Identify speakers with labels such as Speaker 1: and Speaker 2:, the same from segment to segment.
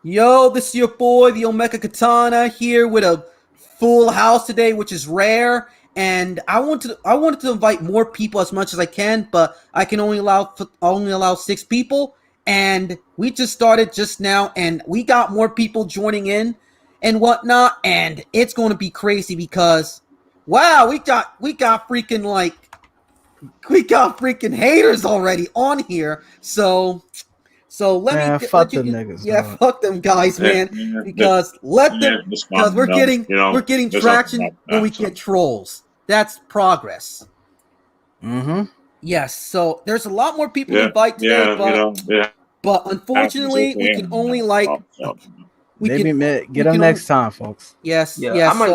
Speaker 1: Yo, this is your boy, the Omega Katana, here with a full house today, which is rare. And I wanted to invite more people as much as I can, but I can only allow 6 people. And we just started just now, and we got more people joining in and whatnot. And it's going to be crazy because, wow, we got freaking haters already on here. So let me
Speaker 2: fuck them niggas.
Speaker 1: Yeah, fuck them guys, man. Because because we're getting traction when we get trolls. That's progress.
Speaker 2: Mm-hmm.
Speaker 1: Yes. So there's a lot more people to invite today, but unfortunately we can only
Speaker 2: get them next time, folks.
Speaker 1: Yes.
Speaker 3: Yeah.
Speaker 1: Yes.
Speaker 3: I might.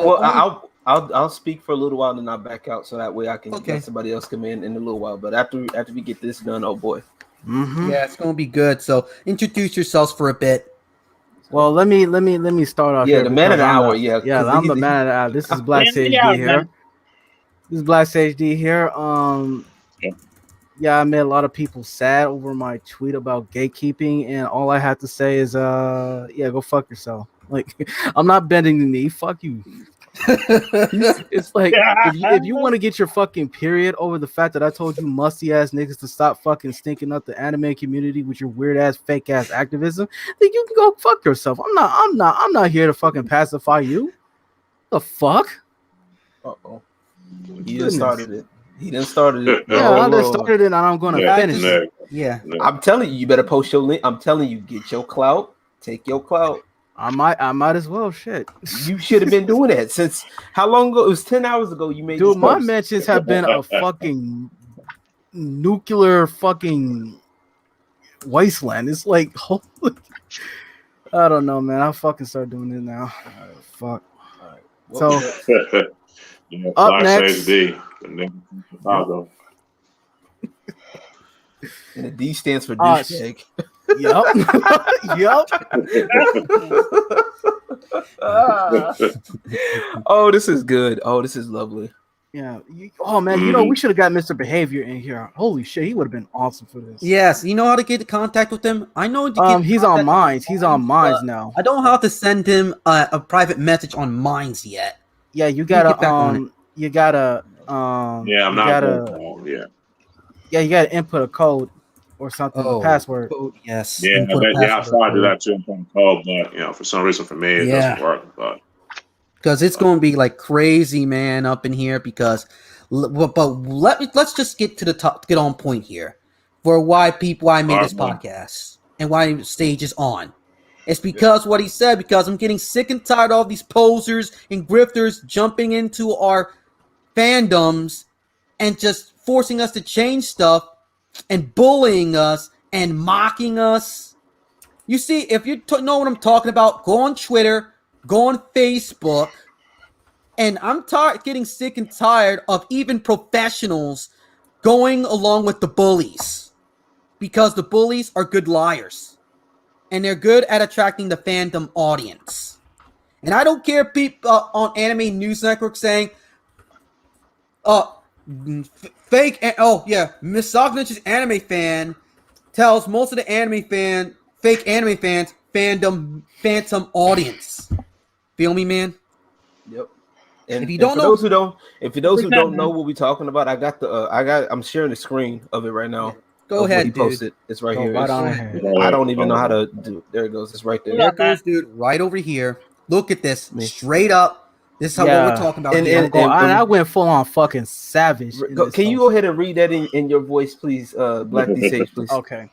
Speaker 3: I'll speak for a little while and then I'll back out so that way I can get somebody else come in a little while. But after we get this done, oh boy.
Speaker 2: Mm-hmm.
Speaker 1: Yeah, it's gonna be good. So introduce yourselves for a bit.
Speaker 2: Well, let me start off.
Speaker 3: Yeah, the man of the hour. I'm
Speaker 2: the man of the hour. This is blacksaged D here. This is blacksaged D here. Yeah, I made a lot of people sad over my tweet about gatekeeping, and all I have to say is, go fuck yourself. Like, I'm not bending the knee. Fuck you. It's like if you want to get your fucking period over the fact that I told you musty ass niggas to stop fucking stinking up the anime community with your weird ass fake ass activism, then you can go fuck yourself. I'm not here to fucking pacify you. The fuck?
Speaker 3: Uh-oh. He just started it. He done started it.
Speaker 2: Yeah, I just started it and I'm gonna finish it.
Speaker 1: Yeah.
Speaker 3: I'm telling you better post your link. I'm telling you, get your clout, take your clout.
Speaker 2: I might as well. Shit,
Speaker 3: you should have been doing that since how long ago? It was 10 hours ago. You made.
Speaker 2: Dude, my mentions have been a fucking nuclear fucking wasteland. It's like, holy, I don't know, man. I'll fucking start doing it now. Fuck.
Speaker 3: All right. Well,
Speaker 2: so up next.
Speaker 3: And the D stands for douchebag.
Speaker 2: Yup.
Speaker 3: Oh, this is good. Oh, this is lovely.
Speaker 2: Yeah. Man, we should have got Mr. Behavior in here. Holy shit, he would have been awesome for this.
Speaker 1: Yes, you know how to get in contact with him? I know.
Speaker 2: He's on Minds. He's on Minds now.
Speaker 1: I don't know how to send him a private message on Minds yet.
Speaker 2: Yeah, you gotta you gotta
Speaker 4: yeah, I'm not
Speaker 2: Yeah, you gotta input a code or something, a password.
Speaker 1: Yes.
Speaker 4: Yeah, I tried to do that too on code, but for some reason for me it doesn't work. But
Speaker 1: because it's going to be like crazy, man, up in here. Because, let's just get to the top, get on point here, for why I made this podcast and why Stage is on. It's because what he said. Because I'm getting sick and tired of all these posers and grifters jumping into our fandoms and just forcing us to change stuff and bullying us and mocking us. You see, if you know what I'm talking about, go on Twitter, go on Facebook, and I'm getting sick and tired of even professionals going along with the bullies, because the bullies are good liars and they're good at attracting the fandom audience. And I don't care people on Anime News Network saying, fake misogynist anime fan tells most of the fake anime fans phantom audience. Feel me, man?
Speaker 3: Yep. And
Speaker 1: if you don't know,
Speaker 3: for those who don't know what we're talking about, I'm sharing the screen of it right now.
Speaker 1: Go ahead,
Speaker 3: he posted. It's right here. I don't even know how to do. There it goes. It's right there.
Speaker 1: There it goes, dude. Right over here. Look at this. Straight up. This is what we're talking about.
Speaker 2: And I went full on fucking savage.
Speaker 3: Can you go ahead and read that in your voice, please, Black D Sage, please?
Speaker 2: Okay.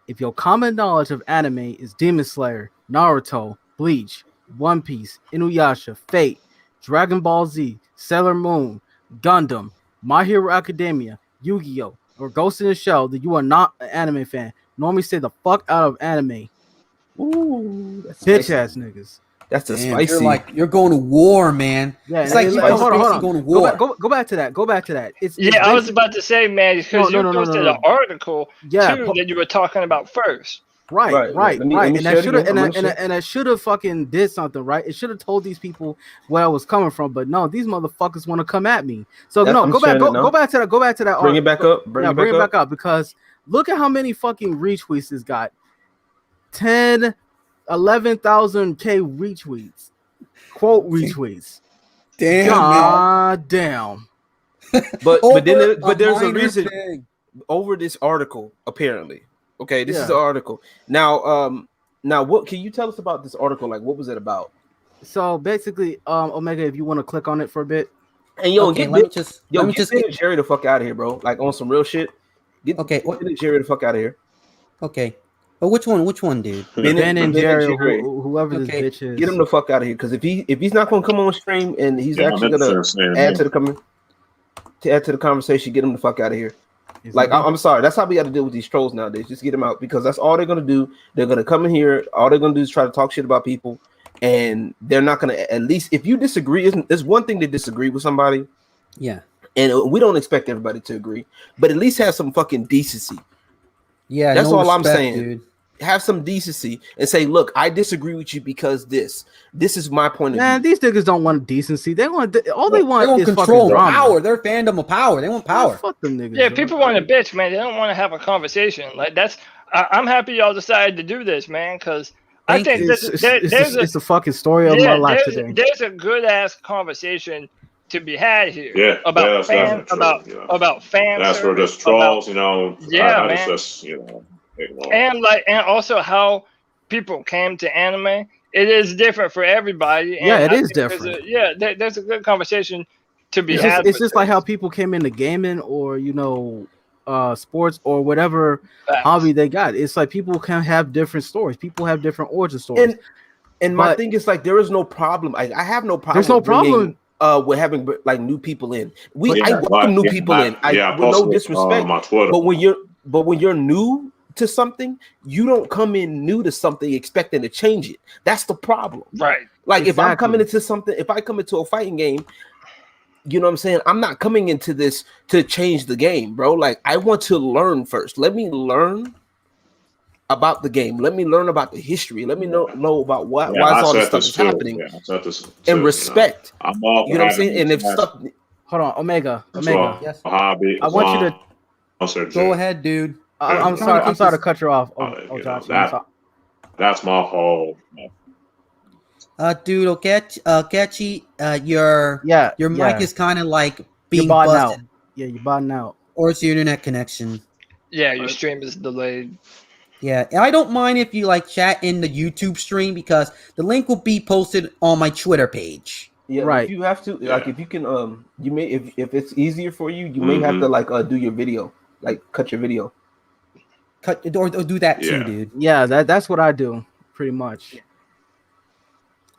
Speaker 2: If your common knowledge of anime is Demon Slayer, Naruto, Bleach, One Piece, Inuyasha, Fate, Dragon Ball Z, Sailor Moon, Gundam, My Hero Academia, Yu-Gi-Oh, or Ghost in the Shell, then you are not an anime fan. Normally stay the fuck out of anime.
Speaker 3: Ooh, that's
Speaker 2: bitch ass niggas.
Speaker 3: That's a spicy.
Speaker 1: You're going to war, man.
Speaker 2: Yeah,
Speaker 1: it's like
Speaker 2: hold on.
Speaker 1: Going to war.
Speaker 2: Go back to that.
Speaker 5: I was about to say, man, because you posted an article too that you were talking about first.
Speaker 2: Right. And I should have fucking did something, right? It should have told these people where I was coming from, but no, these motherfuckers want to come at me. So go back to that.
Speaker 3: Bring it back up.
Speaker 2: Bring it back up because Look at how many fucking retweets this got. 11,000 retweets. Quote retweets.
Speaker 1: Damn,
Speaker 2: God damn.
Speaker 3: But there's a reason over this article, apparently. Okay, this is the article. Now what can you tell us about this article? Like, what was it about?
Speaker 2: So basically, Omega, if you want to click on it for a bit.
Speaker 3: And let me just get Jerry the fuck out of here, bro. Like on some real shit. Get Jerry the fuck out of here.
Speaker 1: Okay. But which one, dude?
Speaker 2: Ben and Jerry, whoever this bitch is.
Speaker 3: Get him the fuck out of here. Because if he's not gonna come on stream and he's actually gonna add to the conversation, get him the fuck out of here. Like, I'm sorry, that's how we got to deal with these trolls nowadays. Just get them out, because that's all they're gonna do. They're gonna come in here. All they're gonna do is try to talk shit about people, and they're not gonna. At least if you disagree, it's one thing to disagree with somebody.
Speaker 1: Yeah.
Speaker 3: And we don't expect everybody to agree, but at least have some fucking decency.
Speaker 1: Yeah,
Speaker 3: that's all I'm saying.
Speaker 1: Dude.
Speaker 3: Have some decency and say, look, I disagree with you because this is my point of view.
Speaker 2: Man, these niggas don't want decency. They want is
Speaker 1: control,
Speaker 2: fucking
Speaker 1: power. They're fandom of power. They want power.
Speaker 2: Man, fuck them niggas.
Speaker 5: Yeah, people want to bitch, man. They don't want to have a conversation. Like I'm happy y'all decided to do this, man, because I think
Speaker 2: it's a fucking story of my life today.
Speaker 5: There's a good ass conversation to be had here about fans, about fans.
Speaker 4: That's for just trolls,
Speaker 5: man. And also how people came to anime. It is different for everybody. And
Speaker 2: it is different.
Speaker 5: There's a good conversation to be had.
Speaker 2: It's just like how people came into gaming or sports or whatever hobby they got. It's like people can have different stories. People have different origin stories.
Speaker 3: And my thing is, like, there is no problem. I have no problem.
Speaker 2: There's no problem.
Speaker 3: With having like new people in. I welcome new people in. With no disrespect. But when you're new to something, you don't come in new to something expecting to change it. That's the problem.
Speaker 5: Right.
Speaker 3: Like if I'm coming into something, if I come into a fighting game, you know what I'm saying? I'm not coming into this to change the game, bro. Like, I want to learn first. Let me learn about the game. Let me learn about the history. Let me know about why all this stuff is happening. And respect. You know what I'm saying? And if stuff.
Speaker 2: Hold on, Omega.
Speaker 1: Yes.
Speaker 2: I want you
Speaker 1: to go ahead, dude.
Speaker 2: I'm sorry to cut you off.
Speaker 4: That's my whole.
Speaker 1: Dude, Okechi, your mic is kind of like being busted.
Speaker 2: Out. Yeah, you're botting out.
Speaker 1: Or it's your internet connection.
Speaker 5: Yeah, your stream is delayed.
Speaker 1: Yeah, and I don't mind if you like chat in the YouTube stream, because the link will be posted on my Twitter page.
Speaker 3: Yeah, right. If you have to, like, if you can, you may, if it's easier for you, you may have to like do your video, like cut your video,
Speaker 1: or do that too, dude.
Speaker 2: Yeah, that's what I do pretty much.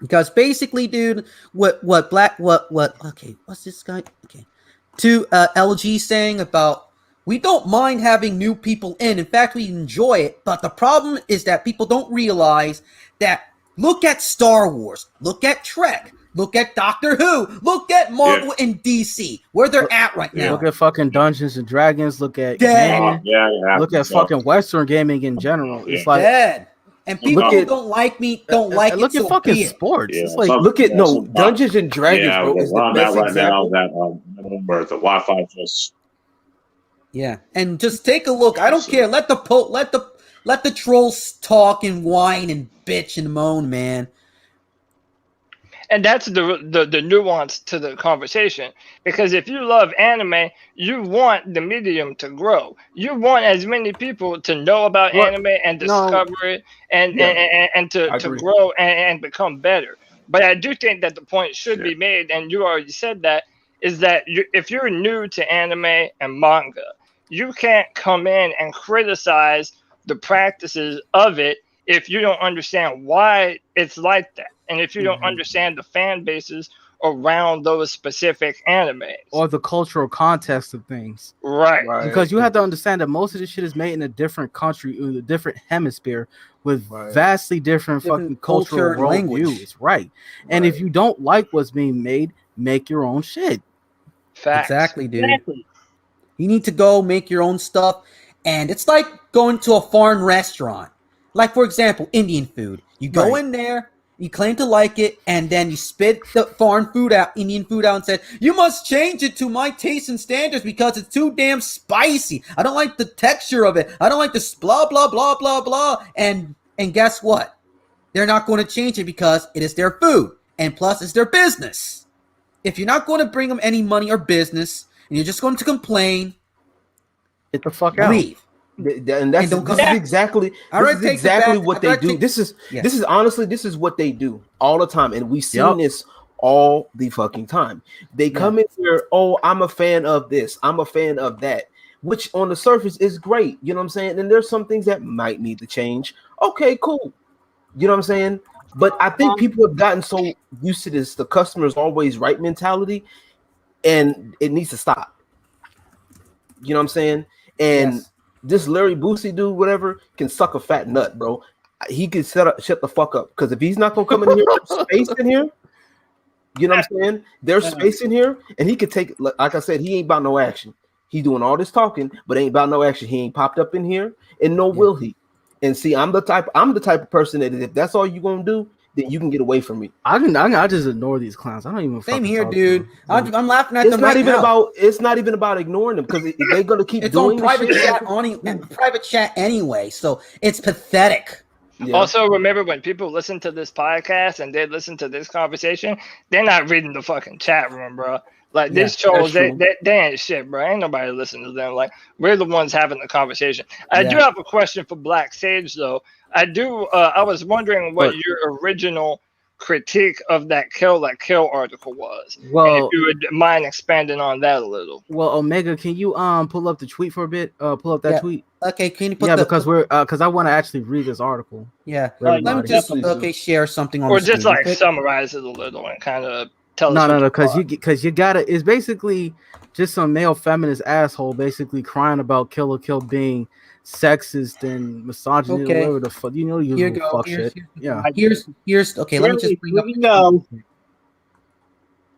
Speaker 1: Because basically, dude, what? Okay, what's this guy? Okay, to LG saying about. We don't mind having new people in. In fact, we enjoy it. But the problem is that people don't realize that look at Star Wars, look at Trek, look at Doctor Who, look at Marvel and DC, where they're at right now.
Speaker 2: Look at fucking Dungeons and Dragons, look at gaming, look at fucking Western gaming in general. It's like
Speaker 1: dead. And people who don't like me don't like it.
Speaker 2: Look at fucking sports.
Speaker 3: Yeah, it's like look at Dungeons and Dragons, bro. Is the best example.
Speaker 4: Where the Wi-Fi just.
Speaker 1: Yeah, and just take a look. I don't care. Let the trolls talk and whine and bitch and moan, man.
Speaker 5: And that's the nuance to the conversation. Because if you love anime, you want the medium to grow. You want as many people to know about anime and discover it and to grow and become better. But I do think that the point should be made, and you already said that, is that if you're new to anime and manga, you can't come in and criticize the practices of it if you don't understand why it's like that. And if you don't understand the fan bases around those specific animes.
Speaker 2: Or the cultural context of things.
Speaker 5: Right.
Speaker 2: Because you have to understand that most of this shit is made in a different country, in a different hemisphere, with vastly different fucking cultural worldviews. Right. And if you don't like what's being made, make your own shit.
Speaker 5: Facts.
Speaker 1: Exactly, dude. You need to go make your own stuff. And it's like going to a foreign restaurant. Like, for example, Indian food. You go in there, You claim to like it, and then you spit the foreign food out, Indian food out, and said, you must change it to my taste and standards because it's too damn spicy. I don't like the texture of it. I don't like this blah, blah, blah, blah, blah. And guess what? They're not going to change it because it is their food. And plus, it's their business. If you're not going to bring them any money or business, and you're just going to complain,
Speaker 2: get the fuck out.
Speaker 3: Leave. And this is exactly what they do. This is honestly what they do all the time, and we see this all the fucking time. They come in here, oh, I'm a fan of this, I'm a fan of that, which on the surface is great. You know what I'm saying? And there's some things that might need to change. Okay, cool. You know what I'm saying? But I think people have gotten so used to this, the customer's always right mentality, and it needs to stop. You know what I'm saying? And this Larry Boosie dude, whatever, can suck a fat nut, bro. He can shut the fuck up, because if he's not gonna come in here, there's space in here. You know what I'm saying? There's space in here, and he could take. Like I said, he ain't about no action. He's doing all this talking, but ain't about no action. He ain't popped up in here, and nor will he. And see, I'm the type of person that if that's all you gonna do, then you can get away from me.
Speaker 2: I just ignore these clowns. I don't even.
Speaker 1: Same here, dude. I'm laughing at them.
Speaker 3: It's not even about ignoring them, because they're gonna keep doing
Speaker 1: on private chat anyway. So it's pathetic.
Speaker 5: Yeah. Also, remember, when people listen to this podcast and they listen to this conversation, they're not reading the fucking chat room, bro. Like, these shows, they ain't shit, bro. Ain't nobody listening to them. Like, we're the ones having the conversation. I do have a question for blacksaged, though. I was wondering what your original critique of that Kill article was. Well, and if you would mind expanding on that a little.
Speaker 2: Well, Omega, can you pull up the tweet for a bit? Pull up that tweet.
Speaker 1: Okay, can you put
Speaker 2: because I want to actually read this article.
Speaker 1: Yeah. Let me just share something on
Speaker 5: or just screen. Like summarize it a little and kind of tell us.
Speaker 2: No, because you gotta. It's basically just some male feminist asshole basically crying about Kill la Kill being sexist and misogynist, whatever the fuck, fuck shit.
Speaker 1: Here's okay. Let me just bring up.
Speaker 6: Go.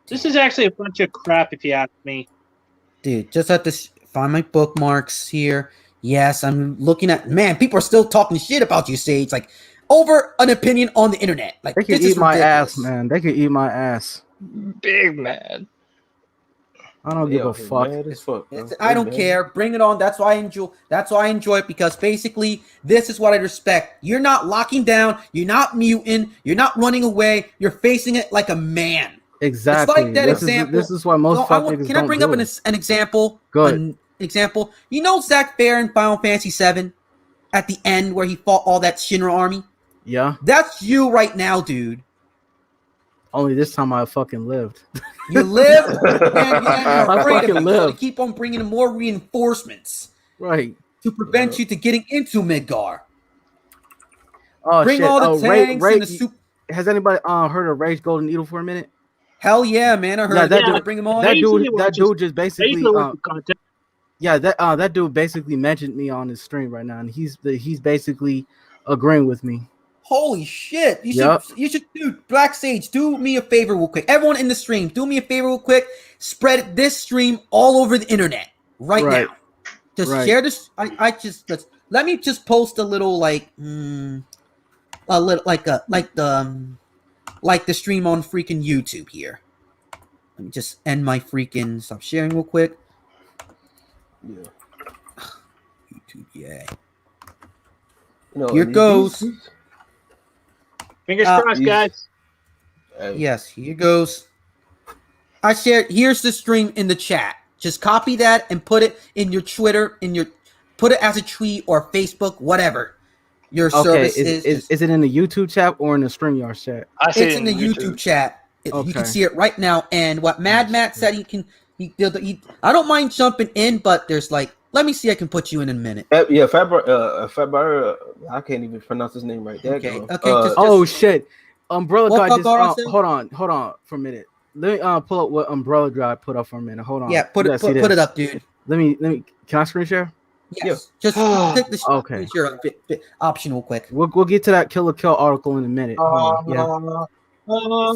Speaker 6: This is actually a bunch of crap, if you ask me.
Speaker 1: Dude, just have to find my bookmarks here. Yes, I'm looking at. Man, people are still talking shit about you, Sage. Like over an opinion on the internet. Like
Speaker 2: they can eat my ass, man. They can eat my ass.
Speaker 5: Big mad.
Speaker 2: I don't give a fuck.
Speaker 1: I don't care. Bring it on. That's why I enjoy it, because basically this is what I respect. You're not locking down. You're not muting. You're not running away. You're facing it like a man.
Speaker 2: Exactly.
Speaker 1: It's like that example.
Speaker 2: This is why most niggas
Speaker 1: Can I bring up an example?
Speaker 2: Good.
Speaker 1: An example. You know Zack Fair in Final Fantasy VII at the end where he fought all that Shinra army?
Speaker 2: Yeah.
Speaker 1: That's you right now, dude.
Speaker 2: Only this time I fucking lived.
Speaker 1: You lived, and you're afraid of it.
Speaker 2: Lived.
Speaker 1: So keep on bringing in more reinforcements,
Speaker 2: right,
Speaker 1: to prevent you to getting into Midgar.
Speaker 2: Oh,
Speaker 1: bring
Speaker 2: shit.
Speaker 1: all the tanks and the soup.
Speaker 2: Has anybody heard of Rage Golden Needle for a minute?
Speaker 1: Hell yeah, man! I heard that dude. Bring him on.
Speaker 2: That dude just basically. That dude basically mentioned me on his stream right now, and he's basically agreeing with me.
Speaker 1: Holy shit! You should do Black Sage. Do me a favor real quick. Everyone in the stream, do me a favor real quick. Spread this stream all over the internet right now. Just share this. Let me just post a little like the stream on freaking YouTube here. Let me just end my freaking stop sharing real quick. Yeah. YouTube, yeah. Here goes.
Speaker 6: Fingers crossed, guys.
Speaker 1: Yes, here goes. I shared. Here's the stream in the chat. Just copy that and put it in your Twitter, put it as a tweet or Facebook, whatever your service is.
Speaker 2: Is it in the YouTube chat or in the StreamYard chat?
Speaker 1: It's in the YouTube chat. You can see it right now. And what Mad Matt said, I don't mind jumping in, but there's like. Let me see. I can put you in a minute.
Speaker 3: February. I can't even pronounce his name right there.
Speaker 2: Okay. Shit. Umbrella guy just. Hold on for a minute. Let me pull up what Umbrella guy put up for a minute. Hold on.
Speaker 1: Yeah, put it up, dude.
Speaker 2: Let me. Can I screen share?
Speaker 1: Yes. Just click the screen share option real quick.
Speaker 2: We'll get to that Kill la Kill article in a minute.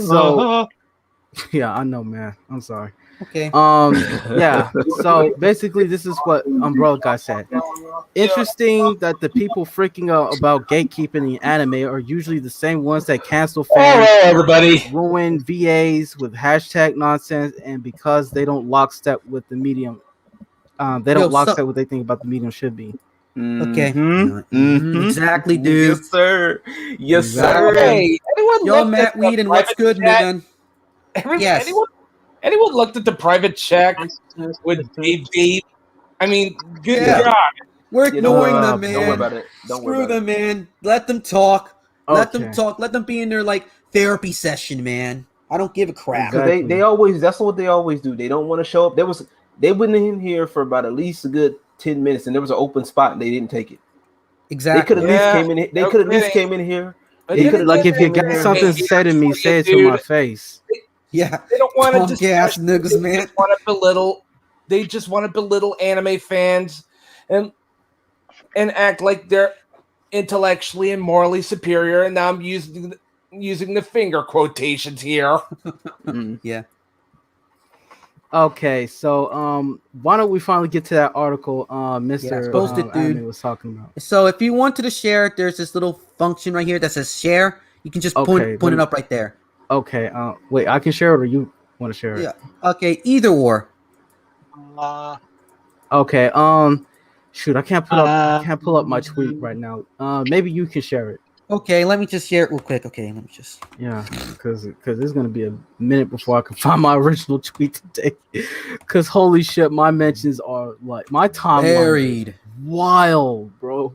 Speaker 2: So. Yeah, I know, man. I'm sorry.
Speaker 1: Okay.
Speaker 2: Yeah. So basically, this is what Umbrella Guy said. Interesting that the people freaking out about gatekeeping in anime are usually the same ones that cancel fans,
Speaker 7: everybody,
Speaker 2: ruin VAs with hashtag nonsense, and because they don't lockstep with the medium, they don't lockstep what they think about the medium should be.
Speaker 1: Okay.
Speaker 3: Exactly, dude. Yes, sir. Yes, sir.
Speaker 7: Hey, anyone
Speaker 1: Yo,
Speaker 7: looked
Speaker 1: Matt
Speaker 7: at the
Speaker 1: Whedon, what's
Speaker 7: private
Speaker 1: good,
Speaker 7: chat?
Speaker 1: man? Yes.
Speaker 7: Anyone looked at the private chat with Dave? I mean, good God.
Speaker 1: We're ignoring them, man.
Speaker 3: Don't worry about it.
Speaker 1: Screw them, man. Let them talk. Let them talk. Let them be in their like therapy session, man. I don't give a crap.
Speaker 3: Exactly. They always, that's what they always do. They don't want to show up. They went in here for about at least a good 10 minutes, and there was an open spot, and they didn't take it.
Speaker 1: Exactly.
Speaker 3: They could at least came in. They could at least came in here.
Speaker 2: They could like if you got something to say to me, say it to my face.
Speaker 1: Yeah,
Speaker 7: they don't want to just
Speaker 1: niggas, man.
Speaker 7: They just want to belittle anime fans and act like they're intellectually and morally superior. And now I'm using the finger quotations here.
Speaker 1: Yeah.
Speaker 2: Okay, so why don't we finally get to that article Mr.
Speaker 1: Dude
Speaker 2: was talking about.
Speaker 1: So if you wanted to share it, there's this little function right here that says share. You can just point it up right there.
Speaker 2: Okay, wait, I can share it or you want to share it?
Speaker 1: Yeah. Okay, either or.
Speaker 2: Okay, shoot, I can't pull up my tweet right now. Maybe you can share it.
Speaker 1: Okay, let me just share it real quick. Okay, let me just.
Speaker 2: Yeah, because it's gonna be a minute before I can find my original tweet today. Because holy shit, my mentions are like my timeline
Speaker 1: buried,
Speaker 2: wild, bro.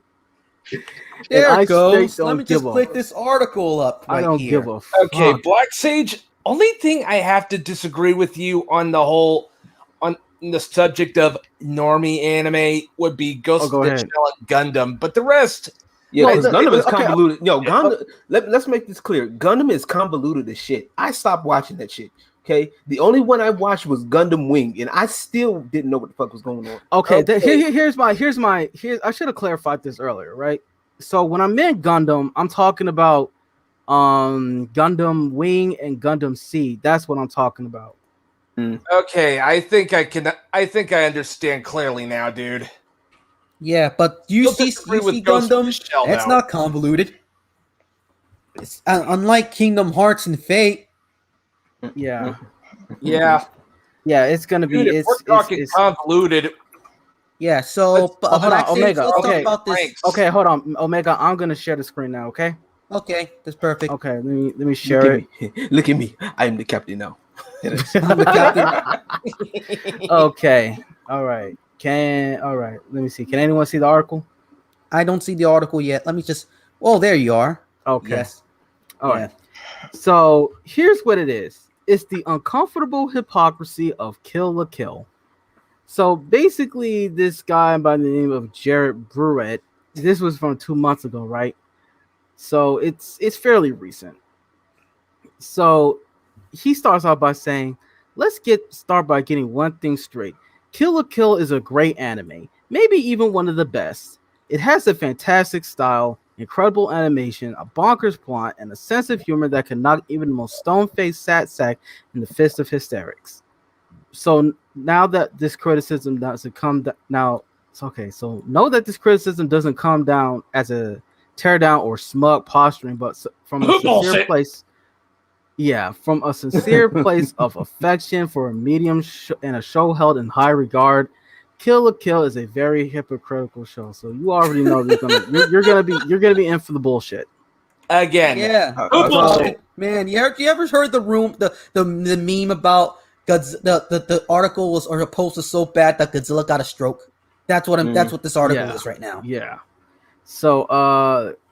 Speaker 1: There it goes. Let me just click this article up.
Speaker 2: I don't give a fuck.
Speaker 7: Okay, Blacksaged. Only thing I have to disagree with you on the subject of normie anime would be Ghost of the Shell and Gundam, but the rest.
Speaker 3: Yeah, because Gundam is convoluted. Yo, Gundam. Let's make this clear. Gundam is convoluted as shit. I stopped watching that shit. Okay, the only one I watched was Gundam Wing, and I still didn't know what the fuck was going on.
Speaker 2: Okay. Here's my. I should have clarified this earlier, right? So when I meant Gundam, I'm talking about Gundam Wing and Gundam Seed. That's what I'm talking about.
Speaker 7: Okay, I think I understand clearly now, dude.
Speaker 1: Yeah, but you see Gundam, it's not convoluted. It's unlike Kingdom Hearts and Fate.
Speaker 2: Yeah. It's gonna be.
Speaker 7: Dude, we're talking convoluted.
Speaker 1: Yeah. So,
Speaker 2: hold on, Omega.
Speaker 1: Let's talk about this.
Speaker 2: Okay, hold on, Omega. I'm gonna share the screen now. Okay.
Speaker 1: Okay, that's perfect.
Speaker 2: Okay, let me share it.
Speaker 3: Look at me. I am the captain now.
Speaker 1: I'm the captain.
Speaker 2: Okay. All right. Let me see. Can anyone see the article?
Speaker 1: I don't see the article yet. Let me just. Oh, there you are.
Speaker 2: Okay.
Speaker 1: Yes.
Speaker 2: All right. So here's what it is. It's the uncomfortable hypocrisy of Kill la Kill. So basically, this guy by the name of Jared Bruett. This was from 2 months ago, right? So it's fairly recent. So he starts out by saying, "Let's start by getting one thing straight. Kill la Kill is a great anime, maybe even one of the best. It has a fantastic style, incredible animation, a bonkers plot, and a sense of humor that can knock even the most stone-faced sack in the fist of hysterics." So now that this criticism doesn't come now, it's okay. So know that this criticism doesn't come down as a tear down or smug posturing, but from a sincere place. Yeah, from a sincere place of affection for a medium and a show held in high regard. Kill la Kill is a very hypocritical show, so you already know you're gonna be in for the bullshit
Speaker 7: again.
Speaker 1: Yeah, man. You ever heard the meme about the article was or the post was so bad that Godzilla got a stroke? That's what this article is right now.
Speaker 2: Yeah. So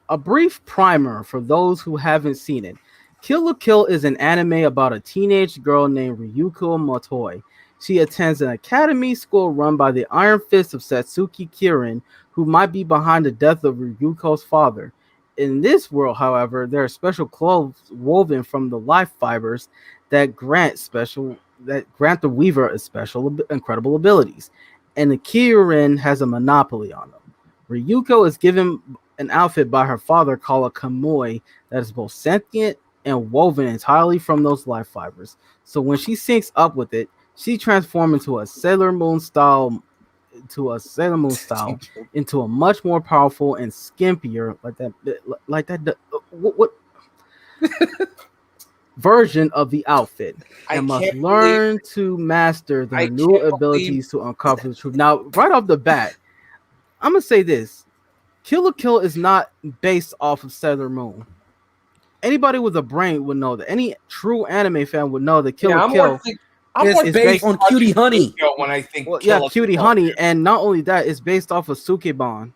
Speaker 2: a brief primer for those who haven't seen it. Kill la Kill is an anime about a teenage girl named Ryuko Motoi. She attends an academy school run by the Iron Fist of Satsuki Kirin, who might be behind the death of Ryuko's father. In this world, however, there are special clothes woven from the life fibers that grant the weaver incredible abilities, and the Kirin has a monopoly on them. Ryuko is given an outfit by her father called a kamoi that is both sentient and woven entirely from those life fibers. So when she syncs up with it, She transformed into a Sailor Moon style, into a much more powerful and skimpier, what version of the outfit, and must learn to master their new abilities to uncover the truth. Now, right off the bat, I'm gonna say this: Kill la Kill is not based off of Sailor Moon. Anybody with a brain would know that. Any true anime fan would know that Kill la Kill
Speaker 1: is based on Cutie Honey.
Speaker 7: When I think,
Speaker 2: Cutie Honey, and not only that, it's based off of Sukeban.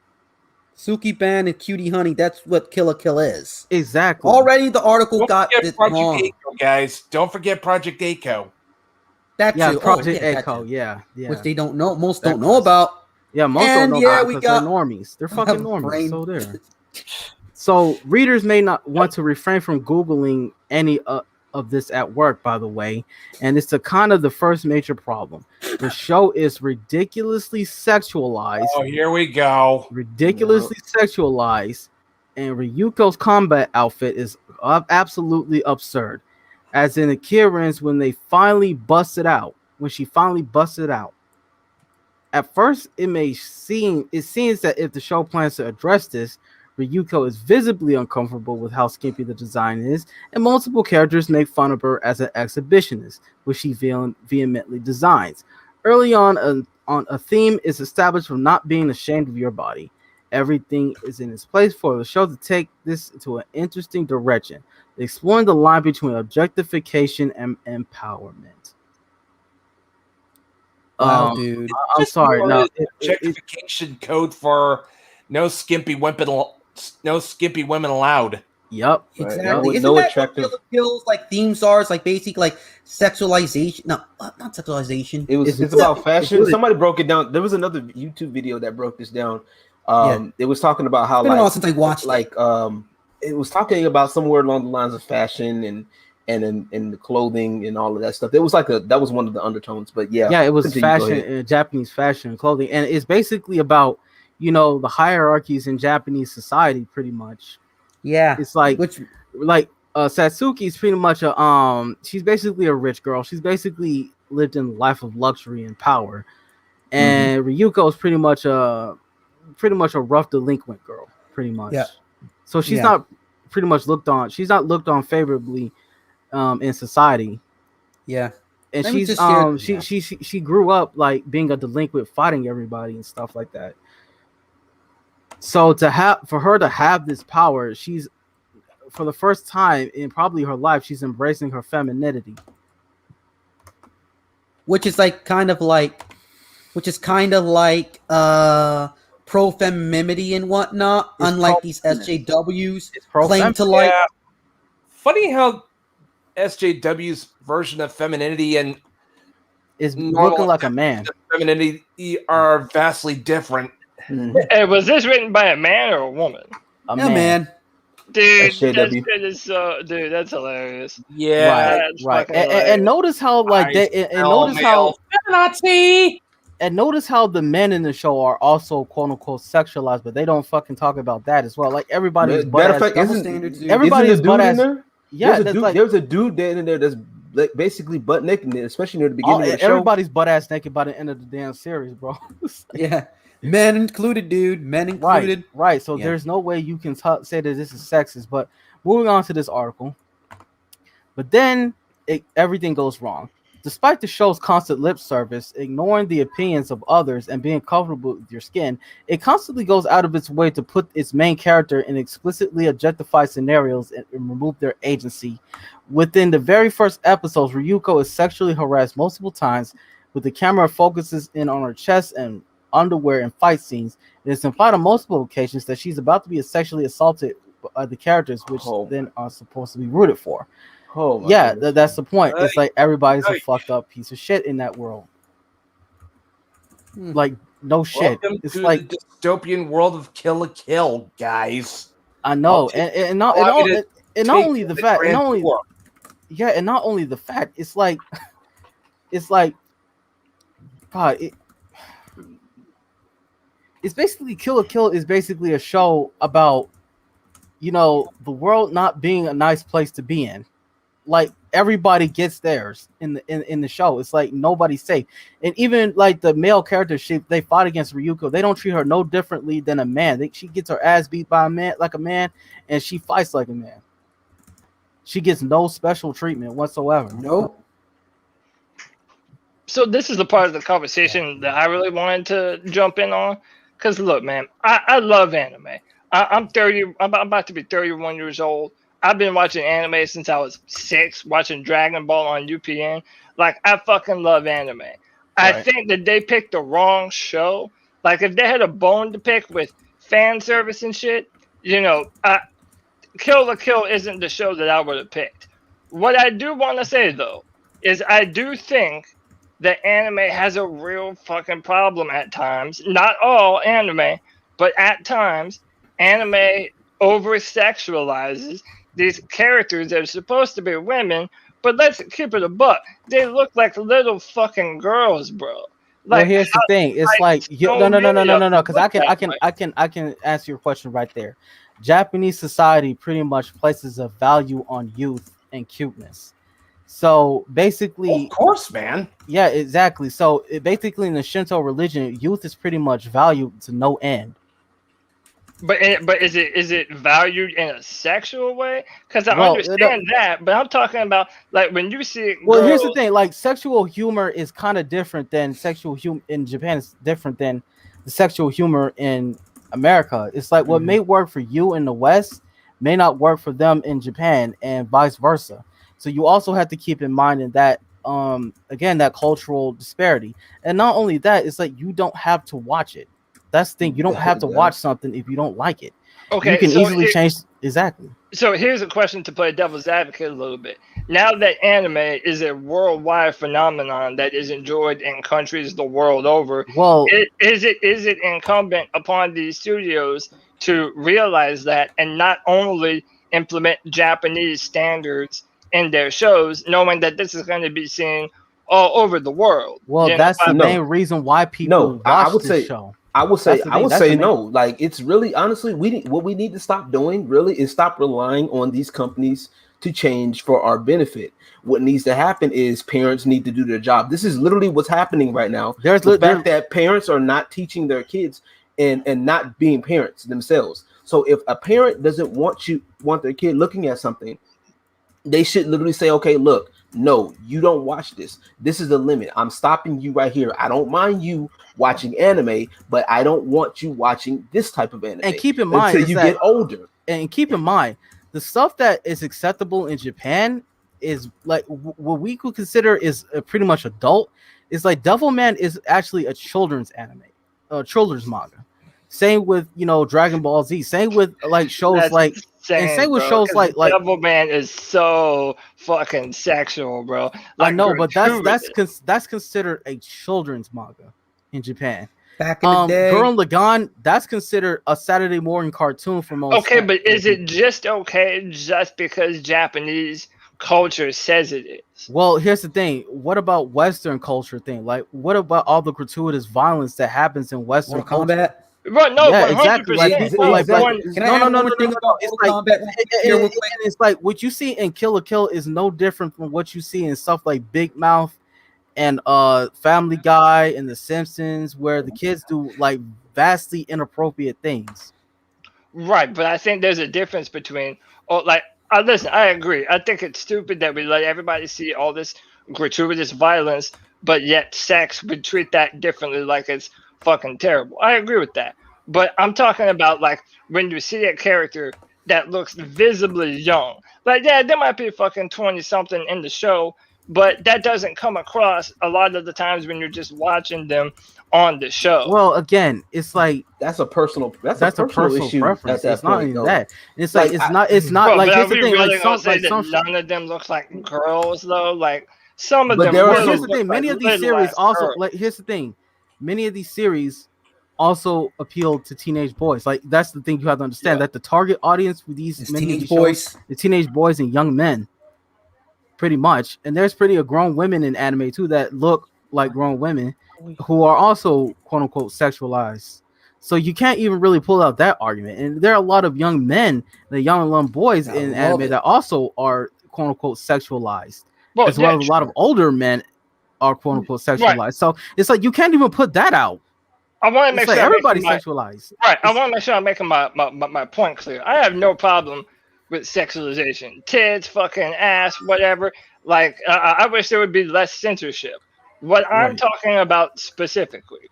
Speaker 1: Sukeban and Cutie Honey. That's what Kill la Kill is.
Speaker 2: Exactly.
Speaker 1: Already, the article got it wrong.
Speaker 7: Echo, guys, don't forget Project Echo.
Speaker 2: Project Echo. Yeah,
Speaker 1: which they don't know. Most don't know about.
Speaker 2: Yeah, most don't know about because they're normies. They're fucking normies. So there. So readers may not want to refrain from Googling any of this at work, by the way, and it's kind of the first major problem. The show is ridiculously sexualized.
Speaker 7: Oh, here we go.
Speaker 2: Ridiculously sexualized, and Ryuko's combat outfit is absolutely absurd. As in Akiran's when she finally busted out. At first, it seems that if the show plans to address this, Ryuko is visibly uncomfortable with how skimpy the design is, and multiple characters make fun of her as an exhibitionist, which she vehemently designs. Early on, a theme is established for not being ashamed of your body. Everything is in its place for the show to take this to an interesting direction, exploring the line between objectification and empowerment.
Speaker 1: Wow, dude.
Speaker 2: I'm sorry. No,
Speaker 7: objectification code for no skimpy women allowed.
Speaker 2: Yep.
Speaker 1: Exactly. Isn't
Speaker 3: no
Speaker 1: that
Speaker 3: attractive
Speaker 1: what Kill la Kill's like themes are? It's like basically like sexualization. No, not sexualization.
Speaker 3: It's about fashion. Somebody broke it down. There was another YouTube video that broke this down. It was talking about how
Speaker 1: it's been a while since I watched
Speaker 3: it was talking about somewhere along the lines of fashion and the clothing and all of that stuff. It was that was one of the undertones, but
Speaker 2: it was fashion, Japanese fashion and clothing, and it's basically about the hierarchies in Japanese society, pretty much.
Speaker 1: Yeah,
Speaker 2: it's Satsuki's pretty much she's basically a rich girl. She's basically lived in a life of luxury and power, and Ryuko's pretty much a rough delinquent girl, pretty much.
Speaker 1: Yeah.
Speaker 2: So she's not pretty much looked on. She's not looked on favorably in society.
Speaker 1: Yeah.
Speaker 2: And she grew up like being a delinquent, fighting everybody and stuff like that. So for her to have this power, she's for the first time in probably her life, she's embracing her femininity. Which is kind of like
Speaker 1: pro-femininity and whatnot, unlike these SJWs claim to like.
Speaker 7: Yeah. Funny how SJW's version of femininity and
Speaker 2: is looking like a man.
Speaker 7: Femininity are vastly different.
Speaker 5: Hey, was this written by a man or a woman?
Speaker 2: A man.
Speaker 5: Dude, that's hilarious.
Speaker 7: Yeah,
Speaker 2: right. And notice how And notice how the men in the show are also quote unquote sexualized, but they don't fucking talk about that as well. Like everybody's butt ass. Everybody's butt ass. Yeah,
Speaker 3: there's a dude there in there that's basically butt naked, especially near the beginning of the show.
Speaker 2: Everybody's butt ass naked by the end of the damn series, bro.
Speaker 1: Yeah. Men included, dude. Men included.
Speaker 2: Right. So there's no way you can say that this is sexist. But moving on to this article. But then everything goes wrong. Despite the show's constant lip service, ignoring the opinions of others, and being comfortable with your skin, it constantly goes out of its way to put its main character in explicitly objectified scenarios and remove their agency. Within the very first episodes, Ryuko is sexually harassed multiple times, with the camera focuses in on her chest and underwear in fight scenes. It is implied on multiple occasions that she's about to be sexually assaulted by the characters, which then are supposed to be rooted for. That's the point. It's like everybody's a fucked up piece of shit in that world. Like no shit.
Speaker 7: Welcome
Speaker 2: it's
Speaker 7: to
Speaker 2: like
Speaker 7: the dystopian world of Kill la Kill, guys.
Speaker 2: I know, and not only the fact, it's like God, it's basically Kill la Kill is basically a show about the world not being a nice place to be in. Like everybody gets theirs in the show. It's like nobody's safe. And even like the male characters, they fought against Ryuko. They don't treat her no differently than a man. She gets her ass beat by a man like a man, and she fights like a man. She gets no special treatment whatsoever.
Speaker 1: Nope.
Speaker 5: So this is the part of the conversation that I really wanted to jump in on. Because look, man, I love anime. I'm about to be 31 years old. I've been watching anime since I was 6, watching Dragon Ball on UPN. Like, I fucking love anime. I think that they picked the wrong show. Like, if they had a bone to pick with fan service and shit, you know, Kill la Kill isn't the show that I would have picked. What I do want to say, though, is I do think that anime has a real fucking problem at times. Not all anime, but at times, anime over-sexualizes these characters that are supposed to be women, but let's keep it a buck. They look like little fucking girls, bro.
Speaker 2: Like, well, here's the thing. It's like no. Because I can answer your question right there. Japanese society pretty much places a value on youth and cuteness. So basically,
Speaker 7: of course, man.
Speaker 2: Yeah, exactly. So basically, in the Shinto religion, youth is pretty much valued to no end.
Speaker 5: But is it valued in a sexual way? Because I understand that, but I'm talking about like when you see.
Speaker 2: Well, here's the thing: like sexual humor is kind of different than sexual humor in Japan. It's different than the sexual humor in America. It's like what may work for you in the West may not work for them in Japan, and vice versa. So you also have to keep in mind in that again that cultural disparity, and not only that, it's like you don't have to watch it. That's the thing. You don't have to watch something if you don't like it. Okay, you can easily change. Exactly.
Speaker 5: So here's a question to play devil's advocate a little bit. Now that anime is a worldwide phenomenon that is enjoyed in countries the world over,
Speaker 2: well,
Speaker 5: is it incumbent upon these studios to realize that and not only implement Japanese standards in their shows, knowing that this is going to be seen all over the world?
Speaker 2: Well, that's the main reason why people watch this show.
Speaker 3: I would say no. Like, it's really, honestly, what we need to stop doing really is stop relying on these companies to change for our benefit. What needs to happen is parents need to do their job. This is literally what's happening right now. There's the fact that parents are not teaching their kids and not being parents themselves. So if a parent doesn't want their kid looking at something, they should literally say, okay, look, no, you don't watch this. This is the limit. I'm stopping you right here. I don't mind you watching anime, but I don't want you watching this type of anime.
Speaker 2: And keep in mind,
Speaker 3: until you get older.
Speaker 2: And keep in mind, the stuff that is acceptable in Japan is like what we could consider is pretty much adult. It's like Devilman is actually a children's anime, children's manga. Same with Dragon Ball Z. Same with like shows same with shows like
Speaker 5: Devilman is so fucking sexual, bro.
Speaker 2: Like, I know, but that's considered a children's manga in Japan.
Speaker 1: Back in the day,
Speaker 2: Girl Lagann, that's considered a Saturday morning cartoon for most.
Speaker 5: Okay, but is it just okay just because Japanese culture says it is?
Speaker 2: Well, here's the thing. What about Western culture thing? Like, what about all the gratuitous violence that happens in Western
Speaker 1: combat?
Speaker 5: Right, no,
Speaker 2: yeah, exactly. It's like what you see in Kill la Kill is no different from what you see in stuff like Big Mouth and Family Guy and The Simpsons, where the kids do like vastly inappropriate things.
Speaker 5: Right, but I think there's a difference between listen, I agree. I think it's stupid that we let everybody see all this gratuitous violence, but yet sex, we treat that differently, like it's fucking terrible. I agree with that. But I'm talking about like when you see a character that looks visibly young. Like, yeah, there might be fucking 20-something in the show, but that doesn't come across a lot of the times when you're just watching them on the show.
Speaker 2: Well, again, it's like
Speaker 3: that's a personal issue.
Speaker 2: Preference. It's not even that. It's like it's not like here's the thing.
Speaker 5: Really
Speaker 2: like
Speaker 5: none of them look like girls though. Like some of them.
Speaker 2: Here's the thing. Many of these series also like here's the thing. Many of these series also appeal to teenage boys. Like that's the thing you have to understand that the target audience for these
Speaker 1: teenage boys,
Speaker 2: the teenage boys and young men, pretty much. And there's grown women in anime too that look like grown women who are also quote unquote sexualized. So you can't even really pull out that argument. And there are a lot of young men, the young boys in anime that also are quote unquote sexualized,
Speaker 5: Well,
Speaker 2: as well as a lot of older men are quote unquote sexualized. Right. So it's like you can't even put that out.
Speaker 5: I want to make sure
Speaker 2: everybody's sexualized.
Speaker 5: Right. I want to make sure I'm making my point clear. I have no problem with sexualization, tits, fucking ass, whatever. Like, I wish there would be less censorship. What I'm talking about specifically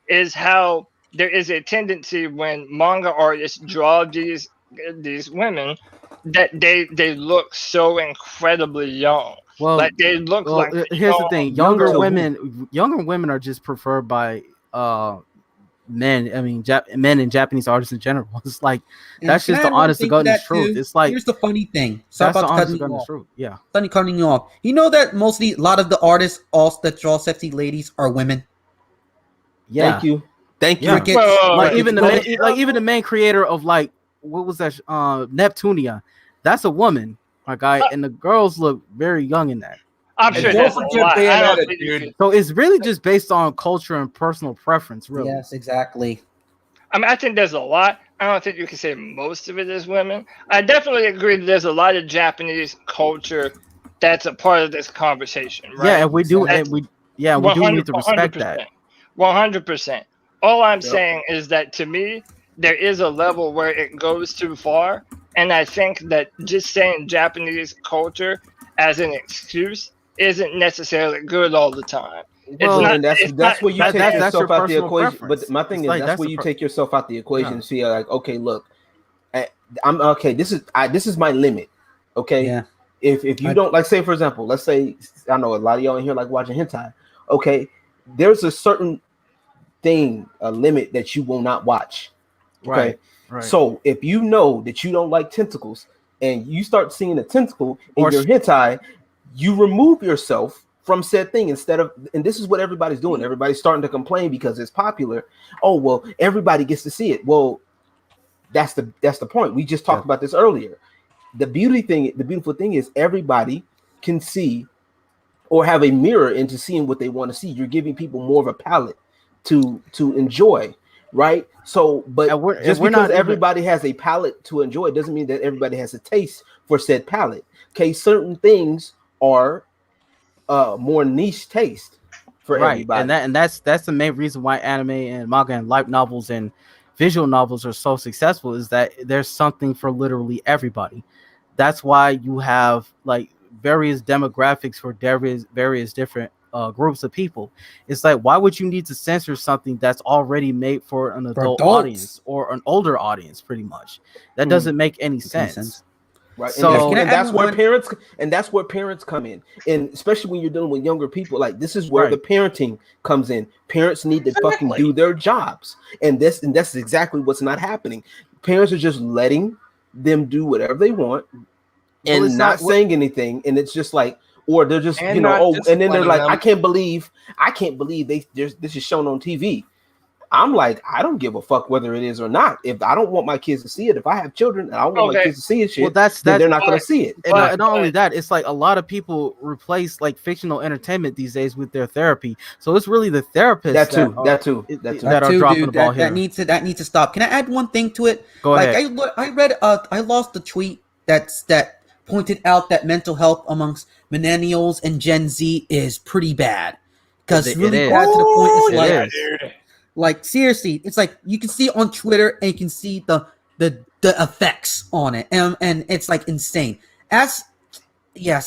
Speaker 5: is how there is a tendency when manga artists draw these women that they look so incredibly young.
Speaker 2: Well,
Speaker 5: like they look like.
Speaker 2: Here's the thing: younger women are just preferred by men. I mean, men and Japanese artists in general. It's like that's just the honest to goodness truth. It's like,
Speaker 1: here's the funny thing.
Speaker 2: Sorry about cutting you off. Truth. Yeah,
Speaker 1: cutting you off. You know that mostly a lot of the artists that draw sexy ladies are women.
Speaker 3: Yeah. Thank you.
Speaker 2: Like even the main creator of like what was that? Neptunia. That's a woman, my guy, and the girls look very young in that.
Speaker 5: I'm sure that's a lot.
Speaker 2: So it's really just based on culture and personal preference, really.
Speaker 1: Yes, exactly.
Speaker 5: I mean, I think there's a lot. I don't think you can say most of it is women. I definitely agree that there's a lot of Japanese culture that's a part of this conversation, right?
Speaker 2: Yeah, and we do, we do need to respect 100%, that.
Speaker 5: 100%. All I'm saying is that to me, there is a level where it goes too far, and I think that just saying Japanese culture as an excuse isn't necessarily good all the time.
Speaker 3: Well, and that's where you take yourself out the equation. Preference. But my thing is, that's where you take yourself out the equation and see, like, okay, look, I'm okay. This is my limit. Okay.
Speaker 1: Yeah.
Speaker 3: If you don't, like, say for example, let's say, I know a lot of y'all in here like watching hentai. Okay, there's a certain thing, a limit that you will not watch. Okay.
Speaker 2: Right.
Speaker 3: So if you know that you don't like tentacles and you start seeing a tentacle in your hentai, you remove yourself from said thing instead of, and this is what everybody's doing. Everybody's starting to complain because it's popular. Oh, well, everybody gets to see it. Well, that's the point. We just talked about this earlier. The beautiful thing is everybody can see or have a mirror into seeing what they want to see. You're giving people more of a palette to enjoy, right? So, but just because everybody has a palette to enjoy doesn't mean that everybody has a taste for said palette. Okay, certain things are more niche taste for everybody,
Speaker 2: and that's the main reason why anime and manga and light novels and visual novels are so successful, is that there's something for literally everybody. That's why you have like various demographics for various different groups of people. It's like, why would you need to censor something that's already made for an adult audience or an older audience? Pretty much, that doesn't make any sense.
Speaker 3: Right. So and that's where parents come in, and especially when you're dealing with younger people, like this is where the parenting comes in. Parents need to fucking do their jobs, and that's exactly what's not happening. Parents are just letting them do whatever they want and not saying anything, and it's just like, or they're just and then they're like, I can't believe this is shown on TV. I'm like, I don't give a fuck whether it is or not. If I don't want my kids to see it, if I have children and I don't want my kids to see it, then they're not going to see it.
Speaker 2: And not only that, it's like a lot of people replace like fictional entertainment these days with their therapy. So it's really the therapists
Speaker 3: that
Speaker 2: are dropping the ball here.
Speaker 1: That needs to stop. Can I add one thing to it?
Speaker 2: Go ahead.
Speaker 1: I lost the tweet that pointed out that mental health amongst millennials and Gen Z is pretty bad. Because it's really bad to the point it's like, like seriously, it's like you can see it on Twitter and you can see the effects on it, and it's like insane. I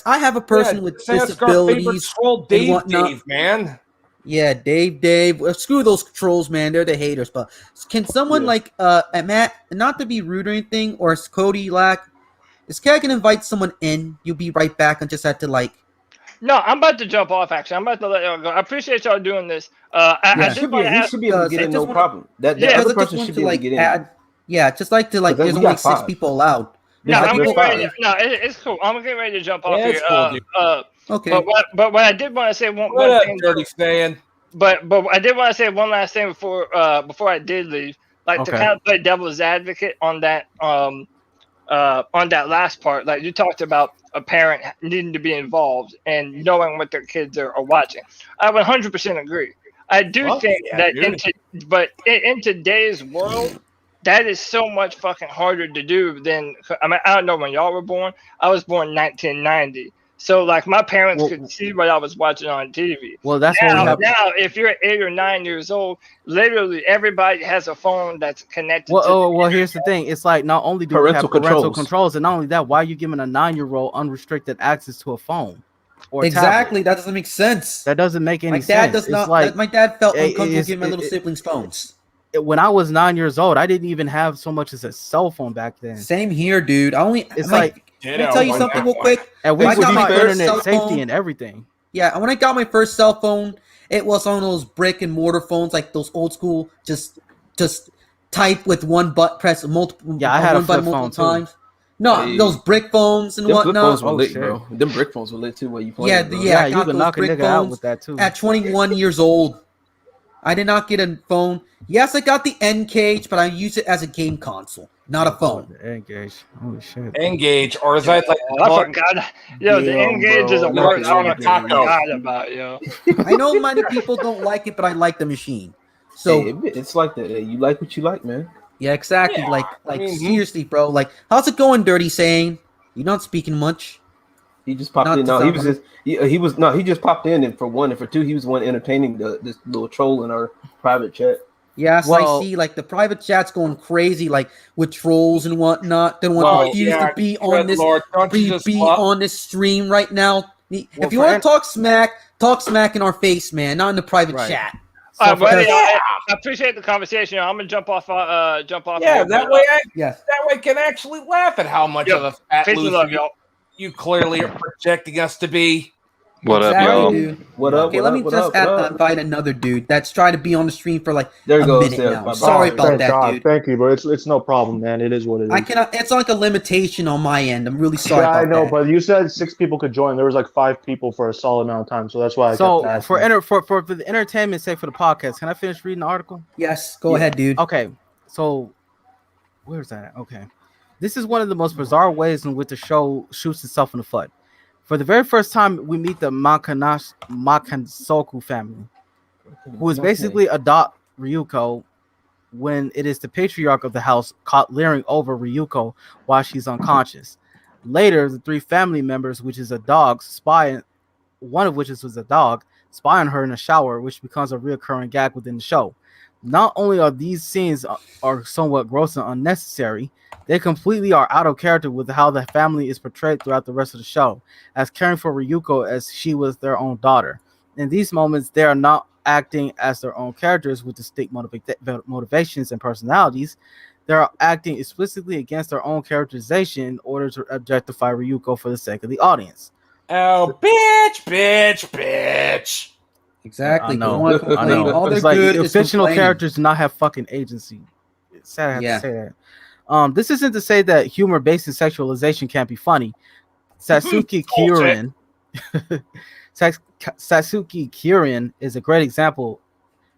Speaker 1: have a person with disabilities.
Speaker 7: Troll Dave, man.
Speaker 1: Yeah, Dave. Screw those trolls, man. They're the haters. But can someone like Matt, not to be rude or anything, or Cody Lack, is Cat can invite someone in? You'll be right back. And just had to like.
Speaker 5: No, I'm about to jump off. Actually, I'm about to let y'all go. I appreciate y'all doing this. I
Speaker 3: he should be able to get in, no problem. That other person should be able to get in.
Speaker 1: Just like to like. There's only 6 people allowed.
Speaker 5: It's cool. I'm getting ready to jump off here. Cool,
Speaker 1: okay.
Speaker 5: But what I did want to say one thing.
Speaker 7: Dirty fan.
Speaker 5: But I did want to say one last thing before I did leave. Like to kind of play devil's advocate on that last part. Like you talked about a parent needing to be involved and knowing what their kids are watching. I 100% agree. I do think that in today's world, that is so much fucking harder to do than. I mean, I don't know when y'all were born. I was born in 1990. So like my parents could see what I was watching on TV.
Speaker 2: Well, that's
Speaker 5: now,
Speaker 2: what we have.
Speaker 5: Now, if you're 8 or 9 years old, literally everybody has a phone that's connected.
Speaker 2: Well, here's the thing. It's like not only do we have parental controls, and not only that, why are you giving a 9-year-old unrestricted access to a phone? Or
Speaker 1: exactly, that doesn't make sense.
Speaker 2: That doesn't make any sense.
Speaker 1: My dad does not.
Speaker 2: Like,
Speaker 1: my dad felt uncomfortable giving my little siblings phones.
Speaker 2: When I was 9 years old, I didn't even have so much as a cell phone back then.
Speaker 1: Same here, dude. Let me tell you something real quick.
Speaker 2: And we got my internet safety and everything.
Speaker 1: Yeah, when I got my first cell phone, it was on those brick and mortar phones, like those old school, just type with one button, press multiple.
Speaker 2: Yeah, I had a flip phone
Speaker 1: times. No, those brick phones and whatnot.
Speaker 3: Flip phones were lit, bro. Them brick phones were lit too. Where you play?
Speaker 2: Yeah, you can knock a nigga out with that too.
Speaker 1: At 21 years old, I did not get a phone. Yes, I got the N-Gage, but I use it as a game console, not a phone.
Speaker 2: N-Gage, holy shit.
Speaker 7: N-Gage, or as I like
Speaker 5: I forgot. Yo, the N-Gage is a word I forgot about, yo.
Speaker 1: I know many people don't like it, but I like the machine. So
Speaker 3: it's like that. You like what you like, man.
Speaker 1: Yeah, exactly. Yeah, seriously, bro. Like, how's it going, Dirty Saying? You're not speaking much.
Speaker 3: He just popped in. No, he just popped in, and for one, and for two, he was one entertaining this little troll in our private chat.
Speaker 1: Yes, I see. Like the private chat's going crazy, like with trolls and whatnot. They want to be on this, on this stream right now. If you want to talk smack in our face, man, not in the private chat.
Speaker 5: I appreciate the conversation. I'm gonna jump off.
Speaker 7: Yeah, that way can actually laugh at how much of a fat loser you clearly are projecting us to be.
Speaker 8: What up, y'all?
Speaker 1: Dude. What up? Okay, let me just invite another dude that's trying to be on the stream for like
Speaker 3: a
Speaker 1: minute now. Sorry about that, dude.
Speaker 9: Thank you, bro. It's no problem, man. It is what it is.
Speaker 1: I cannot. It's like a limitation on my end. I'm really sorry. Yeah, I know,
Speaker 9: but you said 6 people could join. There was like 5 people for a solid amount of time, so that's why.
Speaker 2: For the entertainment sake for the podcast, can I finish reading the article?
Speaker 1: Yes, go ahead, dude.
Speaker 2: Okay, so where's that at? Okay, this is one of the most bizarre ways in which the show shoots itself in the foot. For the very first time, we meet the Makansoku family, who is basically adopt Ryuko when it is the patriarch of the house caught leering over Ryuko while she's unconscious. Later, the 3 family members, which is a dog, one of which was a dog, spy on her in a shower, which becomes a reoccurring gag within the show. Not only are these scenes are somewhat gross and unnecessary, they completely are out of character with how the family is portrayed throughout the rest of the show, as caring for Ryuko as she was their own daughter. In these moments, they are not acting as their own characters with distinct motivations and personalities. They are acting explicitly against their own characterization in order to objectify Ryuko for the sake of the audience.
Speaker 7: Oh, bitch.
Speaker 1: Exactly.
Speaker 2: I know.
Speaker 1: All
Speaker 2: it's like fictional characters do not have fucking agency. It's sad I have to say that. This isn't to say that humor based in sexualization can't be funny. Satsuki Kirin is a great example.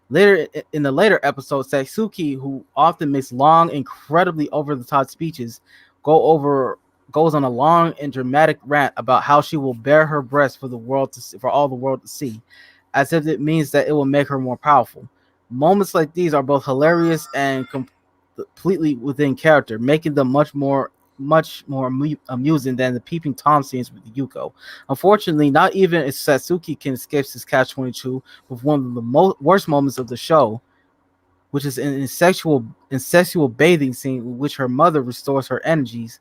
Speaker 2: Later in the later episodes, Satsuki, who often makes long, incredibly over-the-top speeches, goes on a long and dramatic rant about how she will bare her breast for all the world to see, as if it means that it will make her more powerful. Moments like these are both hilarious and completely within character, making them much more amusing than the peeping Tom scenes with Yuko. Unfortunately, not even Satsuki can escape this catch-22 with one of the worst moments of the show, which is an incestual bathing scene in which her mother restores her energies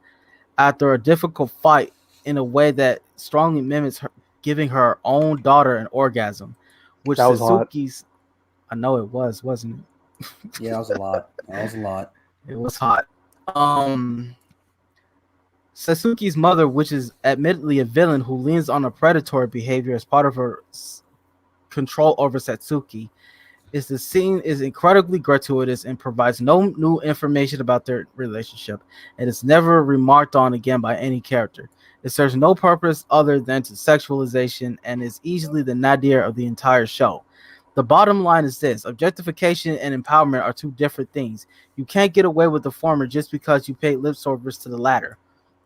Speaker 2: after a difficult fight in a way that strongly mimics her giving her own daughter an orgasm, which
Speaker 9: that was
Speaker 2: Satsuki's hot. I know it was, wasn't it?
Speaker 1: Yeah, that was a lot.
Speaker 2: It was hot. Satsuki's mother, which is admittedly a villain who leans on a predatory behavior as part of her control over Satsuki, the scene is incredibly gratuitous and provides no new information about their relationship, and is never remarked on again by any character. It serves no purpose other than to sexualization and is easily the nadir of the entire show. The bottom line is this: objectification and empowerment are 2 different things. You can't get away with the former just because you pay lip service to the latter.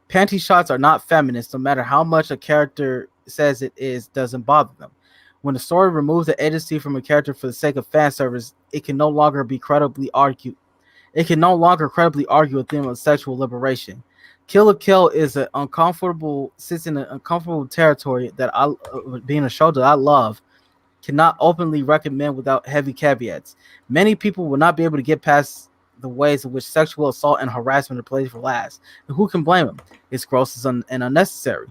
Speaker 2: Panty shots are not feminist, no matter how much a character says it is, doesn't bother them. When the story removes the agency from a character for the sake of fan service, it can no longer be credibly argued. It can no longer credibly argue a theme of sexual liberation. Kill la Kill is sits in an uncomfortable territory that being a show that I love, cannot openly recommend without heavy caveats. Many people will not be able to get past the ways in which sexual assault and harassment are played for laughs. And who can blame them? It's gross and unnecessary.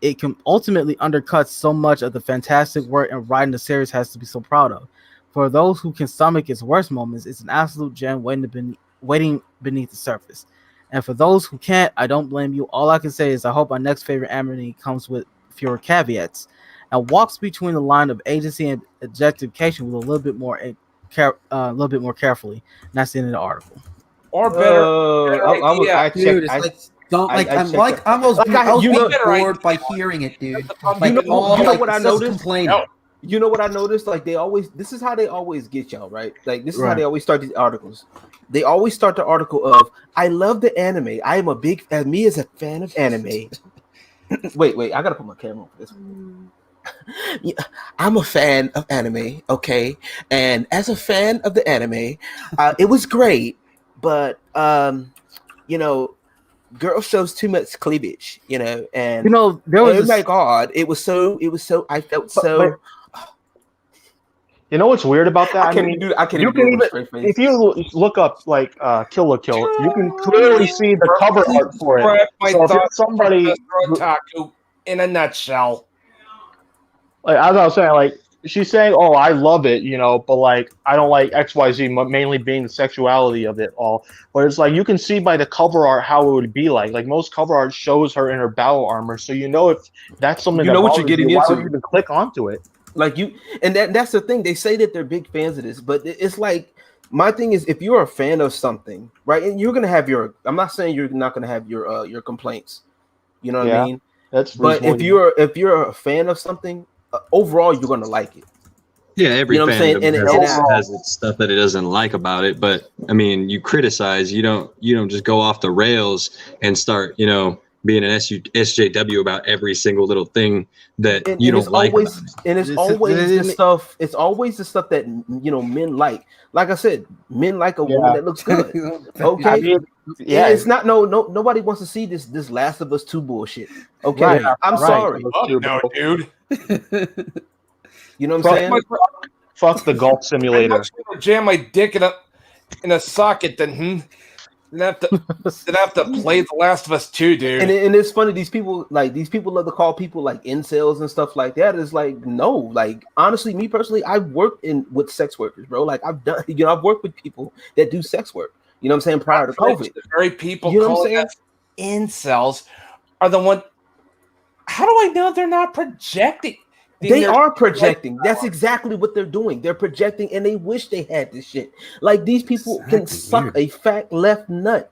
Speaker 2: It can ultimately undercut so much of the fantastic work and writing the series has to be so proud of. For those who can stomach its worst moments, it's an absolute gem waiting beneath the surface. And for those who can't, I don't blame you. All I can say is I hope our next favorite anime comes with fewer caveats and walks between the line of agency and objectification with a little bit more carefully. And that's the end of the article.
Speaker 7: Or better,
Speaker 1: I was bored by hearing it, dude. Like,
Speaker 3: you know what I noticed?
Speaker 1: Complaining.
Speaker 3: You know what I noticed? Like this is how they always get y'all, right? Like this is how they always start these articles. They always start the article of, I love the anime. I am as a fan of anime. wait, I gotta put my camera on for this one. Yeah, I'm a fan of anime, okay? And as a fan of the anime, it was great, but girl shows too much cleavage, and
Speaker 2: there was
Speaker 3: my god, it was so I felt so.
Speaker 9: You know what's weird about that?
Speaker 3: I can't even do a straight face.
Speaker 9: If you look up like Kill la Kill, you can clearly see the cover art for it. So if you're somebody
Speaker 7: in a nutshell,
Speaker 9: like as I was saying, like she's saying, "Oh, I love it," but like I don't like XYZ, mainly being the sexuality of it all. But it's like you can see by the cover art how it would be like. Like most cover art shows her in her battle armor, so if that's something
Speaker 3: what you're getting into.
Speaker 9: Why would you even click onto it?
Speaker 3: Like that's the thing. They say that they're big fans of this, but it's like my thing is if you're a fan of something, right? And you're gonna have I'm not saying you're not gonna have your complaints. You know what I mean? But if you're a fan of something, overall you're gonna like it.
Speaker 8: Yeah, every fan has its stuff that it doesn't like about it. But I mean, you criticize. You don't just go off the rails and start being an SJW about every single little thing that you don't like.
Speaker 3: And it's always the stuff. It's always the stuff that men like. Like I said, men like a woman that looks good. Okay, I mean, it's not nobody wants to see this Last of Us 2 bullshit. Okay, I'm sorry.
Speaker 7: No, dude.
Speaker 3: You know what I'm saying?
Speaker 9: Fuck the golf simulator.
Speaker 7: I'm gonna jam my dick in a socket than have to play The Last of Us 2, dude.
Speaker 3: And it's funny, these people love to call people like incels and stuff like that. It's like, no, like honestly, me personally, I've worked with sex workers, bro. Like I've done, I've worked with people that do sex work. You know what I'm saying? Prior to COVID,
Speaker 7: the very people
Speaker 3: calling
Speaker 7: us incels are the one. How do I know they're not projecting?
Speaker 3: They are projecting. That's exactly what they're doing. They're projecting, and they wish they had this shit. Like these people can suck a fat left nut.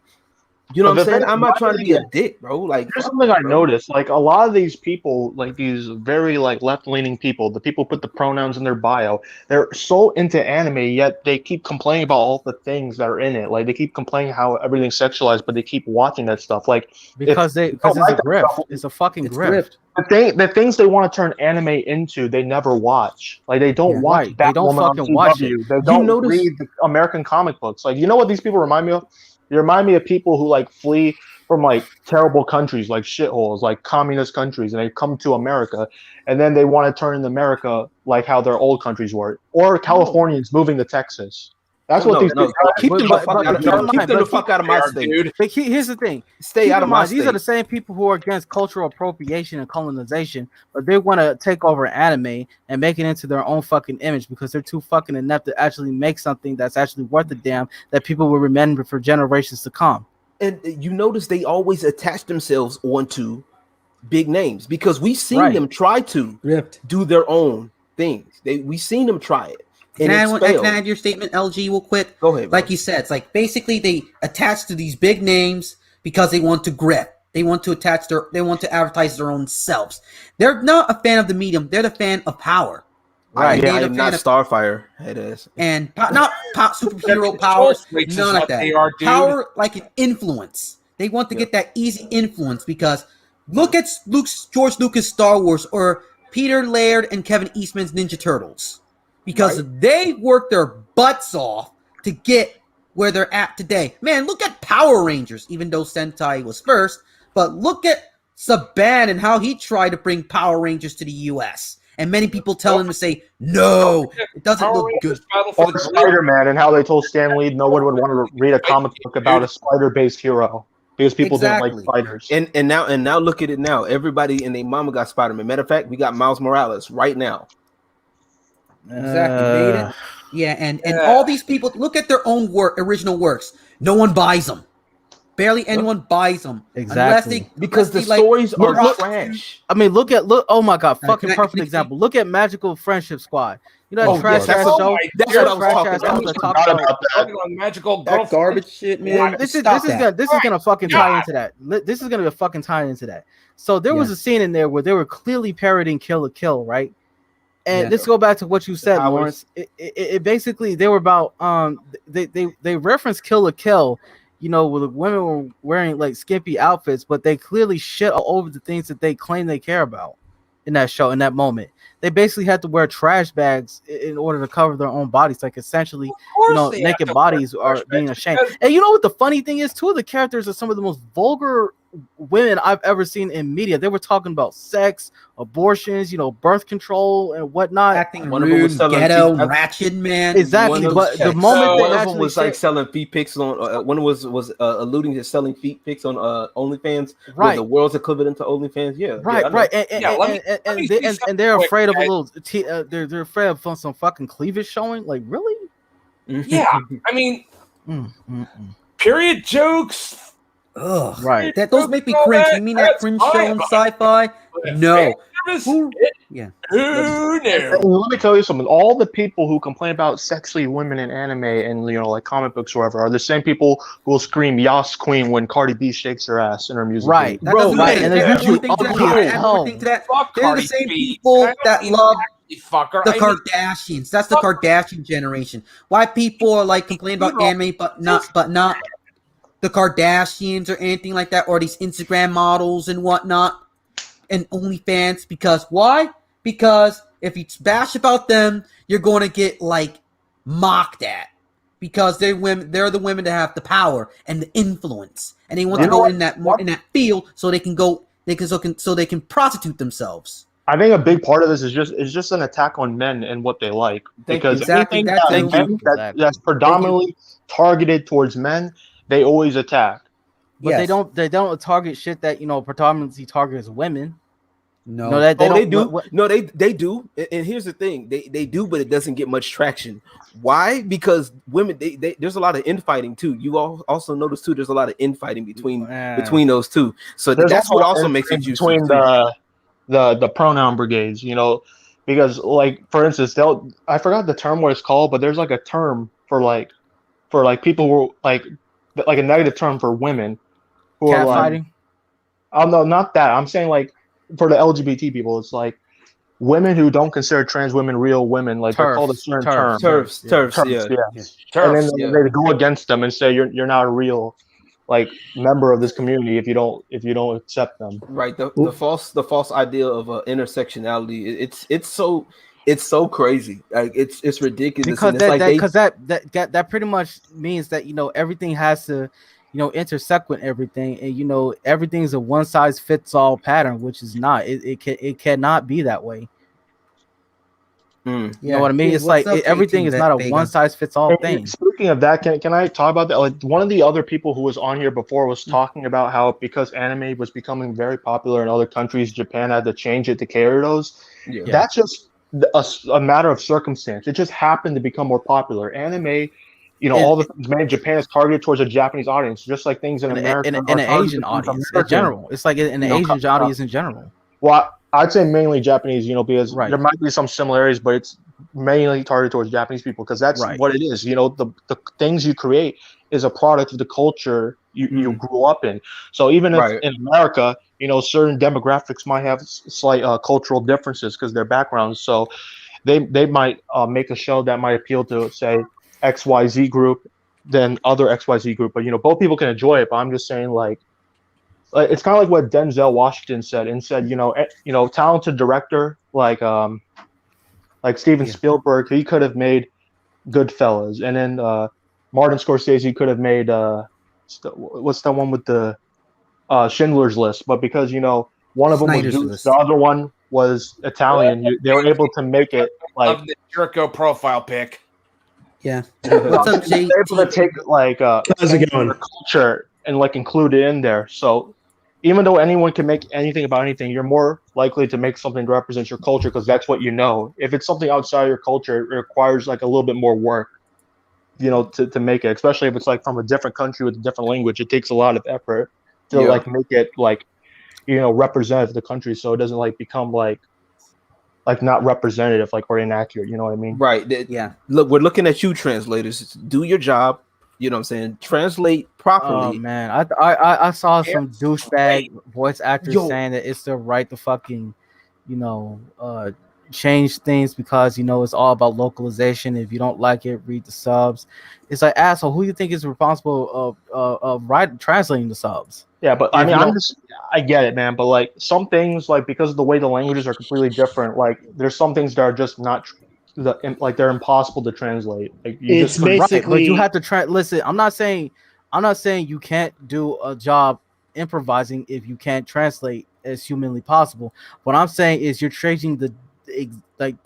Speaker 3: You know what I'm saying? I'm not trying to be a dick, bro. Like
Speaker 9: there's something I noticed. Like a lot of these people, like these very like left-leaning people, the people put the pronouns in their bio, they're so into anime, yet they keep complaining about all the things that are in it. Like they keep complaining how everything's sexualized, but they keep watching that stuff. Like
Speaker 2: because it's a grift. It's a fucking grift.
Speaker 9: The things they want to turn anime into, they never watch. Like they don't watch.
Speaker 2: Right. They don't fucking watch it.
Speaker 9: They don't read the American comic books. Like what these people remind me of? They remind me of people who like flee from like terrible countries, like shitholes, like communist countries, and they come to America, and then they want to turn into America like how their old countries were, or Californians moving to Texas. That's what these people
Speaker 3: keep them the fuck out of my state, dude.
Speaker 2: But here's the thing:
Speaker 3: stay out of my state.
Speaker 2: These are the same people who are against cultural appropriation and colonization, but they want to take over anime and make it into their own fucking image because they're too fucking inept to actually make something that's actually worth a damn that people will remember for generations to come.
Speaker 3: And you notice they always attach themselves onto big names because we've seen them try to do their own things. We've seen them try it.
Speaker 1: Can I add your statement, LG, real quick?
Speaker 3: Go ahead, bro.
Speaker 1: Like you said, it's like basically they attach to these big names because they want to grip. They want to advertise their own selves. They're not a fan of the medium. They're the fan of power.
Speaker 3: Right? Yeah, I'm not Starfire. It is.
Speaker 1: And not superhero powers. None of that. Power like an influence. They want to get that easy influence because look at George Lucas' Star Wars or Peter Laird and Kevin Eastman's Ninja Turtles. Because they work their butts off to get where they're at today. Man, look at Power Rangers, even though Sentai was first, but look at Saban and how he tried to bring Power Rangers to the US. And many people tell him to say, no, it doesn't look good.
Speaker 9: Or Spider-Man and how they told Stan Lee no one would want to read a comic book about a spider-based hero because people didn't like spiders.
Speaker 3: And now look at it now. Everybody and their mama got Spider-Man. Matter of fact, we got Miles Morales right now.
Speaker 1: Exactly. Yeah, and all these people look at their own original works. No one buys them. Barely anyone buys them.
Speaker 2: Exactly.
Speaker 3: Because the stories are trash.
Speaker 2: I mean, look. Oh my God, fucking perfect example. Look at Magical Friendship Squad. You know that trash ass show.
Speaker 3: That's what I was talking about.
Speaker 7: Magical
Speaker 1: that garbage shit, man.
Speaker 2: This is gonna fucking tie into that. This is gonna fucking tie into that. So there was a scene in there where they were clearly parodying Kill la Kill, right? And let's go back to what you said, Lawrence. It basically they were about they referenced Kill la Kill. You know, where the women were wearing like skimpy outfits, but they clearly shit all over the things that they claim they care about in that show, in that moment. They basically had to wear trash bags in order to cover their own bodies. Like essentially, naked bodies are being ashamed. And you know what the funny thing is? Two of the characters are some of the most vulgar women I've ever seen in media. They were talking about sex, abortions, birth control and whatnot.
Speaker 1: Acting rude, ghetto, ratchet, man.
Speaker 2: Exactly. But the moment
Speaker 3: one of them was like selling feet pics on. One was alluding to selling feet pics on OnlyFans.
Speaker 2: Right.
Speaker 3: The world's equivalent to OnlyFans. Yeah.
Speaker 2: Right. And they're afraid of a little. They're afraid of some fucking cleavage showing. Like really?
Speaker 7: Yeah. I mean, period jokes.
Speaker 1: Ugh, right. Those make me cringe. You mean that cringe show in sci-fi? No.
Speaker 9: Who knew? Let me tell you something. All the people who complain about sexy women in anime and like comic books or whatever are the same people who will scream "Yas Queen" when Cardi B shakes her ass in her music.
Speaker 2: Right,
Speaker 1: bro. Right. And there's they're the same people that love the Kardashians. That's the Kardashian generation. Why people are like complaining about anime, but not the Kardashians or anything like that, or these Instagram models and whatnot, and OnlyFans. Because why? Because if you bash about them, you're going to get like mocked at. Because they're the women that have the power and the influence, and they want to go in that field so they can prostitute themselves.
Speaker 9: I think a big part of this is just an attack on men and what they like. Because anything that's predominantly targeted towards men, they always attack.
Speaker 2: But they don't target shit that predominantly targets women.
Speaker 3: No, they do. No, they do. And here's the thing: they do, but it doesn't get much traction. Why? Because women, there's a lot of infighting too. You also notice too. There's a lot of infighting between those two. So that's what also makes it juicy
Speaker 9: between the pronoun brigades. Because like for instance, I forgot the term what it's called, but there's like a term for people who like a negative term for women who are
Speaker 2: fighting.
Speaker 9: Oh no, not that. I'm saying like for the LGBT people, it's like women who don't consider trans women real women, like they're called a certain term.
Speaker 3: TERFs,
Speaker 9: and then they go against them and say you're not a real like member of this community if you don't accept them.
Speaker 3: Right. The false idea of intersectionality. It's so crazy. Like it's ridiculous.
Speaker 2: Because that pretty much means that everything has to intersect with everything, and everything's a one size fits all pattern, which is not. It cannot be that way. You know what I mean? It's like everything is not a one size fits all thing.
Speaker 9: Speaking of that, can I talk about that? Like one of the other people who was on here before was talking about how because anime was becoming very popular in other countries, Japan had to change it to cater those. Yeah. That's just a matter of circumstance. It just happened to become more popular. Anime, all the things made in Japan is targeted towards a Japanese audience, just like things in America
Speaker 2: and an Asian audience in general. It's like an Asian audience in general.
Speaker 9: Well, I'd say mainly Japanese, because there might be some similarities, but it's mainly targeted towards Japanese people because that's what it is. The things you create is a product of the culture you grew up in. So even if in America, certain demographics might have slight cultural differences because their backgrounds. So they might make a show that might appeal to, say, XYZ group than other XYZ group. But, both people can enjoy it. But I'm just saying, like it's kind of like what Denzel Washington said, talented director like Steven Spielberg, he could have made Goodfellas, and then Martin Scorsese could have made what's that one with the Schindler's List, but because one of them
Speaker 1: Snyder's
Speaker 9: was Jewish,
Speaker 1: List.
Speaker 9: the other one was Italian, they were able to make it like
Speaker 7: of the Jericho profile pic.
Speaker 1: Yeah. What's up,
Speaker 9: Jay? Able to take like
Speaker 10: how's it going?
Speaker 9: Culture and like include it in there. So even though anyone can make anything about anything, you're more likely to make something to represent your culture because that's what you know. If it's something outside your culture, it requires like a little bit more work, to make it. Especially if it's like from a different country with a different language, it takes a lot of effort to like make it like representative of the country, so it doesn't like become like not representative, like, or inaccurate. You know what I mean?
Speaker 3: Right.
Speaker 1: Yeah.
Speaker 3: Look, we're looking at you, translators. Do your job. You know what I'm saying? Translate properly.
Speaker 2: Oh man, I saw some douchebag voice actors saying that it's their right to fucking, change things because it's all about localization. If you don't like it, read the subs. It's like, asshole, who you think is responsible of translating the subs?
Speaker 9: Yeah, but I mean, I get it, man. But like some things, like because of the way the languages are completely different, like there's some things that are just not they're impossible to translate. Like
Speaker 10: It's basically,
Speaker 2: right, but you have to listen. I'm not saying you can't do a job improvising if you can't translate as humanly possible. What I'm saying is you're changing the direct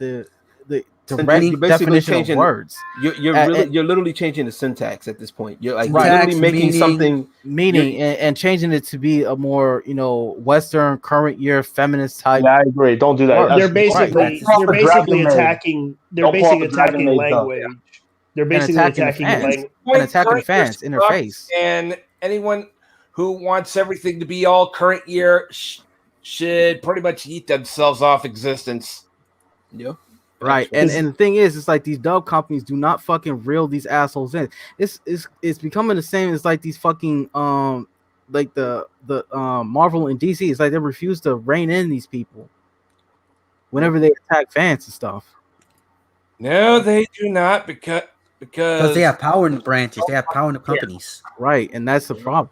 Speaker 2: definition of words.
Speaker 3: You're literally changing the syntax at this point. You're like literally making something
Speaker 2: meaning and changing it to be a more Western current year feminist type.
Speaker 9: Yeah, I agree. Don't do that.
Speaker 10: They're basically attacking. They're basically attacking language. They're basically attacking language
Speaker 2: and attacking fans in their face.
Speaker 7: And anyone who wants everything to be all current year should pretty much eat themselves off existence.
Speaker 3: Yeah.
Speaker 2: Right, and the thing is, it's like these dub companies do not fucking reel these assholes in. It's becoming the same as like these fucking like the Marvel and DC. It's like they refuse to rein in these people whenever they attack fans and stuff.
Speaker 7: No, they do not because
Speaker 1: they have power in the branches. They have power in the companies.
Speaker 2: Right, and that's the problem.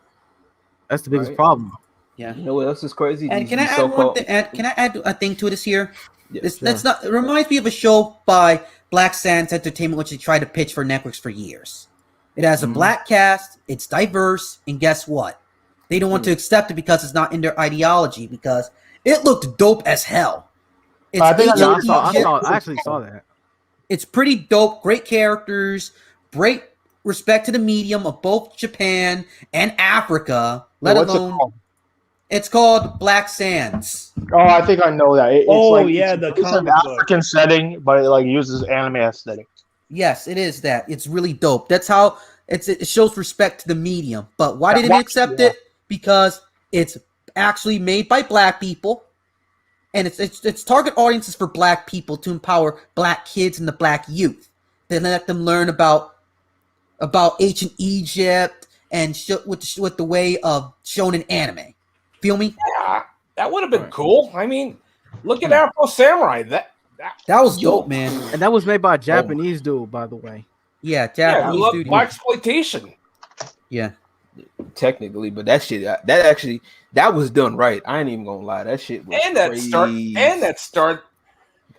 Speaker 2: That's the biggest problem.
Speaker 1: Yeah.
Speaker 3: You know what else is crazy?
Speaker 1: And can I add one thing? Can I add a thing to this here?
Speaker 3: Yeah,
Speaker 1: That's not. It reminds me of a show by Black Sands Entertainment, which they tried to pitch for Netflix for years. It has a black cast. It's diverse, and guess what? They don't want to accept it because it's not in their ideology. Because it looked dope as hell.
Speaker 2: I actually saw that.
Speaker 1: It's pretty dope. Great characters. Great respect to the medium of both Japan and Africa. Let alone. It's called Black Sands.
Speaker 9: Oh, I think I know that.
Speaker 10: It's
Speaker 9: an African setting, but it like uses anime aesthetic.
Speaker 1: Yes, it is that. It's really dope. That's how it shows respect to the medium. But why didn't they accept it? Because it's actually made by black people, and its target audiences for black people to empower black kids and the black youth. They let them learn about ancient Egypt and with the way of shonen anime. Feel me?
Speaker 7: Yeah, that would have been cool. I mean, look at Afro Samurai. That
Speaker 1: was dope, man.
Speaker 2: And that was made by a Japanese dude, by the way.
Speaker 1: Yeah, Japanese dude.
Speaker 7: Black exploitation.
Speaker 1: Yeah,
Speaker 3: technically, but that shit, that was done right. I ain't even gonna lie, that shit was
Speaker 7: and that start.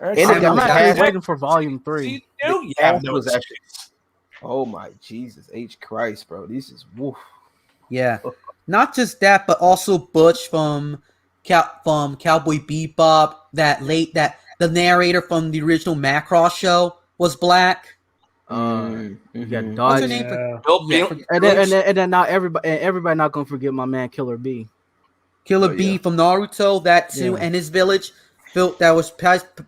Speaker 2: I'm actually waiting for Volume 3.
Speaker 3: Yeah, that was actually. Oh my Jesus H Christ, bro! This is woof.
Speaker 1: Yeah. Not just that, but also Butch from Cowboy Bebop. The narrator from the original Macross show was black.
Speaker 2: What's
Speaker 1: her name?
Speaker 2: And then now everybody not gonna forget my man Killer B.
Speaker 1: Killer B from Naruto. That too, and his village that was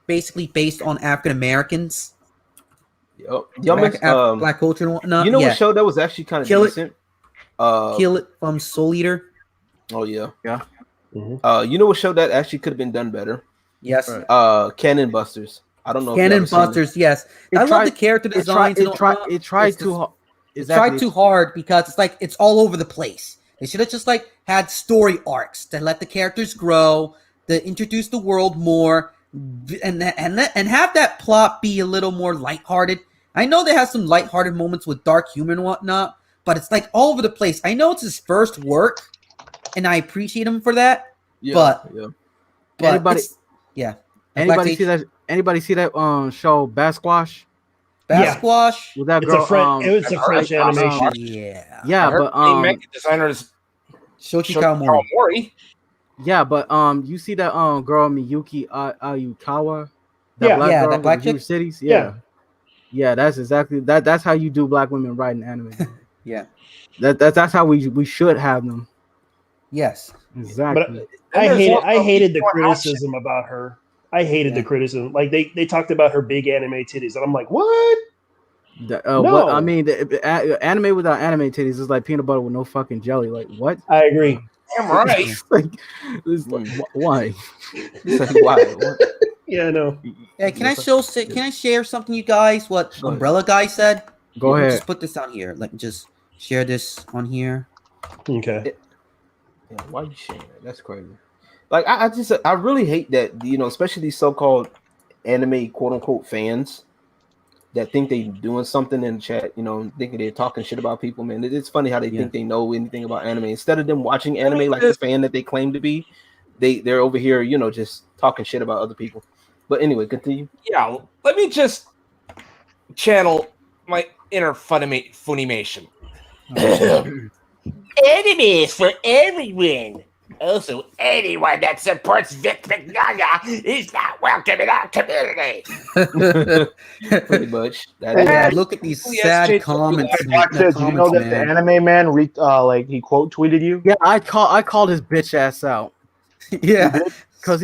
Speaker 1: basically based on African Americans.
Speaker 3: Black
Speaker 1: culture and whatnot.
Speaker 3: You know what show that was actually kind of decent?
Speaker 1: Kill It from Soul Eater.
Speaker 3: Oh yeah.
Speaker 9: Mm-hmm.
Speaker 3: You know what show that actually could have been done better?
Speaker 1: Yes.
Speaker 3: Cannon Busters. I don't know.
Speaker 1: Cannon Busters. Yes. I love the character designs.
Speaker 2: It tried too
Speaker 1: hard because it's like it's all over the place. They should have just like had story arcs to let the characters grow, to introduce the world more, and have that plot be a little more lighthearted. I know they have some lighthearted moments with dark humor and whatnot. But it's like all over the place. I know it's his first work, and I appreciate him for that. But
Speaker 2: anybody see that show Basquash?
Speaker 1: Squash.
Speaker 2: With that girl,
Speaker 10: it's a French animation.
Speaker 2: Yeah, but
Speaker 7: manga designers
Speaker 1: Shoichi Kawamori.
Speaker 2: Yeah, but you see that girl Miyuki Ayukawa, that black girl,
Speaker 1: that black chick.
Speaker 2: Cities, yeah, that's exactly that. That's how you do black women writing anime.
Speaker 1: Yeah,
Speaker 2: that's how we should have them.
Speaker 1: Yes,
Speaker 2: exactly.
Speaker 10: But I hated the criticism about her. I hated the criticism. Like they talked about her big anime titties, and I'm like, what?
Speaker 2: No. What, I mean, anime without anime titties is like peanut butter with no fucking jelly. Like what?
Speaker 10: I agree.
Speaker 7: Damn right.
Speaker 2: Why?
Speaker 3: Why?
Speaker 10: Yeah, no.
Speaker 1: Yeah, can I share something, you guys? What Umbrella Guy said?
Speaker 2: Go ahead.
Speaker 1: Just put this on here. Let me just share this on here.
Speaker 10: Okay.
Speaker 3: Yeah, why are you sharing that? That's crazy. Like I really hate that, especially these so-called anime quote unquote fans that think they doing something in the chat, thinking they're talking shit about people, man. It's funny how they think they know anything about anime. Instead of them watching anime like the fan that they claim to be, they're over here, just talking shit about other people. But anyway, continue.
Speaker 7: Yeah, let me just channel my inner Funimation. Anime is for everyone. Also, anyone that supports Vic McGaga is not welcome in our community.
Speaker 3: Pretty much.
Speaker 1: Look at these sad comments.
Speaker 9: Did you know that the anime man he quote tweeted you?
Speaker 2: Yeah, I called his bitch ass out.
Speaker 1: Yeah,
Speaker 2: because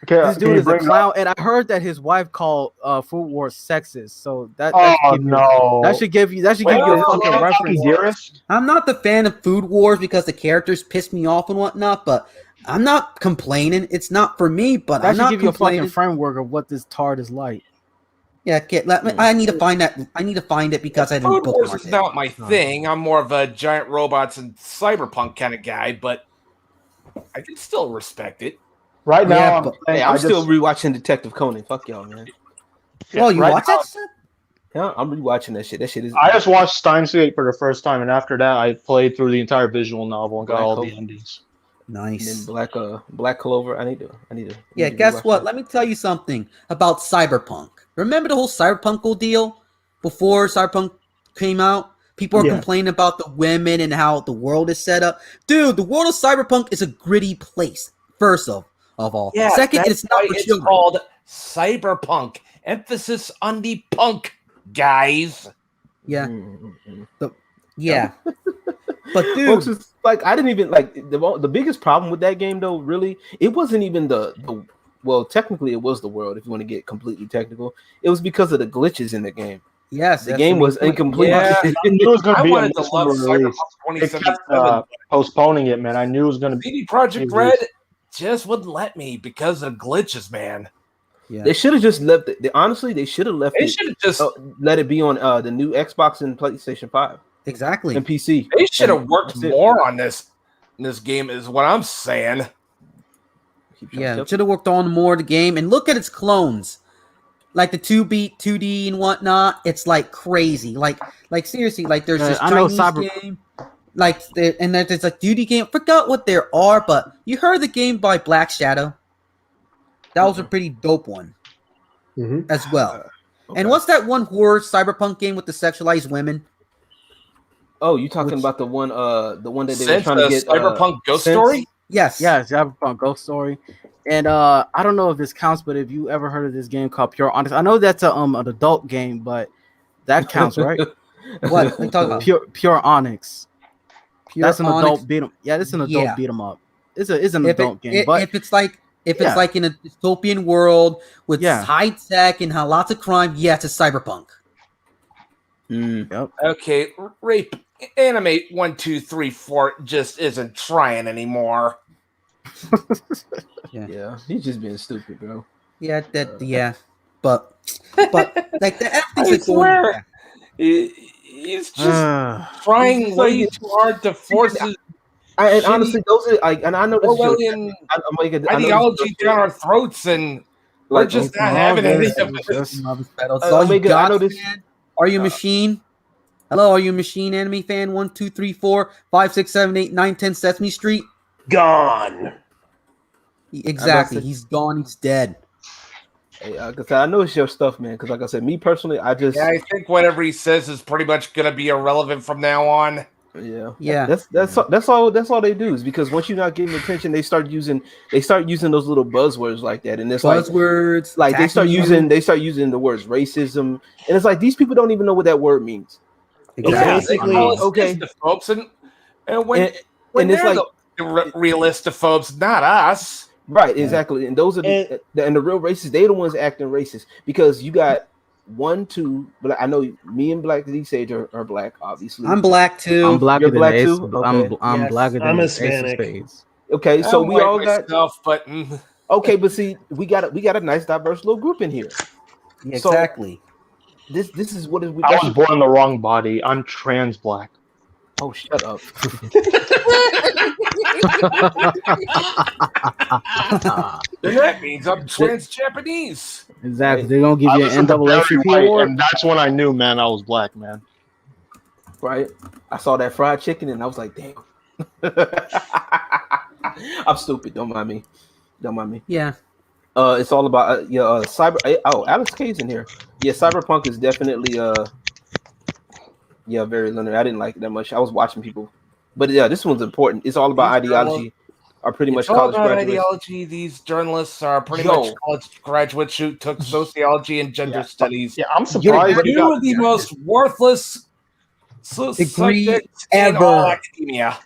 Speaker 2: this dude is a clown, and I heard that his wife called Food Wars sexist. So that should give you a fucking reference.
Speaker 1: I'm not the fan of Food Wars because the characters piss me off and whatnot, but I'm not complaining. It's not for me, but
Speaker 2: that
Speaker 1: I'm
Speaker 2: should
Speaker 1: not
Speaker 2: give you a
Speaker 1: complaining.
Speaker 2: fucking framework of what this tard is like.
Speaker 1: Yeah, I need to find that. I need to find it because I didn't
Speaker 7: Food Wars is not my thing. I'm more of a giant robots and cyberpunk kind of guy, but I can still respect it.
Speaker 9: Right now,
Speaker 3: I'm still rewatching Detective Conan. Fuck y'all, man.
Speaker 1: Oh, you watch that shit?
Speaker 3: Yeah, I'm rewatching that shit. That shit is.
Speaker 9: I just watched Steins Gate for the first time, and after that, I played through the entire visual novel and got all the endings.
Speaker 1: Nice.
Speaker 3: And then Black Clover. I need to.
Speaker 1: Yeah, guess what? Let me tell you something about Cyberpunk. Remember the whole Cyberpunk deal before Cyberpunk came out? People are complaining about the women and how the world is set up. Dude, the world of Cyberpunk is a gritty place. First of all.
Speaker 7: Yeah,
Speaker 1: second, it's not for children.
Speaker 7: Called Cyberpunk. Emphasis on the punk, guys.
Speaker 1: Yeah. Yeah. But dude,
Speaker 3: folks, it's like I didn't even like the biggest problem with that game though. Really, it wasn't even the well, technically it was the world. If you want to get completely technical, it was because of the glitches in the game.
Speaker 1: Yes,
Speaker 3: the game was incomplete.
Speaker 9: Yeah, I knew it was going to be
Speaker 7: wanted to love Cyberpunk 2077.
Speaker 9: Postponing it, man. I knew it was going to be.
Speaker 7: CD Projekt Red just wouldn't let me because of glitches, man.
Speaker 3: Yeah. They should have just left it. Honestly, they should have left it. They should have just let it be on the new Xbox and PlayStation 5.
Speaker 1: Exactly.
Speaker 3: And PC.
Speaker 7: They should have worked more on this game, is what I'm saying.
Speaker 1: Yeah, should have worked on more of the game. And look at its clones. Like the 2-beat, 2D and whatnot. It's like crazy. Like seriously, like there's this Chinese game. Like and there's a duty game. Forgot what there are, but you heard the game by Black Shadow. That was a pretty dope one as well. Okay. And what's that one horror cyberpunk game with the sexualized women?
Speaker 3: Oh, you talking about the one that they were trying to get
Speaker 7: Cyberpunk Ghost Story?
Speaker 1: Yes.
Speaker 2: Yeah, Cyberpunk Ghost Story. And I don't know if this counts, but if you ever heard of this game called Pure Onyx, I know that's an adult game, but that counts, right?
Speaker 1: What are you talking about?
Speaker 2: Pure Onyx. That's an
Speaker 1: Onyx.
Speaker 2: adult beat 'em. Yeah, this is an adult beat 'em up. It's an adult game, but
Speaker 1: if it's like in a dystopian world with high tech and lots of crime, it's a cyberpunk.
Speaker 2: Yep.
Speaker 7: Okay, rape anime 1, 2, 3, 4 just isn't trying anymore.
Speaker 3: Yeah, he's just being stupid, bro.
Speaker 1: Yeah, but like the
Speaker 7: I swear, he's just trying way too hard to force his.
Speaker 3: And honestly, those are and I know this
Speaker 7: Orwellian ideology down our throats, and we're just not having any of it.
Speaker 1: I know this. Are you a machine? Hello, are you a machine anime fan? 1, 2, 3, 4, 5, 6, 7, 8, 9, 10 Sesame Street.
Speaker 10: Gone.
Speaker 1: Exactly. He's gone. He's dead.
Speaker 3: Hey, like I said, I know it's your stuff, man. Because like I said, me personally, I
Speaker 7: think whatever he says is pretty much gonna be irrelevant from now on.
Speaker 3: Yeah. That's all they do is because once you're not getting attention, they start using those little buzzwords like that, and it's
Speaker 1: buzzwords
Speaker 3: like they start using the words racism, and it's like these people don't even know what that word means.
Speaker 10: Exactly.
Speaker 7: Okay, folks, and when it's like the realistophobes, not us.
Speaker 3: Right, exactly, and those are the real racists. They're the ones acting racist because you got 1, 2. But I know me and Black Sage are black, obviously.
Speaker 1: I'm black too.
Speaker 2: I'm blacker
Speaker 3: You're
Speaker 2: than
Speaker 3: black
Speaker 2: the
Speaker 3: too.
Speaker 2: Okay. I'm blacker than
Speaker 10: I'm
Speaker 2: the
Speaker 10: Hispanic.
Speaker 3: Okay, so we all got
Speaker 7: myself, but
Speaker 3: okay, but see, we got a nice diverse little group in here.
Speaker 1: Yeah, exactly.
Speaker 3: So this is what is.
Speaker 9: I was born in the wrong body. I'm trans black.
Speaker 3: Oh, shut up.
Speaker 7: Then that means I'm trans Japanese.
Speaker 2: Exactly. They're gonna give you an NAACP award,
Speaker 9: and that's when I knew, man, I was black, man.
Speaker 3: Right. I saw that fried chicken and I was like, damn. I'm stupid. Don't mind me.
Speaker 1: Yeah.
Speaker 3: It's all about cyber. Oh, Alex K's in here. Yeah, Cyberpunk is definitely very linear. I didn't like it that much. I was watching people, but yeah, this one's important. It's all about ideology. Are pretty much college graduates.
Speaker 7: Ideology. These journalists are pretty much college graduates who took sociology and gender studies.
Speaker 9: Yeah, I'm surprised.
Speaker 7: Two of the most worthless subjects in all academia.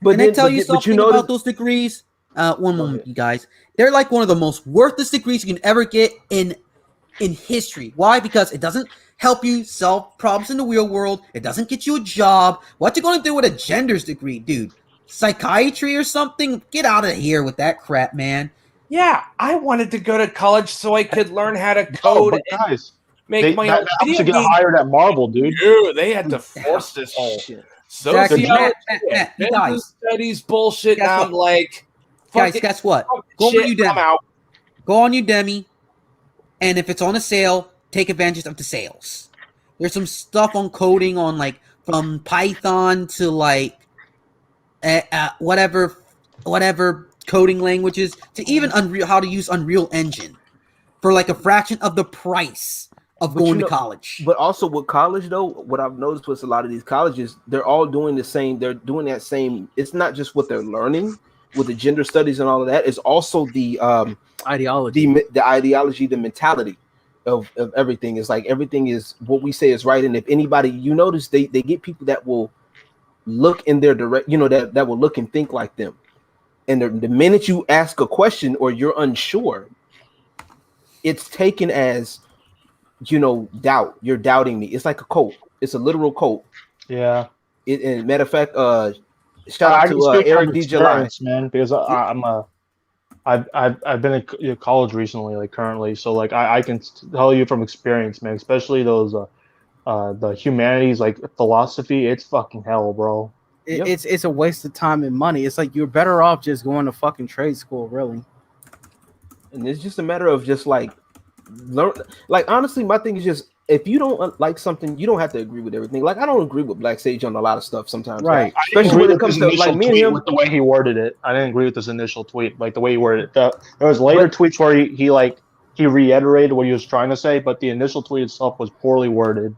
Speaker 1: But can I tell you something about those degrees? One moment, you guys. They're like one of the most worthless degrees you can ever get in history. Why? Because it doesn't help you solve problems in the real world. It doesn't get you a job. What you going to do with a gender's degree, dude? Psychiatry or something? Get out of here with that crap, man.
Speaker 7: Yeah, I wanted to go to college so I could learn how to code and make my own video
Speaker 9: to get hired at Marvel, dude.
Speaker 7: Dude, they had to force this whole sociology and studies bullshit. And I'm like,
Speaker 1: guys, guess what? Go on Udemy. Go on Udemy, and if it's on a sale, take advantage of the sales. There's some stuff on coding on like from Python to like whatever coding languages to even how to use Unreal Engine for like a fraction of the price of going to college.
Speaker 3: But also with college though, what I've noticed with a lot of these colleges, they're all doing the same. They're doing that same. It's not just what they're learning with the gender studies and all of that. It's also the
Speaker 2: ideology,
Speaker 3: the ideology, the mentality of everything. It's like everything is what we say is right. And if anybody, you notice they get people that will look in their direct, that will look and think like them. And the minute you ask a question or you're unsure, it's taken as, doubt. You're doubting me. It's like a cult. It's a literal cult.
Speaker 9: Yeah.
Speaker 3: And matter of fact, shout out to Eric D. July,
Speaker 9: man, because I've been in college recently, like currently, so like I can tell you from experience, man. Especially those the humanities, like philosophy, it's fucking hell, bro.
Speaker 2: It's a waste of time and money. It's like you're better off just going to fucking trade school, really.
Speaker 3: And it's just a matter of just like learn. Like honestly, my thing is just if you don't like something, you don't have to agree with everything. Like I don't agree with Black Sage on a lot of stuff sometimes,
Speaker 2: right?
Speaker 3: Especially when it comes to like me and him.
Speaker 9: With the way he worded it, I didn't agree with his initial tweet, like the way he worded it. There was later tweets where he reiterated what he was trying to say, but the initial tweet itself was poorly worded.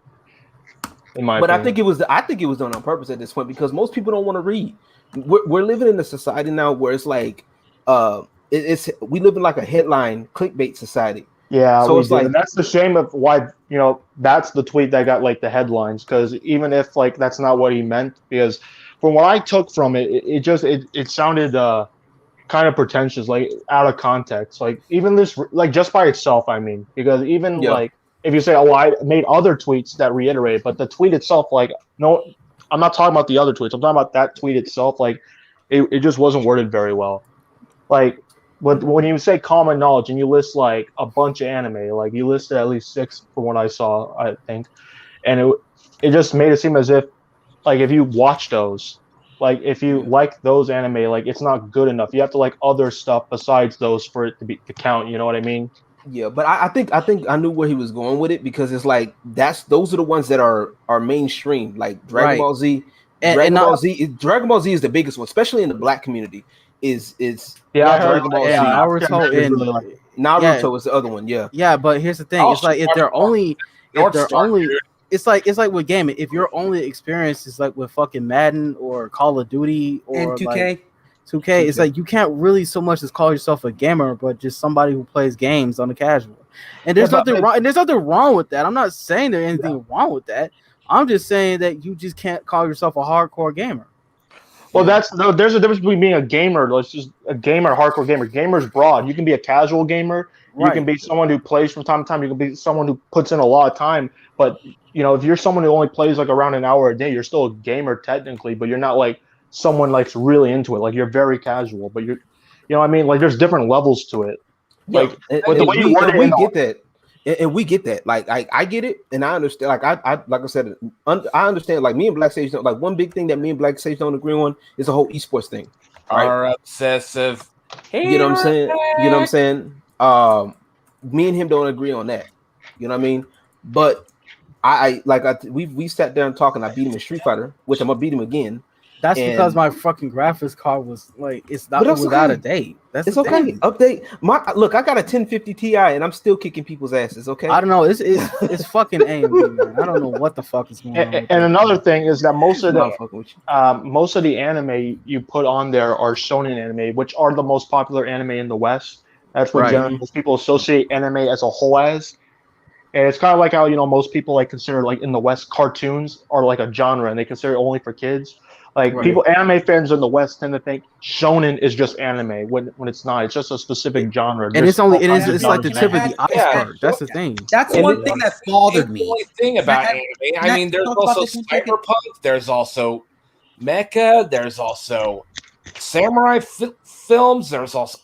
Speaker 3: But I think it was done on purpose at this point because most people don't want to read. We're living in a society now where it's like we live in like a headline clickbait society.
Speaker 9: Yeah,
Speaker 3: so it's like,
Speaker 9: and that's the shame of why that's the tweet that got like the headlines, because even if like that's not what he meant, because from what I took from it, it sounded kind of pretentious, like out of context, like even this like just by itself. I mean, because even like. If you say, oh, I made other tweets that reiterate, but the tweet itself, like, no, I'm not talking about the other tweets. I'm talking about that tweet itself. Like, it just wasn't worded very well. Like, when you say common knowledge and you list, like, a bunch of anime, like, you listed at least 6 from what I saw, I think. And it just made it seem as if, like, if you watch those, like, if you like those anime, like, it's not good enough. You have to like other stuff besides those for it to count. You know what I mean?
Speaker 3: Yeah, but I think I knew where he was going with it because it's like those are the ones that are mainstream, like Dragon Ball Z, Dragon Ball Z is the biggest one, especially in the black community. Is
Speaker 9: I heard
Speaker 3: Dragon Ball Z. Naruto is the other one.
Speaker 2: Yeah, but here's the thing. It's like if they're only it's like with gaming. If your only experience is like with fucking Madden or Call of Duty or
Speaker 1: and 2K.
Speaker 2: Like 2K, it's like you can't really so much as call yourself a gamer, but just somebody who plays games on the casual. And there's nothing wrong. And there's nothing wrong with that. I'm not saying there's anything wrong with that. I'm just saying that you just can't call yourself a hardcore gamer.
Speaker 9: Well, there's a difference between being a gamer. Let's just a gamer, hardcore gamer. Gamer's broad. You can be a casual gamer. Right. You can be someone who plays from time to time. You can be someone who puts in a lot of time. But if you're someone who only plays like around an hour a day, you're still a gamer technically. But you're not like someone like really into it. Like you're very casual. But what I mean? Like there's different levels to it. Like with the way you word it,
Speaker 3: we get that. And we get that. Like I get it, and I understand. Like I said, I understand. Like me and blacksaged don't. Like one big thing that me and blacksaged don't agree on is the whole esports thing. Right?
Speaker 7: Are obsessive.
Speaker 3: You know what I'm saying? Me and him don't agree on that. You know what I mean? But we sat down talking. I beat him in Street Fighter, which I'm gonna beat him again.
Speaker 2: That's because my fucking graphics card was like it was out of date. It's
Speaker 3: okay. Thing. Update look. I got a 1050 Ti and I'm still kicking people's asses. Okay.
Speaker 2: I don't know. It's fucking AMD, man. I don't know what the fuck is going on.
Speaker 9: And another thing is that most of the anime you put on there are shonen anime, which are the most popular anime in the West. That's what generally most people associate anime as a whole as. And it's kind of like how most people like consider like in the West cartoons are like a genre and they consider it only for kids. Like anime fans in the West tend to think shonen is just anime when it's not. It's just a specific genre.
Speaker 2: And it's like the tip of the iceberg. That's the thing.
Speaker 1: That's one thing that bothered me.
Speaker 7: The only thing about anime. I mean, there's also cyberpunk. There's also mecha. There's also samurai films. There's also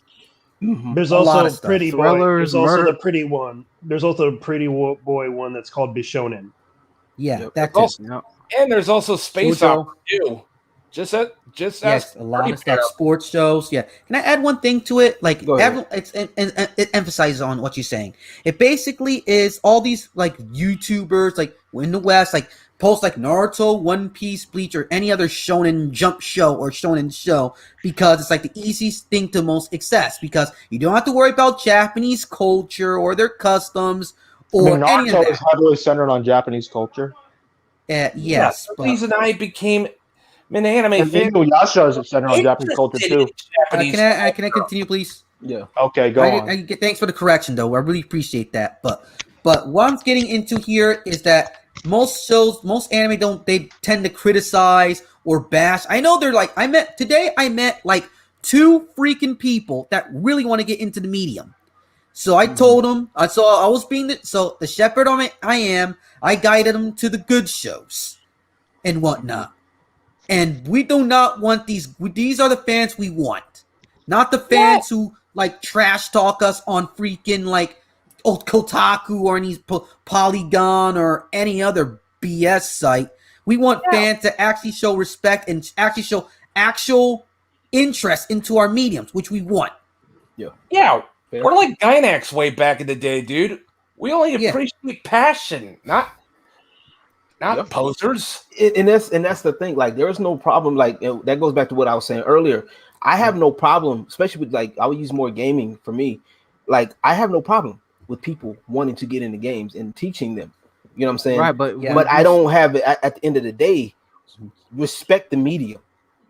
Speaker 10: There's also Pretty Boy. There's also the Pretty one. There's also a Pretty Boy one that's called Bishonen.
Speaker 1: Yeah, that's
Speaker 7: and there's also space opera too. Just a
Speaker 1: lot of stuff. Sports shows. Yeah. Can I add one thing to it? Like it emphasizes on what you're saying. It basically is all these like YouTubers like in the West like post like Naruto, One Piece, Bleach, or any other shonen jump show or shonen show because it's like the easiest thing to most access because you don't have to worry about Japanese culture or their customs or any of that.
Speaker 9: Naruto is heavily centered on Japanese culture.
Speaker 1: Yes.
Speaker 7: The reason I became an anime fan.
Speaker 9: Yasha is centered on Japanese culture too.
Speaker 1: Can I continue, please?
Speaker 3: Yeah.
Speaker 9: Okay, go on.
Speaker 1: Thanks for the correction, though. I really appreciate that. But what I'm getting into here is that most anime they tend to criticize or bash. I know they're like I met like two freaking people that really want to get into the medium. So I told them I was being the shepherd on it. I guided them to the good shows and whatnot. And we do not want these. These are the fans we want, not the fans who like trash talk us on freaking like Kotaku or any Polygon or any other BS site. We want fans to actually show respect and actually show actual interest into our mediums, which we want.
Speaker 7: Yeah. We're like Gynax way back in the day, dude. We only appreciate passion, not posters.
Speaker 3: And that's the thing. Like, there is no problem. Like, that goes back to what I was saying earlier. I have no problem, especially with like I would use more gaming for me. Like, I have no problem with people wanting to get into games and teaching them. You know what I'm saying?
Speaker 2: Right, but
Speaker 3: I don't have it at the end of the day. Respect the medium.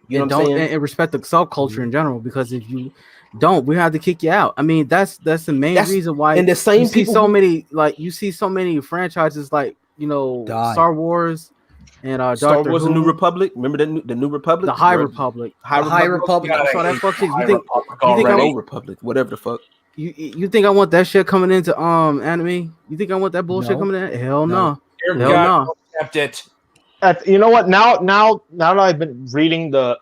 Speaker 3: You know what I'm saying?
Speaker 2: And respect the subculture in general, because if you don't, we have to kick you out. I mean, that's the main reason why.
Speaker 3: And the same
Speaker 2: you see so many franchises like Star Wars and
Speaker 3: Star Wars: The New Republic. Remember the New Republic?
Speaker 2: The High Republic.
Speaker 1: High Republic.
Speaker 2: I saw that fucking.
Speaker 3: You think Republic? Whatever the fuck.
Speaker 2: You think I want that shit coming into anime? You think I want that bullshit coming in? Hell no. Hell no.
Speaker 7: Accept it.
Speaker 9: You know what? Now that I've been reading the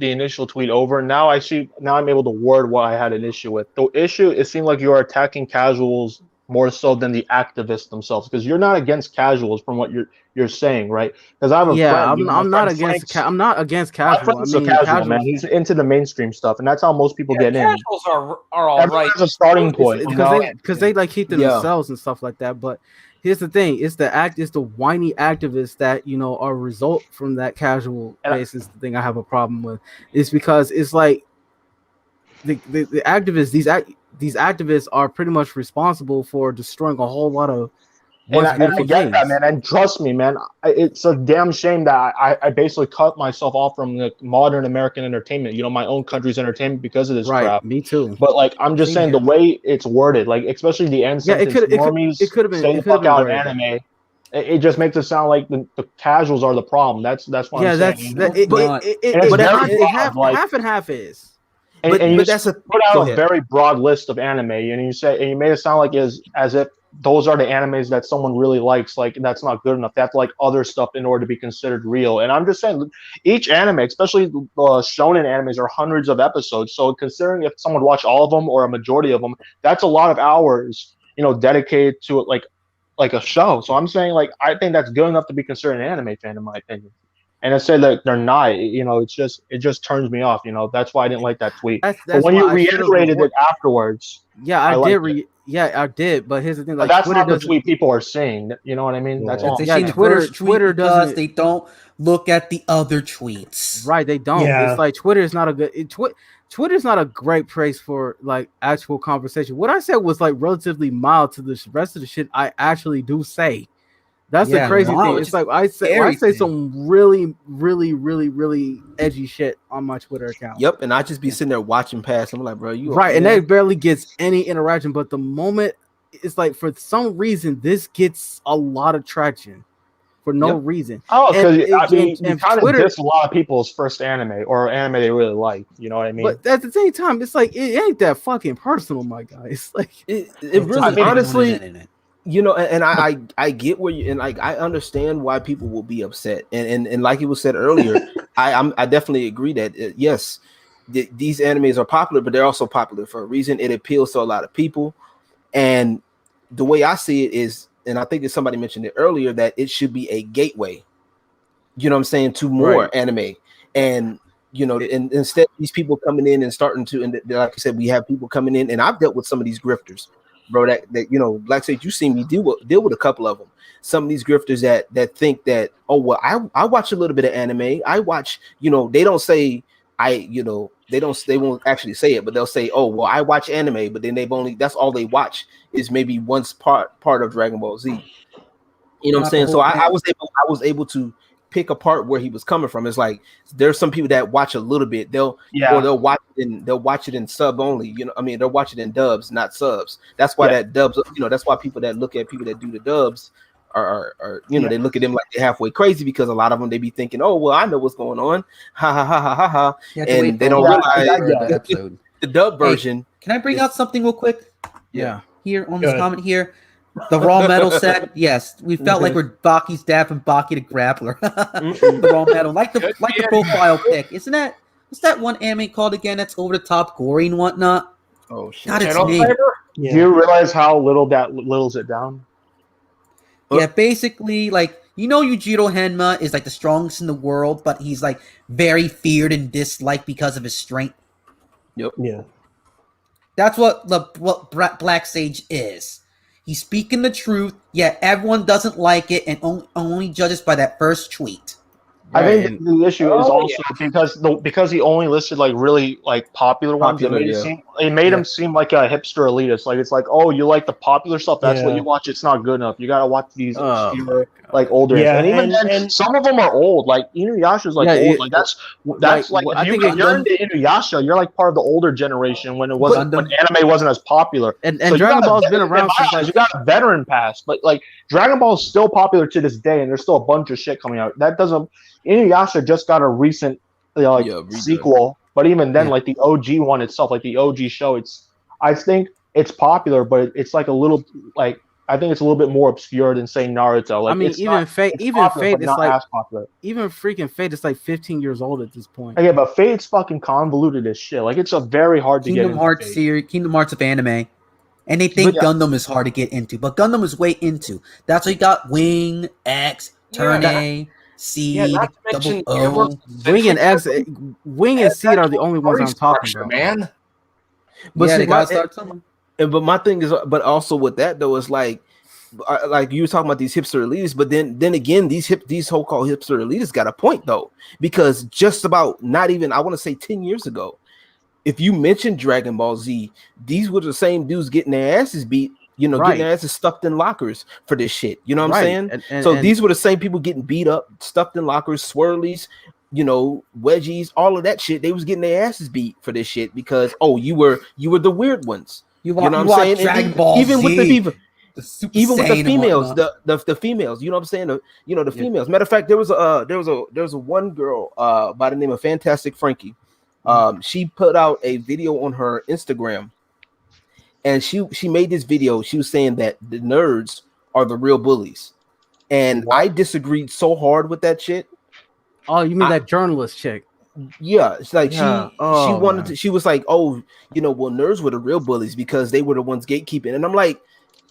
Speaker 9: initial tweet over, now I'm able to word what I had an issue with. The issue, it seemed like you are attacking casuals more so than the activists themselves, because you're not against casuals from what you're saying, right? Because I have a friend.
Speaker 2: I'm not against casual.
Speaker 9: Casual, man. He's into the mainstream stuff, and that's how most people get in.
Speaker 7: Casuals are all right.
Speaker 9: That's a starting point
Speaker 2: because they like keep to themselves and stuff like that. But Here's the thing: it's the whiny activists that are a result from that casual basis. The thing I have a problem with is because it's like the activists. These activists are pretty much responsible for destroying a whole lot of
Speaker 9: and I get that, man. And trust me, man, it's a damn shame that I basically cut myself off from the modern American entertainment, my own country's entertainment because of this crap.
Speaker 2: Me too.
Speaker 9: But like, I'm just saying the way it's worded, like especially the end sentence, normies stay the fuck out of anime. It just makes it sound like the casuals are the problem. That's what I'm saying.
Speaker 2: Half and half is.
Speaker 9: And you put out a very broad list of anime, and you made it sound like as if those are the animes that someone really likes. Like that's not good enough. They have to like other stuff in order to be considered real. And I'm just saying, each anime, especially the shonen animes, are hundreds of episodes. So considering if someone watched all of them or a majority of them, that's a lot of hours, dedicated to it, like a show. So I'm saying, like, I think that's good enough to be considered an anime fan, in my opinion. And I say that they're not, it just turns me off. That's why I didn't like that tweet. But when you reiterated it afterwards,
Speaker 2: I did. But here's the thing: like,
Speaker 9: that's not the tweet people are seeing. You know what I mean? That's all.
Speaker 1: Twitter does. They don't look at the other tweets.
Speaker 2: Right? They don't. Yeah. It's like Twitter is not a good. Twitter's not a great place for like actual conversation. What I said was like relatively mild to the rest of the shit I actually do say. That's the crazy thing. It's like I say some really, really, really, really edgy shit on my Twitter account.
Speaker 3: Yep, and I just be sitting there watching past. I'm like, bro, you
Speaker 2: right, and that barely gets any interaction. But the moment it's like, for some reason, this gets a lot of traction for no reason.
Speaker 9: Oh, because you kind of diss a lot of people's first anime or anime they really like. You know what I mean?
Speaker 2: But at the same time, it's like it ain't that fucking personal, my guy. It's like
Speaker 3: it really, honestly. And I get where you, and like I understand why people will be upset, and like it was said earlier, I definitely agree that yes, these animes are popular, but they're also popular for a reason. It appeals to a lot of people, and the way I see it is, and I think that somebody mentioned it earlier, that it should be a gateway. You know what I'm saying, to more anime, and and instead of these people coming in and starting to, and like I said, we have people coming in, and I've dealt with some of these grifters. Bro, that blacksaged, you seen me deal with a couple of them. Some of these grifters that think that, oh well, I watch a little bit of anime. I watch, they don't say they won't actually say it, but they'll say, oh well, I watch anime, but then that's all they watch is maybe one part of Dragon Ball Z. You know what I'm saying? So I was able to pick apart where he was coming from. It's like there's some people that watch a little bit. They'll watch it in sub only. They'll watch it in dubs, not subs. That's why that dubs. That's why people that look at people that do the dubs are they look at them like they're halfway crazy, because a lot of them they be thinking, oh well, I know what's going on, ha ha ha ha ha ha, and they don't realize the dub version.
Speaker 1: Hey, can I bring out something real quick?
Speaker 3: Yeah.
Speaker 1: Here on this comment here. The raw metal set, yes, we felt like we're Baki's dad from Baki the Grappler. The raw metal, like the profile pic, isn't that? What's that one anime called again? That's over the top, gory and whatnot.
Speaker 3: Oh shit!
Speaker 1: God, it's me.
Speaker 9: Do you realize how littles it down?
Speaker 1: Yeah, basically, like Yujiro Henma is like the strongest in the world, but he's like very feared and disliked because of his strength.
Speaker 3: Yep.
Speaker 10: Yeah.
Speaker 1: That's what blacksaged is. He's speaking the truth, yet everyone doesn't like it and only judges by that first tweet.
Speaker 9: I think the issue is also because he only listed like really like popular ones. It made him seem like a hipster elitist. Like it's like, oh, you like the popular stuff. That's what you watch. It's not good enough. You gotta watch these obscure, like older. Yeah, and even then, some of them are old. Like Inuyasha's like old. Like that's like if you're into Inuyasha, you're like part of the older generation when when anime wasn't as popular.
Speaker 2: And so Dragon Ball's been around since like
Speaker 9: you got a veteran pass, but like Dragon Ball is still popular to this day, and there's still a bunch of shit coming out. That doesn't. Inuyasha just got a recent sequel, but even then, like the OG one itself, like the OG show, I think it's popular, but it's like a little like I think it's a little bit more obscure than say Naruto. Like,
Speaker 2: I mean, even Fate is like even freaking Fate is like 15 years old at this point.
Speaker 9: Okay, but Fate's fucking convoluted as shit. Like it's a very hard to get into.
Speaker 1: Kingdom Hearts of anime. And they think Gundam is hard to get into, but Gundam is way into. That's why you got Wing, X, Turn A. Seed, Double O,
Speaker 2: Wing and X, Wing and Seed are the only ones I'm talking about,
Speaker 3: man. But see, but my thing is, but also with that though, is like like you were talking about these hipster elitists, but then again, these so-called hipster elitists got a point though, because just about not even, I want to say 10 years ago, if you mentioned Dragon Ball Z, these were the same dudes getting their asses beat, getting their asses stuffed in lockers for this shit. You know what I'm saying? So these were the same people getting beat up, stuffed in lockers, swirlies, wedgies, all of that shit. They was getting their asses beat for this shit because you were the weird ones. You know what I'm saying?
Speaker 1: Dragon Ball
Speaker 3: even
Speaker 1: Z,
Speaker 3: with even with the females,
Speaker 1: the
Speaker 3: females, you know what I'm saying? The females. Matter of fact, there was a one girl by the name of Fantastic Frankie. She put out a video on her Instagram, and she made this video. She was saying that the nerds are the real bullies, and I disagreed so hard with that shit.
Speaker 2: Oh, you mean that journalist chick?
Speaker 3: Yeah, it's like she wanted to. She was like, well, nerds were the real bullies because they were the ones gatekeeping, and I'm like,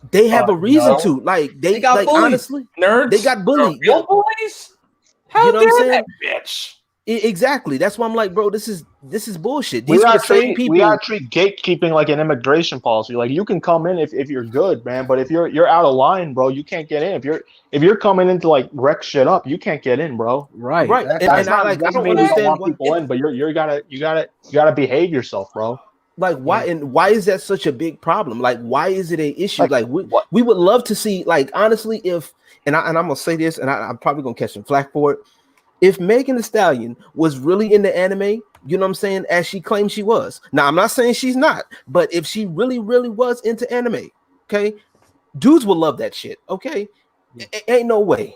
Speaker 3: they have a reason to. Like they got bullied. Honestly,
Speaker 7: nerds,
Speaker 3: they got bullied.
Speaker 7: Real bullies? How dare that bitch?
Speaker 3: Exactly. That's why I'm like, bro, this is bullshit.
Speaker 9: We gotta treat gatekeeping like an immigration policy. Like you can come in if you're good, man, but if you're out of line, bro, you can't get in. If you're coming in to like wreck shit up, you can't get in, bro.
Speaker 3: Right.
Speaker 9: I don't understand people in, but you gotta behave yourself, bro.
Speaker 3: Like why and why is that such a big problem? Like why is it an issue? Like we would love to see, like, honestly, if and I'm gonna say this, and I'm probably gonna catch some flack for it. If Megan Thee Stallion was really into anime, you know what I'm saying, as she claimed she was. Now, I'm not saying she's not, but if she really, really was into anime, okay, dudes will love that shit, okay? Ain't no way.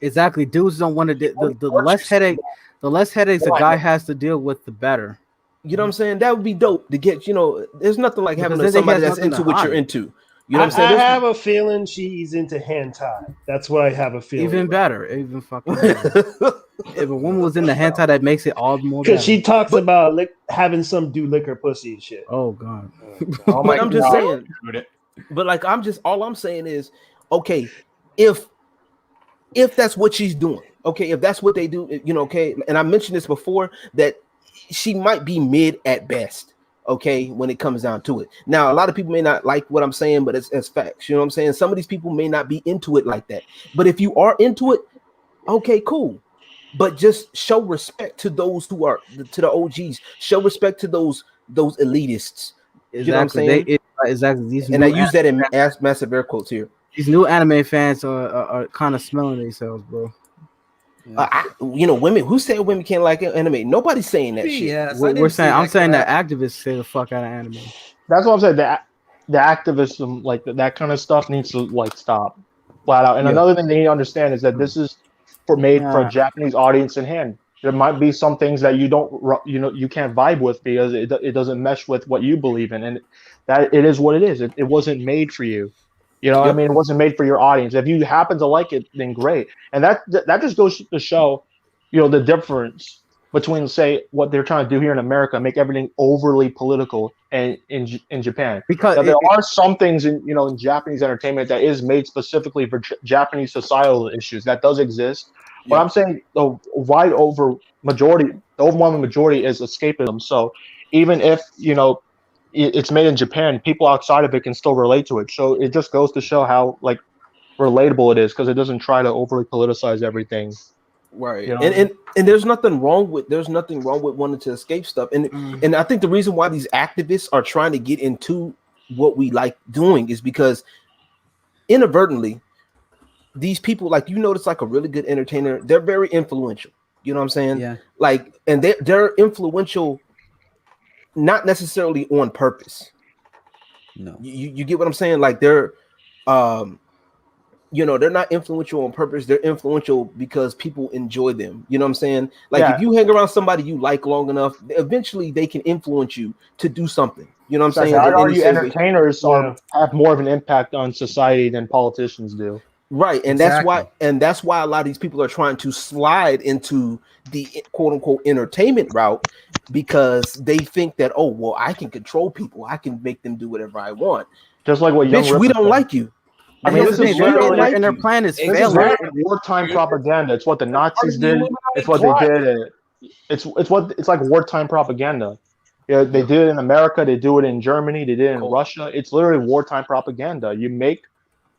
Speaker 2: Exactly. Dudes don't want to the less headaches a guy has to deal with, the better.
Speaker 3: You know what I'm saying? That would be dope to get, there's nothing like having somebody that's into what you're into. You know what I'm saying?
Speaker 10: I have a feeling she's into hentai. That's what I have a feeling.
Speaker 2: Even better. Even fucking better. If a woman was in the hentai, that makes it all more better.
Speaker 10: Because she talks about having some do lick her pussy and shit.
Speaker 2: Oh, God.
Speaker 3: I'm just saying. But like, all I'm saying is, okay, if that's what she's doing, okay, if that's what they do, okay, and I mentioned this before, that she might be mid at best. Okay, when it comes down to it. Now, a lot of people may not like what I'm saying, but it's facts. You know what I'm saying? Some of these people may not be into it like that. But if you are into it, okay, cool. But just show respect to those who are to the OGs. Show respect to those elitists.
Speaker 2: Exactly.
Speaker 3: You know what I'm saying?
Speaker 2: Exactly.
Speaker 3: And I use that in massive air quotes here.
Speaker 2: These new anime fans are kind of smelling themselves, bro.
Speaker 3: Yeah. Women who said women can't like anime. Nobody's saying that shit.
Speaker 2: Yes, I'm saying that activists say the fuck out of anime.
Speaker 9: That's what I'm saying. The activism, like that kind of stuff, needs to like stop flat out. And another thing they need to understand is that this is made for a Japanese audience in hand. There might be some things that you can't vibe with because it doesn't mesh with what you believe in, and that it is what it is. It wasn't made for you. You know what I mean? It wasn't made for your audience. If you happen to like it, then great. And that just goes to show, the difference between, say, what they're trying to do here in America, make everything overly political, and in Japan. Because there are some things in Japanese entertainment that is made specifically for Japanese societal issues. That does exist. But I'm saying the overwhelming majority is escapism. So even if, it's made in Japan, people outside of it can still relate to it. So it just goes to show how like relatable it is, because it doesn't try to overly politicize everything.
Speaker 3: Right. And there's nothing wrong with wanting to escape stuff. And I think the reason why these activists are trying to get into what we like doing is because inadvertently, these people, like, notice, like, a really good entertainer, they're very influential. You know what I'm saying? Yeah. Like, and they're influential. Not necessarily on purpose. No, you get what I'm saying? Like they're, they're not influential on purpose. They're influential because people enjoy them. You know what I'm saying? Like if you hang around somebody you like long enough, eventually they can influence you to do something. You know what I'm saying?
Speaker 9: I'd argue entertainers have more of an impact on society than politicians do.
Speaker 3: Right, and that's why a lot of these people are trying to slide into the quote unquote entertainment route, because they think that, I can control people, I can make them do whatever I want.
Speaker 9: Just like what
Speaker 3: Bitch, we don't like you.
Speaker 2: I mean, and their plan is failing.
Speaker 9: Wartime propaganda. It's what the Nazis did. It's what they did. It's like wartime propaganda. Yeah, they did it in America. They do it in Germany. They did it in Russia. It's literally wartime propaganda. You make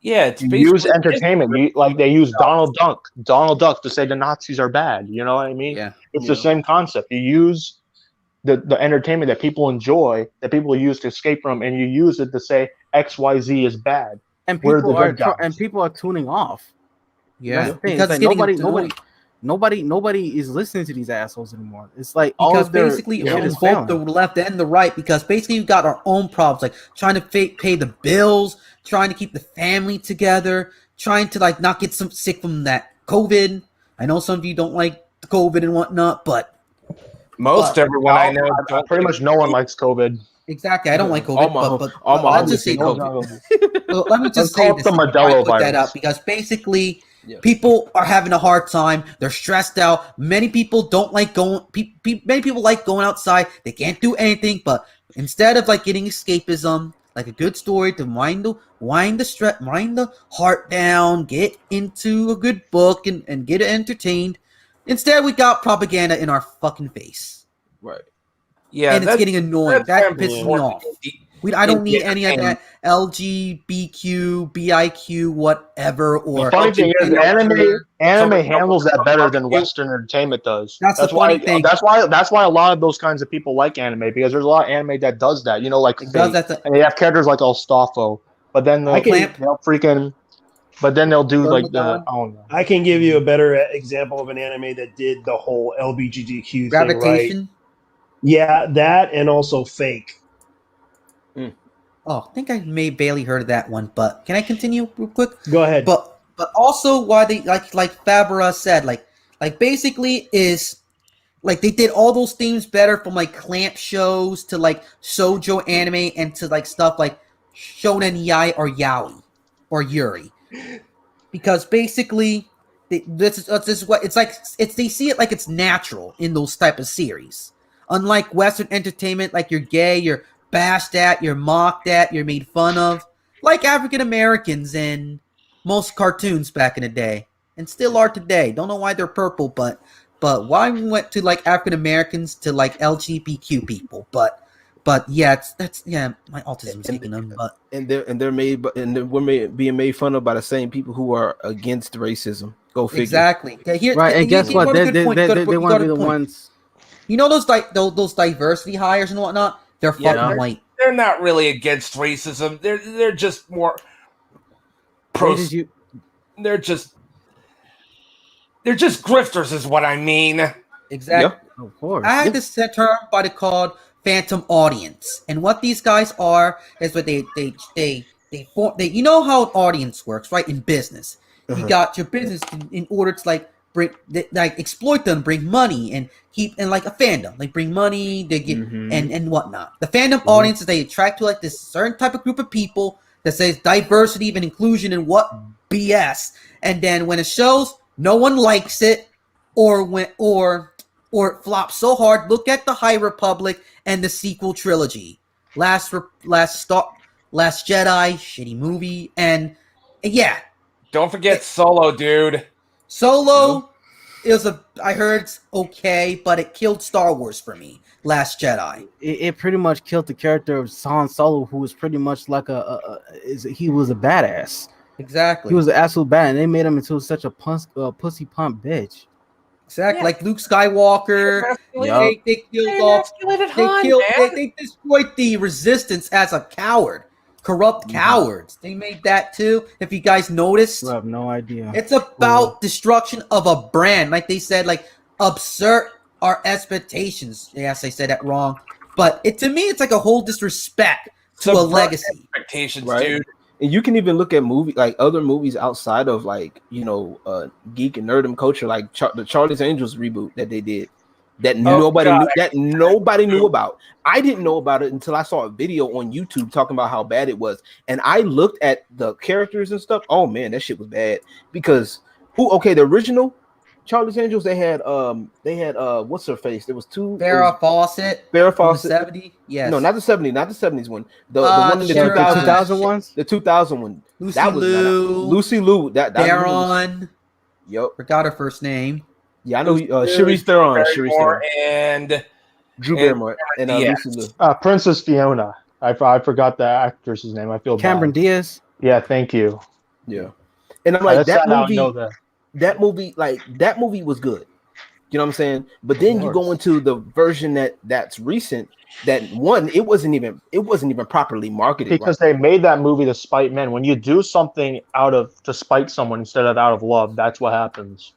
Speaker 7: Yeah, it's
Speaker 9: you use entertainment. They use Donald Duck to say the Nazis are bad. You know what I mean?
Speaker 1: Yeah.
Speaker 9: It's the same concept. You use the entertainment that people enjoy, that people use to escape from, and you use it to say XYZ is bad.
Speaker 2: And
Speaker 9: We're
Speaker 2: people
Speaker 9: the good guys.
Speaker 2: people are tuning off.
Speaker 1: Yeah,
Speaker 2: That's the thing. It's like nobody is listening to these assholes anymore. It's like
Speaker 1: because basically
Speaker 2: is
Speaker 1: both the left and the right, because basically we've got our own problems, like trying to pay the bills, trying to keep the family together, trying to like not get sick from that COVID. I know some of you don't like the COVID and whatnot, but
Speaker 7: everyone I know,
Speaker 9: pretty much no one likes COVID.
Speaker 1: Exactly, I don't like COVID, but let's just say
Speaker 9: COVID.
Speaker 1: Well, let me just say this.
Speaker 9: The Modelo
Speaker 1: put that
Speaker 9: virus.
Speaker 1: up because basically people are having a hard time. They're stressed out. Many people don't like going. Many people like going outside. They can't do anything, but instead of like getting escapism, like a good story to wind the heart down, get into a good book and get entertained. Instead, we got propaganda in our fucking face.
Speaker 3: Right.
Speaker 7: Yeah,
Speaker 1: and it's getting annoying. That pisses me off. I don't need any of that LGBTQ, BIQ, whatever. Or
Speaker 9: the funny thing is, anime handles that better than Western entertainment does.
Speaker 1: That's the funny thing.
Speaker 9: That's why a lot of those kinds of people like anime, because there's a lot of anime that does that. You know, like and they have characters like Alstafo, but then they'll freaking. But then they'll do like the. I don't know.
Speaker 10: I can give you a better example of an anime that did the whole LGBTQ
Speaker 1: Gravitation.
Speaker 10: thing right. Yeah, that and also Fake.
Speaker 1: Oh, I think I may barely heard of that one, but can I continue real quick?
Speaker 10: Go ahead.
Speaker 1: But also why they like Fabra said, like basically is like they did all those themes better, from like clamp shows to like shoujo anime and to like stuff like Shonen Yai or Yaoi or Yuri. Because basically this is what it's like. They see it like it's natural in those type of series. Unlike Western entertainment, like you're gay, you're bashed at, you're mocked at, you're made fun of, like African Americans in most cartoons back in the day, and still are today. Don't know why they're purple, but why we went to like African Americans to like LGBTQ people, but yeah, my autism's taking them, but
Speaker 3: we're being made fun of by the same people who are against racism. Go figure.
Speaker 1: Exactly.
Speaker 2: Right, and guess what? They want to be the ones.
Speaker 1: You know those diversity hires and whatnot? They're fucking white.
Speaker 7: They're not really against racism. They're just more They're just grifters, is what I mean.
Speaker 1: Exactly.
Speaker 2: Yep. Of course.
Speaker 1: I had this term called phantom audience, and what these guys are is what they you know how an audience works, right? In business, you got your business in order to exploit them, bring money, and keep, and like a fandom, like bring money, they get and whatnot. The fandom audiences, they attract to like this certain type of group of people that says diversity and inclusion and what BS, and then when it shows, no one likes it, or it flops so hard. Look at the High Republic and the sequel trilogy, Last Jedi, shitty movie, and yeah,
Speaker 7: don't forget Solo, dude.
Speaker 1: Solo, I heard it's okay, but it killed Star Wars for me. Last Jedi.
Speaker 2: It pretty much killed the character of Han Solo, who was pretty much like he was a badass.
Speaker 1: Exactly.
Speaker 2: He was an absolute badass, and they made him into such a pussy pump bitch.
Speaker 1: Exactly, like Luke Skywalker. They destroyed the Resistance as a coward. Corrupt cowards. They made that too. If you guys noticed,
Speaker 2: I have no idea.
Speaker 1: It's about destruction of a brand. Like they said, like absurd our expectations. Yes, I said that wrong. But to me, it's like a whole disrespect to a legacy.
Speaker 7: Expectations,
Speaker 3: right?
Speaker 7: Dude.
Speaker 3: And you can even look at other movies outside of like geek and nerdum culture, like the Charlie's Angels reboot that they did. That nobody knew about. I didn't know about it until I saw a video on YouTube talking about how bad it was, and I looked at the characters and stuff. Oh man, that shit was bad. Because the original Charlie's Angels, they had what's her face? There was two.
Speaker 1: Farrah Fawcett.
Speaker 3: 70.
Speaker 1: Yes.
Speaker 3: No, not the 70s one. The one in the
Speaker 2: 2000 ones.
Speaker 3: The 2000 one.
Speaker 1: Lucy
Speaker 3: Liu. That
Speaker 1: Theron.
Speaker 3: Yep.
Speaker 1: Forgot her first name.
Speaker 3: Yeah, I know. Charlize Theron.
Speaker 7: And
Speaker 3: Drew Barrymore and Lucy Liu.
Speaker 9: Princess Fiona. I forgot the actress's name. I feel
Speaker 2: Cameron
Speaker 9: bad.
Speaker 2: Diaz.
Speaker 9: Yeah, thank you.
Speaker 3: Yeah, and I'm like that movie was good. You know what I'm saying? But then you go into the version that's recent. That one, it wasn't even properly marketed
Speaker 9: because they made that movie to spite men. When you do something to spite someone instead of out of love, that's what happens.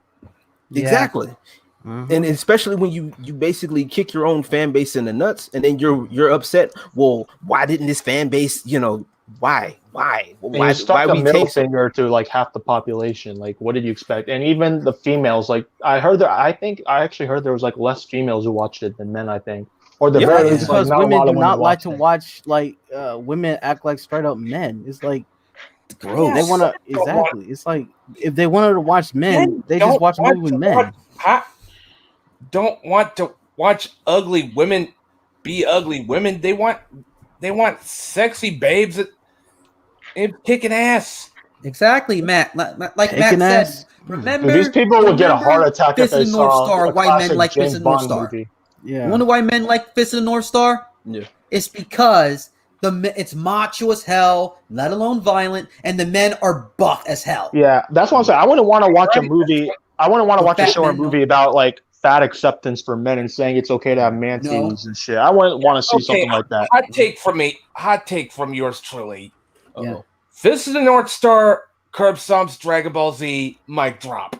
Speaker 3: Exactly. And especially when you basically kick your own fan base in the nuts, and then you're upset. Well, why didn't this fan base? Why
Speaker 9: you stuck a middle finger to like half the population? Like, what did you expect? And even the females, like I actually heard there was like less females who watched it than men. I think, or the very least,
Speaker 2: because
Speaker 9: like,
Speaker 2: women do not like to watch like women act like straight up men. It's like gross. They want to It's like if they wanted to watch men, they just watch a movie with men.
Speaker 7: Don't want to watch ugly women be ugly women. They want sexy babes and kicking ass.
Speaker 1: Exactly, Matt. Like Matt said, remember
Speaker 9: these people would get a heart attack if they
Speaker 1: Fist of the North
Speaker 9: saw
Speaker 1: Star. Why men like Fist of the North Star?
Speaker 9: Movie.
Speaker 2: Yeah.
Speaker 1: You wonder why men like Fist of the North Star?
Speaker 3: Yeah.
Speaker 1: It's because it's macho as hell, let alone violent, and the men are buff as hell.
Speaker 9: Yeah, that's what I'm saying. I wouldn't want to watch a movie. I wouldn't want to watch a show or movie about like fat acceptance for men and saying it's okay to have man titties and shit. I wouldn't want to see something like that.
Speaker 7: Hot take from yours truly.
Speaker 1: Yeah.
Speaker 7: Fist of the North Star, Curb Stomp's Dragon Ball Z, mic drop.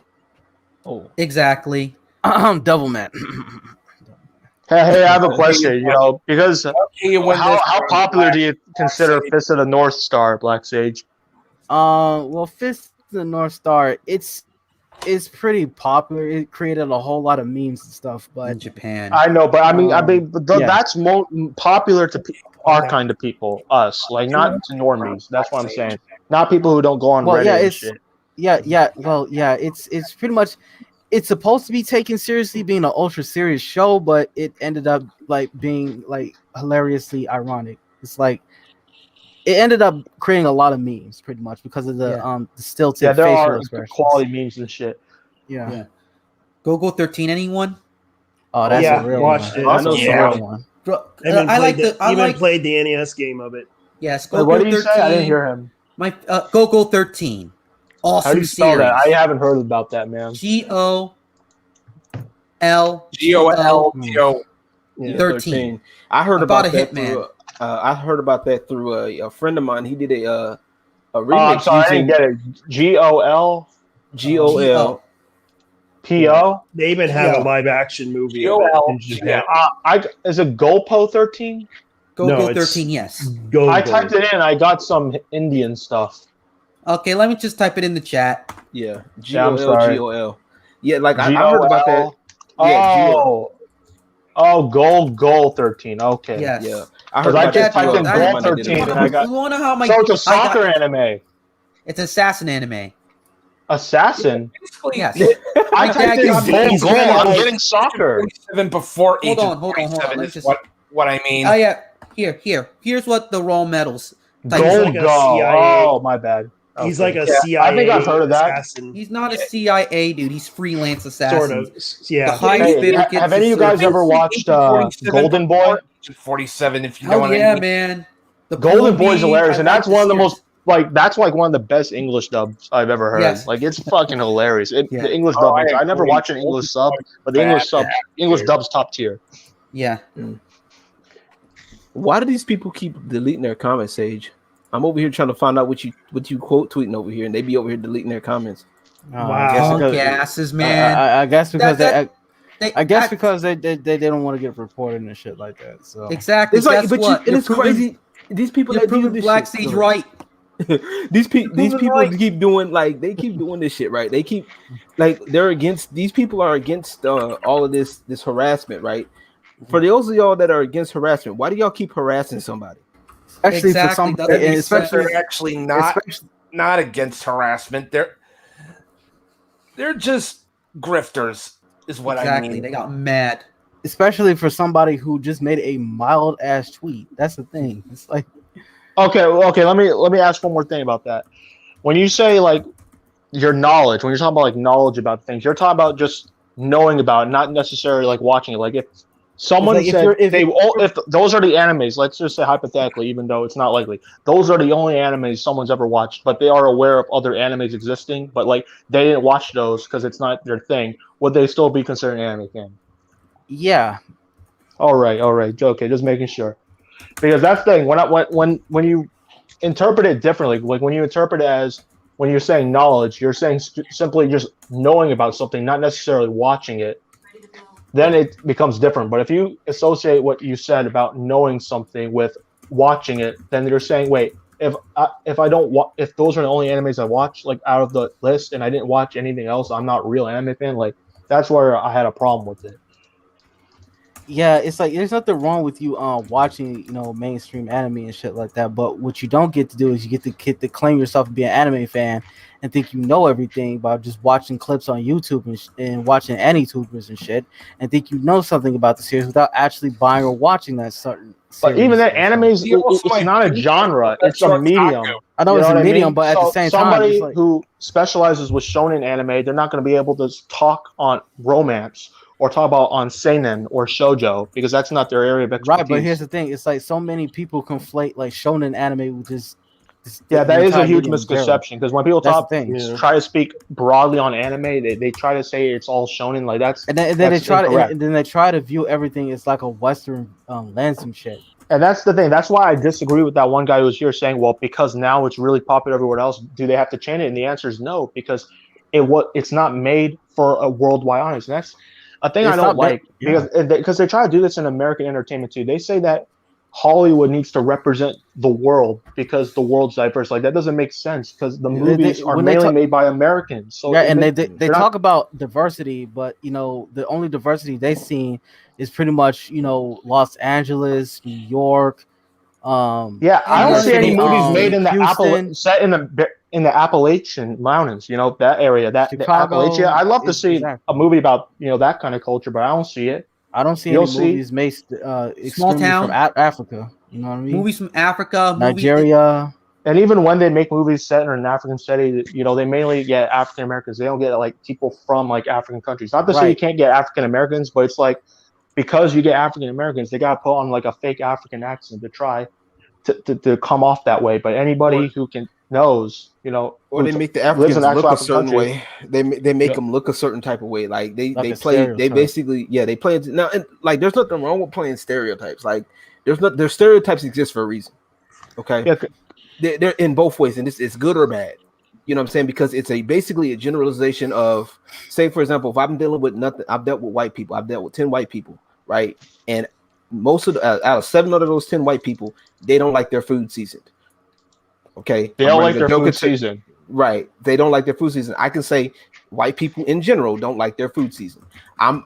Speaker 3: Oh,
Speaker 1: exactly.
Speaker 2: Double man.
Speaker 9: Hey, I have a question. Because how popular do you consider Fist of the North Star, blacksaged?
Speaker 2: Well, Fist of the North Star, it's pretty popular. It created a whole lot of memes and stuff, but
Speaker 1: in Japan,
Speaker 9: I know, but that's popular to our kind of people, us, like not to normies. That's what I'm saying. Not people who don't go on Reddit and shit.
Speaker 2: It's pretty much. It's supposed to be taken seriously, being an ultra serious show, but it ended up like being like hilariously ironic. It's like it ended up creating a lot of memes, pretty much because of the stilted facial expressions.
Speaker 9: Quality memes and shit.
Speaker 2: Yeah.
Speaker 1: Go 13. Anyone?
Speaker 2: Oh, that's a real one.
Speaker 10: I know
Speaker 2: real one.
Speaker 10: I played the NES game of it.
Speaker 1: Yes.
Speaker 9: What did you say? I didn't hear him.
Speaker 1: My Go 13. Awesome.
Speaker 9: How do you spell
Speaker 1: series.
Speaker 9: that? I haven't heard about that, man.
Speaker 1: GOL 13.
Speaker 3: I heard about that through, I heard about that through a friend of mine. He did a remix.
Speaker 9: I'm sorry, I didn't get it. GOL PO.
Speaker 10: They even have a live action movie in Japan.
Speaker 9: Is it GoPo 13?
Speaker 1: Go 13. Yes.
Speaker 9: I typed it in. I got some Indian stuff.
Speaker 1: Okay, let me just type it in the chat.
Speaker 3: Yeah, GOL. Yeah, like I heard about that.
Speaker 9: Goal 13. Okay.
Speaker 1: Yes.
Speaker 3: Yeah.
Speaker 9: I just typed in Goal 13 and I got.
Speaker 1: You want to know how my?
Speaker 9: So it's a soccer anime.
Speaker 1: It's an assassin anime.
Speaker 9: Assassin.
Speaker 1: Yes.
Speaker 9: I typed in goal. I'm getting soccer.
Speaker 7: Before
Speaker 1: hold on.
Speaker 7: Let's just what I mean.
Speaker 1: Oh yeah. Here's what the raw medals.
Speaker 9: Gold. Oh my bad.
Speaker 10: He's like a CIA.
Speaker 9: I think I've heard of that.
Speaker 10: Assassin.
Speaker 1: He's not a CIA dude. He's freelance assassin.
Speaker 10: Sort of. Yeah.
Speaker 9: Have any of you guys ever watched Golden Boy?
Speaker 7: 47. If you know what I mean.
Speaker 1: Yeah, man.
Speaker 9: The Golden Boy is hilarious, and that's one of the most that's like one of the best English dubs I've ever heard.
Speaker 1: Yes.
Speaker 9: Like it's fucking hilarious. The English dub. I never watched an English sub, but the English dub's top tier.
Speaker 1: Yeah.
Speaker 3: Why do these people keep deleting their comments, Sage? I'm over here trying to find out what you quote tweeting over here, and they be over here deleting their comments.
Speaker 1: Wow, gasses, man.
Speaker 2: I guess because because they don't want to get reported and shit like that. So
Speaker 1: exactly,
Speaker 3: it's like, it's crazy. These people that do this
Speaker 1: blacksaged right.
Speaker 3: these people keep doing this shit, right? They keep they're against. These people are against all of this harassment, right? For those of y'all that are against harassment, why do y'all keep harassing somebody?
Speaker 2: Actually,
Speaker 7: for some, especially they're actually not against harassment. They're just grifters, is what I mean.
Speaker 1: They got mad,
Speaker 2: especially for somebody who just made a mild ass tweet. That's the thing. It's like,
Speaker 9: okay. Let me ask one more thing about that. When you say like your knowledge, when you're talking about like knowledge about things, you're talking about just knowing about it, not necessarily like watching it. Like Someone
Speaker 2: like
Speaker 9: said if those are the animes, let's just say hypothetically, even though it's not likely, those are the only animes someone's ever watched, but they are aware of other animes existing, but like they didn't watch those because it's not their thing. Would they still be considered an anime fan?
Speaker 2: Yeah.
Speaker 9: All right. Okay, just making sure, because that's the thing. When you interpret it differently, like when you interpret it as when you're saying knowledge, you're saying simply just knowing about something, not necessarily watching it. Then it becomes different. But if you associate what you said about knowing something with watching it, then you're saying, wait, if those are the only animes I watch, like out of the list, and I didn't watch anything else, I'm not a real anime fan. Like that's where I had a problem with it.
Speaker 2: Yeah, it's like there's nothing wrong with you watching, mainstream anime and shit like that. But what you don't get to do is you get to claim yourself to be an anime fan and think you know everything by just watching clips on YouTube and watching AniTubers and shit, and think you know something about the series without actually buying or watching that certain series.
Speaker 9: But even that animes, it's not a genre; it's a medium.
Speaker 2: I know it's a medium, but at the same time,
Speaker 9: somebody who specializes with shonen anime, they're not going to be able to talk on romance or talk about on seinen or shoujo because that's not their area of expertise.
Speaker 2: Right, but here's the thing: it's like so many people conflate like shonen anime with this.
Speaker 9: That is a huge misconception because when people try to speak broadly on anime, they try to say it's all shonen. Like that's
Speaker 2: and then they try to view everything as like a Western lens and shit.
Speaker 9: And that's the thing. That's why I disagree with that one guy who was here saying, "Well, because now it's really popular everywhere else, do they have to change it?" And the answer is no, because it's not made for a worldwide audience. And that's a thing I don't like because they try to do this in American entertainment too. They say that Hollywood needs to represent the world because the world's diverse. Like that doesn't make sense because the movies are mainly made by Americans. So
Speaker 2: and they talk about diversity, but the only diversity they've seen is pretty much Los Angeles, New York.
Speaker 9: I don't see any movies made in set in the Appalachian Mountains. That area, the Appalachia. I'd love to see a movie about that kind of culture, but I don't see it.
Speaker 2: I don't see any movies made small town from Africa. You know what I mean?
Speaker 1: Movies from Africa,
Speaker 2: Nigeria.
Speaker 9: And even when they make movies set in an African setting, they mainly get African Americans. They don't get like people from like African countries. Not to say you can't get African Americans, but it's like because you get African Americans, they gotta put on like a fake African accent to try to come off that way. But anybody who knows,
Speaker 3: or they make the Africans look a certain way. They make them look a certain type of way. Like they play. They basically they play it now. And like there's nothing wrong with playing stereotypes. Like their stereotypes exist for a reason. Okay, they're in both ways, and it's good or bad. You know what I'm saying? Because it's basically a generalization of, say for example, if I'm dealing with nothing, I've dealt with white people. I've dealt with 10 white people, right? And most of out of 7 out of those 10 white people, they don't like their food seasoned. Okay,
Speaker 9: they don't like their food season.
Speaker 3: Right, they don't like their food season. I can say white people in general don't like their food season. I'm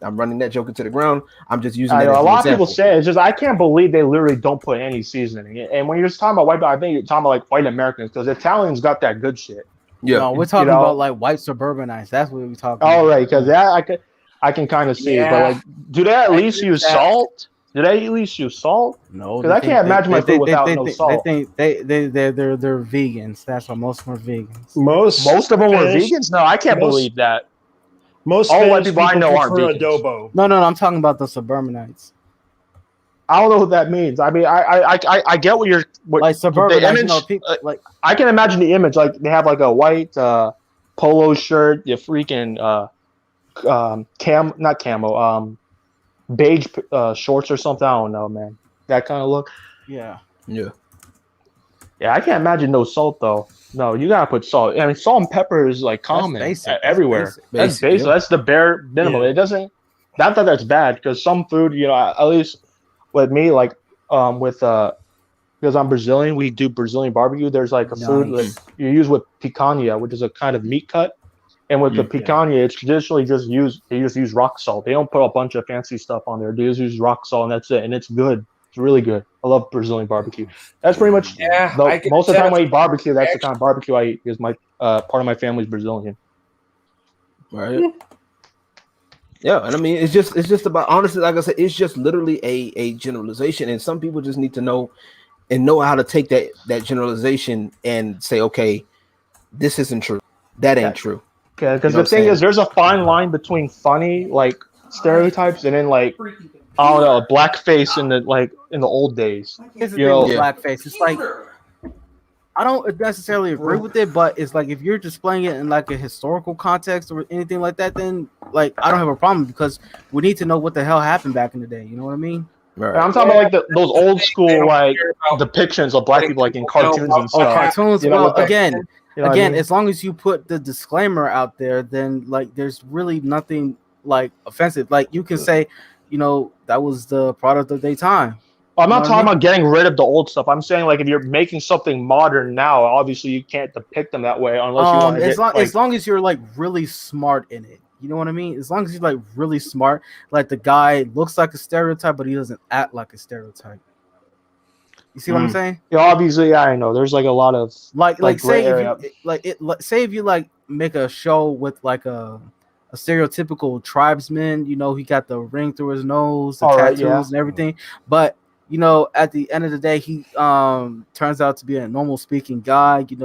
Speaker 3: running that joke into the ground. I'm just using that.
Speaker 9: A lot of people say it's just I can't believe they literally don't put any seasoning. And when you're just talking about white people, I think you're talking about like white Americans because Italians got that good shit.
Speaker 2: Yeah, no, we're talking about like white suburbanites. That's what we're talking about.
Speaker 9: Oh, right, because I can kind of see it. But like, do they at least use salt? Do they at least use salt?
Speaker 2: No,
Speaker 9: because I can't imagine my food without no salt.
Speaker 2: They think they're vegans. That's why most of them are vegans.
Speaker 9: Most of them were vegans. No, I can't believe that.
Speaker 10: All white people I know aren't vegans. Adobo.
Speaker 2: No, I'm talking about the suburbanites.
Speaker 9: I don't know what that means. I mean, I get what you're
Speaker 2: like suburbanites. People,
Speaker 9: like I can imagine the image. Like they have like a white polo shirt, the freaking not camo, beige shorts or something. I don't know, man. That kind of look.
Speaker 2: Yeah.
Speaker 9: I can't imagine no salt though. No, you gotta put salt. I mean, salt and pepper is like common everywhere. That's basic. That's the bare minimum. It doesn't. Not that that's bad because some food, at least with me, like because I'm Brazilian, we do Brazilian barbecue. There's like a food that you use with picanha, which is a kind of meat cut. And with the picanha, it's traditionally they just use rock salt. They don't put a bunch of fancy stuff on there. They just use rock salt and that's it. And it's good. It's really good. I love Brazilian barbecue. That's pretty much most of the time when I eat barbecue, that's the kind of barbecue I eat because my part of my family's Brazilian.
Speaker 3: Right. Yeah, and I mean it's just about honestly, like I said, it's just literally a generalization, and some people just need to know how to take that generalization and say, okay, this isn't true. That ain't true.
Speaker 9: Okay, because the thing is, there's a fine line between funny, like stereotypes, and then like I don't know, blackface in the old days.
Speaker 2: Here's the thing with blackface. It's like I don't necessarily agree with it, but it's like if you're displaying it in like a historical context or anything like that, then like I don't have a problem because we need to know what the hell happened back in the day. You know what I mean?
Speaker 9: Right. I'm talking about like those old school like depictions of black people like in cartoons and stuff.
Speaker 2: Cartoons. Well, again,
Speaker 9: I mean?
Speaker 2: as long as you put the disclaimer out there, then like there's really nothing like offensive. Like you can say, that was the product of their time.
Speaker 9: I'm not talking about getting rid of the old stuff. I'm saying like if you're making something modern now, obviously you can't depict them that way unless you want to
Speaker 2: as long as you're like really smart in it. You know what I mean? As long as you're like really smart, like the guy looks like a stereotype, but he doesn't act like a stereotype. You see what I'm saying?
Speaker 9: Yeah, obviously, yeah, I know. There's like a lot of
Speaker 2: say if you like make a show with like a stereotypical tribesman, he got the ring through his nose, the tattoos and everything, but at the end of the day, he turns out to be a normal speaking guy. He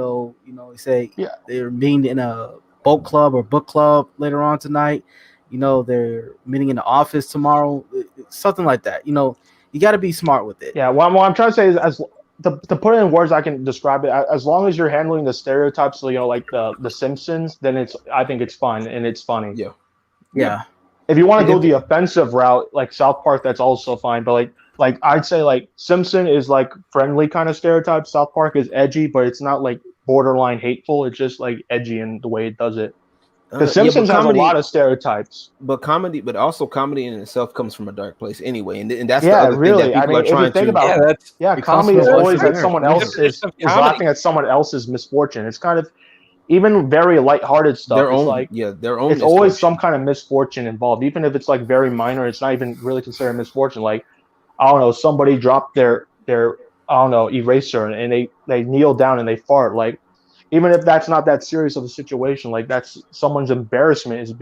Speaker 2: say they're meeting in a boat club or book club later on tonight. They're meeting in the office tomorrow, something like that. You got to be smart with it.
Speaker 9: Yeah, what I'm trying to say is, to put it in words, I can describe it. As long as you're handling the stereotypes, like the Simpsons, then I think it's fun and it's funny.
Speaker 2: Yeah.
Speaker 9: If you want to go the offensive route, like South Park, that's also fine. But like I'd say like Simpson is like friendly kind of stereotype. South Park is edgy, but it's not like borderline hateful. It's just like edgy in the way it does it. Because Simpsons has a lot of stereotypes,
Speaker 3: but also comedy in itself comes from a dark place anyway, and that's the other thing that people are trying to.
Speaker 9: Comedy is always that someone else is laughing at someone else's misfortune. It's kind of even very lighthearted stuff.
Speaker 3: Their own.
Speaker 9: It's always some kind of misfortune involved, even if it's like very minor. It's not even really considered misfortune. Like I don't know, somebody dropped their eraser and they kneel down and they fart. Like even if that's not that serious of a situation, like that's someone's embarrassment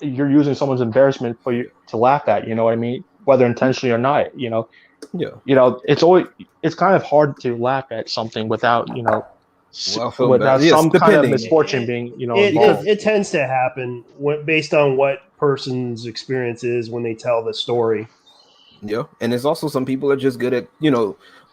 Speaker 9: you're using someone's embarrassment for you to laugh at. You know what I mean? Whether intentionally or not. It's kind of hard to laugh at something without without some kind of misfortune being involved.
Speaker 10: It tends to happen based on what person's experience is when they tell the story.
Speaker 3: Yeah, and there's also some people are just good at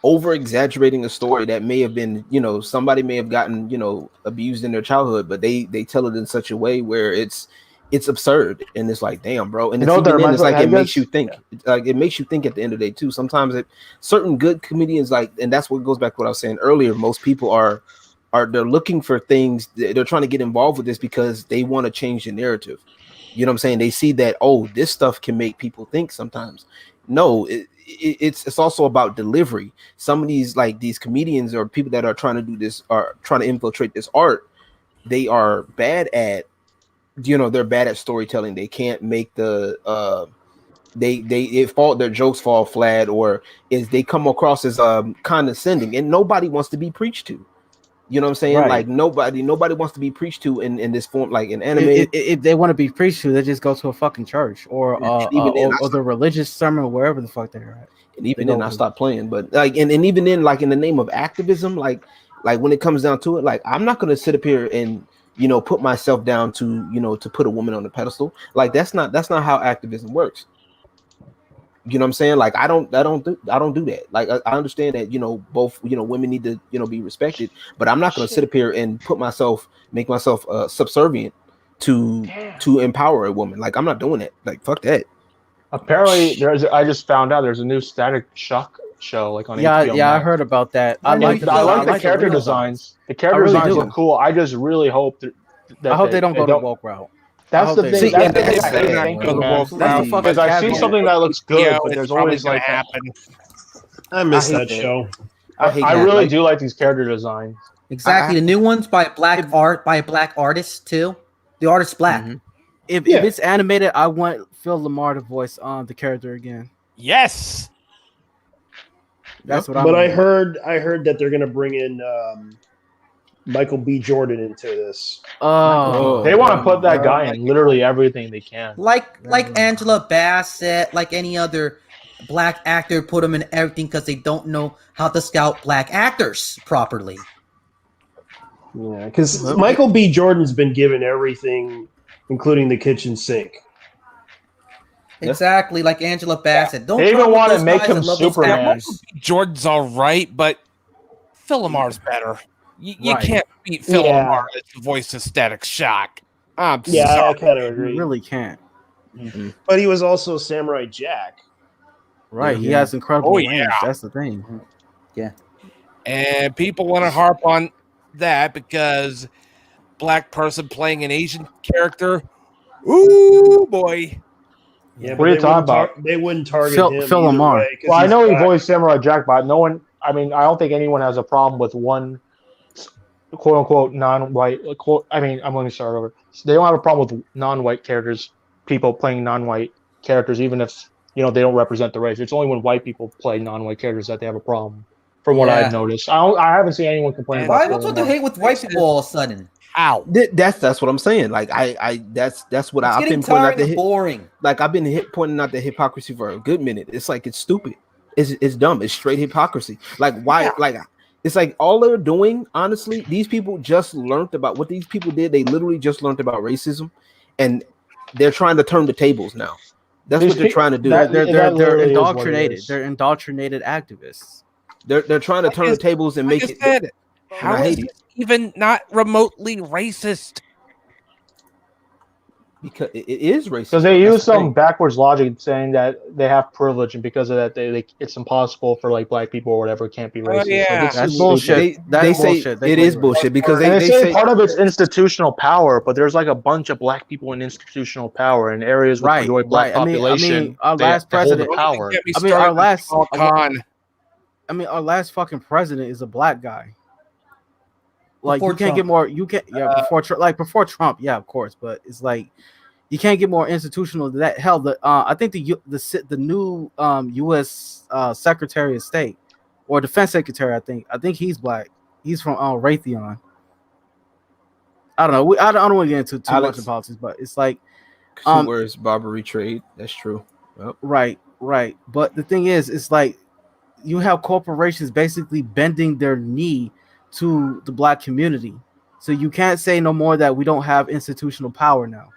Speaker 3: over exaggerating a story that may have been somebody may have gotten abused in their childhood, but they tell it in such a way where it's absurd and it's like, damn, bro. And it's like it makes you think. Like it makes you think at the end of the day too. Sometimes certain good comedians and that's what goes back to what I was saying earlier. Most people they're looking for things. They're trying to get involved with this because they want to change the narrative. You know what I'm saying? They see that this stuff can make people think sometimes. No, it's also about delivery. Some of these comedians or people that are trying to do this are trying to infiltrate this art. They are bad at, they're bad at storytelling. They can't make their jokes fall flat, or they come across as condescending, and nobody wants to be preached to. You know what I'm saying?
Speaker 2: Right.
Speaker 3: Like nobody wants to be preached to in this form, like in anime.
Speaker 2: If they want to be preached to, they just go to a fucking church or the religious sermon, wherever the fuck they're at.
Speaker 3: And even then, I stopped playing. But and even then, like in the name of activism, like when it comes down to it, like I'm not gonna sit up here and put myself down to to put a woman on the pedestal. Like that's not how activism works. You know what I'm saying? Like I don't do that. Like I understand that both women need to be respected, but I'm not going to sit up here and make myself subservient to empower a woman. Like I'm not doing that. Like fuck that.
Speaker 9: Apparently, I just found out there's a new Static Shock show on HBO.
Speaker 2: Yeah, I heard about that.
Speaker 9: I like the character designs. The character designs look cool. I just really hope that
Speaker 2: I hope they don't go the woke route.
Speaker 9: That's the thing. Because I see something that looks good, but there's always like
Speaker 10: happen. I miss that show.
Speaker 9: I really do like these character designs.
Speaker 1: Exactly, the new ones by a black artist too. The artist's black.
Speaker 2: Mm-hmm. If it's animated, I want Phil Lamar to voice the character again.
Speaker 11: Yes,
Speaker 2: that's what.
Speaker 10: But I heard that they're gonna bring in Michael B. Jordan into this.
Speaker 9: They want to put that guy in literally everything they can.
Speaker 1: Like Angela Bassett, like any other black actor, put them in everything because they don't know how to scout black actors properly.
Speaker 10: Yeah, because Michael B. Jordan's been given everything, including the kitchen sink.
Speaker 1: Exactly, like Angela Bassett. Don't
Speaker 9: they even
Speaker 1: want to
Speaker 9: make him Superman.
Speaker 7: Jordan's all right, but Philomar's better. You can't beat Philomar as the voice of Static Shock.
Speaker 10: I kind of agree.
Speaker 2: You really can't.
Speaker 10: Mm-hmm. But he was also Samurai Jack.
Speaker 2: Right, he has incredible range. That's the thing.
Speaker 1: Yeah.
Speaker 7: And people want to harp on that because black person playing an Asian character. Ooh, boy.
Speaker 10: Yeah,
Speaker 9: what are you talking about?
Speaker 10: They wouldn't target him.
Speaker 2: Philomar.
Speaker 9: Well, I know he voiced Samurai Jack, but no one. I mean, I don't think anyone has a problem with one quote unquote non-white. I mean, I'm going to start over. They don't have a problem with non-white characters, people playing non-white characters, even if they don't represent the race. It's only when white people play non-white characters that they have a problem. From what I've noticed, I haven't seen anyone complain about.
Speaker 1: What's with the hate with white people all of a sudden?
Speaker 3: How? That's what I'm saying. Like that's what I've been pointing out.
Speaker 1: Boring.
Speaker 3: Like I've been pointing out the hypocrisy for a good minute. It's like it's stupid. It's dumb. It's straight hypocrisy. Like why? Yeah. Like it's like all they're doing. Honestly, these people just learned about what these people did. They literally just learned about racism, and they're trying to turn the tables now. That's what they're trying to do.
Speaker 2: They're indoctrinated. They're indoctrinated activists.
Speaker 3: They're trying to turn the tables and make it.
Speaker 7: How is it even not remotely racist?
Speaker 3: Because it is racist.
Speaker 9: Because they use some backwards logic saying that they have privilege, and because of that, it's impossible for like black people or whatever can't be racist.
Speaker 2: Like, that's bullshit. That's bullshit.
Speaker 3: It is bullshit because they
Speaker 9: say part of it's institutional power, but there's like a bunch of black people in institutional power in areas with majority black population.
Speaker 2: Our last president.
Speaker 9: Power.
Speaker 2: Our last fucking president is a black guy. Like before you can't get more. You can't. Yeah, before Trump. Yeah, of course. But it's like you can't get more institutional than that. Hell, I think the new U.S. Secretary of State or Defense Secretary. I think he's black. He's from Raytheon. I don't know. I don't want to get into too much of politics, but it's like
Speaker 3: where's Barbary trade? That's true. Yep.
Speaker 2: Right. But the thing is, it's like you have corporations basically bending their knee to the black community. So you can't say no more that we don't have institutional power now.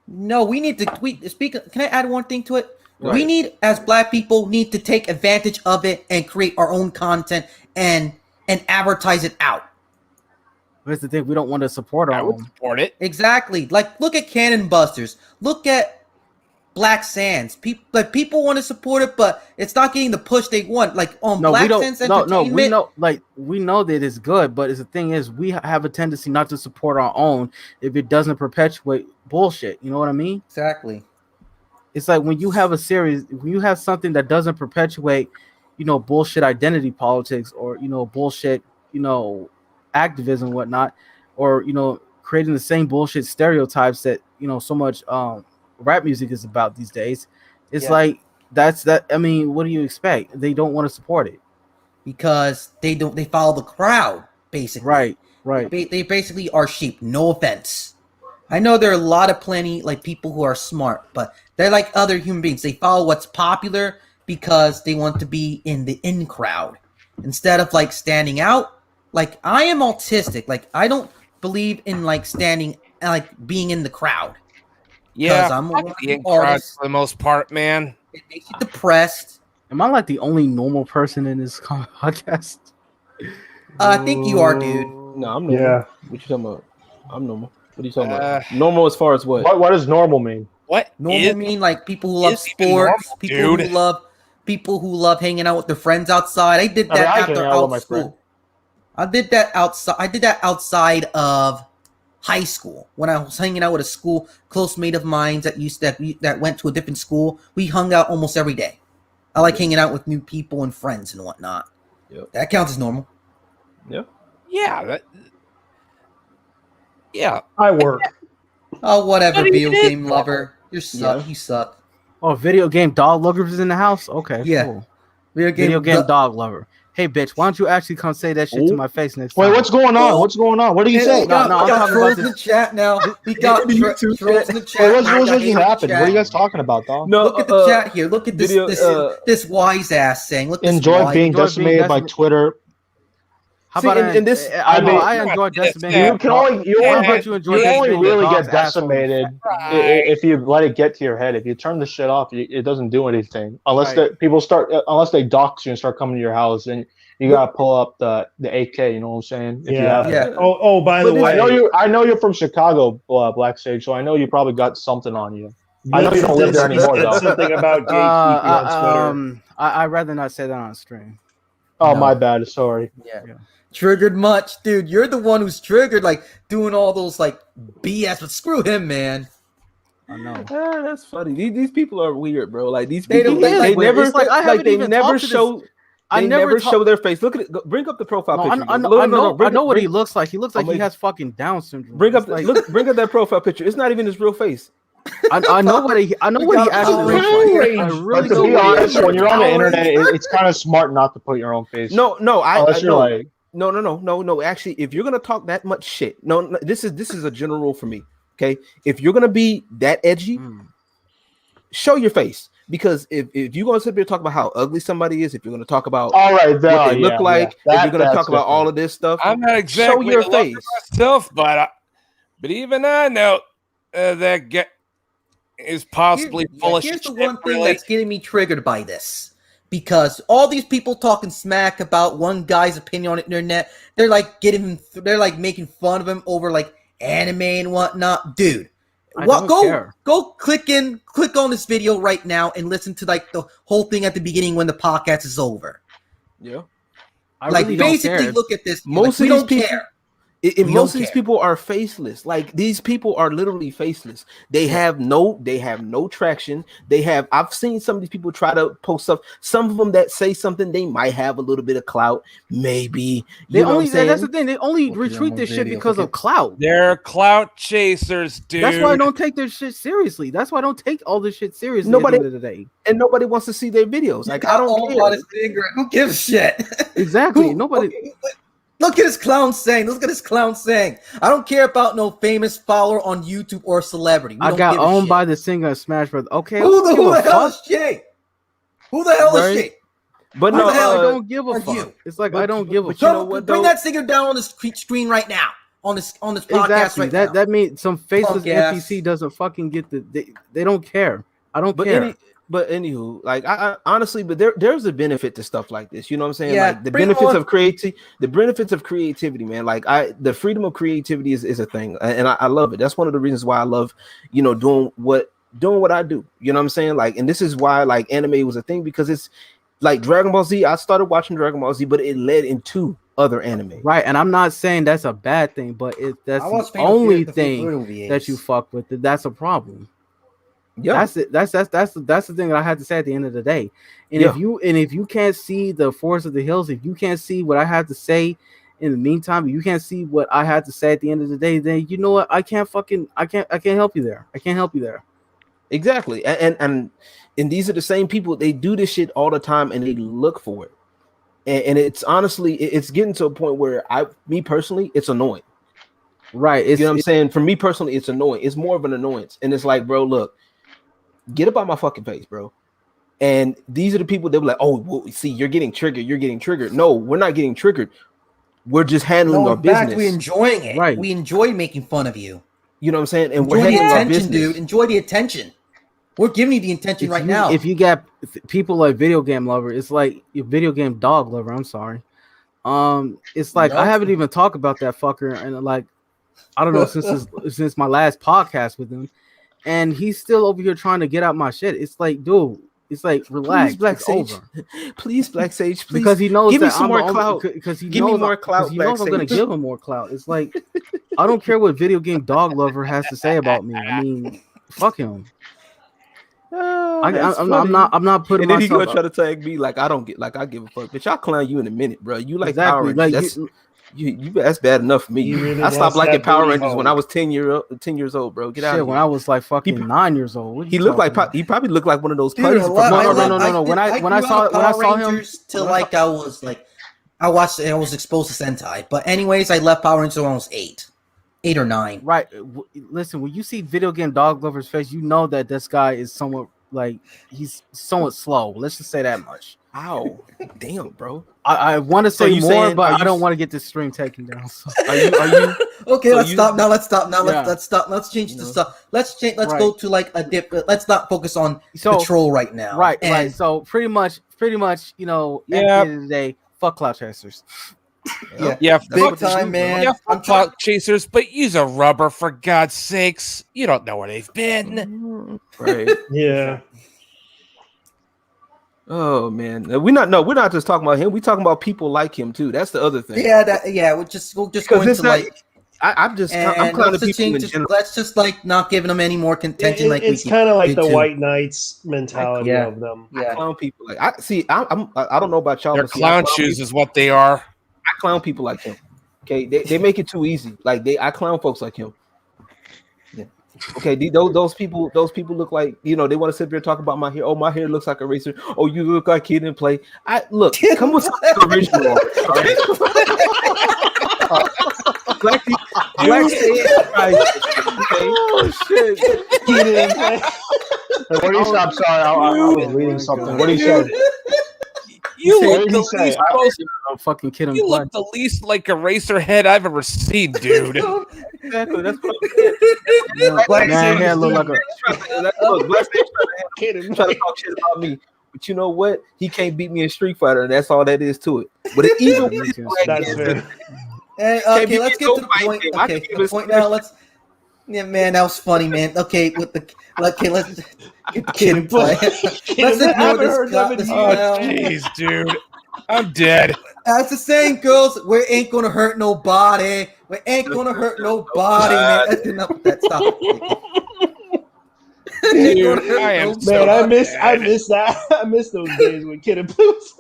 Speaker 1: No, we need to speak. Can I add one thing to it? Right. We need, as black people, need to take advantage of it and create our own content and advertise it out.
Speaker 2: Here's the thing: we don't want to support our own.
Speaker 7: Support it.
Speaker 1: Exactly. Like, look at Cannon Busters. Look at Black Sands. People want to support it, but it's not getting the push they want. Like on Black Sands Entertainment.
Speaker 2: We know that it's good, but the thing is, we have a tendency not to support our own if it doesn't perpetuate bullshit. You know what I mean?
Speaker 1: Exactly.
Speaker 2: It's like when you have a series, when you have something that doesn't perpetuate, bullshit identity politics or bullshit, activism, whatnot, or creating the same bullshit stereotypes that so much rap music is about these days. It's like that's that. I mean, what do you expect? They don't want to support it
Speaker 1: because they follow the crowd basically.
Speaker 2: Right.
Speaker 1: They basically are sheep. No offense. I know there are a lot of people who are smart, but they're like other human beings. They follow what's popular because they want to be in the in crowd instead of like standing out. Like I am autistic. Like I don't believe in like standing like being in the crowd.
Speaker 7: Yeah, I'm being crowd for the most part, man.
Speaker 1: It makes you depressed.
Speaker 2: Am I like the only normal person in this podcast?
Speaker 1: I think you are, dude.
Speaker 3: No, I'm normal.
Speaker 10: Yeah.
Speaker 3: What you talking about? I'm normal. What are you talking about? Normal as far as what?
Speaker 9: What does normal mean?
Speaker 7: What
Speaker 1: normal mean? Like people who love sports, people who love hanging out with their friends outside. I did that after out of school. I did that outside of high school when I was hanging out with a close mate of mine that went to a different school. We hung out almost every day. I like hanging out with new people and friends and whatnot.
Speaker 3: Yep.
Speaker 1: That counts as normal.
Speaker 3: Yep.
Speaker 7: Yeah.
Speaker 10: I work.
Speaker 1: Oh, whatever, video game lover. You suck.
Speaker 3: Yeah.
Speaker 1: You suck.
Speaker 2: Oh, video game dog lovers is in the house? Okay,
Speaker 1: yeah.
Speaker 2: Cool. Video game dog lover. Hey, bitch, why don't you actually come say that shit to my face next time?
Speaker 9: Wait, what's going on? What's going on? What do you say?
Speaker 1: We got trolls in the chat now. We got trolls in the chat.
Speaker 9: What's happening? What are you guys talking about, dog?
Speaker 1: No, look at the chat here. Look at this wise ass saying. Look,
Speaker 9: enjoy being decimated by Twitter.
Speaker 2: How about
Speaker 9: this?
Speaker 2: I enjoy decimating.
Speaker 9: You can only really get decimated if you let it get to your head. If you turn the shit off, it doesn't do anything unless unless they dox you and start coming to your house. And you gotta pull up the AK. You know what I'm saying? If you have it.
Speaker 10: Oh, by the way,
Speaker 9: I know you're from Chicago, blacksaged. So I know you probably got something on you. I know you don't live there anymore, though.
Speaker 10: Something about gatekeeping on Twitter.
Speaker 2: I'd rather not say that on stream.
Speaker 9: Oh, my bad. Sorry.
Speaker 1: Yeah. Triggered much, dude. You're the one who's triggered, like doing all those like BS. But screw him, man.
Speaker 2: I know.
Speaker 3: That's funny. These people are weird, bro. Like these people,
Speaker 2: they never
Speaker 3: show their face. Look at it. Bring up the profile picture.
Speaker 2: I know what he looks like. He looks like he has fucking Down syndrome.
Speaker 3: Bring up that profile picture. It's not even his real face.
Speaker 2: I know what he actually looks like.
Speaker 9: But to be honest, when you're on the internet, it's kind of smart not to put your own face.
Speaker 3: No. No. Actually, if you're gonna talk that much shit, no. This is a general rule for me. Okay, if you're gonna be that edgy, show your face. Because if you're gonna sit there and talk about how ugly somebody is, if you're gonna talk about what they look like, if you're gonna talk about all of this stuff,
Speaker 7: I'm not exactly
Speaker 3: show your face
Speaker 7: myself, but even I know that is possibly full of shit.
Speaker 1: Here's the one thing that's getting me triggered by this. Because all these people talking smack about one guy's opinion on the internet, they're like making fun of him over like anime and whatnot. Dude, go click on this video right now and listen to like the whole thing at the beginning when the podcast is over.
Speaker 3: Yeah.
Speaker 1: Basically look at this.
Speaker 3: Most
Speaker 1: of
Speaker 3: these people
Speaker 1: care.
Speaker 3: Most of these people are faceless. Like these people are literally faceless. They have no traction. I've seen some of these people try to post stuff. Some of them that say something, they might have a little bit of clout, maybe.
Speaker 2: That's the thing. They only retweet this shit because of clout.
Speaker 7: They're clout chasers, dude.
Speaker 2: That's why I don't take their shit seriously. That's why I don't take all this shit seriously. At the end of the day.
Speaker 3: And nobody wants to see their videos. Like I don't care.
Speaker 1: Who gives a shit?
Speaker 2: Exactly. Nobody.
Speaker 1: Look at this clown saying. I don't care about no famous follower on YouTube or celebrity.
Speaker 2: I got owned by the singer of Smash Bros. Okay.
Speaker 1: Who the hell is Jay? Who the hell is Jay?
Speaker 3: But no,
Speaker 2: I don't give a fuck. It's like I don't give a fuck.
Speaker 3: You know what,
Speaker 1: bring that singer down on the screen right now. On this podcast right now.
Speaker 2: That means some faceless NPC doesn't fucking get they don't care. I don't care.
Speaker 3: But anywho, like I honestly, but there's a benefit to stuff like this. You know what I'm saying?
Speaker 1: Yeah,
Speaker 3: like the benefits of creativity, man. Like the freedom of creativity is a thing, and I love it. That's one of the reasons why I love, doing what I do. You know what I'm saying? Like, and this is why like anime was a thing, because it's like Dragon Ball Z. I started watching Dragon Ball Z, but it led into other anime.
Speaker 2: Right, and I'm not saying that's a bad thing, but that's the only thing that you fuck with. That's a problem. Yeah, that's it. That's the thing that I had to say at the end of the day. And if you can't see the forest of the hills, if you can't see what I have to say in the meantime, if you can't see what I had to say at the end of the day, then you know what? I can't help you there. I can't help you there.
Speaker 3: Exactly. And these are the same people. They do this shit all the time and they look for it. And it's honestly, it's getting to a point where me personally, it's annoying.
Speaker 2: Right.
Speaker 3: You know what I'm saying? For me personally, it's annoying. It's more of an annoyance. And it's like, bro, look, get up out my fucking face, bro. And these are the people that were like, oh, well, see, you're getting triggered. No, we're not getting triggered. We're just handling our business.
Speaker 1: We're enjoying it.
Speaker 2: Right.
Speaker 1: We enjoy making fun of you.
Speaker 3: You know what I'm saying? And
Speaker 1: we're handling our business, dude. Enjoy the attention. We're giving you the attention right now.
Speaker 2: If you got people like video game lover, it's like your video game dog lover. I'm sorry. It's like I haven't even talked about that fucker, and like I don't know since my last podcast with him. And he's still over here trying to get out my shit. It's like, dude, it's like, relax.
Speaker 3: Please, blacksaged, please.
Speaker 2: Because he knows
Speaker 3: give me some more clout.
Speaker 2: Because he knows I'm going to give him more clout. It's like, I don't care what video game dog lover has to say about me. I mean, fuck him. I'm not putting.
Speaker 3: And then he
Speaker 2: myself
Speaker 3: gonna try to tag me like I give a fuck, bitch. I'll clown you in a minute, bro. You like Power Rangers?
Speaker 2: Like,
Speaker 3: that's bad enough for me. Really I stopped liking Power Rangers when I was 10 years old, bro. Get out of here.
Speaker 2: When I was like fucking 9 years old.
Speaker 3: He looked like he probably looked like one of those puppies.
Speaker 2: No. When I saw him
Speaker 1: till like I was exposed to Sentai. But anyways, I left Power Rangers when I was 8 or 9.
Speaker 2: Right. Listen, when you see video game dog lover's face, you know that this guy is somewhat like he's somewhat slow. Let's just say that much.
Speaker 3: Ow. Damn, bro.
Speaker 2: I want to say more,
Speaker 3: saying,
Speaker 2: but I don't want to get this stream taken down. So.
Speaker 3: Are you
Speaker 1: okay, let's stop now. Let's stop now.
Speaker 2: Yeah.
Speaker 1: Let's stop. Let's change the stuff. Let's go to like a dip. Let's not focus on the troll right now.
Speaker 2: Right. So pretty much, you know, at the end of the day, fuck cloud chasers.
Speaker 7: Yeah,
Speaker 1: big time, man.
Speaker 7: Yeah, fuck cloud chasers, but use a rubber for God's sakes. You don't know where they've been.
Speaker 3: Right.
Speaker 10: Yeah.
Speaker 3: Oh man, we're not just talking about him. We're talking about people like him too. That's the other thing.
Speaker 1: We're just going to like.
Speaker 3: I'm clowning people in general.
Speaker 1: Let's just like not giving them any more contention.
Speaker 10: It's kind of like the White Knights mentality of them.
Speaker 3: I clown people like I don't know about y'all.
Speaker 7: Their clown shoes is what they are.
Speaker 3: I clown people like him. Okay, they make it too easy. Like I clown folks like him. Yeah. Okay, those people look like, you know, they want to sit there and talk about my hair. Oh, my hair looks like a racer. Oh, you look like Kid and Play. Come with something original. Black
Speaker 9: oh shit! What do you say? I'm sorry, I was reading something. What do you say?
Speaker 7: You look the least
Speaker 2: fucking Kid and
Speaker 7: You
Speaker 2: Play.
Speaker 7: look the least like a racer head I've ever seen, dude.
Speaker 3: Exactly. That's what I'm saying.
Speaker 2: Black hair look like a
Speaker 3: Black trying to talk shit about me. But you know what? He can't beat me in Street Fighter, and that's all that is to it. But even
Speaker 10: That's fair.
Speaker 1: Hey, okay, let's get to the point. Okay, the point now. Man, that was funny, man. Okay, let's get Kid and Play. Let's ignore this.
Speaker 7: Oh, jeez, dude, I'm dead.
Speaker 1: That's the saying, girls. We ain't gonna hurt nobody. We ain't gonna hurt nobody, man. That's enough with that. Stop.
Speaker 7: Dude, I am
Speaker 10: man. I miss that. I miss those days when Kid and Play was.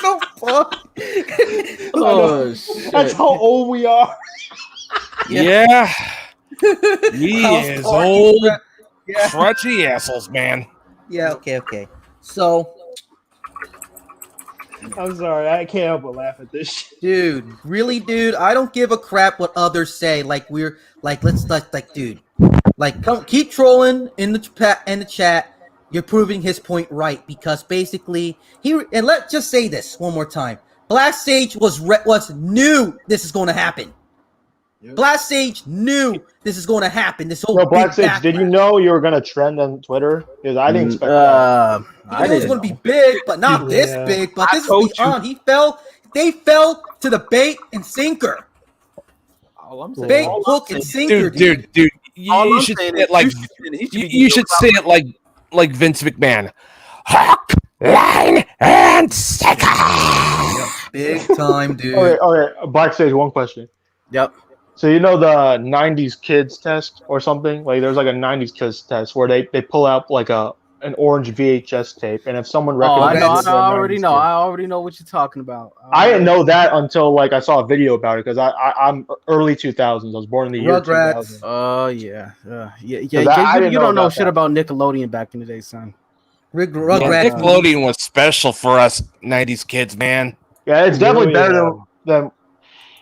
Speaker 1: So fun.
Speaker 10: Oh, shit. That's how old we are.
Speaker 7: Yeah. He is old, crutchy assholes, man.
Speaker 1: Yeah, okay. So,
Speaker 10: I'm sorry, I can't help but laugh at this shit.
Speaker 1: Dude, really, dude, I don't give a crap what others say. Like, we're like, dude, like, keep trolling in the chat. You're proving his point right, because basically and let's just say this one more time. blacksaged was knew this is going to happen. Yep. blacksaged knew this is going to happen. This whole
Speaker 9: blacksaged, did you know you were going to trend on Twitter? Because I didn't expect that.
Speaker 1: I knew it was going to be big, but not this big. But this is beyond. They fell to the bait and sinker. Bait, hook, and sinker,
Speaker 7: dude. You should say it like you should say it like Vince McMahon. Hook, line, and sinker.
Speaker 1: Big time, dude.
Speaker 9: Okay. Blacksage, one question.
Speaker 2: Yep.
Speaker 9: So you know the 90s kids test or something? Like there's like a 90s kids test where they pull out like an orange VHS tape, and if someone recognizes
Speaker 2: I already know what you're talking about.
Speaker 9: I didn't know that until like I saw a video about it, because I'm early 2000s. I was born in the year 2000.
Speaker 2: Oh yeah. You don't know shit about Nickelodeon back in the day, son.
Speaker 7: Nickelodeon was special for us 90s kids, man.
Speaker 9: Yeah, it's definitely better than.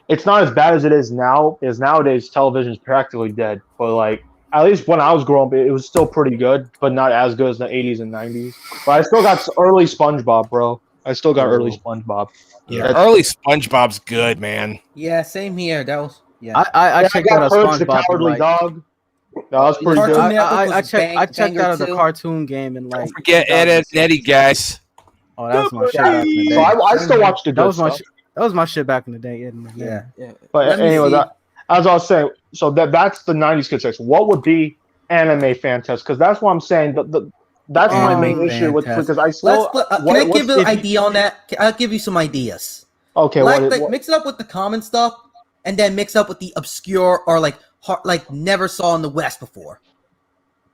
Speaker 9: It's not as bad as it is now, because nowadays television is practically dead. But like, at least when I was growing up, it was still pretty good, but not as good as the 80s and 90s. But I still got early SpongeBob, bro. Early SpongeBob.
Speaker 7: Yeah, early SpongeBob's good, man.
Speaker 1: Yeah, same here. That was
Speaker 2: I checked out
Speaker 9: SpongeBob. The Cowardly Dog. That was pretty good.
Speaker 2: I checked out of the cartoon game and like.
Speaker 7: Don't forget Ed, Edd n Eddy, guys.
Speaker 2: Oh, that's my shit.
Speaker 9: So I still watch the good stuff.
Speaker 2: That was my shit back in the day.
Speaker 1: Yeah.
Speaker 9: But anyway, as I was saying, so that's the 90s kids section. What would be anime fan test? Because that's what I'm saying. That's my main issue with, because I still.
Speaker 1: Can I give you an idea on that? I'll give you some ideas.
Speaker 9: Okay.
Speaker 1: Mix it up with the common stuff, and then mix up with the obscure or like never saw in the West before.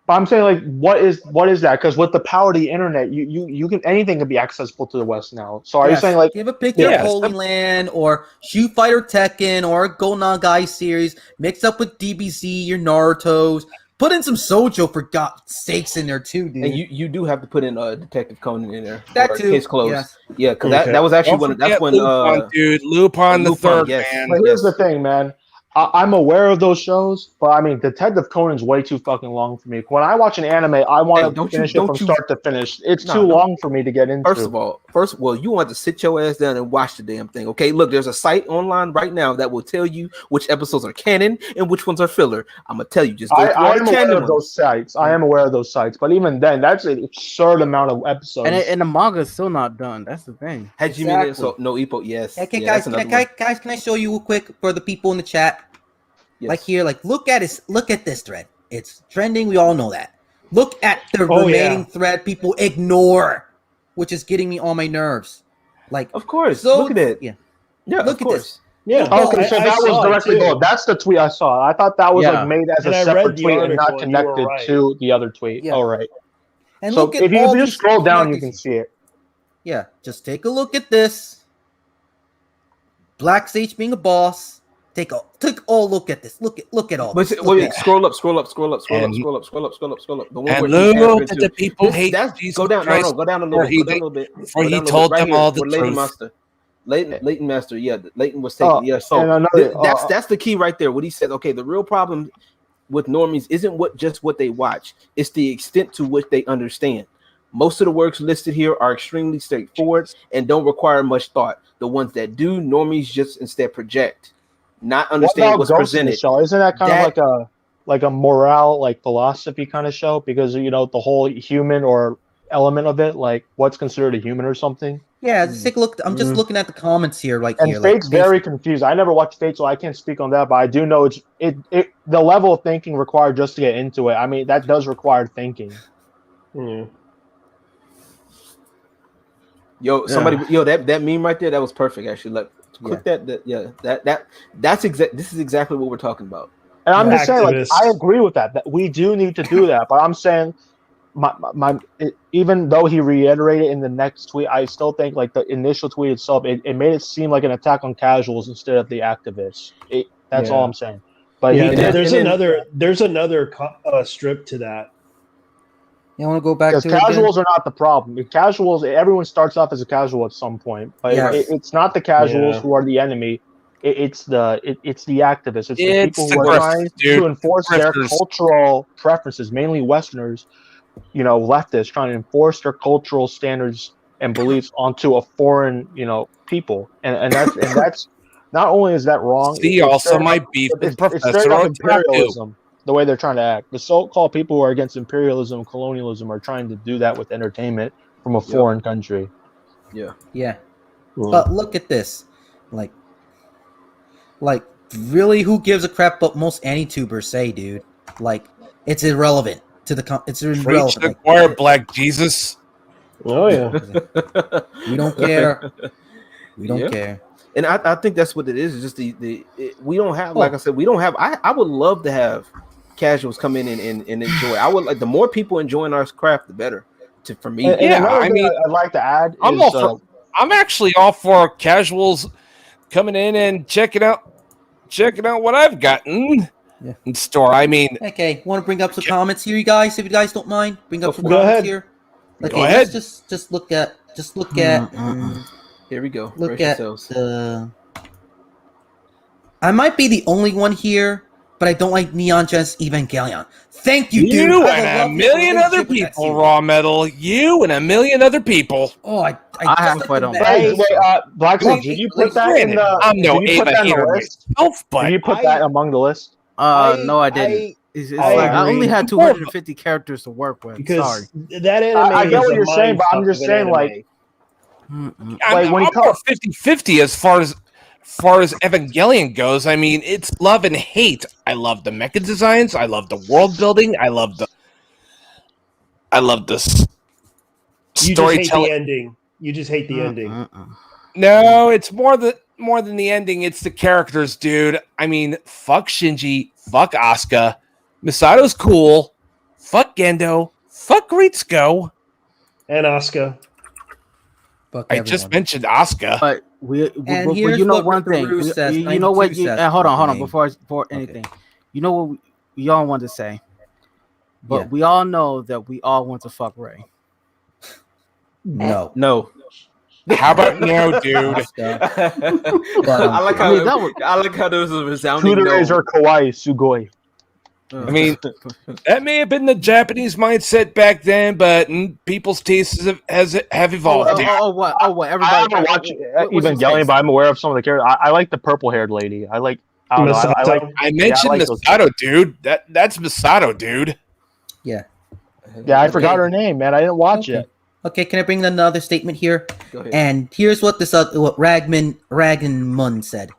Speaker 9: But I'm saying, like, what is that? Because with the power of the internet, you can, anything can be accessible to the West now. So are you saying, like,
Speaker 1: give a picture of Holy Land or Shoot Fighter Tekken or Go Nagai series, mix up with DBZ, your Naruto's, put in some Sojo for God's sakes in there too, dude.
Speaker 3: And you do have to put in Detective Conan in there.
Speaker 1: That too.
Speaker 3: Case closed. Yes. Yeah, because that was actually Lupin the third,
Speaker 9: man. But here's the thing, man. I'm aware of those shows, but I mean, Detective Conan's way too fucking long for me. When I watch an anime, I want to finish it from start to finish. It's too long for me to get into.
Speaker 3: First of all, you want to sit your ass down and watch the damn thing. Okay, look, there's a site online right now that will tell you which episodes are canon and which ones are filler. I'm gonna tell you, just go through
Speaker 9: I am aware of those sites. I am aware of those sites, but even then, that's an absurd amount of episodes.
Speaker 2: And the manga is still not done. That's the thing.
Speaker 3: Exactly. So no Ippo, yes.
Speaker 1: Okay, guys, can I show you real quick for the people in the chat? Yes. Like here, like look at this thread. It's trending. We all know that. Look at the remaining thread people ignore, which is getting me on my nerves. Like,
Speaker 3: of course, look at it.
Speaker 1: Yeah,
Speaker 3: look at this.
Speaker 10: Yeah.
Speaker 9: Okay, so that was directly. That's the tweet I saw. I thought that was like made as a separate tweet and not connected to the other tweet. Yeah. All right.
Speaker 1: And
Speaker 9: so if you just scroll down, you can see it.
Speaker 1: Yeah, just take a look at this. blacksaged being a boss. Take all look at this. Look at all.
Speaker 3: But wait, scroll up. The one
Speaker 11: and look at the people hate Jesus
Speaker 3: Go down.
Speaker 11: Christ.
Speaker 3: No, go down a little bit.
Speaker 11: For he told them all the truth.
Speaker 3: Leighton Master, Leighton was taken. So that's the key right there. What he said. Okay, the real problem with normies isn't what they watch. It's the extent to which they understand. Most of the works listed here are extremely straightforward and don't require much thought. The ones that do, normies just instead project, not understand what's presented.
Speaker 9: Isn't that kind of like a morale, like philosophy kind of show? Because the whole human or element of it, like what's considered a human or something.
Speaker 1: Yeah, just take a look. I'm just looking at the comments here.
Speaker 9: Fate's very confused. I never watched Fate, so I can't speak on that. But I do know the level of thinking required just to get into it. I mean, that does require thinking.
Speaker 3: That meme right there, that was perfect. Actually, click that. This is exactly what we're talking about.
Speaker 9: And I'm just saying, like, I agree with that we do need to do that. But I'm saying, even though he reiterated in the next tweet, I still think like the initial tweet itself, it made it seem like an attack on casuals instead of the activists. That's all I'm saying. But
Speaker 10: there's another strip to that.
Speaker 1: You want to go back to
Speaker 9: casuals are not the problem. Casuals, everyone starts off as a casual at some point, but it's not the casuals who are the enemy. It's the activists. It's the people who are trying to enforce their cultural preferences, mainly Westerners, leftists trying to enforce their cultural standards and beliefs onto a foreign, people, and that's not only is that wrong.
Speaker 11: See, also my beef with Professor
Speaker 9: imperialism. The way they're trying to act. The so-called people who are against imperialism and colonialism are trying to do that with entertainment from a foreign country.
Speaker 1: Yeah. But look at this. Like really, who gives a crap what most anti-tubers say, dude? Like, it's irrelevant to the it's irrelevant.
Speaker 11: Preach the choir, Black Jesus.
Speaker 10: Oh yeah.
Speaker 1: We don't care. We don't care.
Speaker 3: And I think that's what it is. It's just we don't have, like I said, we don't have. I would love to have casuals come in and enjoy. I would like the more people enjoying our craft, the better. For me,
Speaker 9: I mean, I'd like to add.
Speaker 11: I'm actually all for casuals coming in and checking out what I've gotten in store. I mean,
Speaker 1: okay, want to bring up some comments here, you guys? If you guys don't mind, bring up some comments here. Okay,
Speaker 11: go ahead.
Speaker 1: Let's just look at.
Speaker 3: Here we go.
Speaker 1: Look at the. I might be the only one here, but I don't like Neon Genesis Evangelion. Thank you, dude.
Speaker 11: You and a million other people, Raw Metal. You and a million other people.
Speaker 1: Oh, I
Speaker 2: have quite on.
Speaker 9: Hey, Blacksaged, did you put that in the?
Speaker 11: I'm no Ava hater myself, but
Speaker 9: did you put that among the list?
Speaker 2: No, I didn't. I only had 250 characters to work with.
Speaker 10: Because that anime.
Speaker 9: I get what you're saying, but I'm just saying, like.
Speaker 11: I'm more 50-50 as far as Evangelion goes. I mean, it's love and hate. I love the mecha designs. I love the world building. I love the storytelling.
Speaker 10: You just hate the ending.
Speaker 11: No, it's more than the ending. It's the characters, dude. I mean, fuck Shinji, fuck Asuka, Misato's cool, fuck Gendo, fuck Ritsuko,
Speaker 10: and Asuka.
Speaker 11: I just mentioned Asuka,
Speaker 2: but you know one thing. You know what? Hold on. Before anything, you know what we all want to say, but we all know that we all want to fuck Ray.
Speaker 1: No.
Speaker 11: How about now, dude?
Speaker 3: I like how there was a resounding
Speaker 9: Tsundere
Speaker 3: no.
Speaker 9: or kawaii sugoi.
Speaker 11: I mean, that may have been the Japanese mindset back then, but people's tastes have evolved. dude.
Speaker 2: What? Everybody.
Speaker 9: I haven't watched Evangelion, but I'm aware of some of the characters. I like the purple-haired lady. I don't know.
Speaker 11: I mentioned Masato, dude. That's Masato, dude.
Speaker 1: Yeah.
Speaker 9: Yeah, I forgot her name, man. I didn't watch it.
Speaker 1: Okay, can I bring another statement here?
Speaker 3: Go ahead.
Speaker 1: And here's what this what Ragman said.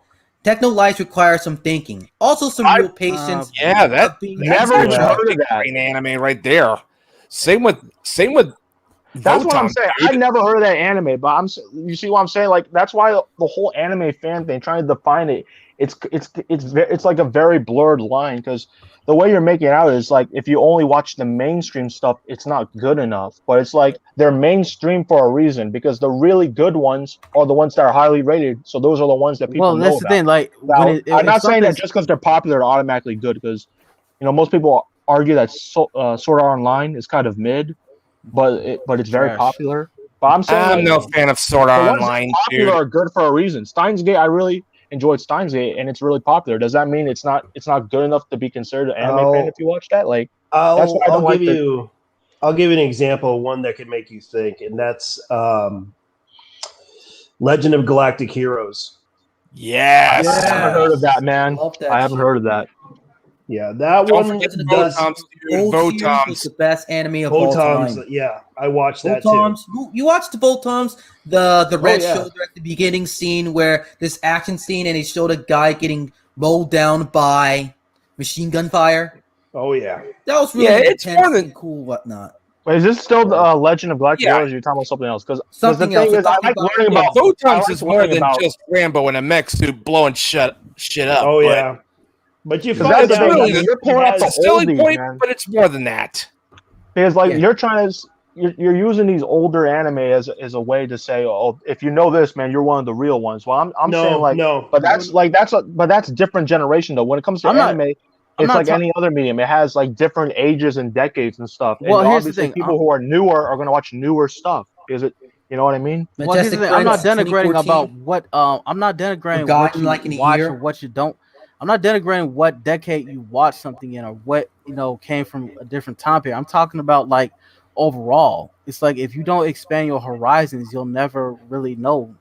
Speaker 1: Techno lives require some thinking, also some real patience.
Speaker 11: Yeah, that's
Speaker 9: never even heard of that
Speaker 11: anime right there. Same with.
Speaker 9: That's what I'm
Speaker 11: Voton,
Speaker 9: saying.
Speaker 11: dude.
Speaker 9: I never heard of that anime, but you see what I'm saying? Like that's why the whole anime fan thing, trying to define it, it's like a very blurred line because the way you're making it out is like if you only watch the mainstream stuff, it's not good enough. But it's like they're mainstream for a reason because the really good ones are the ones that are highly rated. So those are the ones that people know
Speaker 2: that's the thing. Like,
Speaker 9: now, I'm not saying that just because they're popular, they're automatically good. Because most people argue that Sword Art Online is kind of mid, but it's very popular. But I'm saying
Speaker 11: I'm no fan of Sword Art Online.
Speaker 9: Popular are good for a reason. Steins Gate, I really enjoyed Steins Gate, and it's really popular. Does that mean it's not good enough to be considered an anime fan if you watch that? Like, that's why
Speaker 10: I'll give you an example, one that could make you think, and that's Legend of Galactic Heroes.
Speaker 11: Yes,
Speaker 9: I haven't heard of that, man. I haven't heard of that.
Speaker 10: Yeah, that
Speaker 11: Don't
Speaker 10: one
Speaker 11: forget the
Speaker 10: does.
Speaker 11: Votons, dude.
Speaker 1: Old Series
Speaker 11: Votons.
Speaker 1: was the best anime of all
Speaker 10: Votons,
Speaker 1: time.
Speaker 10: yeah, I watched that too.
Speaker 1: Votons, you watched the Votons, the red
Speaker 10: yeah.
Speaker 1: shoulder at the beginning scene where this action scene and it showed a guy getting mowed down by machine gun fire.
Speaker 10: Oh yeah,
Speaker 1: that was really
Speaker 11: it's
Speaker 1: intense
Speaker 11: more than
Speaker 1: and cool. Whatnot.
Speaker 9: Wait, is this still the Legend of Galactic Heroes? Or you're talking about something else? Because the thing
Speaker 1: else.
Speaker 9: is, I like learning about
Speaker 11: Votons is more than just Rambo in a mech suit blowing shit up.
Speaker 10: Oh yeah, but you
Speaker 9: find
Speaker 10: out
Speaker 9: really, you're pulling out the
Speaker 11: selling
Speaker 9: oldies,
Speaker 11: point,
Speaker 9: man.
Speaker 11: but it's more than that.
Speaker 9: Because you're trying to, you're using these older anime as a way to say, oh, if you know this, man, you're one of the real ones. Well, I'm saying like, but that's different generation though. When it comes to anime, it's like any other medium. It has like different ages and decades and stuff.
Speaker 2: Well,
Speaker 9: and
Speaker 2: here's the
Speaker 9: obviously
Speaker 2: thing.
Speaker 9: people who are newer are going to watch newer stuff. Is it? You know what I mean?
Speaker 2: Well, here's the thing. I'm not denigrating about what. I'm not denigrating what you
Speaker 1: like in a
Speaker 2: watch
Speaker 1: year.
Speaker 2: or what you don't. I'm not denigrating what decade you watch something in or what came from a different time period. I'm talking about like overall. It's like if you don't expand your horizons, you'll never really know.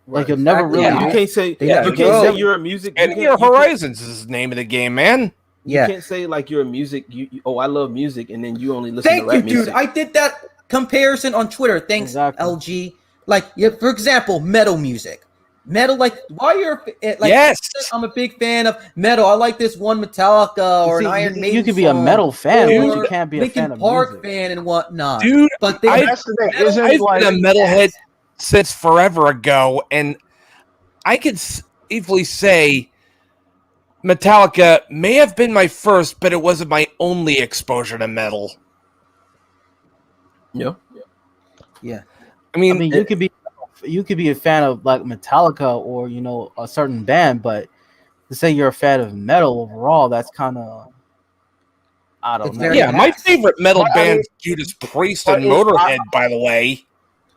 Speaker 2: Like you'll never really.
Speaker 3: You can't say you're a music.
Speaker 11: And your horizons is the name of the game, man.
Speaker 3: You can't say like you're a music. I love music, and then you only listen to rap music.
Speaker 1: Dude. I did that comparison on Twitter. Thanks, LG. Like, for example, metal music. Metal, like, why you're like?
Speaker 11: Yes,
Speaker 1: I'm a big fan of metal. I like this one Metallica or an Iron Maiden.
Speaker 2: You could be a metal fan, but you can't be a
Speaker 1: Linkin
Speaker 2: fan of
Speaker 1: Park
Speaker 2: music.
Speaker 1: fan and whatnot.
Speaker 11: Dude,
Speaker 1: but
Speaker 11: I've been a metalhead since forever ago, and I could easily say Metallica may have been my first, but it wasn't my only exposure to metal.
Speaker 3: Yeah.
Speaker 2: I mean, you could be a fan of like Metallica or a certain band, but to say you're a fan of metal overall, that's kind of I don't know.
Speaker 11: Yeah, my favorite metal band's Judas Priest and Motorhead, by the way.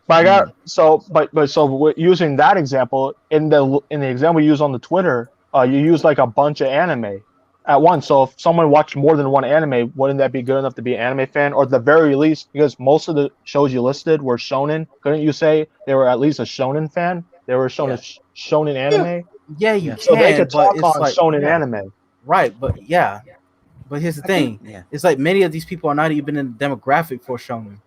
Speaker 9: But I got so using that example in the example you use on the Twitter, you use like a bunch of anime at once. So if someone watched more than one anime, wouldn't that be good enough to be an anime fan? Or at the very least, because most of the shows you listed were shonen, couldn't you say they were at least a shonen fan? They were shonen anime.
Speaker 2: Yeah, you
Speaker 9: so
Speaker 2: can.
Speaker 9: they could talk
Speaker 2: but
Speaker 9: on
Speaker 2: like,
Speaker 9: shonen anime.
Speaker 2: Right, but but here's the thing. It's like many of these people are not even in the demographic for shonen,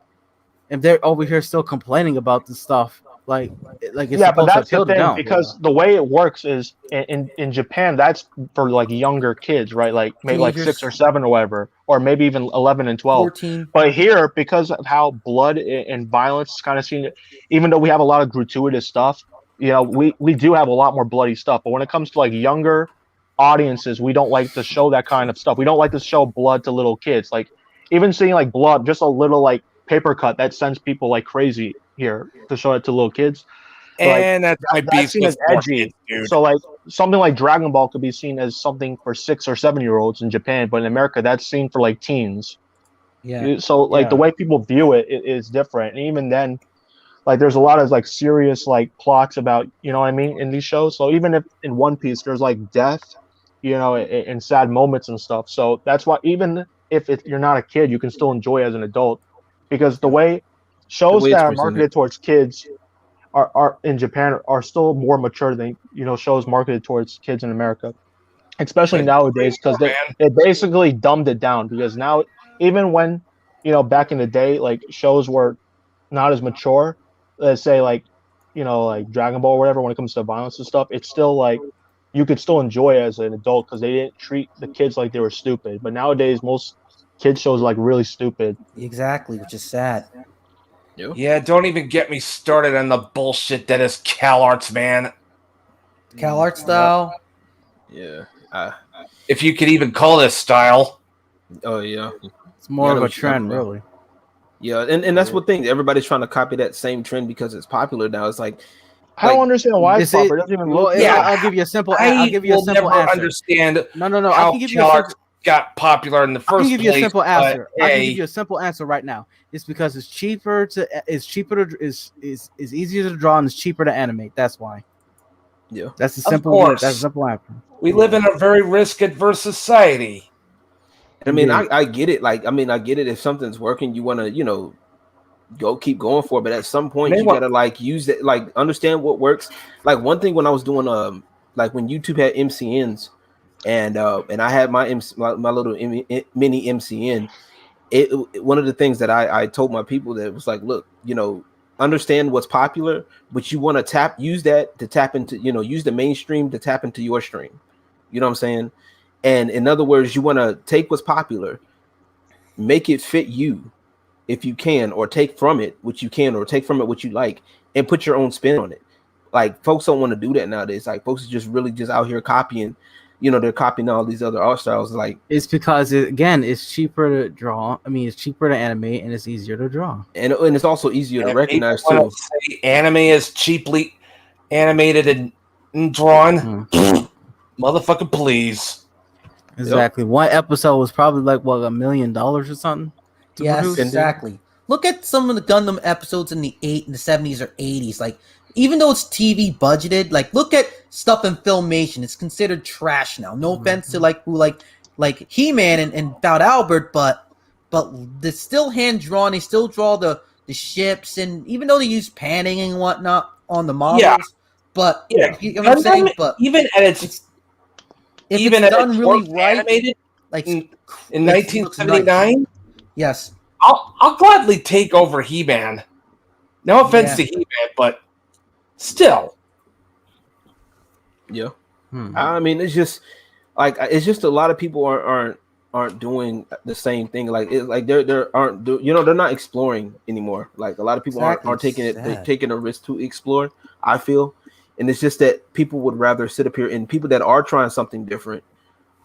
Speaker 2: and they're over here still complaining about this stuff. Like it's
Speaker 9: but
Speaker 2: supposed
Speaker 9: that's
Speaker 2: to
Speaker 9: the thing
Speaker 2: down.
Speaker 9: because the way it works is in Japan, that's for like younger kids, right? Like maybe like 6 or 7 or whatever, or maybe even 11 and 12.
Speaker 1: 14.
Speaker 9: But here, because of how blood and violence is kind of seen, even though we have a lot of gratuitous stuff, we do have a lot more bloody stuff. But when it comes to like younger audiences, we don't like to show that kind of stuff. We don't like to show blood to little kids. Like even seeing like blood, just a little like paper cut, that sends people like crazy here to show it to little kids.
Speaker 11: And
Speaker 9: like,
Speaker 11: that's my beef with edgy, dude.
Speaker 9: So like something like Dragon Ball could be seen as something for 6 or 7-year-olds in Japan, but in America that's seen for like teens. So like the way people view it is different. And even then, like there's a lot of like serious like plots about, you know what I mean, in these shows. So even if in One Piece there's like death, you know, and sad moments and stuff. So that's why even if you're not a kid, you can still enjoy as an adult, because the way shows that are marketed towards kids are in Japan are still more mature than, you know, shows marketed towards kids in America, especially nowadays, because they basically dumbed it down. Because now, even when, you know, back in the day, like shows were not as mature, let's say like, you know, like Dragon Ball or whatever, when it comes to violence and stuff, it's still like you could still enjoy it as an adult because they didn't treat the kids like they were stupid. But nowadays, most kids shows like really stupid.
Speaker 1: Exactly, which is sad.
Speaker 11: Yeah, don't even get me started on the bullshit that is CalArts, man.
Speaker 1: CalArts style.
Speaker 3: Yeah.
Speaker 11: If you could even call this style.
Speaker 3: Oh yeah.
Speaker 2: It's more of a trend, really.
Speaker 3: Yeah, and that's what thing. Everybody's trying to copy that same trend because it's popular now. It's like
Speaker 9: I don't understand why it's popular. It doesn't even look.
Speaker 2: Yeah, I'll give you a simple. I'll give you a simple answer.
Speaker 11: Understand?
Speaker 2: No.
Speaker 11: How
Speaker 2: I can give you
Speaker 11: CalArts got popular in the first place.
Speaker 2: I can give you a simple answer. I can give you a simple answer right now. It's because it's cheaper to is easier to draw and it's cheaper to animate. That's why.
Speaker 3: Yeah,
Speaker 2: that's a simple. That's a simple answer.
Speaker 11: We live in a very risk-adverse society.
Speaker 3: I mean, I get it. Like, I mean, I get it. If something's working, you want to, you know, keep going for it. But at some point, you gotta like use it, like understand what works. Like one thing when I was doing, like when YouTube had MCNs, and I had my little mini MCN. One of the things that I told my people that was like, look, you know, understand what's popular, but you want to use that to tap into, you know, use the mainstream to tap into your stream. You know what I'm saying? And in other words, you want to take what's popular, make it fit you if you can, or take from it what you can, or take from it what you like, and put your own spin on it. Like folks don't want to do that nowadays. Like folks are just really just out here copying, you know, they're copying all these other art styles. Like
Speaker 2: it's because it's cheaper to draw. I mean, it's cheaper to animate and it's easier to draw.
Speaker 3: And it's also easier to recognize too.
Speaker 11: Say anime is cheaply animated and drawn. Motherfucker, please.
Speaker 2: Exactly. Yep. One episode was probably like what, $1 million or something.
Speaker 1: Yes, produce? Exactly. Look at some of the Gundam episodes in the 70s or 80s. Like, even though it's TV budgeted, like look at stuff in Filmation. It's considered trash now. No offense to like He-Man and Bout Albert, but they're still hand drawn. They still draw the ships, and even though they use panning and whatnot on the models, but you know what I'm saying. But
Speaker 11: even at its
Speaker 1: if
Speaker 11: even
Speaker 1: it's done really right,
Speaker 11: animated,
Speaker 1: like
Speaker 11: in 1979,
Speaker 1: yes,
Speaker 11: I'll gladly take over He-Man. No offense to He-Man, but still,
Speaker 3: yeah. I mean, it's just like a lot of people aren't doing the same thing. Like they're not exploring anymore. Like a lot of people aren't taking a risk to explore. I feel. And it's just that people would rather sit up here, and people that are trying something different,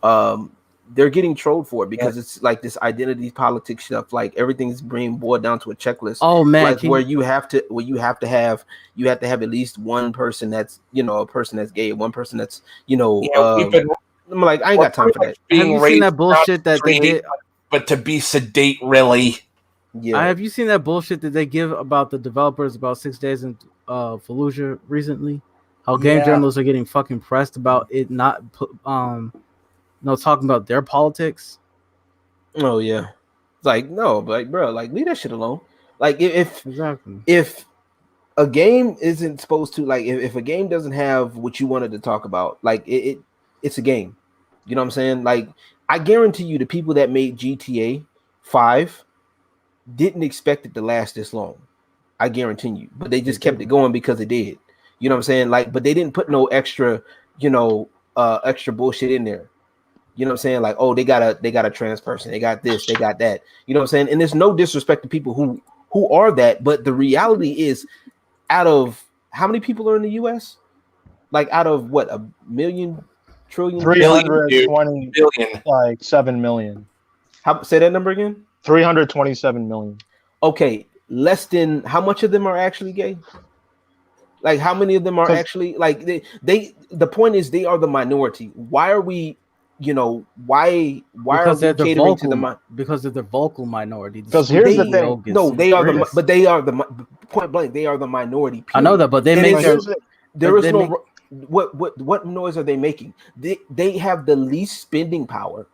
Speaker 3: they're getting trolled for it because it's like this identity politics stuff. Like everything's being boiled down to a checklist.
Speaker 2: Oh man,
Speaker 3: like where you have to have at least one person that's, you know, a person that's gay, one person that's, you know, I'm like, I ain't got time for that.
Speaker 2: Have you seen that bullshit that they did?
Speaker 11: But to be sedate, really?
Speaker 3: Yeah.
Speaker 2: Have you seen that bullshit that they give about the developers about 6 days in Fallujah recently? How game journalists are getting fucking pressed about it not, talking about their politics.
Speaker 3: Oh yeah, it's like no, but like, bro, like leave that shit alone. Like if a game isn't supposed to, like if a game doesn't have what you wanted to talk about, like it's a game. You know what I'm saying? Like I guarantee you, the people that made GTA 5 didn't expect it to last this long. I guarantee you, but they just kept it going because it did. You know what I'm saying? Like, but they didn't put no extra, extra bullshit in there. You know what I'm saying? Like, oh, they got a trans person, they got this, they got that. You know what I'm saying? And there's no disrespect to people who are that, but the reality is, out of how many people are in the U.S.? Like, out of what, 1 million, trillion,
Speaker 9: 320 billion, like 7 million.
Speaker 3: Say that number again?
Speaker 9: 327 million.
Speaker 3: Okay, less than how much of them are actually gay? Like how many of them are actually like they the point is they are the minority. Why are we you know, why
Speaker 2: because
Speaker 3: are we catering to the
Speaker 2: because of the vocal minority?
Speaker 9: Because here's the thing.
Speaker 3: No, they are they are the point blank. They are the minority. Period.
Speaker 2: I know that, but they make
Speaker 3: there is no what noise are they making? They have the least spending power.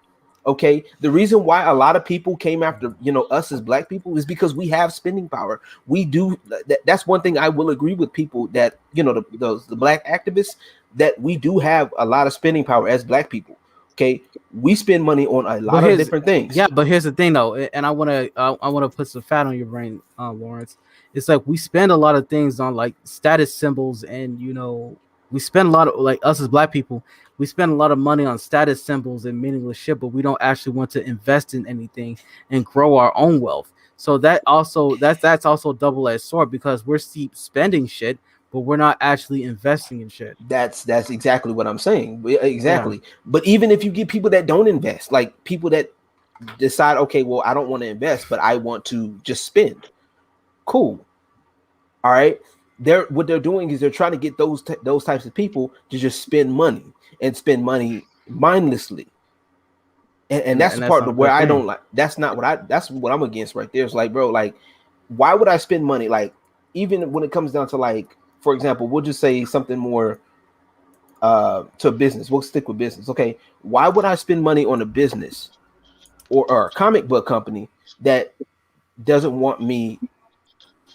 Speaker 3: Okay, the reason why a lot of people came after, you know, us as black people is because we have spending power. We do. That's one thing I will agree with people that, you know, the black activists, that we do have a lot of spending power as black people. Okay, we spend money on a lot of different things.
Speaker 2: Yeah, but here's the thing though, and I wanna put some fat on your brain, Lawrence. It's like we spend a lot of things on like status symbols, and you know, we spend a lot of, like, us as black people, we spend a lot of money on status symbols and meaningless shit, but we don't actually want to invest in anything and grow our own wealth. So that's also a double-edged sword, because we're spending shit, but we're not actually investing in shit.
Speaker 3: That's exactly what I'm saying. Exactly. Yeah. But even if you get people that don't invest, like people that decide, okay, well, I don't want to invest, but I want to just spend. Cool. All right. What they're doing is they're trying to get those types of people to just spend money mindlessly. And that's the part where I don't like. That's what I'm against right there. It's like, bro, like, why would I spend money? Like, even when it comes down to, like, for example, we'll just say something more to business. We'll stick with business. Okay. Why would I spend money on a business or a comic book company that doesn't want me,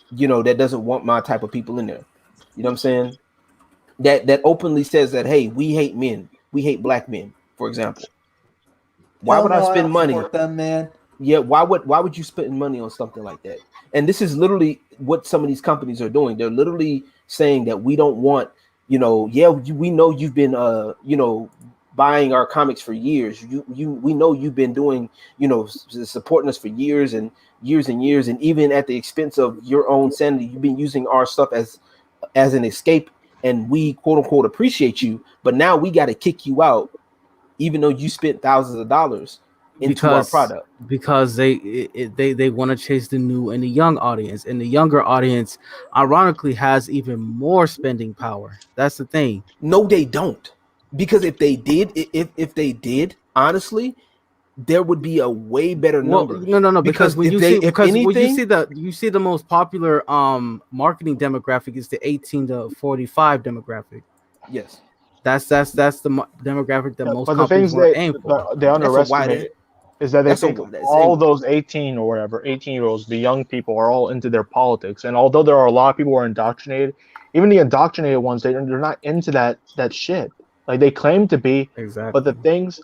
Speaker 3: you know, that doesn't want my type of people in there? You know what I'm saying? That openly says that, hey, we hate men. We hate black men, for example. Why would I spend money?
Speaker 1: Them, man.
Speaker 3: Yeah, why would you spend money on something like that? And this is literally what some of these companies are doing. They're literally saying that we don't want, you know, we know you've been you know, buying our comics for years. We know you've been doing, you know, supporting us for years and years and years, and even at the expense of your own sanity, you've been using our stuff as an escape, and we quote unquote appreciate you, but now we got to kick you out, even though you spent thousands of dollars into our product,
Speaker 2: because they want to chase the new and the young audience, and the younger audience ironically has even more spending power. That's the thing.
Speaker 3: No, they don't, because if they did, honestly, there would be a way better number.
Speaker 2: No, because when you see the most popular marketing demographic is the 18 to 45 demographic.
Speaker 3: Yes,
Speaker 2: that's the demographic that most companies will aim for.
Speaker 9: They underestimate is that they think all those 18-year-olds, the young people, are all into their politics. And although there are a lot of people who are indoctrinated, even the indoctrinated ones, they're not into that shit. Like, they claim to be,
Speaker 2: exactly.
Speaker 9: But the things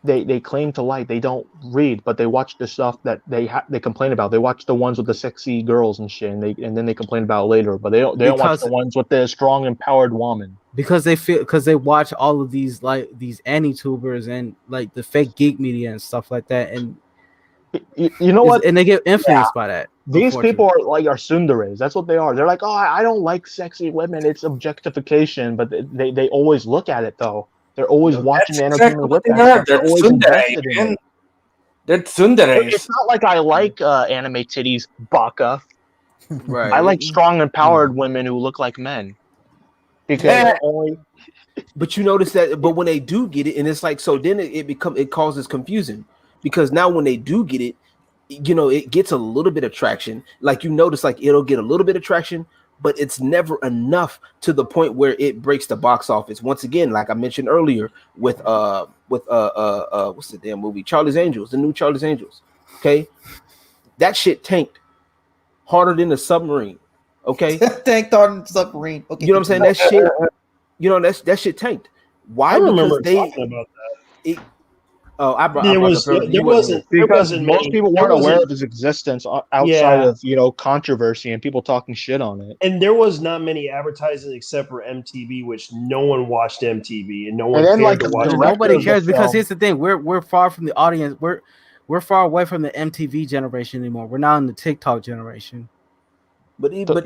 Speaker 9: they claim to like, they don't read, but they watch the stuff that they complain about. They watch the ones with the sexy girls and shit, and then they complain about it later. But they don't watch the ones with the strong, empowered woman.
Speaker 2: Because they watch all of these, like, these anti-tubers and like the fake geek media and stuff like that, and
Speaker 9: you know what?
Speaker 2: And they get influenced by that.
Speaker 9: These people are tsunderes. That's what they are. They're like, oh, I don't like sexy women. It's objectification. But they always look at it though. They're always watching the entertainment with that. They're always invested in it.
Speaker 7: They're tsunderes.
Speaker 9: It's not like I like anime titties, baka.
Speaker 3: Right.
Speaker 9: I like strong, empowered women who look like men. Because
Speaker 3: but you notice that, but when they do get it, and it's like, so then it causes confusion, because now when they do get it, you know, it gets a little bit of traction. Like, you notice, like, it'll get a little bit of traction, but it's never enough to the point where it breaks the box office. Once again, like I mentioned earlier, with what's the damn movie, Charlie's Angels, the new Charlie's Angels. Okay, that shit tanked harder than a submarine. Okay,
Speaker 1: tanked harder than a submarine. Okay,
Speaker 3: you know what I'm saying? That shit, you know, that shit tanked. Why?
Speaker 10: I remember talking about that.
Speaker 3: There
Speaker 9: wasn't most people weren't aware of his existence outside of, you know, controversy and people talking shit on it.
Speaker 10: And there was not many advertising except for MTV, which no one watched MTV and no one cared to watch.
Speaker 2: Nobody cares, because here's the thing: we're far from the audience. We're far away from the MTV generation anymore. We're now in the TikTok generation.
Speaker 3: But even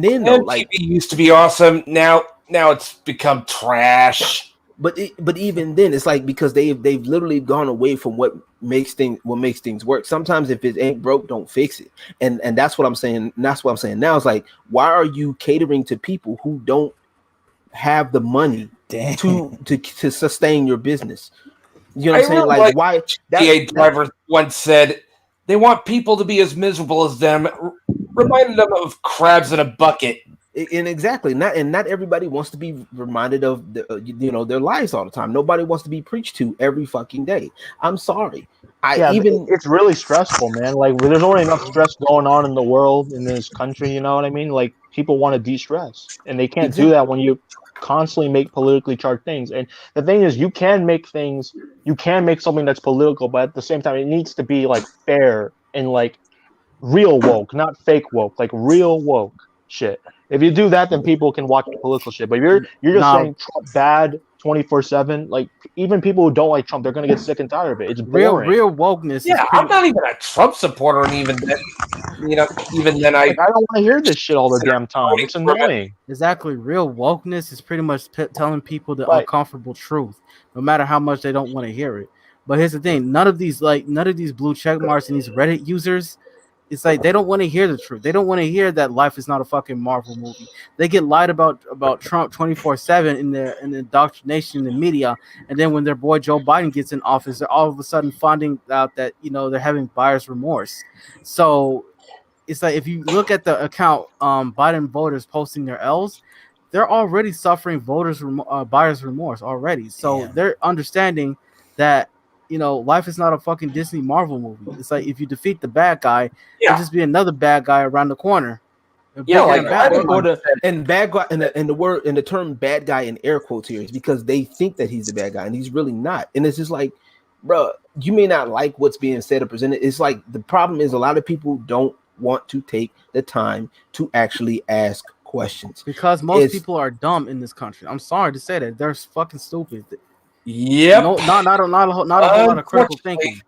Speaker 3: then, though,
Speaker 7: MTV like, used to be awesome. Now it's become trash.
Speaker 3: But even then, it's like, because they've literally gone away from what makes things work. Sometimes if it ain't broke, don't fix it. And that's what I'm saying. That's what I'm saying now. It's like, why are you catering to people who have the money to sustain your business. You know what I'm saying?
Speaker 7: Really
Speaker 3: why
Speaker 7: that driver once said they want people to be as miserable as them, reminded them of crabs in a bucket.
Speaker 3: And exactly, not everybody wants to be reminded of their lives all the time. Nobody wants to be preached to every fucking day. I'm sorry.
Speaker 9: It's really stressful, man. Like there's already enough stress going on in the world, in this country. You know what I mean? Like people want to de-stress, and they can't do that when you constantly make politically charged things. And the thing is, you can make something that's political, but at the same time, it needs to be like fair and like real woke, not fake woke, like real woke shit. If you do that, then people can watch the political shit. But if you're just saying Trump bad 24/7, like even people who don't like Trump, they're gonna get sick and tired of it. It's boring.
Speaker 1: Real wokeness.
Speaker 7: Yeah, I'm not even a Trump supporter, and even then, even then, I
Speaker 9: don't want to hear this shit all the damn time. It's annoying.
Speaker 1: Exactly. Real wokeness is pretty much telling people the uncomfortable truth, no matter how much they don't want to hear it. But here's the thing: none of these blue check marks and these Reddit users. It's like they don't want to hear the truth. They don't want to hear that life is not a fucking Marvel movie. They get lied about Trump 24/7 in the indoctrination in the media, and then when their boy Joe Biden gets in office, they're all of a sudden finding out that they're having buyer's remorse. So it's like if you look at the account, Biden voters posting their L's, they're already suffering buyer's remorse already. So they're understanding that. Life is not a fucking Disney Marvel movie. It's like if you defeat the bad guy, there'll just be another bad guy around the corner.
Speaker 3: And bad guy, and the term "bad guy" in air quotes here is because they think that he's the bad guy, and he's really not. And it's just like, bro, you may not like what's being said or presented. It's like the problem is a lot of people don't want to take the time to actually ask questions
Speaker 1: because most people are dumb in this country. I'm sorry to say that they're fucking stupid.
Speaker 7: Yep.
Speaker 1: Not a whole lot of critical thinking.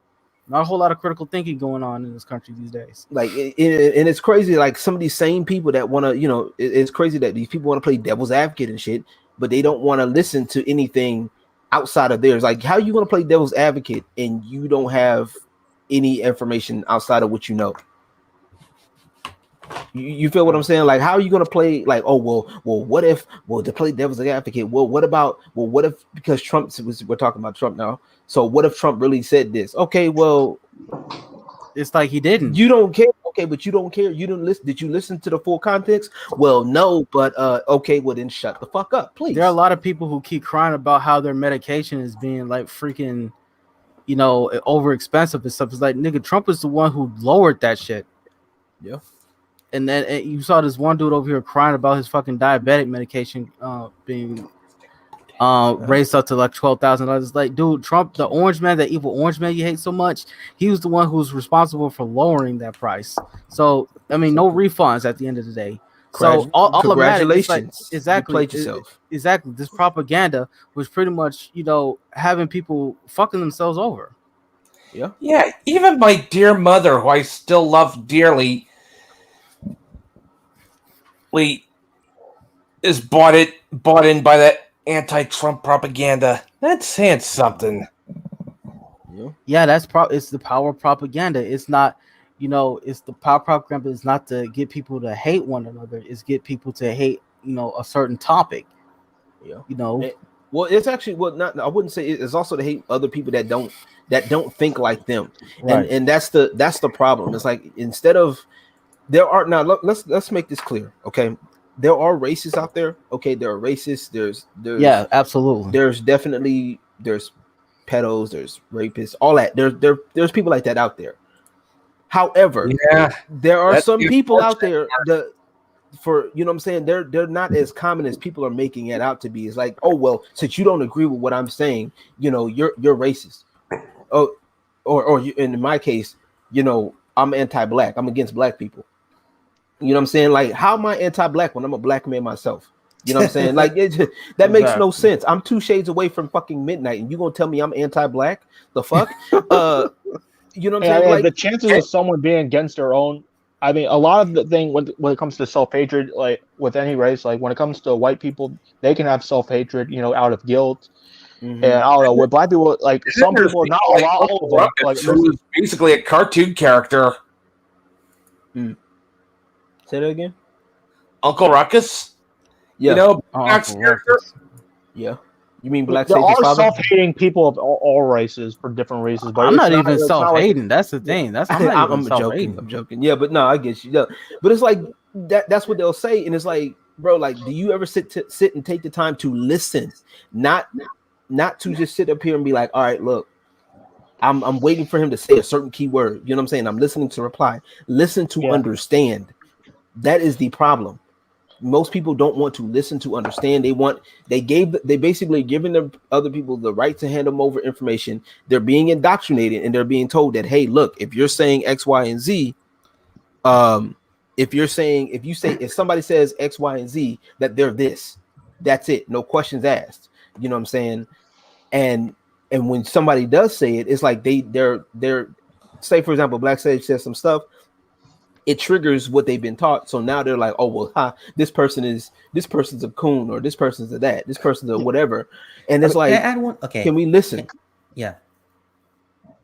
Speaker 1: Not a whole lot of critical thinking going on in this country these days.
Speaker 3: Like, and it's crazy. Like some of these same people that want to, it's crazy that these people want to play devil's advocate and shit, but they don't want to listen to anything outside of theirs. Like, how are you going to play devil's advocate and you don't have any information outside of what you know? You feel what I'm saying? Like, how are you going to play? Like, what if to play devil's advocate? What if because Trump, we're talking about Trump now. So what if Trump really said this? Okay, well,
Speaker 1: it's like he didn't.
Speaker 3: You don't care. Okay, but you don't care. You didn't listen. Did you listen to the full context? Well, no, but okay, well then shut the fuck up, please.
Speaker 1: There are a lot of people who keep crying about how their medication is being like freaking, over expensive and stuff. It's like, nigga, Trump is the one who lowered that shit.
Speaker 3: Yeah.
Speaker 1: And then you saw this one dude over here crying about his fucking diabetic medication being raised up to like $12,000. Like, dude, Trump, the orange man, that evil orange man you hate so much, he was the one who was responsible for lowering that price. So, I mean, no refunds at the end of the day. So, all
Speaker 3: congratulations.
Speaker 1: Exactly.
Speaker 3: You played yourself.
Speaker 1: Exactly. This propaganda was pretty much, having people fucking themselves over.
Speaker 3: Yeah.
Speaker 7: Yeah. Even my dear mother, who I still love dearly, is bought in by that anti-Trump propaganda. That's saying something.
Speaker 1: Yeah, it's the power of propaganda. It's not, it's the power of propaganda. It's not to get people to hate one another. It's get people to hate, a certain topic.
Speaker 3: Yeah. Well, it's actually I wouldn't say it's also to hate other people that don't think like them. Right. And that's the problem. It's like instead of let's make this clear, okay? There are racists out there, okay? There are racists. There's
Speaker 1: absolutely.
Speaker 3: There's pedos, there's rapists, all that. There's people like that out there. However, there are some people out there that, for you know what I'm saying, they're not as common as people are making it out to be. It's like, oh well, since you don't agree with what I'm saying, you're racist. Oh, or you, in my case, I'm anti-black. I'm against black people. You know what I'm saying? Like, how am I anti-black when I'm a black man myself? You know what I'm saying? Like, that makes no sense. I'm 2 shades away from fucking midnight, and you gonna tell me I'm anti-black? The fuck? You know what I'm saying?
Speaker 9: Like, the chances of someone being against their own. I mean, a lot of the thing when it comes to self-hatred, like with any race, like when it comes to white people, they can have self-hatred, out of guilt. Mm-hmm. And I don't know, with black people, like some people, not a lot of them, like
Speaker 7: who's basically a cartoon character.
Speaker 3: Say that again.
Speaker 7: Uncle Ruckus.
Speaker 3: Yeah.
Speaker 7: You know, Black's character.
Speaker 3: Yeah. You mean Black
Speaker 9: There
Speaker 3: Sage's
Speaker 9: are
Speaker 3: father?
Speaker 9: self-hating people of all races for different races, but
Speaker 2: I'm
Speaker 9: it's
Speaker 2: not even
Speaker 9: it's
Speaker 2: self-hating.
Speaker 9: like,
Speaker 2: That's the thing. I'm not even self-hating.
Speaker 3: I'm joking. Yeah, but no, I get you. Yeah. But it's like that's what they'll say, and it's like, bro, like, do you ever sit and take the time to listen, not to just sit up here and be like, all right, look, I'm waiting for him to say a certain key word. You know what I'm saying? I'm listening to reply. Listen to understand. That is the problem. Most people don't want to listen to understand. They basically giving the other people the right to hand them over information. They're being indoctrinated and they're being told that, hey, look, if you're saying X, Y, and Z, if somebody says X, Y, and Z, that they're this, that's it. No questions asked. You know what I'm saying? And when somebody does say it, it's like they're say, for example, Black Sage says some stuff. It triggers what they've been taught. So now they're like, oh, well, this person's a coon, or this person's a that, this person's a whatever. And it's like, can we listen?
Speaker 1: Yeah.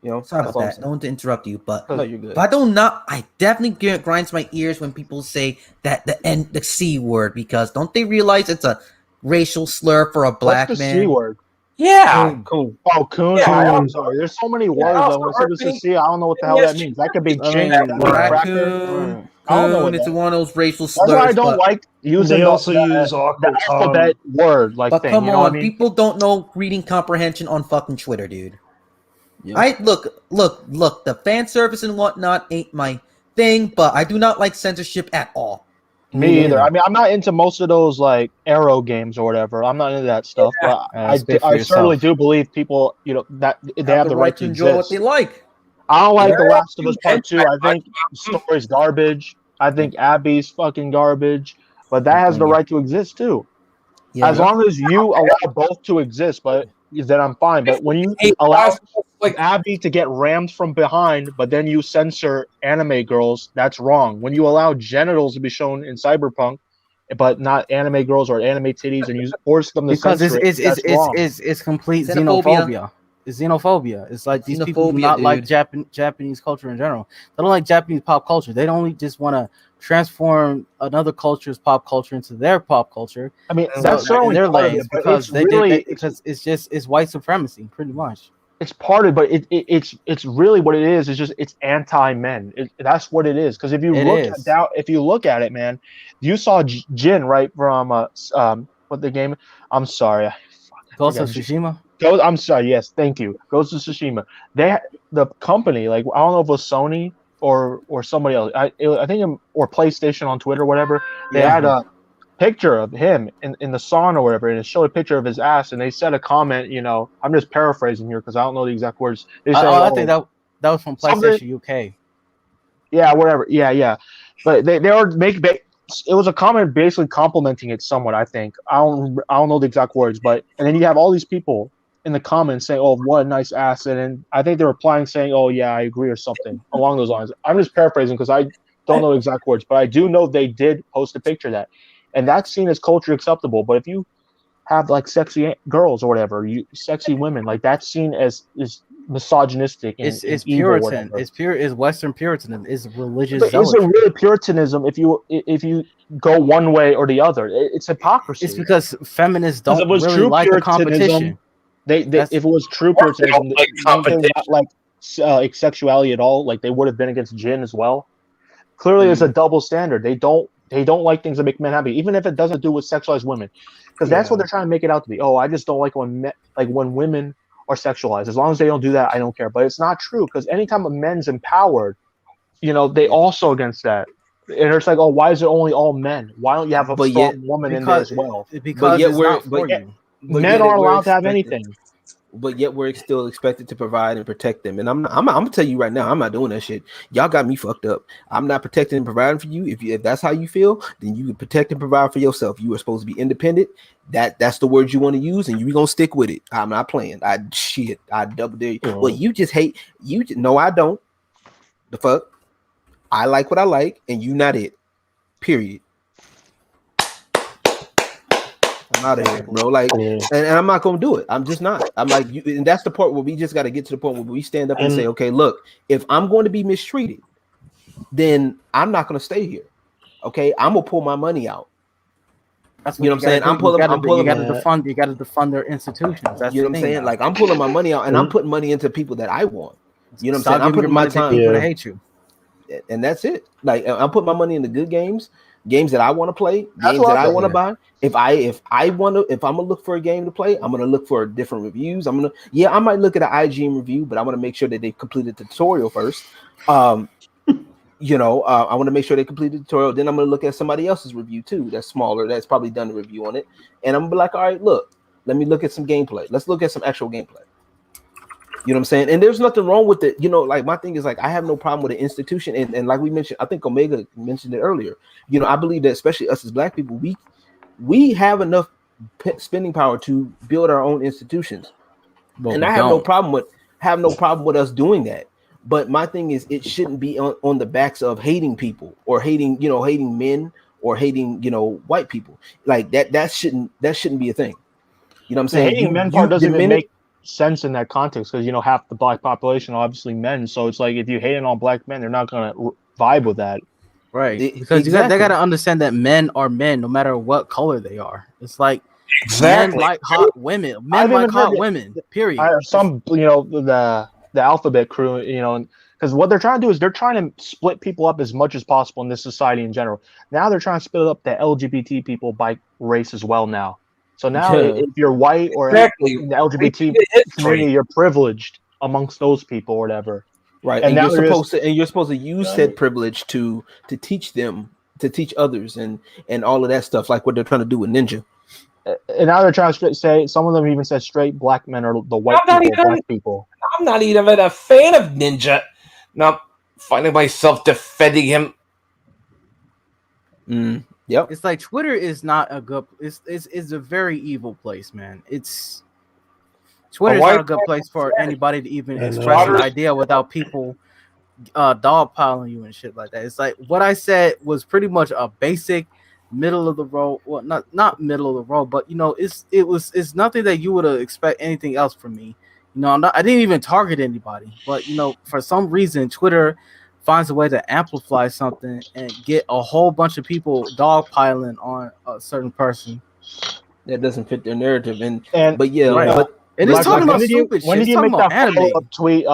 Speaker 3: You know,
Speaker 1: sorry about that. I don't want to interrupt you, but
Speaker 3: no, you're good.
Speaker 1: But I definitely grinds my ears when people say that the C word, because don't they realize it's a racial slur for a black
Speaker 9: What's the
Speaker 1: man?
Speaker 9: C word?
Speaker 7: Yeah.
Speaker 3: Coon.
Speaker 9: Oh, coon.
Speaker 7: Yeah,
Speaker 9: I'm sorry. There's so many words that when I say C, I don't know what the hell that means. That could be chink,
Speaker 1: raccoon.
Speaker 9: I don't know what
Speaker 1: It's one of those racial
Speaker 9: That's
Speaker 1: slurs.
Speaker 9: why I don't like using
Speaker 10: They also use
Speaker 9: the alphabet word like
Speaker 1: but
Speaker 9: thing.
Speaker 1: come
Speaker 9: You know what I
Speaker 1: on,
Speaker 9: mean?
Speaker 1: people don't know reading comprehension on fucking Twitter, dude. Yeah. I look, the fan service and whatnot ain't my thing, but I do not like censorship at all.
Speaker 9: Me either. I mean, I'm not into most of those like arrow games or whatever. I'm not into that stuff, but I certainly do believe people, that they have the right to
Speaker 1: enjoy
Speaker 9: exist.
Speaker 1: what they like.
Speaker 9: I don't like The Last of Us Part 2. I think the story's garbage. I think Abby's fucking garbage, but that has the right to exist too. Yeah. As long as you allow both to exist, but then I'm fine. But when you allow Abby to get rammed from behind, but then you censor anime girls, that's wrong. When you allow genitals to be shown in Cyberpunk, but not anime girls or anime titties, and you force them to censor
Speaker 2: it's complete xenophobia. It's xenophobia. It's like these people do not like Japanese culture in general. They don't like Japanese pop culture. They don't just want to transform another culture's pop culture into their pop culture.
Speaker 9: I mean, that's certainly
Speaker 2: their
Speaker 9: part of
Speaker 2: lanes
Speaker 9: it,
Speaker 2: because it's white supremacy, pretty much.
Speaker 9: It's part of it, but it's really what it is. It's just it's anti-men. That's what it is. Because if you look at it, man, you saw Jin right from what the game? I'm sorry,
Speaker 2: Ghost of Tsushima.
Speaker 9: I'm sorry. Yes, thank you. Ghost of Tsushima. The company, like, I don't know if it was Sony or somebody else. I think or PlayStation on Twitter or whatever. They had a picture of him in the sauna or whatever, and it showed a picture of his ass, and they said a comment. I'm just paraphrasing here because I don't know the exact words. They said,
Speaker 2: I think that was from PlayStation UK.
Speaker 9: Yeah, whatever. Yeah. But they were it was a comment basically complimenting it somewhat. I think I don't know the exact words, but and then you have all these people in the comments saying, "Oh, what a nice ass," and I think they're replying saying, "Oh yeah, I agree," or something along those lines. I'm just paraphrasing because I don't know the exact words, but I do know they did post a picture of that, and that's seen as culturally acceptable. But if you have like sexy girls or whatever, sexy women, like that's seen as is misogynistic. And,
Speaker 2: it's Puritan. It's Western Puritanism. It's religious.
Speaker 9: But is it really Puritanism if you go one way or the other? It's hypocrisy.
Speaker 2: It's because feminists don't really like the competition.
Speaker 9: If it was true Puritanism, they not like sexuality at all. Like they would have been against Jin as well. Clearly, it's a double standard. They don't like things that make men happy, even if it doesn't do with sexualized women, because that's what they're trying to make it out to be. Oh, I just don't like when women are sexualized. As long as they don't do that, I don't care. But it's not true, because anytime a men's empowered, they also against that. And it's like, oh, why is it only all men? Why don't you have a strong woman in there as well?
Speaker 2: Because
Speaker 9: men aren't allowed to have anything.
Speaker 3: But yet we're still expected to provide and protect them. And I'm gonna tell you right now, I'm not doing that shit. Y'all got me fucked up. I'm not protecting and providing for you. If that's how you feel, then you can protect and provide for yourself. You are supposed to be independent. That's the word you want to use, and you're gonna stick with it. I'm not playing. I double dare you. Well, you just hate you. No, I don't. The fuck. I like what I like, and you not it. Period. I'm out of here, bro. Like, and I'm not gonna do it. I'm just not. I'm like, and that's the part where we just got to get to the point where we stand up and say, okay, look, if I'm going to be mistreated, then I'm not gonna stay here. Okay, I'm gonna pull my money out.
Speaker 2: That's
Speaker 3: you know what I'm saying. I'm pulling.
Speaker 2: You got to defund their institutions. That's
Speaker 3: you know what I'm saying. Like I'm pulling my money out, and I'm putting money into people that I want. You know what I'm saying. I'm putting my time.
Speaker 2: People that hate you,
Speaker 3: and that's it. Like I'm putting my money into good games that I want to play, games that I want to buy. If I'm gonna look for a game to play, I'm gonna look for different reviews. I might look at an IGN review, but I want to make sure that they completed the tutorial first. I want to make sure they completed the tutorial. Then I'm gonna look at somebody else's review too. That's smaller. That's probably done the review on it, and I'm gonna be like, all right, look, let me look at some gameplay. Let's look at some actual gameplay. You know what I'm saying? And there's nothing wrong with it. Like my thing is like I have no problem with an institution. And like we mentioned, I think Omega mentioned it earlier. I believe that especially us as Black people, we have enough spending power to build our own institutions. Well, and I have no problem with us doing that. But my thing is it shouldn't be on the backs of hating people or hating men or hating, white people. Like that shouldn't be a thing. You know what I'm saying?
Speaker 9: Hating men part doesn't even make sense in that context because half the Black population are obviously men, so it's like if you hate on Black men, they're not gonna vibe with that,
Speaker 2: right? Because they gotta understand that men are men no matter what color they are. It's like men like hot women, women. Period.
Speaker 9: Some the alphabet crew, because what they're trying to do is they're trying to split people up as much as possible in this society in general. Now they're trying to split up the LGBT people by race as well now. So now, if you're white or in the LGBT community, you're privileged amongst those people or whatever.
Speaker 3: Right, and you're supposed to use said privilege to teach them, to teach others, and all of that stuff, like what they're trying to do with Ninja.
Speaker 9: And now they're trying to say, some of them even said straight Black men are the white Black people.
Speaker 7: I'm not even a fan of Ninja. Now, finding myself defending him.
Speaker 3: Yep.
Speaker 2: It's like Twitter is not a good. It's a very evil place, man. Twitter's not a good place for anybody to even express an idea without people dogpiling you and shit like that. It's like what I said was pretty much a basic middle of the road. Well, not middle of the road, but it's nothing that you would expect anything else from me. I didn't even target anybody, but for some reason Twitter finds a way to amplify something and get a whole bunch of people dogpiling on a certain person
Speaker 3: that doesn't fit their narrative.
Speaker 9: But
Speaker 2: it is talking about stupid shit.
Speaker 9: When did you make that follow-up tweet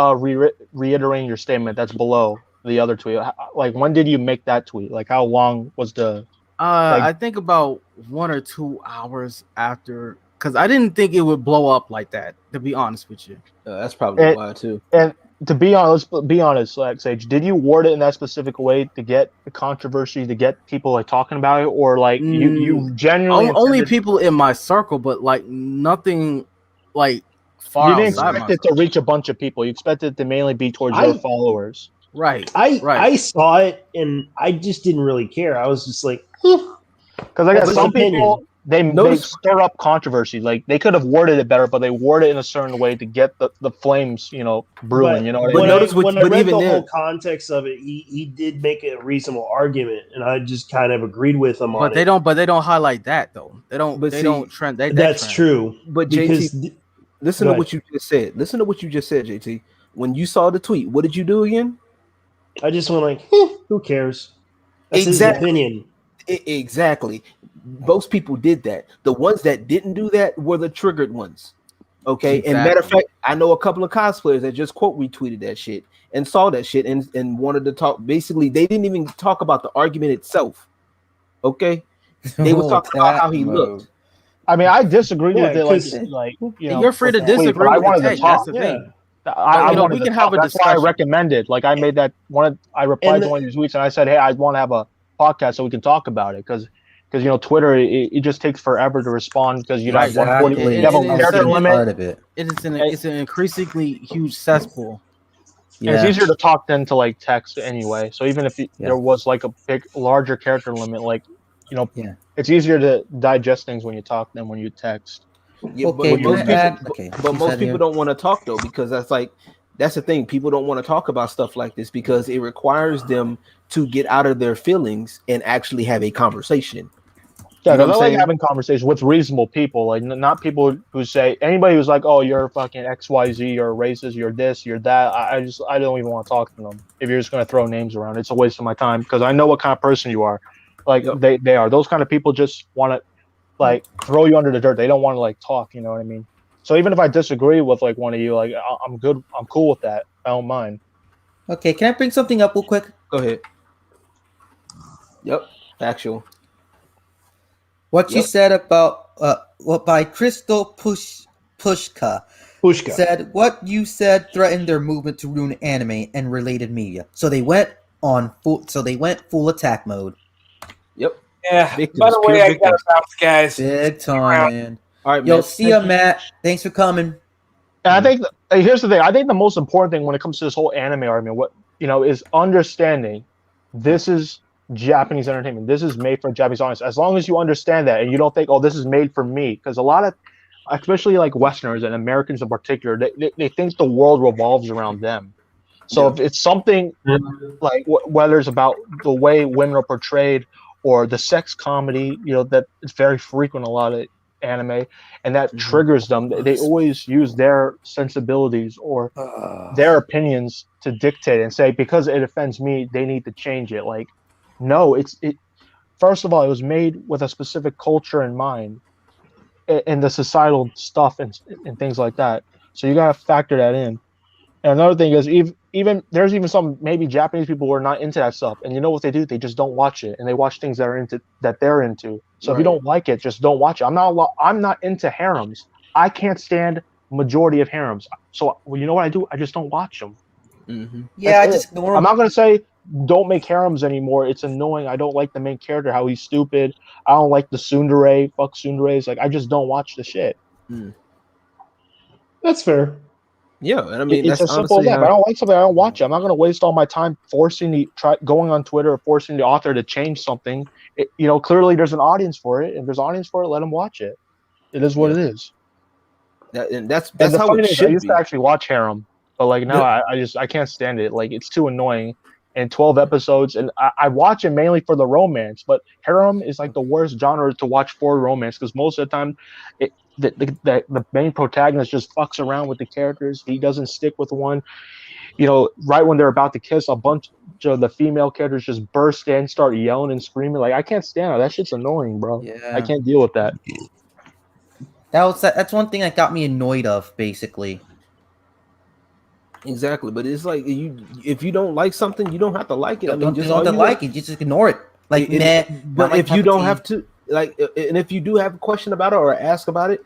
Speaker 9: reiterating your statement that's below the other tweet? Like, when did you make that tweet? Like, how long was the?
Speaker 2: I think about 1 or 2 hours after, because I didn't think it would blow up like that. To be honest with you,
Speaker 3: that's probably why too.
Speaker 9: And to be honest, XIII, did you word it in that specific way to get the controversy, to get people like talking about it, or like you genuinely
Speaker 2: only people in my circle, but like nothing like far.
Speaker 9: You didn't expect it to reach a bunch of people. You expected it to mainly be towards your followers.
Speaker 2: Right.
Speaker 10: I saw it and I just didn't really care. I was just like,
Speaker 9: because I got some people. They stir up controversy. Like they could have worded it better, but they worded it in a certain way to get the flames, brewing.
Speaker 10: When I read the whole context of it, he did make a reasonable argument, and I just kind of agreed with him on it.
Speaker 2: But they don't highlight that though. They don't trend.
Speaker 10: That's true.
Speaker 3: But JT, listen to what you just said. Listen to what you just said, JT. When you saw the tweet, what did you do again?
Speaker 10: I just went like, who cares? That's
Speaker 3: his
Speaker 10: opinion.
Speaker 3: Exactly. Most people did that. The ones that didn't do that were the triggered ones. Okay. Exactly. And matter of fact, I know a couple of cosplayers that just quote retweeted that shit and saw that shit and wanted to talk. Basically, they didn't even talk about the argument itself. Okay. They was talking about how he looked.
Speaker 9: I mean, I disagree with it.
Speaker 2: You're free to disagree.
Speaker 9: But I wanted to talk.
Speaker 2: That's the thing.
Speaker 9: We can have a discussion. That's why I recommended. Like I made that one. I replied to one of these tweets and I said, "Hey, I want to have a podcast so we can talk about it because Twitter it just takes forever to respond because you have 140. You have a character limit.
Speaker 2: It's an increasingly huge cesspool.
Speaker 9: Yeah. It's easier to talk than to like text anyway. So even if there was like a larger character limit, it's easier to digest things when you talk than when you text.
Speaker 3: Yeah, but most people don't want to talk though because that's the thing. People don't want to talk about stuff like this because it requires them to get out of their feelings and actually have a conversation.
Speaker 9: Yeah, because I like having conversations with reasonable people, like not people who say anybody who's like, "Oh, you're fucking XYZ, you're racist, you're this, you're that." I don't even want to talk to them. If you're just going to throw names around, it's a waste of my time because I know what kind of person you are. Like they are. Those kind of people just want to like throw you under the dirt. They don't want to like talk. You know what I mean? So even if I disagree with like one of you, like I'm good. I'm cool with that. I don't mind.
Speaker 1: Okay, can I bring something up real quick?
Speaker 3: Go ahead. Yep, factual.
Speaker 1: What you said about by Crystal Pushka said what you said threatened their movement to ruin anime and related media. So they went full attack mode.
Speaker 3: Yep.
Speaker 7: Yeah.
Speaker 3: Victims,
Speaker 7: By the way, I
Speaker 3: victims.
Speaker 7: got bounce, guys.
Speaker 1: Big time, man.
Speaker 3: All right,
Speaker 1: Yo,
Speaker 3: man.
Speaker 1: see ya, Matt. Thanks for coming.
Speaker 9: And I think here's the thing. I think the most important thing when it comes to this whole anime argument, what is understanding this is Japanese entertainment. This is made for a Japanese audience. As long as you understand that and you don't think, oh, this is made for me, because a lot of, especially like Westerners and Americans in particular, they think the world revolves around them. So if it's something like whether it's about the way women are portrayed or the sex comedy, that it's very frequent in a lot of anime, and that triggers them. They always use their sensibilities or their opinions to dictate and say, because it offends me, they need to change it. Like, no, first of all, it was made with a specific culture in mind and the societal stuff and things like that. So you gotta factor that in. And another thing is, even there's even some maybe Japanese people who are not into that stuff, and you know what they do? They just don't watch it, and they watch things that they're into. So if you don't like it, just don't watch it. I'm not into harems. I can't stand majority of harems. So you know what I do? I just don't watch them.
Speaker 3: Mm-hmm.
Speaker 1: Yeah, I just ignore them.
Speaker 9: I'm not gonna say don't make harems anymore. It's annoying. I don't like the main character, how he's stupid. I don't like the tsundere. Fuck tsunderes. Like, I just don't watch the shit.
Speaker 10: That's fair.
Speaker 3: Yeah, and I mean
Speaker 9: it's as simple as that. If I don't like something, I don't watch it. I'm not going to waste all my time going on Twitter or forcing the author to change something. Clearly there's an audience for it, and if there's an audience for it, let them watch it. It is what it is.
Speaker 3: That's
Speaker 9: and
Speaker 3: how it should be.
Speaker 9: I used to actually watch harem, but like now I can't stand it. Like, it's too annoying. And 12 episodes, and I watch it mainly for the romance. But harem is like the worst genre to watch for romance, because most of the time, the main protagonist just fucks around with the characters. He doesn't stick with one. Right when they're about to kiss, a bunch of the female characters just burst in, start yelling and screaming. Like, I can't stand it. That shit's annoying, bro.
Speaker 1: Yeah.
Speaker 9: I can't deal with that.
Speaker 1: That's one thing that got me annoyed of, basically.
Speaker 3: Exactly, but it's like if you don't like something, you don't have to like it. I mean,
Speaker 1: you don't have to like it. You just ignore it. Like,
Speaker 3: but if you don't have to, like, and if you do have a question about it or ask about it,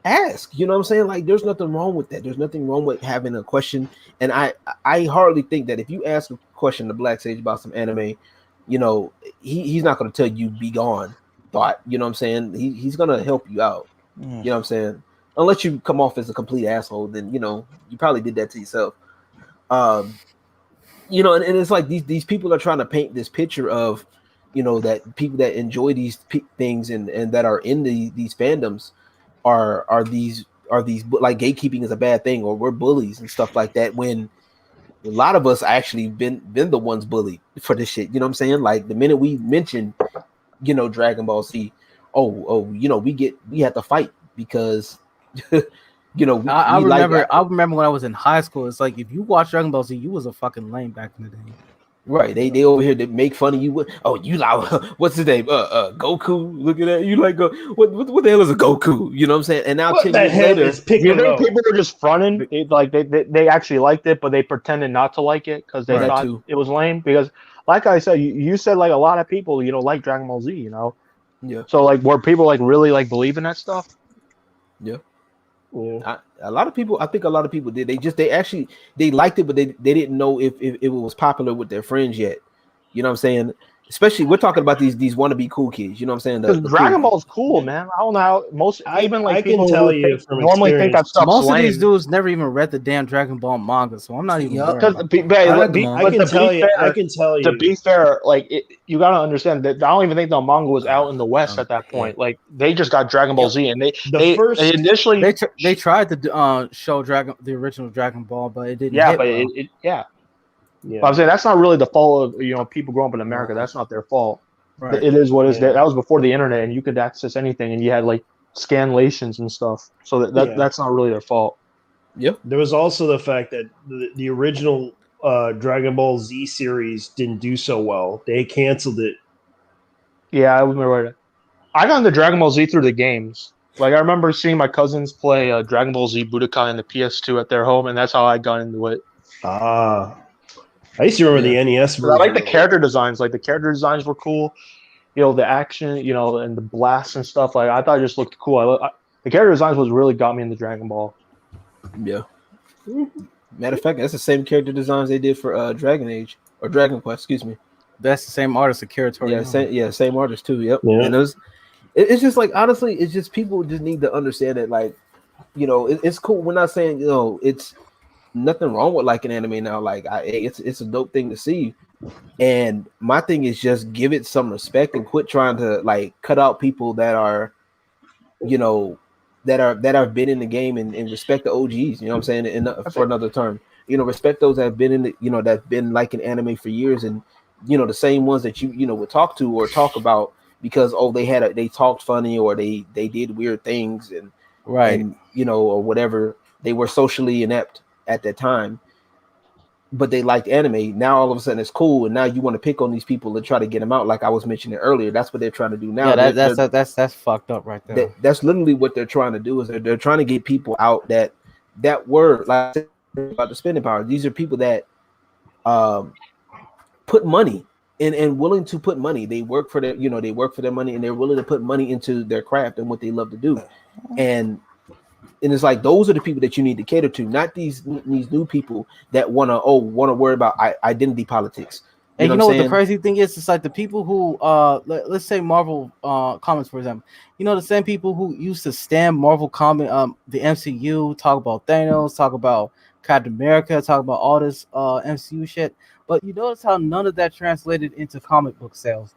Speaker 3: ask. You know what I'm saying? Like, there's nothing wrong with that. There's nothing wrong with having a question. And I hardly think that if you ask a question to blacksaged about some anime, he's not going to tell you be gone. But you know what I'm saying? He's going to help you out. You know what I'm saying? Unless you come off as a complete asshole, then you probably did that to yourself. And it's like these people are trying to paint this picture of, that people that enjoy these things and that are in these fandoms are these like gatekeeping is a bad thing, or we're bullies and stuff like that, when a lot of us actually been the ones bullied for this shit. You know what I'm saying? Like, the minute we mention, Dragon Ball Z, we have to fight because
Speaker 2: I remember when I was in high school. It's like, if you watch Dragon Ball Z, you was a fucking lame back in the day.
Speaker 3: Right, they over here to make fun of you. Oh, you like what's his name? Goku. Look at that. You like what the hell is a Goku? You know what I'm saying? And now 10 years later,
Speaker 9: you think people were just fronting? They actually liked it, but they pretended not to like it because they thought it was lame. Because, like I said, you said like a lot of people like Dragon Ball Z.
Speaker 3: Yeah.
Speaker 9: So like, were people like really like believing that stuff?
Speaker 3: Yeah. A lot of people, I think a lot of people did. They liked it, but they didn't know if it was popular with their friends yet. You know what I'm saying? Especially, we're talking about these wannabe cool kids. You know what I'm saying?
Speaker 9: Because Dragon Ball's cool, man. I don't know how
Speaker 10: I can tell you from
Speaker 9: normally think that stuff's
Speaker 2: most
Speaker 9: lame.
Speaker 2: of these dudes never even read the damn Dragon Ball manga, so I'm not even.
Speaker 10: I can tell you.
Speaker 9: To be fair, like, you gotta understand that I don't even think the manga was out in the West at that point. Like, they just got Dragon Ball Z, and they initially
Speaker 2: they tried to show the original Dragon Ball, but it didn't.
Speaker 9: Yeah, but Yeah. But I'm saying that's not really the fault of people growing up in America. That's not their fault. Right. It is what it is. That was before the internet, and you could access anything, and you had like scanlations and stuff. So that's not really their fault.
Speaker 3: Yep.
Speaker 10: There was also the fact that the original Dragon Ball Z series didn't do so well. They canceled it.
Speaker 9: Yeah, I remember that. I got into Dragon Ball Z through the games. Like I remember seeing my cousins play Dragon Ball Z Budokai on the PS2 at their home, and that's how I got into it.
Speaker 10: I used to remember the NES version.
Speaker 9: I like the character designs. Like the character designs were cool. The action, and the blasts and stuff. Like I thought it just looked cool. The character designs was really got me into Dragon Ball.
Speaker 3: Yeah. Matter of fact, that's the same character designs they did for Dragon Age or Dragon Quest. Excuse me.
Speaker 2: That's the same artist, Akira Toriyama.
Speaker 3: Same artist too. Yep.
Speaker 10: Yeah.
Speaker 3: And it's just like honestly, it's just people just need to understand that like, it's cool. We're not saying it's nothing wrong with like an anime now. Like it's a dope thing to see. And my thing is just give it some respect and quit trying to like cut out people that are, that have been in the game and respect the OGs. You know what I'm saying? For another term, respect those that have been in the, that've been like an anime for years, and the same ones that you would talk to or talk about because they talked funny or they did weird things and or whatever. They were socially inept at that time, but they liked anime. Now all of a sudden it's cool, and now you want to pick on these people and try to get them out. Like I was mentioning earlier, that's what they're trying to do now.
Speaker 2: Yeah, that's fucked up right there.
Speaker 3: That's literally what they're trying to do. Is they're trying to get people out that were like about the spending power. These are people that put money and willing to put money. They work for their they work for their money, and they're willing to put money into their craft and what they love to do. And it's like those are the people that you need to cater to, not these new people that want to worry about identity politics.
Speaker 2: And you know what the crazy thing is? It's like the people who let's say Marvel comics, for example. The same people who used to stand Marvel comic, the MCU, talk about Thanos, talk about Captain America, talk about all this MCU shit. But you notice how none of that translated into comic book sales.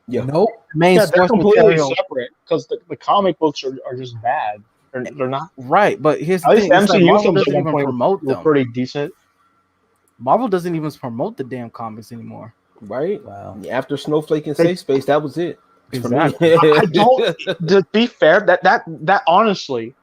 Speaker 3: Yeah.
Speaker 1: Nope.
Speaker 9: They're completely separate because the comic books are just bad. They're not
Speaker 2: right. But here's the thing:
Speaker 9: MCU
Speaker 2: Marvel
Speaker 9: films
Speaker 2: doesn't even promote them.
Speaker 9: Pretty decent.
Speaker 2: Marvel doesn't even promote the damn comics anymore.
Speaker 3: Right.
Speaker 2: Wow.
Speaker 3: After Snowflake and Safe Space, that was it.
Speaker 2: Exactly.
Speaker 9: I don't. To be fair, that honestly,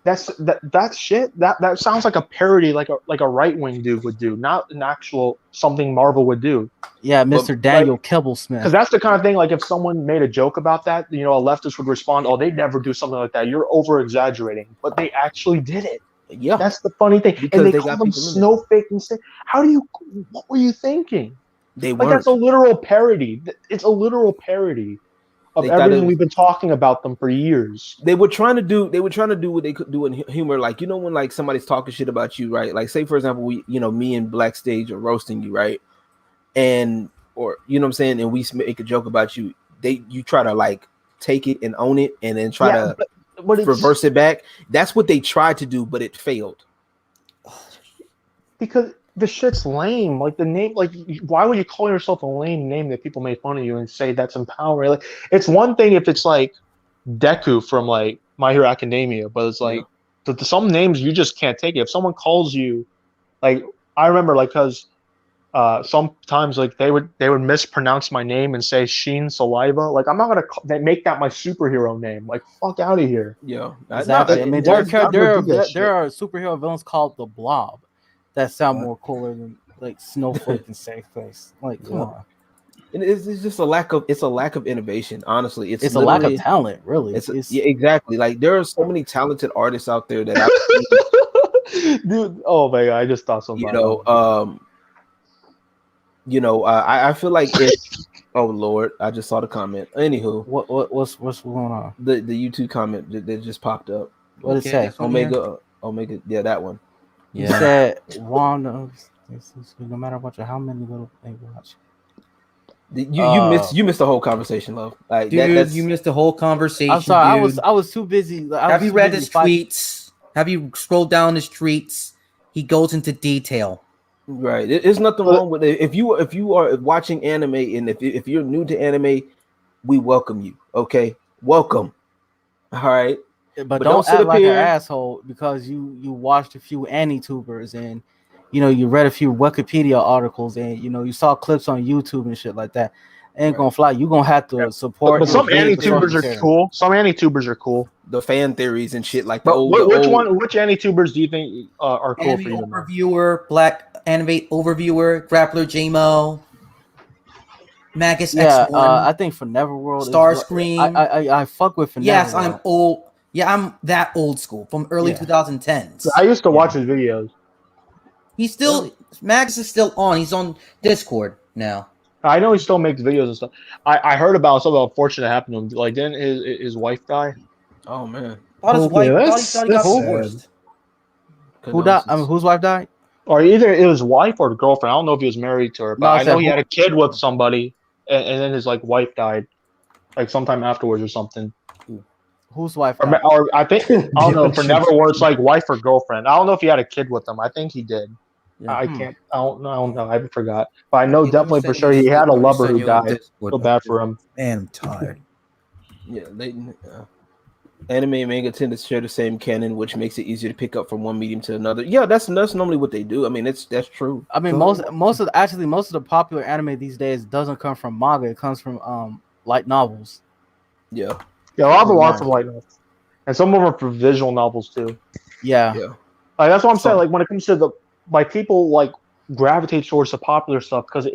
Speaker 9: that shit. That sounds like a parody, like a right wing dude would do, not an actual something Marvel would do.
Speaker 2: Yeah, Mr. Daniel Kibblesmith.
Speaker 9: Because that's the kind of thing. Like if someone made a joke about that, a leftist would respond, "Oh, they'd never do something like that. You're over exaggerating." But they actually did it.
Speaker 3: Yeah,
Speaker 9: that's the funny thing.
Speaker 3: Because
Speaker 9: and they call them Snowflake and say, what were you thinking?
Speaker 3: They
Speaker 9: like that's a literal parody. It's a literal parody of everything we've been talking about them for years.
Speaker 3: They were trying to do what they could do in humor. Like, when like somebody's talking shit about you, right? Like say for example, we, me and Blacksaged are roasting you, right? And, or, what I'm saying? And we make a joke about you. You try to like take it and own it and then try to reverse it back. That's what they tried to do, but it failed.
Speaker 9: Because the shit's lame. Like the name, like why would you call yourself a lame name that people make fun of you and say that's empowering? Like it's one thing if it's like Deku from like My Hero Academia, but it's like some names you just can't take it. If someone calls you, like I remember, like because sometimes like they would mispronounce my name and say Sheen Saliva. Like I'm not gonna make that my superhero name. Like fuck out of here.
Speaker 3: Yeah,
Speaker 2: exactly. I mean, there are superhero villains called the Blob that sound more cooler than like Snowflake and Safe Face. Like, come on.
Speaker 3: And it's just a lack of innovation. Honestly, it's
Speaker 2: a lack of talent. Really,
Speaker 3: yeah, exactly. Like there are so many talented artists out there that
Speaker 9: dude. Oh my god, I just thought something.
Speaker 3: I feel like oh Lord, I just saw the comment. Anywho,
Speaker 2: what's going on?
Speaker 3: The YouTube comment that just popped up.
Speaker 2: What did it say?
Speaker 3: Omega, yeah, that one.
Speaker 2: Yeah. You said no matter what, how many little they watch.
Speaker 3: You missed the whole conversation, love. Like,
Speaker 1: dude, you missed the whole conversation.
Speaker 2: I'm sorry,
Speaker 1: dude.
Speaker 2: I was too busy.
Speaker 1: Have you read his tweets? Have you scrolled down his tweets? He goes into detail.
Speaker 3: Right. There's nothing wrong with it. If you are watching anime and if you're new to anime, we welcome you. Okay, welcome. All right.
Speaker 2: But don't act like an asshole because you watched a few AniTubers and you read a few Wikipedia articles and you saw clips on YouTube and shit like that. Ain't gonna fly. You gonna have to support.
Speaker 9: But some AniTubers are cool. Some AniTubers are cool.
Speaker 3: The fan theories and shit like
Speaker 9: that. Which AniTubers do you think are cool
Speaker 1: anime
Speaker 9: for you?
Speaker 1: Overviewer, Black Anime Overviewer, Grappler JMO. Magus
Speaker 2: Yeah,
Speaker 1: X1.
Speaker 2: I think for Neverworld,
Speaker 1: Starscream.
Speaker 2: I fuck with for
Speaker 1: Yes,
Speaker 2: Neverworld.
Speaker 1: I'm old. Yeah, I'm that old school from early 2010s.
Speaker 9: I used to watch his videos.
Speaker 1: He's still Magus is still on. He's on Discord now.
Speaker 9: I know he still makes videos and stuff. I heard about something unfortunate happened to him. Like, didn't his wife die?
Speaker 3: Oh man,
Speaker 1: Thought his wife.
Speaker 10: that's
Speaker 1: Thought he got
Speaker 10: sad.
Speaker 1: divorced.
Speaker 2: Who died? I mean, whose wife died?
Speaker 9: Or either it was wife or the girlfriend. I don't know if he was married to her, but I know he had a kid with somebody, and then his like wife died, like sometime afterwards or something.
Speaker 2: Whose wife?
Speaker 9: Or I think I don't know. For Neverworld, it's like wife or girlfriend. I don't know if he had a kid with them. I think he did.
Speaker 1: Yeah.
Speaker 9: I can't. I don't know. I forgot. But I know definitely for sure he had a lover who died. Feel bad for him.
Speaker 1: Man, I'm tired.
Speaker 3: Yeah, anime and manga tend to share the same canon, which makes it easier to pick up from one medium to another. Yeah, that's normally what they do. I mean, that's true.
Speaker 2: I mean, most of the popular anime these days doesn't come from manga. It comes from light novels.
Speaker 3: Yeah,
Speaker 9: a lot of them are from light novels, and some of them are from visual novels too.
Speaker 2: Yeah.
Speaker 9: Like that's what I'm saying. Like when it comes to people like gravitate towards the popular stuff because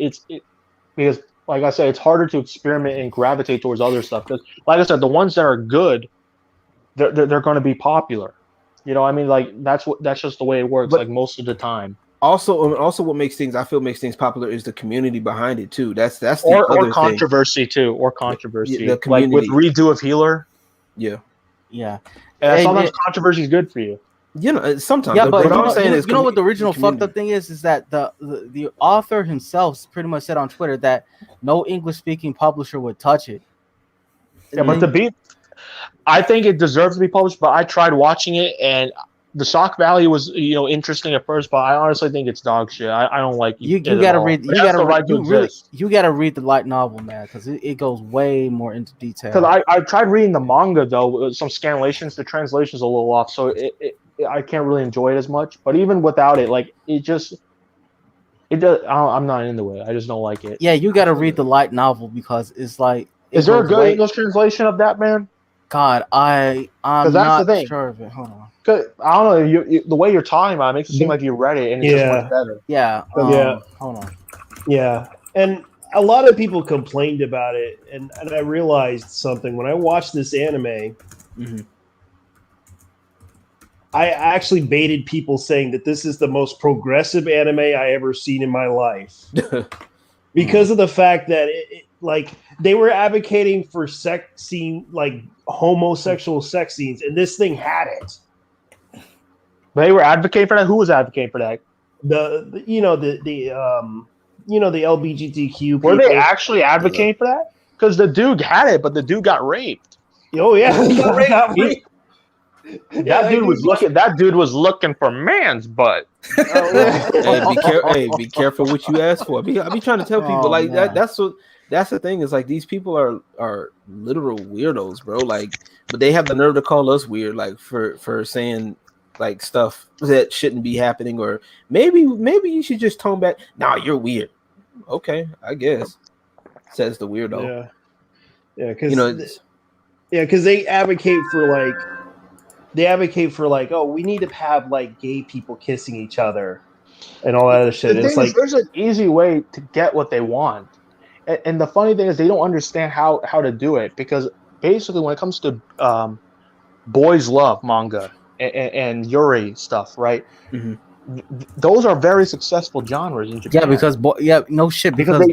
Speaker 9: because like I said, it's harder to experiment and gravitate towards other stuff because, like I said, the ones that are good, they're going to be popular. You know, I mean, like that's just the way it works. But like most of the time.
Speaker 3: Also, what makes things popular is the community behind it too. That's the
Speaker 9: or controversy too, or controversy.
Speaker 3: The community.
Speaker 9: Like with redo of Healer.
Speaker 3: Yeah.
Speaker 9: And sometimes controversy is good for you.
Speaker 3: You know, sometimes.
Speaker 2: Yeah, but
Speaker 3: what I'm saying is,
Speaker 2: you know what the original fucked up thing is that the author himself pretty much said on Twitter that no English speaking publisher would touch it.
Speaker 9: Yeah, but I think it deserves to be published. But I tried watching it, and the shock value was interesting at first, but I honestly think it's dog shit. I don't like
Speaker 2: you gotta read you gotta read the light novel, man, because it goes way more into detail.
Speaker 9: Because I tried reading the manga though with some scanlations, the translation's a little off, so I can't really enjoy it as much. But even without it, like it does. I'm not into it. I just don't like it.
Speaker 2: Yeah, you gotta read the light novel because it's like.
Speaker 9: Is there a good English translation of that, man?
Speaker 2: God, I'm not sure of it. Hold on.
Speaker 9: I don't know. The way you're talking about it makes it seem like you read it and it's just much better.
Speaker 2: Yeah.
Speaker 10: Hold on. Yeah, and a lot of people complained about it, and I realized something when I watched this anime.
Speaker 2: Mm-hmm.
Speaker 10: I actually baited people saying that this is the most progressive anime I ever seen in my life because of the fact that like they were advocating for sex scene, like homosexual sex scenes, and this thing had it.
Speaker 9: They were advocating for that. Who was advocating for that?
Speaker 10: The LGBTQ.
Speaker 9: Were they actually advocating for that? Because the dude had it, but the dude got raped.
Speaker 10: Oh yeah, he got raped.
Speaker 9: That dude was looking for man's butt.
Speaker 3: Hey, be careful what you ask for. I be trying to tell people that's the thing is like these people are literal weirdos, bro. Like, but they have the nerve to call us weird, like for saying like stuff that shouldn't be happening, or maybe you should just tone back. Nah, you're weird. Okay, I guess. Says the weirdo.
Speaker 10: Yeah, because they advocate for like, oh, we need to have like gay people kissing each other and all that other shit. It's like
Speaker 9: there's an easy way to get what they want, and the funny thing is they don't understand how to do it because basically when it comes to boys love manga and yuri stuff, right? Mm-hmm. Those are very successful genres in Japan.
Speaker 2: Yeah, because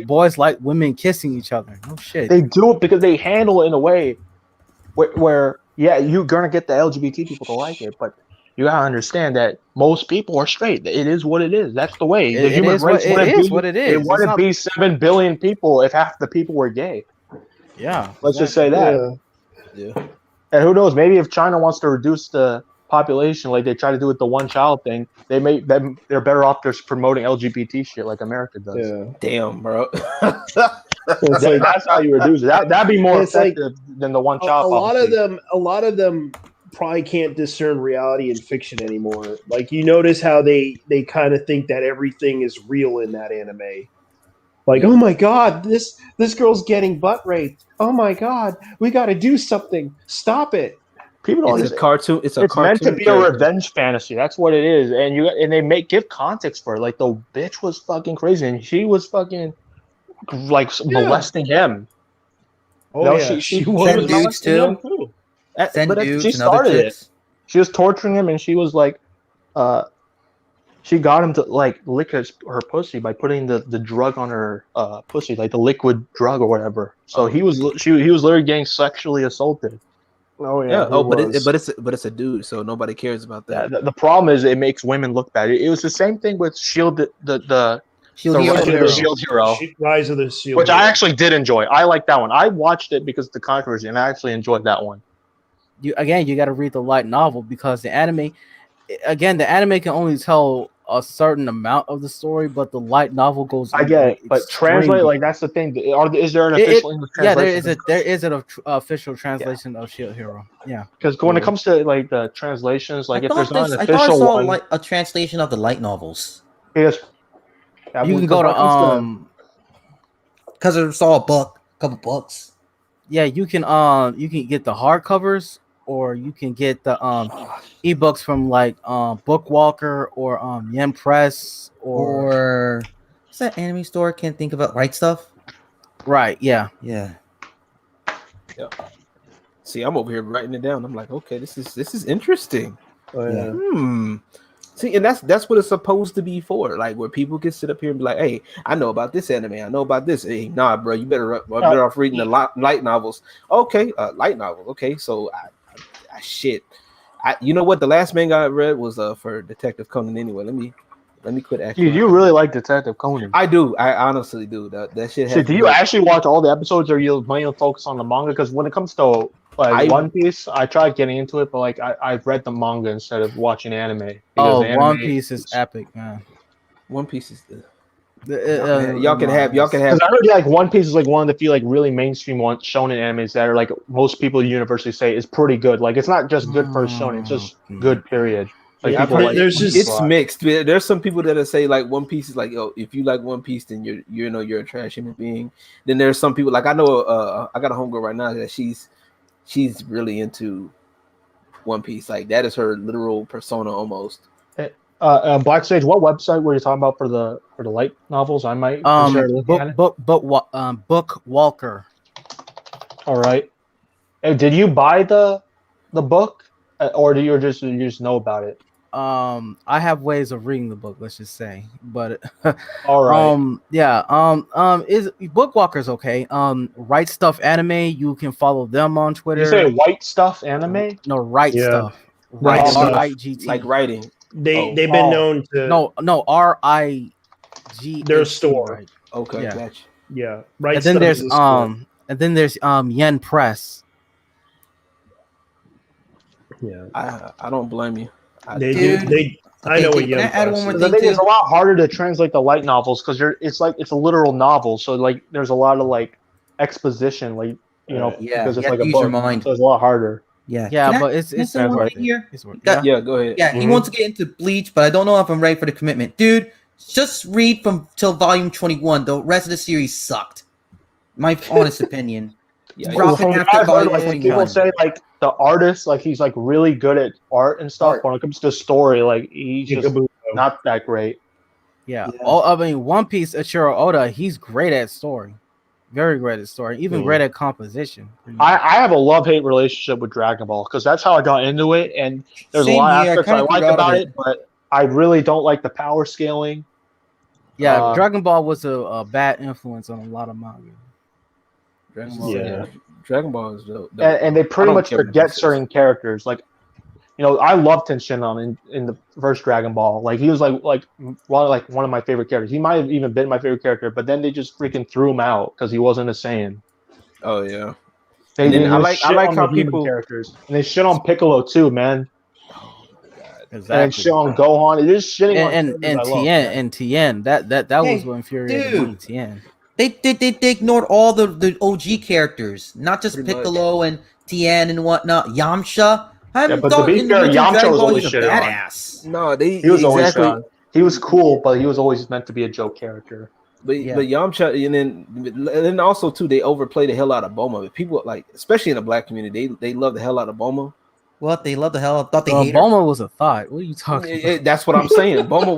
Speaker 2: boys like women kissing each other. No shit.
Speaker 9: They do it because they handle it in a way where you're gonna get the LGBT people to like it, but you gotta understand that most people are straight. It is what it is. That's the way. The human race what it is. It wouldn't be 7 billion people if half the people were gay.
Speaker 2: Yeah.
Speaker 9: Let's just say that.
Speaker 3: Yeah.
Speaker 9: And who knows? Maybe if China wants to reduce the population, like they try to do with the one child thing, they're better off just promoting LGBT shit like America does.
Speaker 3: Yeah. Damn, bro.
Speaker 9: That's how you reduce it. That'd be more effective than the one child.
Speaker 10: A lot of them probably can't discern reality and fiction anymore. Like you notice how they kind of think that everything is real in that anime. Like, oh my god, this girl's getting butt raped. Oh my god, we got to do something. Stop it.
Speaker 9: People don't.
Speaker 3: It's a cartoon. It's
Speaker 9: meant to be a revenge fantasy. That's what it is. And they give context for it. Like the bitch was fucking crazy, and she was fucking like molesting him.
Speaker 10: Oh
Speaker 9: no,
Speaker 10: yeah,
Speaker 9: she
Speaker 1: was
Speaker 9: was
Speaker 1: dudes
Speaker 9: molesting him
Speaker 1: too.
Speaker 9: But
Speaker 1: Dudes
Speaker 9: she
Speaker 1: and other
Speaker 9: started it.
Speaker 1: chicks.
Speaker 9: She was torturing him, and she was like, she got him to like lick her pussy by putting the drug on her pussy, like the liquid drug or whatever. So he was literally getting sexually assaulted.
Speaker 2: Oh
Speaker 3: Yeah. Oh, but it's a dude, so nobody cares about that.
Speaker 9: The problem is it makes women look bad. It was the same thing with Shield, the
Speaker 1: Shield Hero.
Speaker 9: Shield Hero,
Speaker 10: Rise of the Shield,
Speaker 9: which
Speaker 10: Hero.
Speaker 9: I actually did enjoy. I like that one. I watched it because of the controversy, and I actually enjoyed that one.
Speaker 2: You got to read the light novel because the anime can only tell a certain amount of the story, but the light novel goes.
Speaker 9: I get it, but translate, like, that's the thing. Is there an official English translation?
Speaker 2: Yeah, there is an official translation of Shield Hero. Yeah,
Speaker 9: because when it comes to like the translations, like if there's not an
Speaker 1: I thought I
Speaker 9: official
Speaker 1: saw
Speaker 9: one,
Speaker 1: like a translation of the light novels.
Speaker 9: yes,
Speaker 2: you can go to
Speaker 1: because I saw a couple books.
Speaker 2: Yeah, you can get the hardcovers, or you can get the ebooks from like Bookwalker or Yen Press
Speaker 1: or what's that anime store? Can't think of it. Right Stuff.
Speaker 2: Right. Yeah.
Speaker 1: Yeah.
Speaker 3: See, I'm over here writing it down. I'm like, okay, this is interesting.
Speaker 10: Oh, yeah.
Speaker 3: See, and that's what it's supposed to be for. Like, where people can sit up here and be like, hey, I know about this anime. I know about this. Hey, nah, bro, you better off reading the light novels. Okay, light novel. Okay, so shit. You know what? The last manga I read was for Detective Conan. Anyway, let me quit acting.
Speaker 9: Dude, you really like Detective Conan?
Speaker 3: I do. I honestly do. That shit.
Speaker 9: So do you actually watch all the episodes, or you mainly focus on the manga? Because when it comes to like One Piece, I tried getting into it, but like I've read the manga instead of watching anime.
Speaker 2: One Piece is epic, man.
Speaker 3: One Piece is y'all can have.
Speaker 9: Because I heard like One Piece is like one of the few like really mainstream shonen animes that are like most people universally say is pretty good. Like it's not just good for shonen, it's just good. Period. Like
Speaker 3: it's mixed. There's some people that say like One Piece is like, oh, if you like One Piece, then you're a trash human being. Then there's some people like I know I got a homegirl right now that she's really into One Piece. Like that is her literal persona almost.
Speaker 9: Blacksaged, what website were you talking about for the light novels? I might
Speaker 2: Bookwalker.
Speaker 9: All right. Hey, did you buy the book, or do you just know about it?
Speaker 2: I have ways of reading the book, let's just say, but
Speaker 9: all right.
Speaker 2: Is Bookwalker's okay? Right Stuff Anime, you can follow them on Twitter.
Speaker 9: You say White Stuff Anime?
Speaker 2: No, Right Stuff.
Speaker 10: Right Stuff.
Speaker 2: RIGT.
Speaker 3: Like writing.
Speaker 10: They've been known to
Speaker 2: no RIG.
Speaker 10: their store.
Speaker 2: Right.
Speaker 3: Okay,
Speaker 2: yeah.
Speaker 3: gotcha.
Speaker 10: Yeah, Right.
Speaker 2: And then there's Yen Press.
Speaker 10: Yeah,
Speaker 3: I don't blame you.
Speaker 10: I know what Yen Press is.
Speaker 9: The thing is, a lot harder to translate the light novels because it's a literal novel, so like there's a lot of like exposition, like because it's like a book, so it's a lot harder.
Speaker 2: Yeah, but it's
Speaker 1: here.
Speaker 3: Yeah, go ahead.
Speaker 1: Yeah, he wants to get into Bleach, but I don't know if I'm ready for the commitment, dude. Just read till volume 21. The rest of the series sucked. My honest opinion.
Speaker 9: Drop it after volume 21. People say like the artist, like he's like really good at art and stuff. When it comes to story, like he's just not that great.
Speaker 2: Yeah. I mean, One Piece, Ichiro Oda, he's great at story. Very great at story, even great at composition.
Speaker 9: I have a love-hate relationship with Dragon Ball because that's how I got into it, and there's a lot of aspects I like about it, but I really don't like the power scaling.
Speaker 2: Yeah, Dragon Ball was a bad influence on a lot of manga.
Speaker 3: Dragon Ball is dope.
Speaker 9: And they pretty much forget certain characters. Like, I loved Tenshinhan in the first Dragon Ball. Like he was like one of my favorite characters. He might have even been my favorite character, but then they just freaking threw him out because he wasn't a Saiyan.
Speaker 3: Oh yeah.
Speaker 9: I like how people characters and they shit on Piccolo too, man. Exactly. And shit on Gohan. It is shitting
Speaker 2: on Tien. That was what infuriated me. Tien.
Speaker 1: They ignored all the OG characters, not just Piccolo and Tien and whatnot. Yamcha.
Speaker 9: But to be fair, Yamcha was always shit
Speaker 1: badass.
Speaker 3: No, he
Speaker 9: was always he was cool, but he was always meant to be a joke character.
Speaker 3: But Yamcha, and then also too, they overplay the hell out of Bulma. People like, especially in the black community, they love the hell out of Bulma.
Speaker 1: What they love the hell? I thought they hated
Speaker 2: Bulma was a thought. What are you talking about?
Speaker 3: That's what I'm saying. Bulma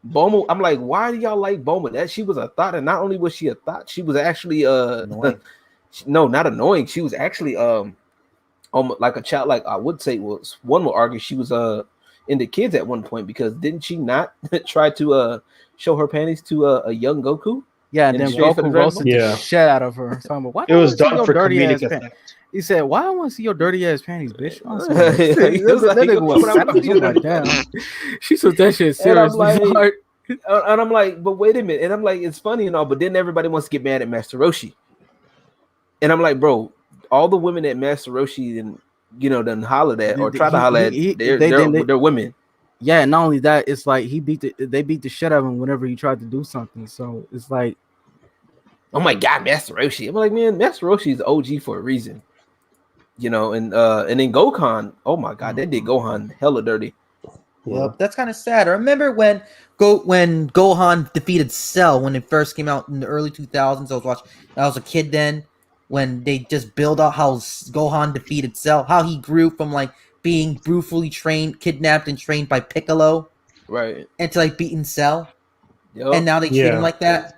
Speaker 3: Bulma. I'm like, why do y'all like Bulma? That she was a thought, and not only was she a thought, she was actually no, not annoying. She was actually like a child. Like I would say, was one would argue she was into kids at one point because didn't she not try to show her panties to a young Goku?
Speaker 2: Yeah, and then Goku roasted the shit out of her. So like,
Speaker 9: it was done for comedic effect.
Speaker 2: He said, "Why I want to see your dirty ass panties, bitch?" She took that shit seriously.
Speaker 3: And I'm like, but wait a minute. And I'm like, it's funny and all, but then everybody wants to get mad at Master Roshi. And I'm like, bro, all the women that Master Roshi and done hollered at or try to holler at, they're women.
Speaker 2: Yeah, not only that, it's like they beat the shit out of him whenever he tried to do something. So it's like,
Speaker 3: oh my god, Master Roshi. I'm like, man, Master Roshi is OG for a reason. And then Gohan, oh my god, they did Gohan hella dirty.
Speaker 1: Well, that's kind of sad. I remember when Gohan defeated Cell when it first came out in the early 2000s. I was a kid then when they just build out how Gohan defeated Cell, how he grew from like being brutally kidnapped and trained by Piccolo,
Speaker 3: right,
Speaker 1: into like beating Cell, and now they treat him like that.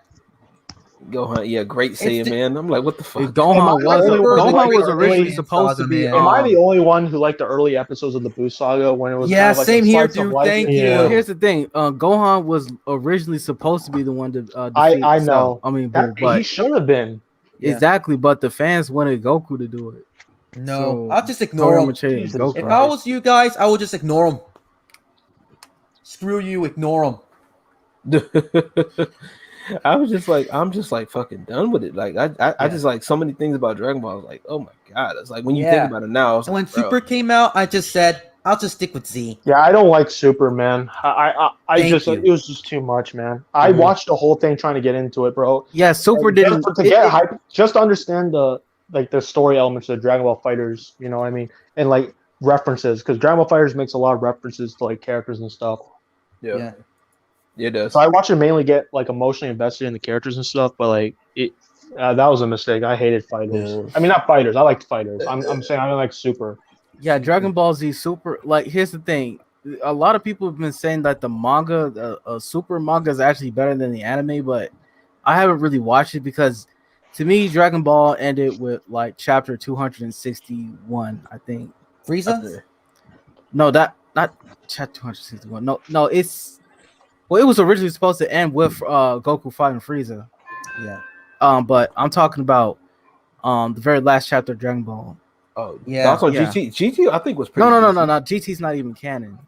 Speaker 3: Gohan, great Saiyan, man. I'm like, what the fuck?
Speaker 2: Gohan was originally supposed to be.
Speaker 9: Am I the only one who liked the early episodes of the Buu Saga when it was?
Speaker 1: Yeah,
Speaker 9: kind of like
Speaker 1: same here, dude. Thank you.
Speaker 2: Here's the thing: Gohan was originally supposed to be the one to.
Speaker 9: I know.
Speaker 2: Cell. I mean, but
Speaker 9: he should have been.
Speaker 2: Exactly, but the fans wanted Goku to do it.
Speaker 1: No, I'll just ignore him. If I was you guys, I would just ignore him. Screw you, ignore him.
Speaker 3: I'm just like fucking done with it. Like I just like so many things about Dragon Ball. I was like, oh my god. It's like when you think about it now.
Speaker 1: And when Super came out, I just said I'll just stick with Z.
Speaker 9: Yeah, I don't like Super, man. It was just too much, man. I watched the whole thing trying to get into it, bro.
Speaker 2: Yeah, Super didn't
Speaker 9: get hype. Just to understand the story elements of Dragon Ball Fighters. You know what I mean? And like references, because Dragon Ball Fighters makes a lot of references to like characters and stuff.
Speaker 3: Yeah. It does.
Speaker 9: So I watched it mainly get like emotionally invested in the characters and stuff, but like that was a mistake. I hated Fighters. Yeah. I mean, not Fighters. I liked Fighters. I'm saying I don't like Super.
Speaker 2: Yeah, Dragon Ball Z Super. Like, here's the thing: a lot of people have been saying that the manga, Super manga, is actually better than the anime, but I haven't really watched it because, to me, Dragon Ball ended with like chapter 261. I think
Speaker 1: Frieza.
Speaker 2: No, not chapter 261. No, it's. Well, it was originally supposed to end with Goku fighting Frieza.
Speaker 1: Yeah.
Speaker 2: But I'm talking about the very last chapter of Dragon Ball.
Speaker 3: Oh, yeah. Also, GT, I think was pretty.
Speaker 2: No. GT's not even canon.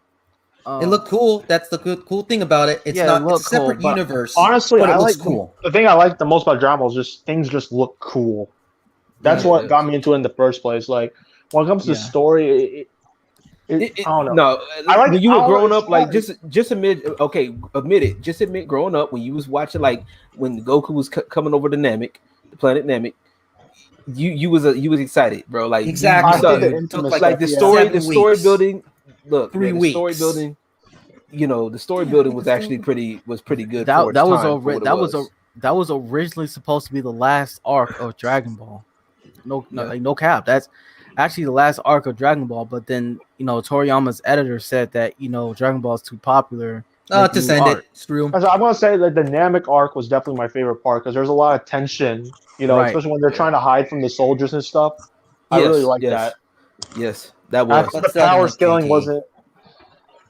Speaker 1: It looked cool. That's the cool thing about it. It's not a separate universe.
Speaker 9: Honestly,
Speaker 1: but
Speaker 9: I
Speaker 1: looks
Speaker 9: like
Speaker 1: cool.
Speaker 9: The thing I like the most about Dragon Ball is just things just look cool. That's what got me into it in the first place. Like when it comes to story, I don't know.
Speaker 3: No, I like when you were growing up. Like just admit it. Just admit growing up when you was watching like when Goku was coming over to Namek, the planet Namek. You was excited, bro. Like
Speaker 1: exactly,
Speaker 3: the story building. Look, 3 weeks. Story building. The story building was actually pretty good.
Speaker 2: That was originally supposed to be the last arc of Dragon Ball. No cap. That's actually the last arc of Dragon Ball, but then Toriyama's editor said that Dragon Ball is too popular.
Speaker 1: To send it. Screw him.
Speaker 9: I want to say that the Namek arc was definitely my favorite part because there's a lot of tension, especially when they're trying to hide from the soldiers and stuff. I really like that.
Speaker 3: Yes, that was.
Speaker 9: The power scaling wasn't.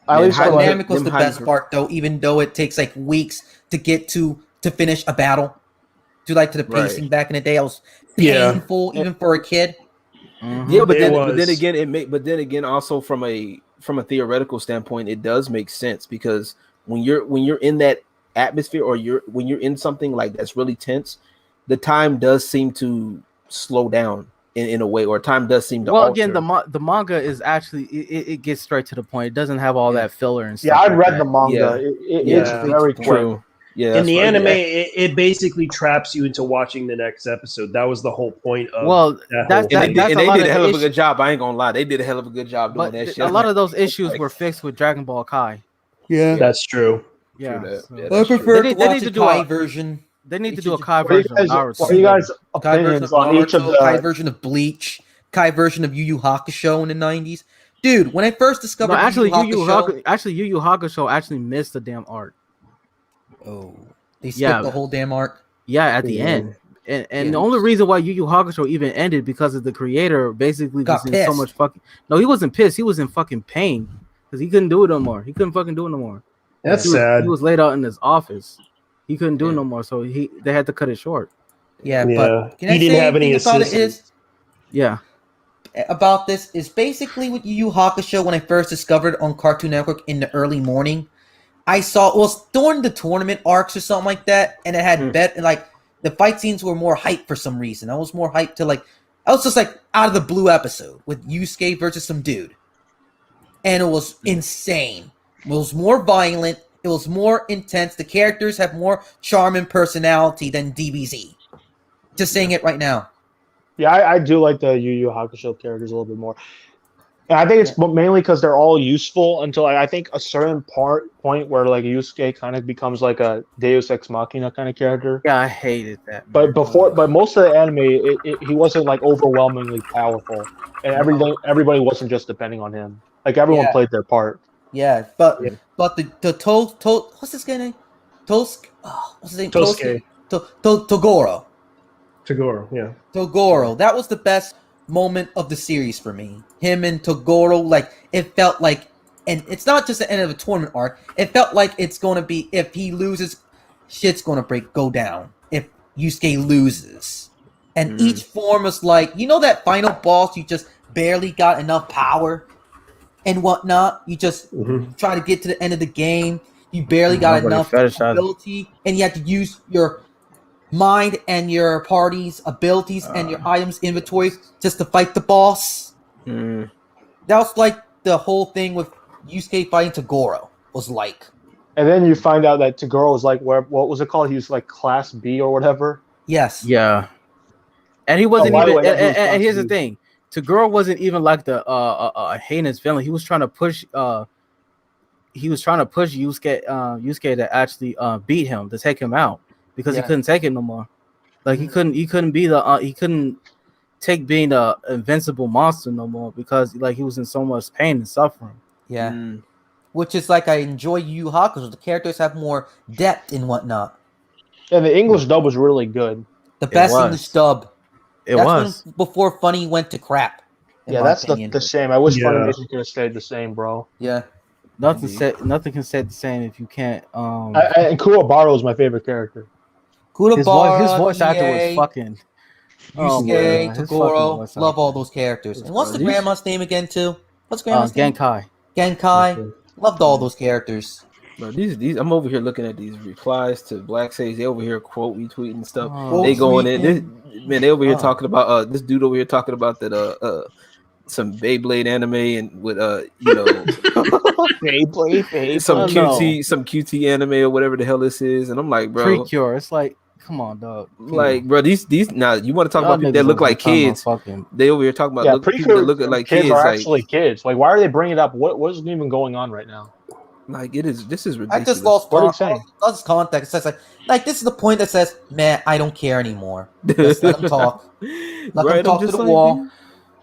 Speaker 1: At least Namek was the best part, though. Even though it takes like weeks to get to finish a battle, to the pacing back in the day, I was painful even for a kid.
Speaker 3: Mm-hmm. Yeah, but then again, also from a theoretical standpoint, it does make sense because when you're in that atmosphere or when you're in something like that's really tense, the time does seem to slow down in a way, or time does seem to alter.
Speaker 2: Again, the manga is actually it gets straight to the point. It doesn't have all that filler and stuff.
Speaker 9: Yeah, I read the manga. It's very true.
Speaker 10: Yeah, in the anime, it basically traps you into watching the next episode. That was the whole point of.
Speaker 3: They did a hell of a good job. I ain't gonna lie, they did a hell of a good job doing that shit.
Speaker 2: A lot of those issues were fixed with Dragon Ball Kai.
Speaker 10: Yeah, that's true.
Speaker 2: Yeah,
Speaker 1: I prefer to watch a Kai version.
Speaker 2: They need to do a Kai version of Naruto.
Speaker 9: What are you guys' opinions on each of the
Speaker 1: Kai version of Bleach, Kai version of Yu Yu Hakusho in the 90s? Dude, when I first discovered
Speaker 2: Yu Yu Hakusho actually missed the damn art.
Speaker 1: Oh, they skipped the whole damn arc.
Speaker 2: Yeah, at the end. And the only reason why Yu Yu Hakusho even ended because of the creator basically
Speaker 1: got
Speaker 2: was
Speaker 1: pissed.
Speaker 2: in so much fucking. No, he wasn't pissed. He was in fucking pain because he couldn't do it no more. He couldn't fucking do it no more.
Speaker 10: That's sad.
Speaker 2: He was laid out in his office. He couldn't do it no more, so they had to cut it short.
Speaker 1: Yeah, but can I say anything about it is?
Speaker 2: Yeah.
Speaker 1: About this is basically what Yu Yu Hakusho when I first discovered on Cartoon Network in the early morning. I saw it was during the tournament arcs or something like that, and it had like the fight scenes were more hyped for some reason. I was more hyped to I was just like out of the blue episode with Yusuke versus some dude, and it was insane. It was more violent. It was more intense. The characters have more charm and personality than DBZ. Just saying it right now.
Speaker 9: Yeah, I do like the Yu Yu Hakusho characters a little bit more. And I think it's mainly because they're all useful until I think a certain point where like Yusuke kind of becomes like a Deus Ex Machina kind of character.
Speaker 2: Yeah, I hated that.
Speaker 9: But most of the anime, he wasn't like overwhelmingly powerful, and everybody wasn't just depending on him. Like everyone played their part.
Speaker 1: Yeah, but the what's this guy name? What's his name?
Speaker 10: Tosuke.
Speaker 1: Togoro.
Speaker 10: Togoro, yeah.
Speaker 1: Togoro. That was the best moment of the series for me. Him and Togoro, it felt like, and it's not just the end of a tournament arc. It felt like it's going to be, if he loses, shit's going to go down. If Yusuke loses. And each form was like, that final boss, you just barely got enough power and whatnot. You just try to get to the end of the game. You barely got enough ability, and you had to use your mind and your party's abilities and your items inventory just to fight the boss. That was like the whole thing with Yusuke fighting Togoro was like.
Speaker 9: And then you find out that Togoro was like, what was it called? He was like Class B or whatever.
Speaker 1: Yes.
Speaker 2: Yeah. And he wasn't even. And here's the thing: Toguro wasn't even like the heinous villain. He was trying to push. Yusuke to actually beat him, to take him out, because he couldn't take it no more. Like he couldn't be the he couldn't take being the invincible monster no more because like he was in so much pain and suffering.
Speaker 1: Yeah. Which is like I enjoy Yu Yu Hakusho. The characters have more depth and whatnot.
Speaker 9: And the English dub was really good.
Speaker 1: The best English dub.
Speaker 2: That's
Speaker 1: when, before Funny went to crap.
Speaker 9: Yeah, that's the same. I wish Funimation could have stayed the same, bro.
Speaker 1: Yeah.
Speaker 2: Nothing can stay the same if you can't.
Speaker 9: And Kuwabara is my favorite character.
Speaker 1: Kuwabara,
Speaker 2: his voice actor was fucking.
Speaker 1: Yusuke, Togoro, love all those characters. And what's the grandma's name again too? What's grandma's name? Genkai. Loved all those characters.
Speaker 3: Bro, these I'm over here looking at these replies to blacksaged. They over here quote retweeting stuff.
Speaker 1: Oh,
Speaker 3: they going in. They over here talking about this dude over here talking about that some Beyblade anime and with
Speaker 9: Beyblade
Speaker 3: some QT anime or whatever the hell this is, and I'm like, bro,
Speaker 2: Precure. It's like, come on, dog.
Speaker 3: Like, bro, these now you want to talk about people that look like kids? They over here talking about people that look like kids.
Speaker 9: Are actually kids. Like, why are they bringing it up? What is even going on right now?
Speaker 3: Like, this is ridiculous.
Speaker 1: I just lost context. It says like this is the point that says, man, I don't care anymore. Just let them talk. Let them talk to the wall.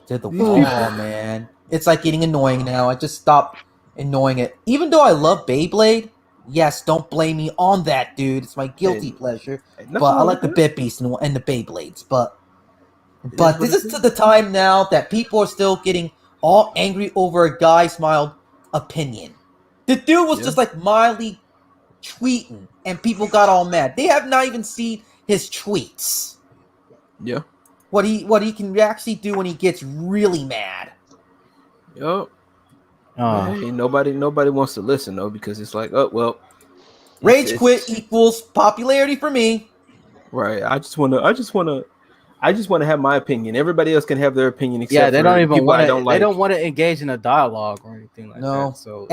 Speaker 1: To the wall, man. It's like getting annoying now. I just stopped annoying it. Even though I love Beyblade, yes, don't blame me on that, dude. It's my guilty pleasure. But I like the Bit Beast and the Beyblades. But this is to the time now that people are still getting all angry over a guy's mild opinion. The dude was just like mildly tweeting, and people got all mad. They have not even seen his tweets.
Speaker 3: Yeah.
Speaker 1: What he can actually do when he gets really mad.
Speaker 3: Yo. Hey, nobody wants to listen though, because it's like, oh well.
Speaker 1: Rage quit equals popularity for me.
Speaker 3: Right. I just wanna have my opinion. Everybody else can have their opinion. Except
Speaker 2: they don't even want to.
Speaker 3: They
Speaker 2: don't want to engage in a dialogue or anything like that. So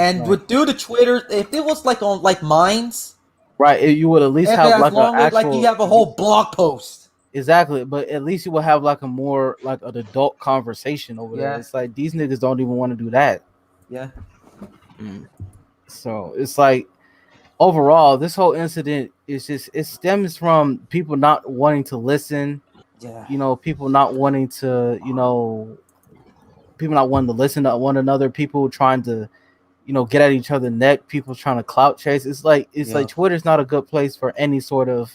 Speaker 1: due to Twitter, if it was like on like Minds,
Speaker 2: right, you would at least have like an actual,
Speaker 1: like you have a whole blog post.
Speaker 2: Exactly, but at least you will have like a more like an adult conversation over there. It's like these niggas don't even want to do that.
Speaker 1: Yeah.
Speaker 2: So it's like overall, this whole incident is just it stems from people not wanting to listen. Yeah. People not wanting to, people not wanting to listen to one another, people trying to, get at each other's neck. People trying to clout chase. It's like Twitter's not a good place for any sort of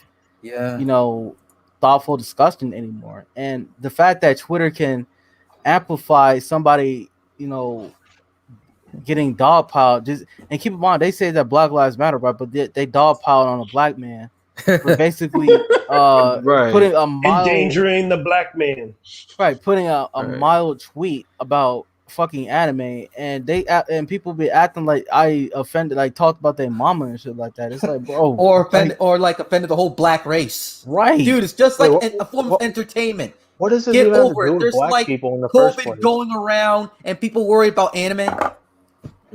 Speaker 2: thoughtful discussion anymore. And the fact that Twitter can amplify somebody, getting dogpiled, and keep in mind they say that Black Lives Matter, right? But they dogpiled on a black man for basically putting a mild,
Speaker 10: endangering the black man,
Speaker 2: putting a mild tweet about fucking anime, and people be acting like I offended, like talked about their mama and shit like that. It's like, bro,
Speaker 1: or offended the whole black race,
Speaker 2: right?
Speaker 1: Dude, it's just like a form of entertainment.
Speaker 9: What does it
Speaker 1: Get
Speaker 9: even
Speaker 1: over
Speaker 9: have to do
Speaker 1: it.
Speaker 9: with
Speaker 1: There's
Speaker 9: black
Speaker 1: like
Speaker 9: people in the first place?
Speaker 1: COVID going around, and people worry about anime.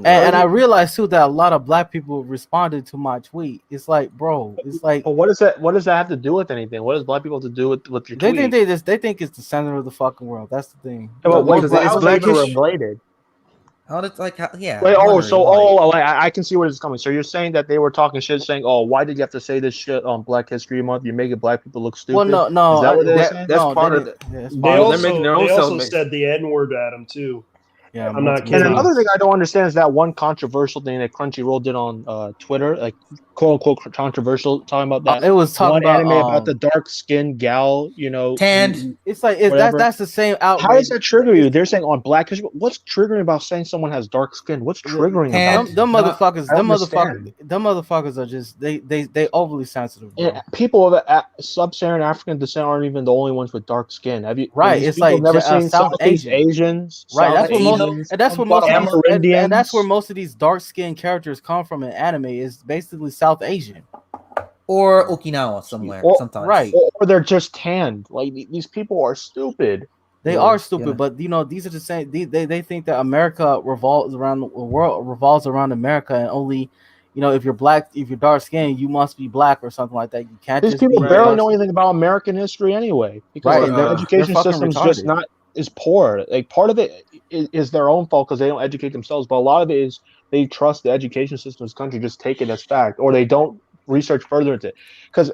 Speaker 2: And I realized too that a lot of black people responded to my tweet. It's like, bro, it's like,
Speaker 9: but what does that have to do with anything? What does black people have to do with your tweet?
Speaker 2: They think it's the center of the fucking world. That's the thing.
Speaker 9: Yeah, but is black related?
Speaker 1: How did yeah?
Speaker 9: Wait, I can see where it's coming. So you're saying that they were talking shit, saying, "Oh, why did you have to say this shit on Black History Month? You're making black people look stupid."
Speaker 2: Well, no,
Speaker 9: is that what they're saying?
Speaker 3: That's part of it.
Speaker 10: They also said the N-word at him too.
Speaker 2: Yeah,
Speaker 10: I'm not kidding.
Speaker 9: And another thing I don't understand is that one controversial thing that Crunchyroll did on Twitter, like quote unquote controversial, talking about that.
Speaker 2: It was talking about
Speaker 9: anime about the dark skinned gal,
Speaker 1: tanned.
Speaker 2: It's like that's the same outrage.
Speaker 9: How does that trigger you? They're saying on Black History. What's triggering about saying someone has dark skin? What's triggering about
Speaker 2: them motherfuckers are just they overly sensitive.
Speaker 9: Yeah, people of sub-Saharan African descent aren't even the only ones with dark skin. Have you?
Speaker 2: Right, it's like
Speaker 9: never seen
Speaker 2: South
Speaker 9: Asians.
Speaker 2: Right, that's where most of these dark skinned characters come from in anime. Is basically South Asian
Speaker 1: or Okinawa somewhere. Sometimes,
Speaker 2: right?
Speaker 9: Or they're just tanned. Like these people are stupid.
Speaker 2: They are stupid, but these are the same. They think that America revolves around the world, revolves around America, and only, if you're black, if you're dark skinned, you must be black or something like that. You can't.
Speaker 9: These people barely know anything about American history anyway, because their education system is poor. Like part of it is their own fault because they don't educate themselves, but a lot of it is they trust the education system of this country, just take it as fact, or they don't research further into it. Because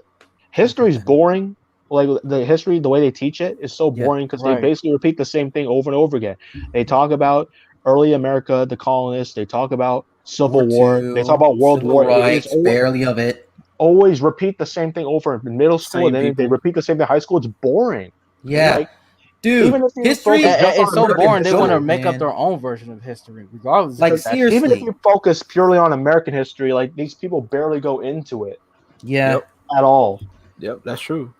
Speaker 9: history is boring. Like the history, the way they teach it is so boring because they basically repeat the same thing over and over again. They talk about early America, the colonists. They talk about Civil War. They talk about World War.
Speaker 1: Rights, barely of it.
Speaker 9: Always repeat the same thing over in middle school, and then they repeat the same thing in high school. It's boring.
Speaker 1: Yeah.
Speaker 9: Like,
Speaker 1: dude,
Speaker 9: even if
Speaker 2: history it's so boring. They want to make up their own version of history, regardless.
Speaker 1: Like seriously,
Speaker 9: even if you focus purely on American history, like these people barely go into it.
Speaker 1: Yeah,
Speaker 9: at all.
Speaker 3: Yep, that's true.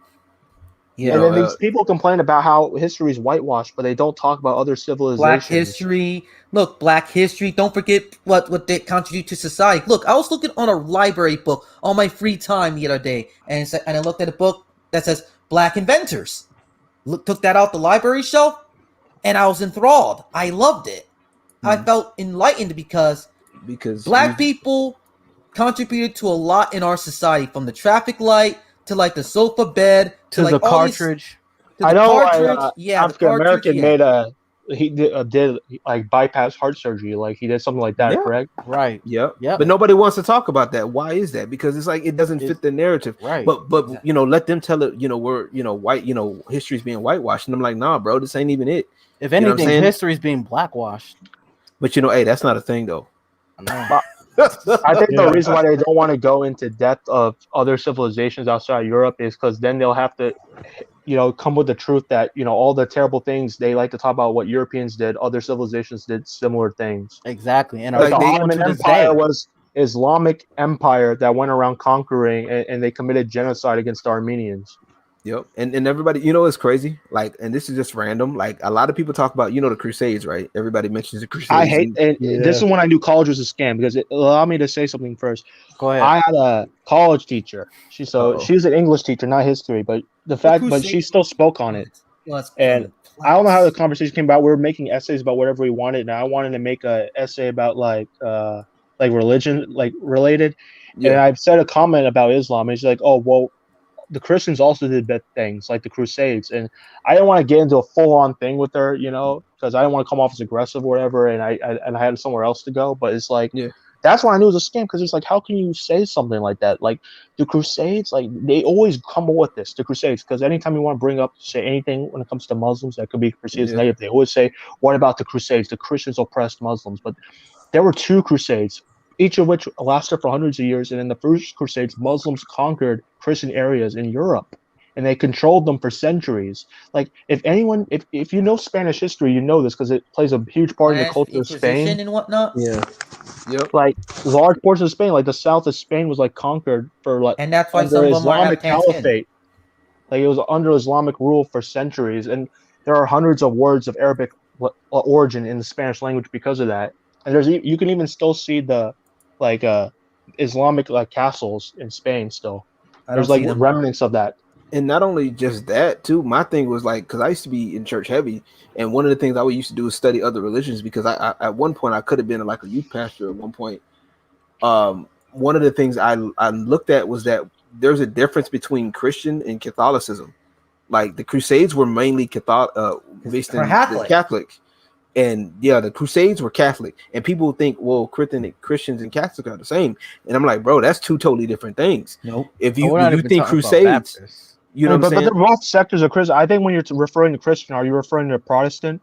Speaker 9: Yeah, and then these people complain about how history is whitewashed, but they don't talk about other civilizations.
Speaker 1: Black history. Look, Black history. Don't forget what they contribute to society. Look, I was looking on a library book on my free time the other day, and I looked at a book that says Black inventors. Took that out the library shelf, and I was enthralled. I loved it. I felt enlightened because Black people contributed to a lot in our society, from the traffic light to like the sofa bed to like
Speaker 2: the cartridge.
Speaker 9: African American made he did like bypass heart surgery, like he did something like that, correct?
Speaker 2: Right.
Speaker 3: Yep. But nobody wants to talk about that. Why is that? Because it's like it doesn't fit the narrative.
Speaker 2: Right.
Speaker 3: But let them tell it. We're white. History's being whitewashed, and I'm like, nah, bro, this ain't even it.
Speaker 2: If anything, history's being blackwashed.
Speaker 3: But hey, that's not a thing though.
Speaker 9: I think the reason why they don't want to go into depth of other civilizations outside Europe is because then they'll have to, come with the truth that, all the terrible things they like to talk about what Europeans did, other civilizations did similar things.
Speaker 2: Exactly. And
Speaker 9: like the Ottoman Empire was Islamic empire that went around conquering and they committed genocide against Armenians.
Speaker 3: Yep. And everybody, it's crazy. Like, and this is just random. Like a lot of people talk about, the Crusades, right? Everybody mentions the Crusades.
Speaker 9: I hate, and this is when I knew college was a scam because it allowed me to say something first.
Speaker 2: Go ahead.
Speaker 9: I had a college teacher. She was an English teacher, not history, but but she still spoke on it. And I don't know how the conversation came about. We were making essays about whatever we wanted, and I wanted to make an essay about like religion, like related. Yeah. And I said a comment about Islam, and she's like, "Oh, well, the Christians also did bad things like the Crusades," and I didn't want to get into a full-on thing with her, because I didn't want to come off as aggressive or whatever, and I had somewhere else to go. But it's like, that's when I knew it was a scam, because it's like, how can you say something like that? Like the Crusades, like they always come up with this, the Crusades, because anytime you want to bring up, say anything when it comes to Muslims that could be perceived as negative, they always say, "What about the Crusades? The Christians oppressed Muslims," but there were 2 crusades, each of which lasted for hundreds of years. And in the first crusades, Muslims conquered Christian areas in Europe, and they controlled them for centuries. Like, if you know Spanish history, you know this because it plays a huge part in the culture of Spain
Speaker 1: and whatnot.
Speaker 3: Yeah. Yep.
Speaker 9: Like large portions of Spain, like the south of Spain was like conquered for like,
Speaker 1: and that's why
Speaker 9: under
Speaker 1: some of them are
Speaker 9: Islamic
Speaker 1: Afghan
Speaker 9: Caliphate. Like it was under Islamic rule for centuries, and there are hundreds of words of Arabic origin in the Spanish language because of that. And you can even still see the like Islamic like castles in Spain still. There's like remnants of that.
Speaker 3: And not only just that too, my thing was like, because I used to be in church heavy, and one of the things I used to do is study other religions, because I at one point I could have been like a youth pastor at one point. One of the things I looked at was that there's a difference between Christian and Catholicism. Like the Crusades were mainly based in Catholic. And yeah, the Crusades were Catholic, and people think, well, Christians and Catholics are the same. And I'm like, bro, that's 2 totally different things.
Speaker 1: Nope.
Speaker 3: If you think Crusades, you know what I'm saying?
Speaker 9: But they're both sectors of Christian. I think when you're referring to Christian, are you referring to Protestant?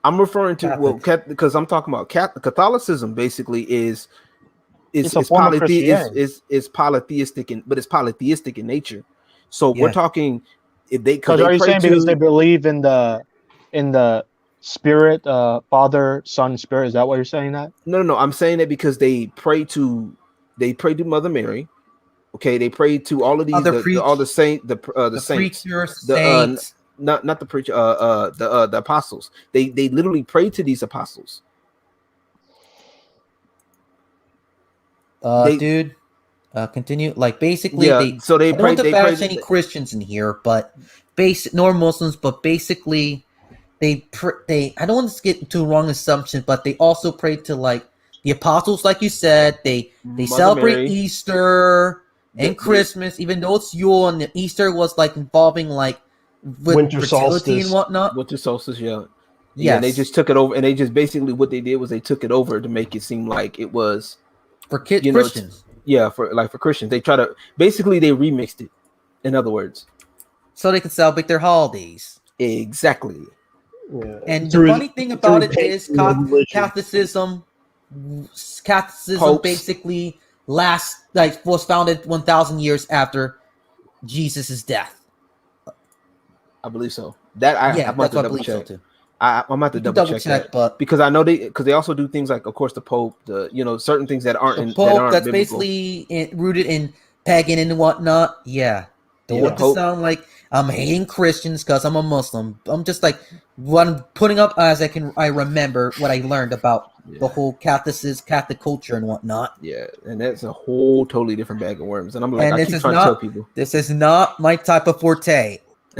Speaker 3: I'm referring to because I'm talking about Catholicism. Basically, is polytheistic, but it's polytheistic in nature. So we're talking if they because
Speaker 9: are you saying because they believe in the Spirit, Father, Son, Spirit? Is that what you're saying? That
Speaker 3: no. I'm saying that because they pray to Mother Mary. Okay, they pray to all of these all the saints, the saints,
Speaker 1: saints.
Speaker 3: Not the preacher, the apostles. They literally pray to these apostles.
Speaker 1: Continue. Like basically,
Speaker 3: so they
Speaker 1: pray. I don't want to bash any Christians in here, but nor Muslims, but basically. I don't want to get to wrong assumptions, but they also pray to like the apostles, like you said. They celebrate Mary. Easter and Christmas, even though it's Yule and Easter was like involving like
Speaker 10: winter solstice
Speaker 1: and whatnot.
Speaker 3: Winter solstice, yeah. And they just took it over, and they just basically what they did was they took it over to make it seem like it was
Speaker 1: for Christians.
Speaker 3: For Christians, they try to basically they remixed it. In other words,
Speaker 1: so they can celebrate their holidays.
Speaker 3: Exactly.
Speaker 1: Yeah. And the funny thing about it is Catholicism basically was founded 1,000 years after Jesus' death.
Speaker 3: I believe so. I'm about to double check. So I'm about to double check that, but because I know they also do things like, of course, the Pope, certain things that aren't
Speaker 1: the Pope that's biblical. Basically rooted in pagan and whatnot. Yeah. Don't want to sound like I'm hating Christians because I'm a Muslim. I'm just like what I'm putting up as I remember what I learned about the whole Catholic culture and whatnot.
Speaker 3: Yeah, and that's a whole totally different bag of worms. And I'm like, I keep trying to tell people,
Speaker 1: this is not my type of forte.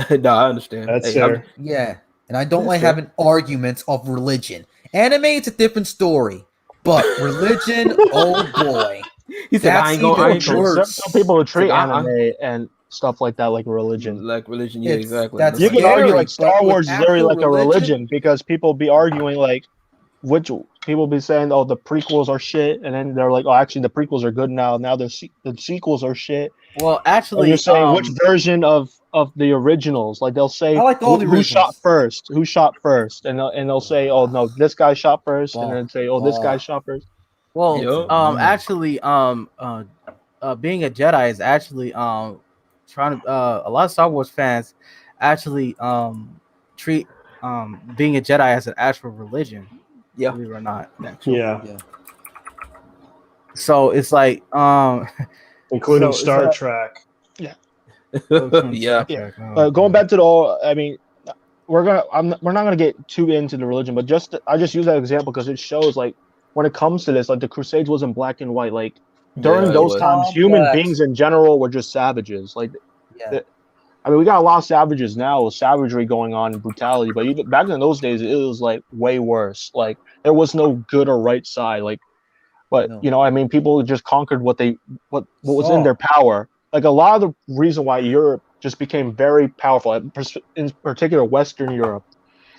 Speaker 3: No, I understand.
Speaker 10: That's fair.
Speaker 1: Yeah, and I don't like having arguments of religion. Anime, it's a different story, but religion, oh boy.
Speaker 3: He said, I ain't going to
Speaker 9: some people treat anime and stuff like that like religion.
Speaker 3: Yeah, exactly.
Speaker 9: You can argue like Star Wars is very like a religion because people be arguing like which people be saying, oh, the prequels are shit, and then they're like, oh, actually the prequels are good now the sequels are shit.
Speaker 2: Well, actually,
Speaker 9: and you're saying which version of the originals? Like they'll say who shot first, and they'll say, oh no, this guy shot first, and then say, oh, this guy shot first.
Speaker 2: Well, actually, being a Jedi is actually trying to a lot of Star Wars fans actually treat being a Jedi as an actual religion.
Speaker 3: Yeah,
Speaker 2: believe it or not.
Speaker 10: Yeah.
Speaker 2: So it's like
Speaker 10: including Star Trek.
Speaker 2: Yeah.
Speaker 9: Going back to I mean, we're not gonna get too into the religion, but I just use that example because it shows like when it comes to this, like the Crusades wasn't black and white. Like during those times, human beings in general were just savages. Like, I mean, we got a lot of savages now, with savagery going on and brutality. But even back in those days, it was like way worse. Like there was no good or right side. Like, but you know, I mean, people just conquered what was in their power. Like a lot of the reason why Europe just became very powerful, in particular Western Europe,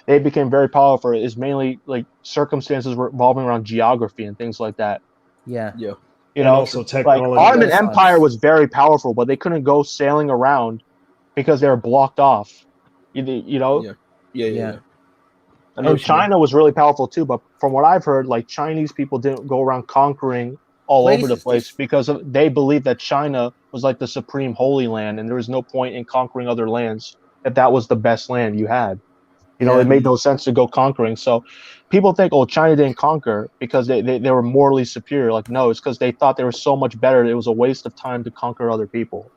Speaker 9: they became very powerful is mainly like circumstances revolving around geography and things like that.
Speaker 1: Yeah.
Speaker 3: Yeah.
Speaker 9: You know,
Speaker 10: also technology.
Speaker 9: Like Ottoman Empire was very powerful, but they couldn't go sailing around because they were blocked off. You know?
Speaker 3: Yeah.
Speaker 9: And China was really powerful too, but from what I've heard, like Chinese people didn't go around conquering all over the place because they believed that China was like the supreme holy land, and there was no point in conquering other lands if that was the best land you had. You know, it made no sense to go conquering. So people think, oh, China didn't conquer because they were morally superior. Like, no, it's because they thought they were so much better. It was a waste of time to conquer other people.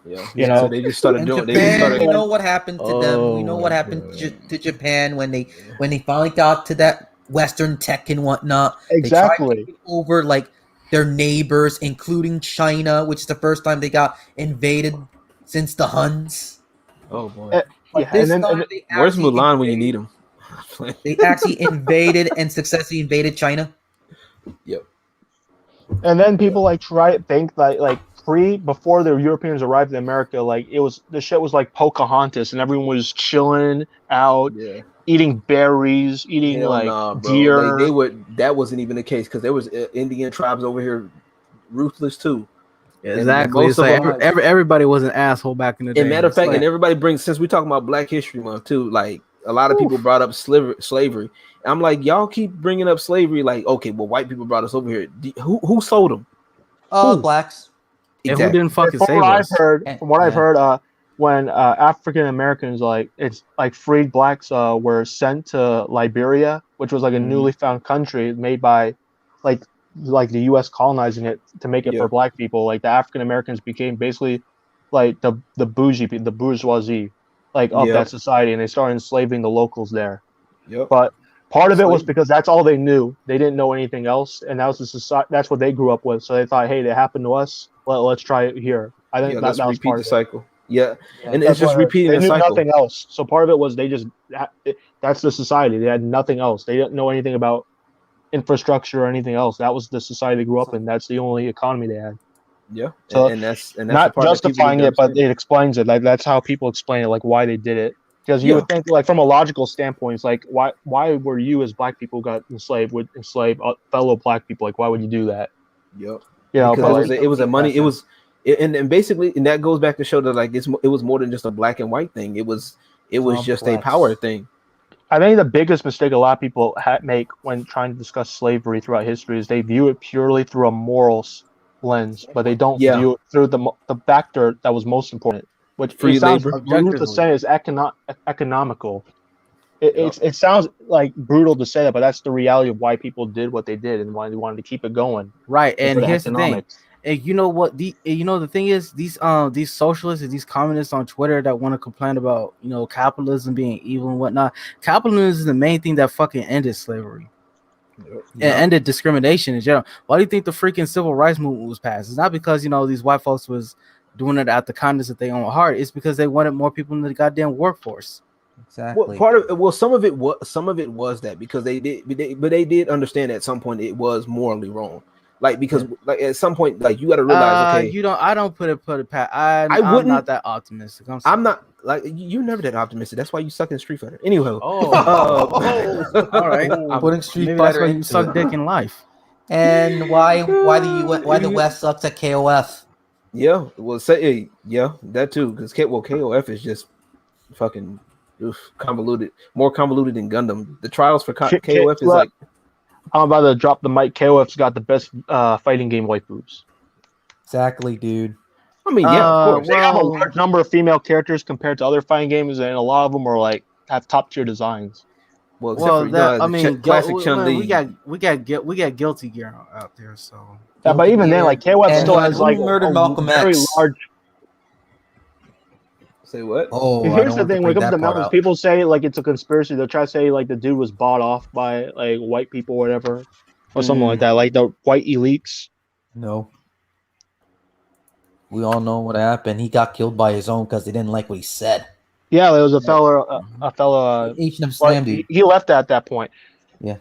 Speaker 3: Yeah,
Speaker 9: you know,
Speaker 3: so they just started doing.
Speaker 1: Japan,
Speaker 3: They just started.
Speaker 1: we know what happened to them. We know what happened to Japan when they finally got to that Western tech and whatnot.
Speaker 9: Exactly.
Speaker 1: They tried to take over like their neighbors, including China, which is the first time they got invaded since the Huns.
Speaker 3: Oh boy!
Speaker 9: Yeah, and then
Speaker 3: where's Mulan when you need him?
Speaker 1: They actually invaded and successfully invaded China.
Speaker 3: Yep.
Speaker 9: And then people like think that like before the Europeans arrived in America, like the shit was like Pocahontas, and everyone was chilling out, eating berries, eating deer.
Speaker 3: That wasn't even the case because there was Indian tribes over here, ruthless too.
Speaker 2: Exactly. It's like everybody was an asshole back in the day.
Speaker 3: And matter of fact, and everybody brings, since we're talking about Black History Month too, like a lot of people brought up slavery. I'm like, y'all keep bringing up slavery. Like, okay, well, white people brought us over here. Who sold them?
Speaker 1: Blacks.
Speaker 2: Exactly. And who didn't fucking save us?
Speaker 9: From what I've heard, when African Americans freed blacks were sent to Liberia, which was like a newly found country made by like the U.S. colonizing it to make it for black people. Like the African Americans became basically like the bourgeoisie of that society, and they started enslaving the locals there.
Speaker 3: Yep.
Speaker 9: But part of it was because that's all they knew. They didn't know anything else, and that was the society. That's what they grew up with. So they thought, hey, that happened to us. Let's try it here. I think that was part of the
Speaker 3: cycle. Yeah, and it's just repeating the cycle.
Speaker 9: They knew nothing else. So part of it was that's the society. They had nothing else. They didn't know anything about infrastructure or anything else. That was the society they grew up in. That's the only economy they had.
Speaker 3: Yeah,
Speaker 9: so
Speaker 3: and that's
Speaker 9: not justifying it, but it explains it. Like that's how people explain it, like why they did it. Because you would think, like from a logical standpoint, it's like why were you as black people got enslaved would enslave fellow black people? Like why would you do that?
Speaker 3: Yep.
Speaker 9: You know,
Speaker 3: because it was a money. It was, and basically, and that goes back to show that like it was more than just a black and white thing. It was just a power thing.
Speaker 9: I think the biggest mistake a lot of people make when trying to discuss slavery throughout history is they view it purely through a morals lens, but they don't view it through the factor that was most important, which
Speaker 3: free
Speaker 9: sounds
Speaker 3: labor.
Speaker 9: Brutal to say is economical. It sounds like brutal to say that, but that's the reality of why people did what they did and why they wanted to keep it going.
Speaker 2: Right, and here's the thing. And you know what? The thing is, these socialists and these communists on Twitter that want to complain about capitalism being evil and whatnot. Capitalism is the main thing that fucking ended slavery. And ended discrimination in general. Why do you think the freaking civil rights movement was passed? It's not because these white folks was doing it out the kindness of their own heart. It's because they wanted more people in the goddamn workforce.
Speaker 1: Exactly.
Speaker 3: Some of it was that because they did understand at some point it was morally wrong. Like because like at some point like you got to realize
Speaker 2: I don't put it past. I'm not that optimistic.
Speaker 3: I'm not like you're never that optimistic. That's why you suck in Street Fighter. Anyway.
Speaker 2: All right.
Speaker 1: I'm putting Street
Speaker 2: Maybe
Speaker 1: Fighter.
Speaker 2: That's why you suck dick in life.
Speaker 1: And why the West sucks at KOF?
Speaker 3: Yeah, well, that too. Because KOF is just fucking convoluted, more convoluted than Gundam. The trials for KOF is like.
Speaker 9: I'm about to drop the mic. KOF's got the best fighting game waifus.
Speaker 1: Exactly, dude.
Speaker 3: I mean, yeah, of course.
Speaker 9: They have a large number of female characters compared to other fighting games, and a lot of them are have top tier designs.
Speaker 3: Well,
Speaker 2: classic Chun-Li. We got Guilty Gear out there, so.
Speaker 9: Yeah, but even then, KOF still has
Speaker 1: murdered Malcolm
Speaker 9: very
Speaker 1: X.
Speaker 9: large.
Speaker 3: Say what?
Speaker 1: Oh,
Speaker 9: here's the thing: when it comes to mountains, people say it's a conspiracy. They'll try to say the dude was bought off by white people, or whatever, or something like that, like the white elites.
Speaker 1: No, we all know what happened. He got killed by his own because they didn't like what he said.
Speaker 9: Yeah, there was a fella.
Speaker 1: H&M Slam dude.
Speaker 9: He left at that point.
Speaker 1: Yeah.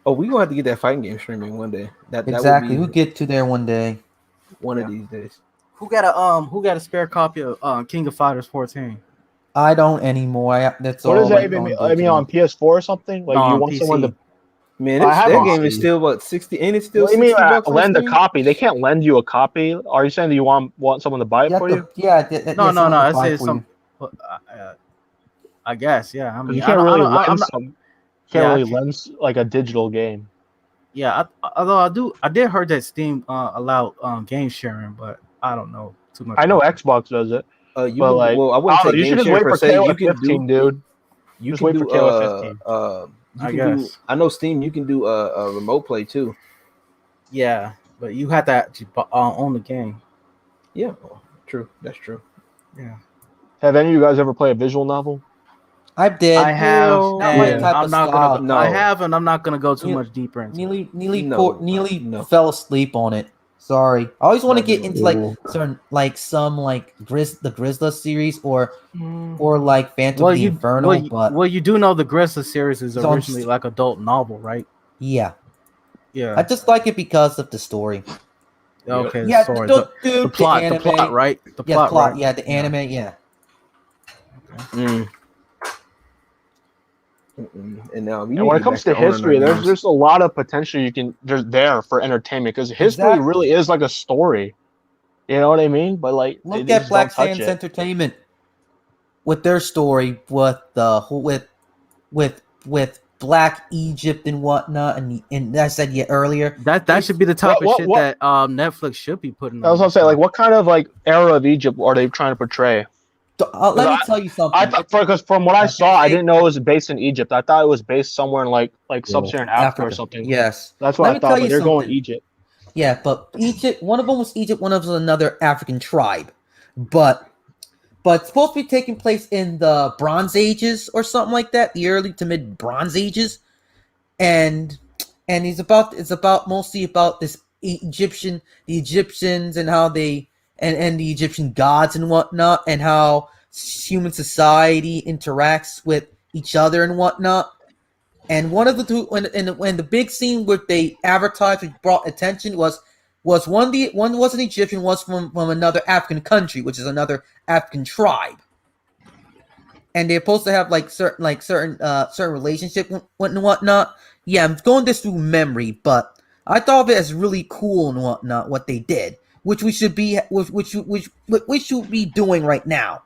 Speaker 3: Oh, we gonna have to get that fighting game streaming one day.
Speaker 1: Exactly. We'll get to there one day.
Speaker 3: One of these days.
Speaker 2: Who got a spare copy of King of Fighters 14?
Speaker 1: I don't anymore.
Speaker 9: What does that even mean? I mean, on PS4 or something? Like you want PC. Someone to?
Speaker 3: Man, that game is still what 60? Ain't it still?
Speaker 9: What do you mean lend a copy? They can't lend you a copy. Are you saying that you want someone to buy it for you?
Speaker 1: Yeah.
Speaker 2: No. I say some. I guess, yeah. I mean,
Speaker 9: you can't really lend some. can't really lend like a digital game.
Speaker 2: Yeah, although I did heard that Steam allowed game sharing, but I don't know too much.
Speaker 9: I know Xbox does it.
Speaker 3: I wouldn't say
Speaker 9: you should just wait for KOF 15, dude.
Speaker 3: You
Speaker 9: just
Speaker 3: can
Speaker 9: wait
Speaker 3: do
Speaker 9: for KOF 15.
Speaker 3: I know Steam. You can do a remote play too.
Speaker 2: Yeah, but you have to actually own the game.
Speaker 3: Yeah, true. That's true.
Speaker 2: Yeah.
Speaker 9: Have any of you guys ever played a visual novel?
Speaker 1: I did.
Speaker 2: I have.
Speaker 1: Not my type
Speaker 2: I'm
Speaker 1: of
Speaker 2: not
Speaker 1: style.
Speaker 2: gonna. I have, and I'm not gonna go too much deeper into.
Speaker 1: Neely fell asleep on it. Sorry. I always want to get into like certain some the Grizzla series or like Phantom of the Inferno.
Speaker 2: But you do know the Grizzla series is originally like adult novel, right?
Speaker 1: Yeah.
Speaker 2: Yeah.
Speaker 1: I just like it because of the story.
Speaker 2: Okay.
Speaker 1: Yeah.
Speaker 2: Sorry.
Speaker 1: The
Speaker 2: plot, right? The plot, right?
Speaker 1: Yeah. The anime. Yeah.
Speaker 2: Okay.
Speaker 3: And now,
Speaker 9: and when it comes to history, there's a lot of potential there's there for entertainment because history really is like a story. You know what I mean? But like,
Speaker 1: look at Black Sands Entertainment with their story with with Black Egypt and whatnot, and I said earlier
Speaker 2: that should be the type of shit that Netflix should be putting.
Speaker 9: I was gonna say, like, what kind of like era of Egypt are they trying to portray?
Speaker 1: Let me tell you something.
Speaker 9: I thought because from what I saw, I didn't know it was based in Egypt. I thought it was based somewhere in like sub-Saharan Africa or something.
Speaker 1: Yes,
Speaker 9: that's what I thought. But they're going Egypt.
Speaker 1: Yeah, but Egypt. One of them was Egypt. One of them was another African tribe. But it's supposed to be taking place in the Bronze Ages or something like that, the early to mid Bronze Ages, and it's mostly about this the Egyptians and how they. And the Egyptian gods and whatnot, and how human society interacts with each other and whatnot. And one of the two, when the big scene where they advertised, which brought attention, was one was an Egyptian, was from another African country, which is another African tribe, and they're supposed to have certain relationship and whatnot. Yeah, I'm going this through memory, but I thought of it as really cool and whatnot what they did. Which we should be doing right now,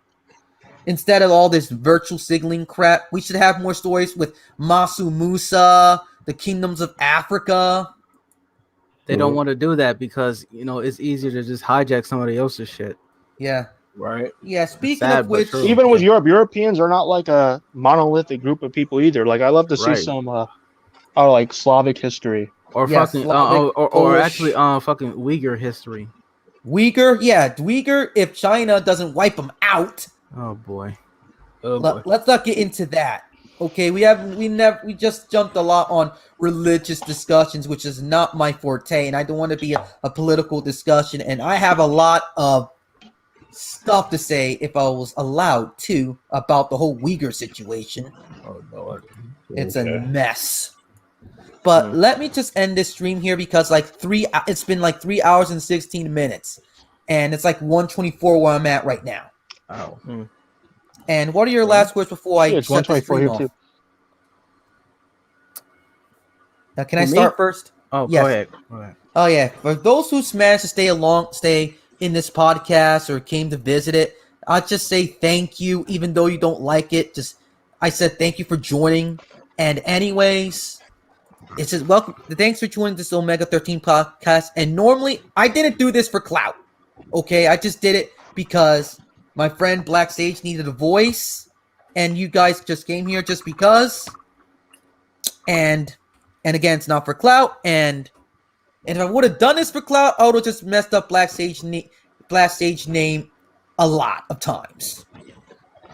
Speaker 1: instead of all this virtual signaling crap. We should have more stories with Masu Musa, the kingdoms of Africa.
Speaker 2: They don't want to do that because it's easier to just hijack somebody else's shit.
Speaker 1: Yeah.
Speaker 3: Right.
Speaker 1: Yeah. Speaking of which,
Speaker 9: even with Europeans are not like a monolithic group of people either. Like I love to see some like Slavic history
Speaker 2: or fucking or actually fucking Uyghur history.
Speaker 1: Uyghur, if China doesn't wipe them out.
Speaker 2: Oh boy.
Speaker 1: Let's not get into that. Okay, we just jumped a lot on religious discussions, which is not my forte, and I don't want to be a political discussion, and I have a lot of stuff to say if I was allowed to about the whole Uyghur situation.
Speaker 3: Oh Lord.
Speaker 1: It's a mess. But let me just end this stream here because it's been like 3 hours and 16 minutes. And it's like 1:24 where I'm at right now.
Speaker 2: Oh.
Speaker 1: And what are your last words before I
Speaker 9: it's
Speaker 1: shut the stream off? Now, can I start first?
Speaker 2: Oh, yes. Go ahead.
Speaker 1: Oh, yeah. For those who managed to stay in this podcast or came to visit it, I'll just say thank you, even though you don't like it. I said thank you for joining. And anyways... It says, welcome. Thanks for joining this Omega 13 podcast. And normally, I didn't do this for clout. Okay, I just did it because my friend blacksaged needed a voice, and you guys just came here just because. And again, it's not for clout. And if I would have done this for clout, I would have just messed up blacksaged name a lot of times.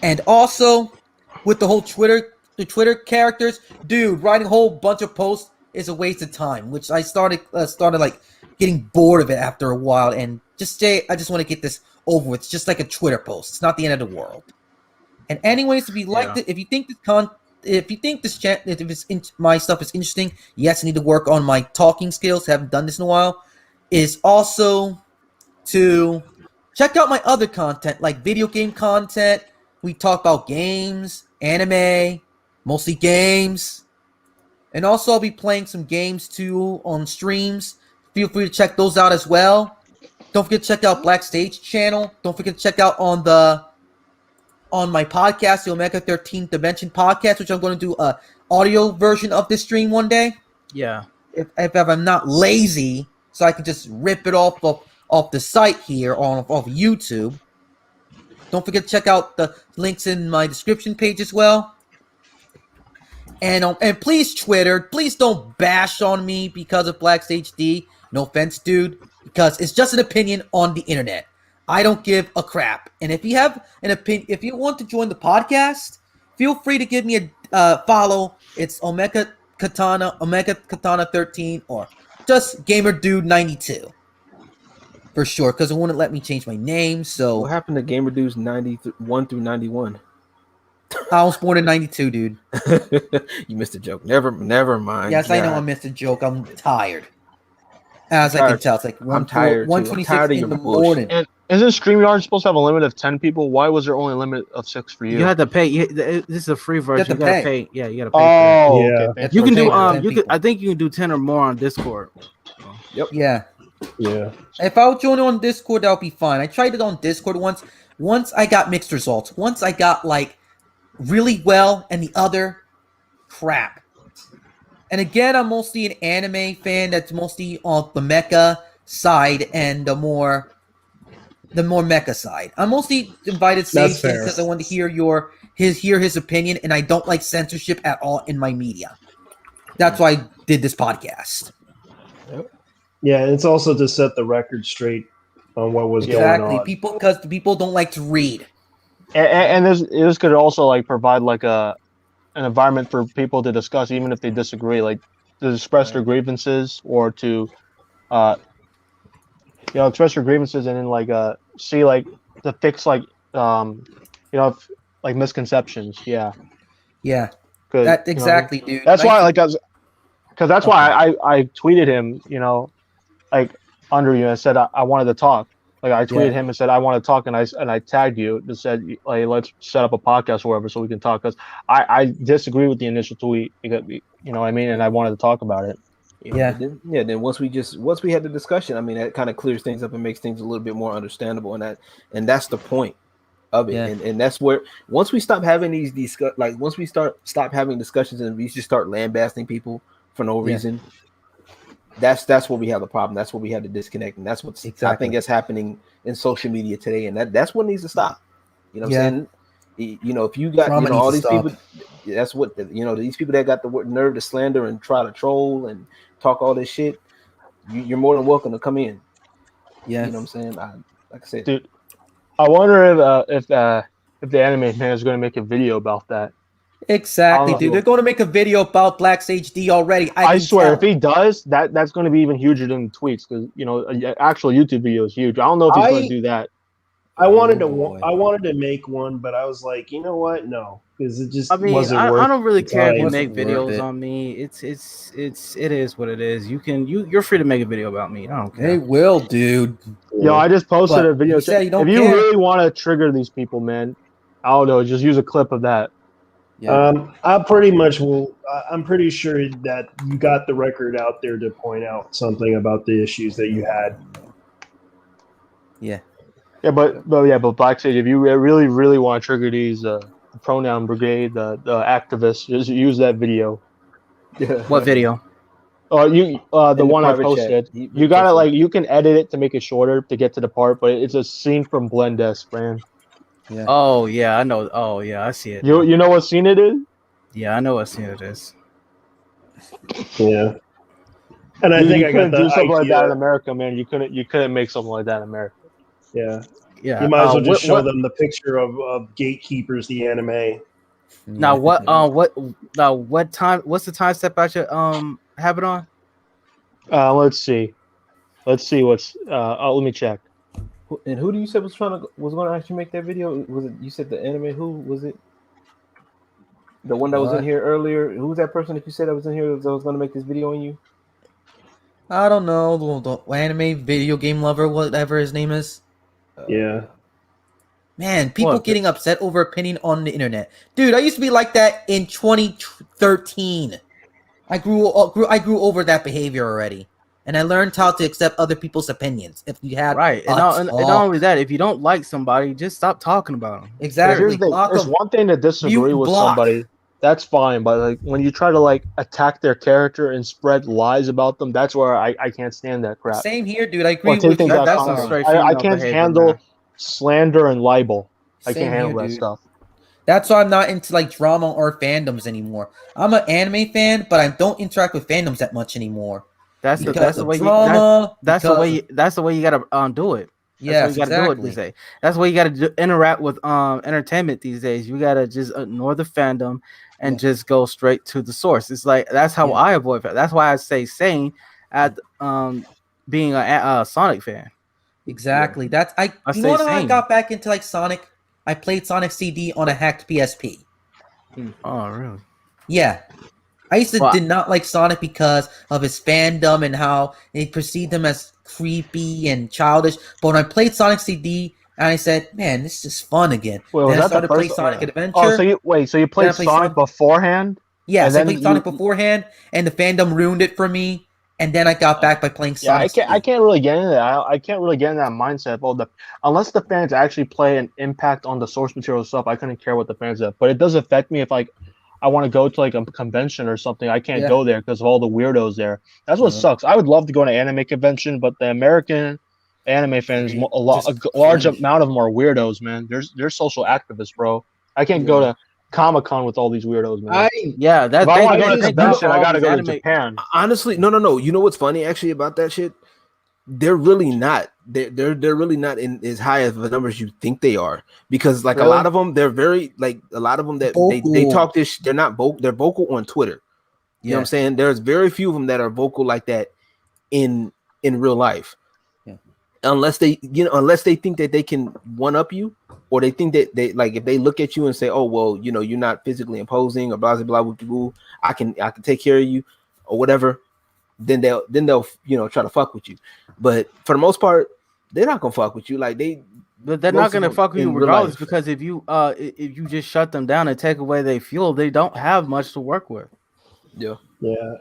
Speaker 1: And also, with the whole the Twitter characters, dude, writing a whole bunch of posts is a waste of time, which I started like getting bored of it after a while, and I just want to get this over with. It's just like a Twitter post. It's not the end of the world. And anyways, if you liked it, if you think my stuff is interesting, yes, I need to work on my talking skills. Haven't done this in a while. Is also to check out my other content, like video game content. We talk about games, anime, mostly games. And also, I'll be playing some games, too, on streams. Feel free to check those out as well. Don't forget to check out Blacksaged channel. Don't forget to check out on my podcast, the Omega 13 Dimension podcast, which I'm going to do a audio version of this stream one day.
Speaker 2: Yeah.
Speaker 1: If I'm not lazy, so I can just rip it off the site here off YouTube. Don't forget to check out the links in my description page as well. And please, Twitter, please don't bash on me because of blacksaged. No offense, dude, because it's just an opinion on the internet. I don't give a crap. And if you have an opinion, if you want to join the podcast, feel free to give me a follow. It's Omega Katana 13, or just GamerDude92 for sure, because it wouldn't let me change my name. So
Speaker 3: what happened to GamerDudes 91 through 91?
Speaker 1: I was born in 92, dude.
Speaker 3: You missed a joke. Never mind.
Speaker 1: Yes, God. I know I missed a joke. I'm tired. As I can tell, it's like
Speaker 3: I'm tired.
Speaker 1: 1:26 in the morning.
Speaker 9: And isn't StreamYard supposed to have a limit of 10 people? Why was there only a limit of 6 for you?
Speaker 2: You had to pay. This is a free version. You gotta pay. Yeah, you gotta pay.
Speaker 9: Oh,
Speaker 10: yeah.
Speaker 9: Okay.
Speaker 2: You can do. I think you can do 10 or more on Discord.
Speaker 3: Yep.
Speaker 1: Yeah.
Speaker 10: Yeah.
Speaker 1: If I would join on Discord, that would be fine. I tried it on Discord once. Once I got mixed results. Once I got like really well, and the other crap. And again, I'm mostly an anime fan that's mostly on the mecha side and the more mecha side. I'm mostly invited Sage because I want to hear his opinion, and I don't like censorship at all in my media. That's why I did this podcast.
Speaker 10: Yeah, and it's also to set the record straight on what was going on.
Speaker 1: Because people don't like to read.
Speaker 9: And this could also like provide like an environment for people to discuss, even if they disagree, like to express their grievances or to express your grievances and then like see like to fix like like misconceptions. Yeah
Speaker 1: Good. That exactly, dude.
Speaker 9: That's why because that's why I tweeted him, like under you, and said I wanted to talk. Like I tweeted him and said I want to talk, and I tagged you and said like let's set up a podcast or whatever so we can talk, because I disagree with the initial tweet, because you know what I mean, and I wanted to talk about it.
Speaker 3: Then once we had the discussion, I mean, that kind of clears things up and makes things a little bit more understandable, and that's the point of it. And that's where once we stop having once we stop having discussions and we just start lambasting people for no reason. That's where we have the problem. That's where we have the disconnect, and that's what I think is happening in social media today, and that's what needs to stop. You know what I'm saying? If you got all these people, that's what these people that got the nerve to slander and try to troll and talk all this shit. You're more than welcome to come in.
Speaker 1: Yeah,
Speaker 3: you know what I'm saying. Like I said,
Speaker 9: dude, I wonder if the anime man is going to make a video about that.
Speaker 1: Exactly, dude. They're going to make a video about blacksaged already.
Speaker 9: I swear, if he does, that's going to be even huger than the tweets, because an actual YouTube video is huge. I don't know if he's going to do that.
Speaker 10: I wanted to make one, but I was like, you know what? No, because it just wasn't worth.
Speaker 2: I don't really care if you make videos on me. It is what it is. You're free to make a video about me. I don't care.
Speaker 1: They will, dude.
Speaker 9: Yo, I just posted a video. If you really want to trigger these people, man, I don't know. Just use a clip of that.
Speaker 10: Yeah. I'm pretty sure that you got the record out there to point out something about the issues that you had.
Speaker 1: Yeah.
Speaker 9: Yeah, but blacksaged, if you really, really want to trigger these pronoun brigade, the activists, just use that video.
Speaker 2: What video?
Speaker 9: The one I posted. You gotta you can edit it to make it shorter to get to the part, but it's a scene from Blendesk, man.
Speaker 2: Yeah. Oh yeah, I know. Oh yeah, I see it.
Speaker 9: You know what scene it is?
Speaker 2: Yeah, I know what scene it is.
Speaker 10: Yeah. And I think I got
Speaker 9: do something like that in America, man. You couldn't make something like that in America.
Speaker 10: Yeah.
Speaker 2: Yeah.
Speaker 10: You might as well just show them the picture of Gatekeepers, the anime.
Speaker 2: Now what time? What's the time step I should have it on?
Speaker 9: Let's see what's let me check.
Speaker 3: And who do you say was going to actually make that video? Was it you said the anime? Who was it? The one that was in here earlier. Who was that person that you said that was in here that was going to make this video on you?
Speaker 1: I don't know. The anime video game lover, whatever his name is.
Speaker 10: Yeah.
Speaker 1: Man, people getting upset over opinion on the internet. Dude, I used to be like that in 2013. I grew over that behavior already. And I learned how to accept other people's opinions. If you had
Speaker 2: and not only that, if you don't like somebody, just stop talking about them.
Speaker 1: Exactly.
Speaker 9: There's one thing to disagree with somebody. that's fine. But like when you try to like attack their character and spread lies about them, that's where I can't stand that crap.
Speaker 1: Same here, dude. I agree with you.
Speaker 2: That's
Speaker 1: That's
Speaker 2: some straight
Speaker 9: I
Speaker 2: female
Speaker 9: can't
Speaker 2: behavior,
Speaker 9: handle
Speaker 2: man.
Speaker 9: slander and libel. I
Speaker 1: Same
Speaker 9: can't handle
Speaker 1: here,
Speaker 9: that
Speaker 1: dude.
Speaker 9: stuff.
Speaker 1: That's why I'm not into like drama or fandoms anymore. I'm an anime fan, but I don't interact with fandoms that much anymore.
Speaker 2: That's the way
Speaker 1: drama.
Speaker 2: That's the way you gotta do it.
Speaker 1: Yes,
Speaker 2: That's what you gotta do it these days. That's why you gotta interact with entertainment these days. You gotta just ignore the fandom and just go straight to the source. It's like that's how I avoid it. That's why I say sane at being a Sonic fan.
Speaker 1: Exactly. That's you know how I got back into like Sonic? I played Sonic CD on a hacked PSP.
Speaker 2: Oh, really?
Speaker 1: Yeah. I used to did not like Sonic because of his fandom and how they perceived him as creepy and childish. But when I played Sonic CD, and I said, "Man, this is fun again."
Speaker 9: Well,
Speaker 1: then I started playing Sonic Adventure.
Speaker 9: Oh, so you played Sonic beforehand?
Speaker 1: Yeah, so I played Sonic beforehand, and the fandom ruined it for me. And then I got back by playing Sonic.
Speaker 9: I can't really get into that. I can't really get in that mindset. Unless the fans actually play an impact on the source material stuff, I couldn't care what the fans have. But it does affect me if like I want to go to like a convention or something. I can't go there because of all the weirdos there. That's what sucks. I would love to go to an anime convention, but the American anime fans, a large amount of them are weirdos, man. They're social activists, bro. I can't go to Comic-Con with all these weirdos, man.
Speaker 2: If
Speaker 9: I want to go to convention, I gotta go to Japan.
Speaker 3: Honestly, no. You know what's funny actually about that shit? They're really not. They're really not in as high as the numbers you think they are. Because like a lot of them, they're very like a lot of them that they talk this. They're not vocal. They're vocal on Twitter. You know what I'm saying? There's very few of them that are vocal like that in real life. Unless they think that they can one up you, or they think that they like if they look at you and say, "Oh well, you know, you're not physically imposing," or blah blah blah blah, I can take care of you, or whatever. Then they'll try to fuck with you. But for the most part, they're not gonna fuck with you. Like
Speaker 2: but they're not gonna fuck with you regardless, because if you just shut them down and take away their fuel, they don't have much to work with.
Speaker 10: Yeah.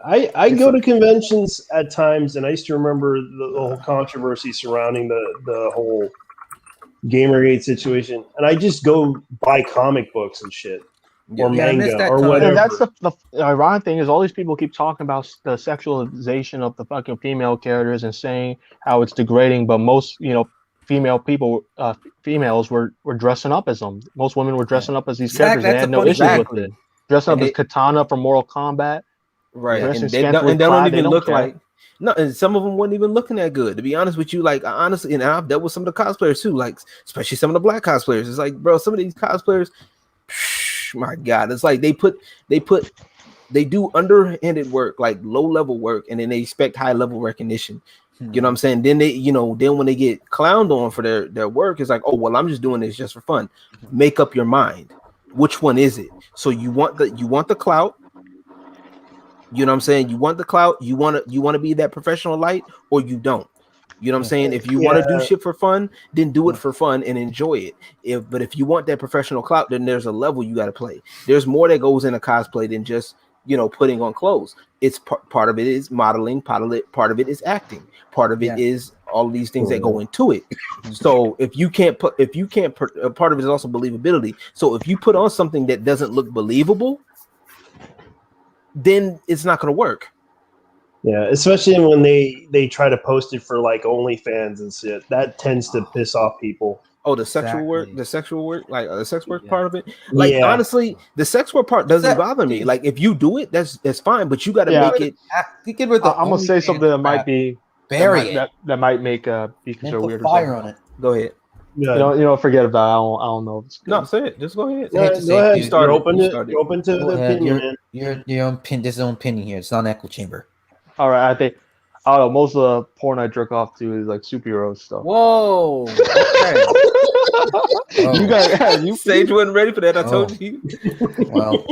Speaker 10: I go to conventions at times, and I used to remember the whole controversy surrounding the whole Gamergate situation, and I just go buy comic books and shit, or manga, or whatever.
Speaker 9: And that's the ironic thing is all these people keep talking about the sexualization of the fucking female characters and saying how it's degrading, but most females were dressing up as them. Most women were dressing up as these characters. They had no issues with it. Dressing up as Katana from Mortal Kombat.
Speaker 3: Right, and they don't even look like and some of them weren't even looking that good, to be honest with you. Like honestly, and I've dealt with some of the cosplayers too, like especially some of the black cosplayers. It's like, bro, some of these cosplayers, my God, it's like they do underhanded work, like low level work, and then they expect high level recognition. You know what I'm saying? Then then when they get clowned on for their work, it's like, oh well, I'm just doing this just for fun. Make up your mind. Which one is it? So you want the clout. You know what I'm saying? You want the clout, you want to be that professional light, or you don't. You know what I'm saying? If you want to do shit for fun, then do it for fun and enjoy it. But if you want that professional clout, then there's a level you got to play. There's more that goes into cosplay than just, putting on clothes. It's part of it is modeling, part of it is acting, part of it is all of these things that go into it. So if you can't part of it is also believability. So if you put on something that doesn't look believable, then it's not going to work.
Speaker 10: Yeah, especially when they try to post it for like OnlyFans and shit. That tends to piss off people.
Speaker 3: Oh, the sexual work, like the sex work part of it. Like honestly, the sex work part doesn't bother me. Like if you do it, that's fine. But you got to make it.
Speaker 9: I'm gonna say something that might be that might make be considered weird.
Speaker 3: Fire on it. Go ahead.
Speaker 9: Yeah. Forget about it. I don't know. If it's good.
Speaker 3: No, say it. Just go ahead.
Speaker 10: Go ahead. You're open to the opinion.
Speaker 1: Your own opinion. There's no opinion here. It's not an echo chamber.
Speaker 9: All right. I don't know. Most of the porn I jerk off to is like superhero stuff.
Speaker 2: Whoa. Okay.
Speaker 3: You Sage wasn't ready for that. I told you.
Speaker 1: Well,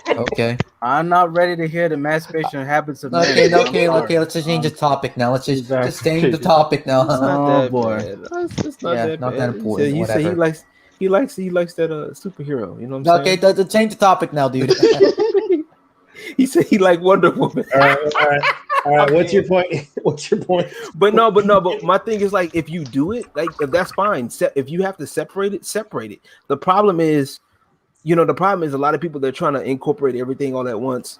Speaker 1: okay.
Speaker 2: I'm not ready to hear the masturbation habits of men.
Speaker 1: Okay. Let's just change the topic now. Let's just change the topic now.
Speaker 3: Oh boy, it's not that important. He said he likes that superhero. You know what I'm saying?
Speaker 1: Okay, let's change the topic now, dude.
Speaker 3: He said he liked Wonder Woman.
Speaker 10: All right. What's your point?
Speaker 3: But my thing is like if you do it, like if that's fine. If you have to separate it, separate it. The problem is You know, the problem is a lot of people they're trying to incorporate everything all at once.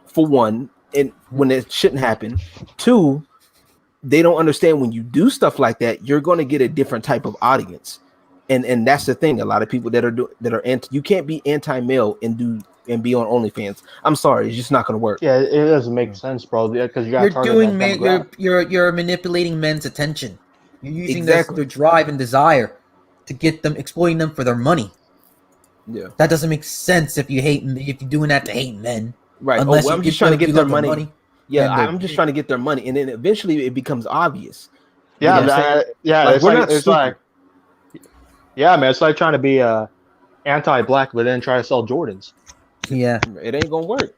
Speaker 3: For one, and when it shouldn't happen. Two, they don't understand when you do stuff like that, you're going to get a different type of audience, and that's the thing. A lot of people that are anti, you can't be anti-male and be on OnlyFans. I'm sorry, it's just not going to work.
Speaker 9: Yeah, it doesn't make sense, bro. Because
Speaker 1: you're manipulating men's attention. You're using their drive and desire to get them, exploiting them for their money.
Speaker 3: Yeah,
Speaker 1: that doesn't make sense if you're doing that to hate men.
Speaker 3: Right.
Speaker 1: Unless
Speaker 3: I'm just trying to get their money. Yeah, I'm just trying to get their money, and then eventually it becomes obvious.
Speaker 9: Yeah, it's like man, it's like trying to be anti-black, but then try to sell Jordans.
Speaker 1: Yeah,
Speaker 3: it ain't gonna work.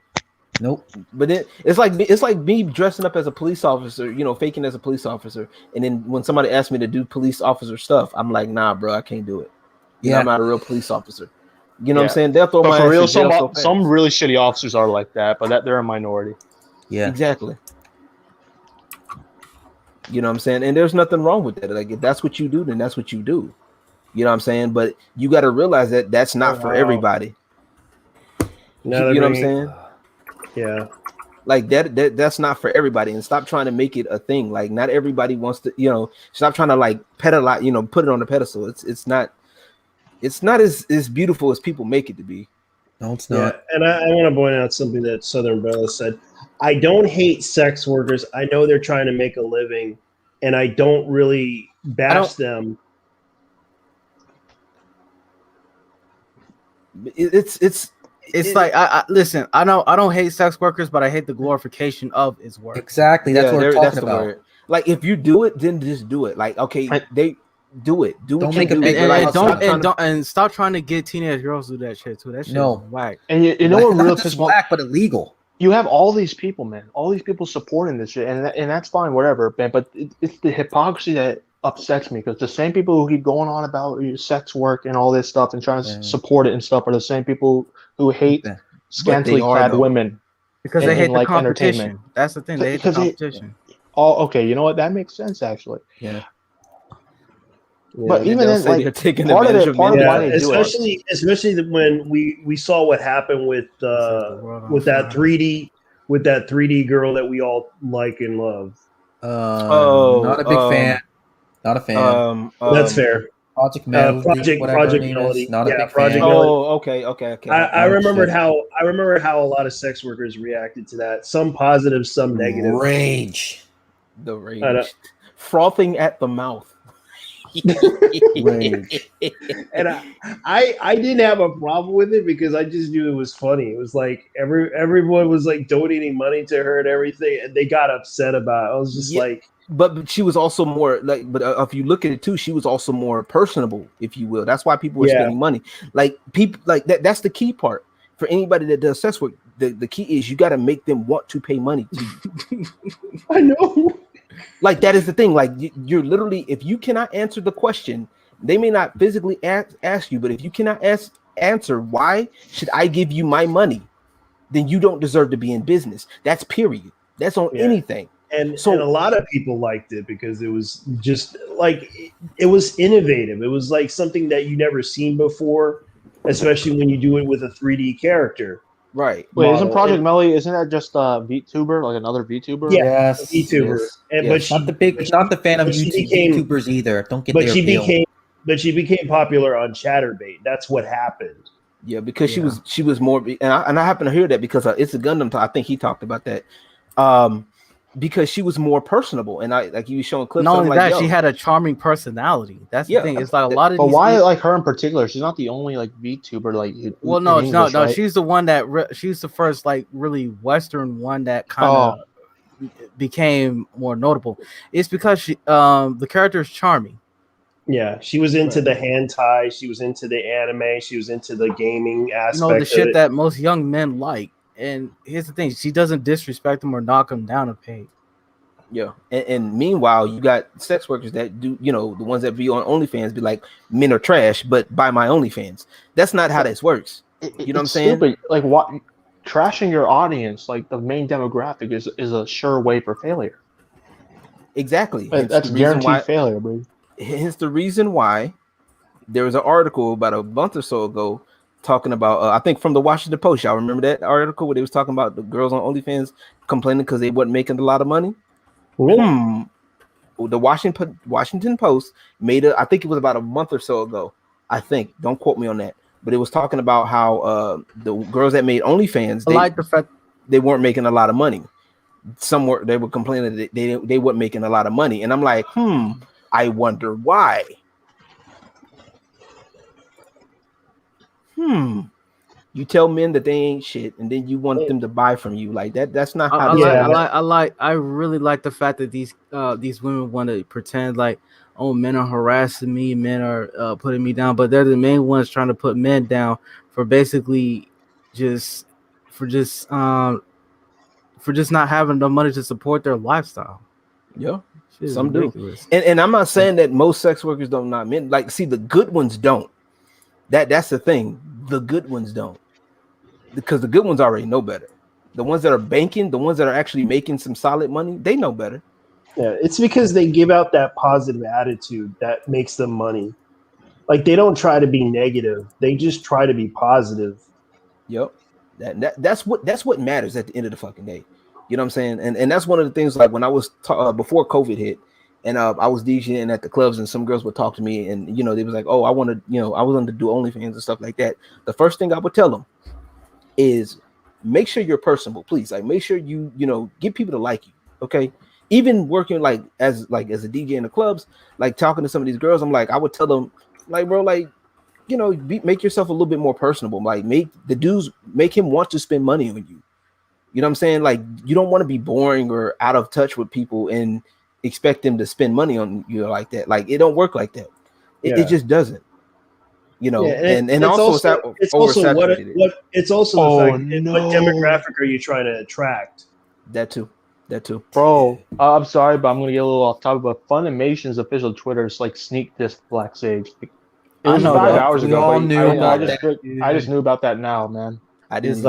Speaker 1: Nope.
Speaker 3: But it's like me dressing up as a police officer, you know, faking as a police officer, and then when somebody asks me to do police officer stuff, I'm like, nah, bro, I can't do it. You know, I'm not a real police officer. You know what I'm saying? They'll throw my
Speaker 9: for real.
Speaker 3: ass in jail
Speaker 9: Some really shitty officers are like that, but they're a minority.
Speaker 1: Yeah,
Speaker 3: exactly. You know what I'm saying? And there's nothing wrong with that. Like, if that's what you do, then that's what you do. You know what I'm saying? But you got to realize that that's not for everybody. You know what I'm saying?
Speaker 10: Yeah.
Speaker 3: Like that's not for everybody, and stop trying to make it a thing. Like, not everybody wants to, you know, stop trying to like pedal, you know, put it on the pedestal. It's not as beautiful as people make it to be.
Speaker 1: No, it's not.
Speaker 10: And I want to point out something that Southern Bella said. I don't hate sex workers. I know they're trying to make a living, and I don't really bash them.
Speaker 2: It's like I listen. I don't hate sex workers, but I hate the glorification of its work.
Speaker 1: Exactly. That's what we're talking about.
Speaker 3: Word. Like, if you do it, then just do it. Like, okay, they do it. Don't make
Speaker 2: it. And stop trying to get teenage girls to do that shit too. That shit is whack.
Speaker 9: And you know what really
Speaker 1: pisses me off? But illegal.
Speaker 9: You have all these people, man. All these people supporting this shit, and that's fine, whatever, man. But it's the hypocrisy that upsets me, because the same people who keep going on about sex work and all this stuff and trying to support it and stuff are the same people who hate scantily clad women
Speaker 2: because they hate the competition. That's the thing. They hate the competition.
Speaker 9: Okay. You know what? That makes sense, actually.
Speaker 3: Yeah.
Speaker 9: But even then, like, part of why they do it,
Speaker 10: especially when we saw what happened with that 3D girl that we all like and love.
Speaker 1: Not a big fan. Not a fan.
Speaker 10: That's fair.
Speaker 1: Project Melody.
Speaker 10: Project Melody.
Speaker 1: Not a big
Speaker 10: Project
Speaker 1: fan.
Speaker 10: Melody.
Speaker 3: Okay.
Speaker 10: I remember how a lot of sex workers reacted to that. Some positive, some negative.
Speaker 1: Rage.
Speaker 3: The rage. Frothing at the mouth.
Speaker 10: And I didn't have a problem with it because I just knew it was funny. It was like everyone was like donating money to her and everything, and they got upset about it. I was just like,
Speaker 3: but she was also more like, but if you look at it too, she was also more personable, if you will. That's why people were spending money. Like, people like that. That's the key part for anybody that does sex work. The key is you got to make them want to pay money to you.
Speaker 10: I know.
Speaker 3: Like, that is the thing. Like, you're literally, if you cannot answer the question, they may not physically ask you, but if you cannot answer why should I give you my money, then you don't deserve to be in business. That's period. That's on anything.
Speaker 10: And a lot of people liked it because it was just like, it was innovative. It was like something that you never seen before, especially when you do it with a 3D character.
Speaker 3: Right.
Speaker 9: Wait, isn't Project Melody? Isn't that just a VTuber, like another VTuber?
Speaker 10: Yeah,
Speaker 1: yes,
Speaker 10: VTuber.
Speaker 1: Yes. But she, not the fan of YouTubers either. Don't get their appeal.
Speaker 10: But she became popular on ChatterBait. That's what happened.
Speaker 3: Yeah, because she was more, and I happen to hear that because it's a Gundam. I think he talked about that. Because she was more personable, and he was showing clips.
Speaker 2: Not only that, she had a charming personality. That's the thing. It's like a lot of.
Speaker 9: But why, like, her in particular? She's not the only like VTuber. Like,
Speaker 2: well, no, right? She's the one that she's the first like really Western one that kind of became more notable. It's because she, the character is charming.
Speaker 10: Yeah, she was into the hentai. She was into the anime. She was into the gaming aspect.
Speaker 2: The shit that most young men like. And here's the thing: she doesn't disrespect them or knock them down a peg.
Speaker 3: Yeah, and meanwhile, you got sex workers that do, the ones that be on OnlyFans be like, men are trash, but buy my OnlyFans. That's not how this works. You know what I'm saying?
Speaker 9: Stupid. Like, what? Trashing your audience, like the main demographic, is a sure way for failure.
Speaker 3: Exactly.
Speaker 9: That's guaranteed failure, bro.
Speaker 3: Hence the reason why there was an article about a month or so ago talking about I think from the Washington Post. Y'all remember that article where they was talking about the girls on OnlyFans complaining because they wasn't making a lot of money?
Speaker 10: Really?
Speaker 3: The Washington Post made I think it was about a month or so ago. I think, don't quote me on that, but it was talking about how the girls that made OnlyFans,
Speaker 2: I like the fact
Speaker 3: they weren't making a lot of money. They were complaining that they weren't making a lot of money, and I'm like, I wonder why. You tell men that they ain't shit, and then you want them to buy from you like that. That's not how.
Speaker 2: I really like the fact that these women want to pretend like, oh, men are harassing me, men are putting me down, but they're the main ones trying to put men down for basically just not having the money to support their lifestyle.
Speaker 3: Yeah, some ridiculous. Do. And I'm not saying that most sex workers don't not men. Like, see, the good ones don't. That's the thing. The good ones don't, because the good ones already know better. The ones that are banking, the ones that are actually making some solid money, they know better.
Speaker 10: Yeah, it's because they give out that positive attitude that makes them money. Like, they don't try to be negative; they just try to be positive.
Speaker 3: Yep, that's what matters at the end of the fucking day. You know what I'm saying? And that's one of the things. Like when I was before COVID hit. And I was DJing at the clubs, and some girls would talk to me, and they was like, "Oh, I want to, I was going to do OnlyFans and stuff like that." The first thing I would tell them is, make sure you're personable, please. Like, make sure you, get people to like you. Okay, even working as a DJ in the clubs, like talking to some of these girls, I'm like, I would tell them, like, bro, like, make yourself a little bit more personable. Like, make him want to spend money on you. You know what I'm saying? Like, you don't want to be boring or out of touch with people and expect them to spend money on you like that. Like, it don't work like that. It just doesn't. And also
Speaker 10: it's also what demographic are you trying to attract?
Speaker 3: That too.
Speaker 9: Bro, I'm sorry, but I'm gonna get a little off topic. But Funimation's official Twitter is like sneak this blacksaged. It was 5 hours ago. I just knew about that now, man.
Speaker 3: It's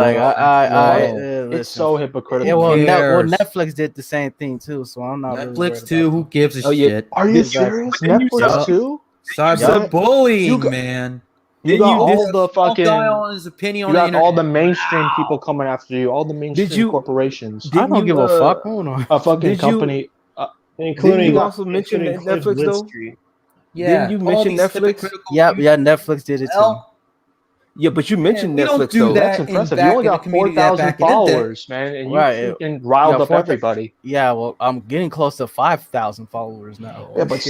Speaker 9: so hypocritical.
Speaker 2: Yeah, well, Netflix did the same thing too, so I'm not.
Speaker 1: Netflix too. Who gives a shit?
Speaker 9: Are you serious? Netflix too?
Speaker 1: Cyberbullying, man.
Speaker 9: You got all the fucking.
Speaker 1: His opinion
Speaker 9: you got all the mainstream people coming after you. All the mainstream corporations.
Speaker 2: I don't give a fuck.
Speaker 9: A fucking company,
Speaker 10: including.
Speaker 3: You also mentioned Netflix though.
Speaker 1: Yeah.
Speaker 3: Didn't you mention Netflix?
Speaker 2: Yeah, Netflix did it too.
Speaker 3: Yeah, but you mentioned Netflix though.
Speaker 9: That's impressive. You only got 4,000 followers, man, and you can riled up everybody.
Speaker 2: Yeah, well, I'm getting close to 5,000 followers now.
Speaker 3: Yeah, but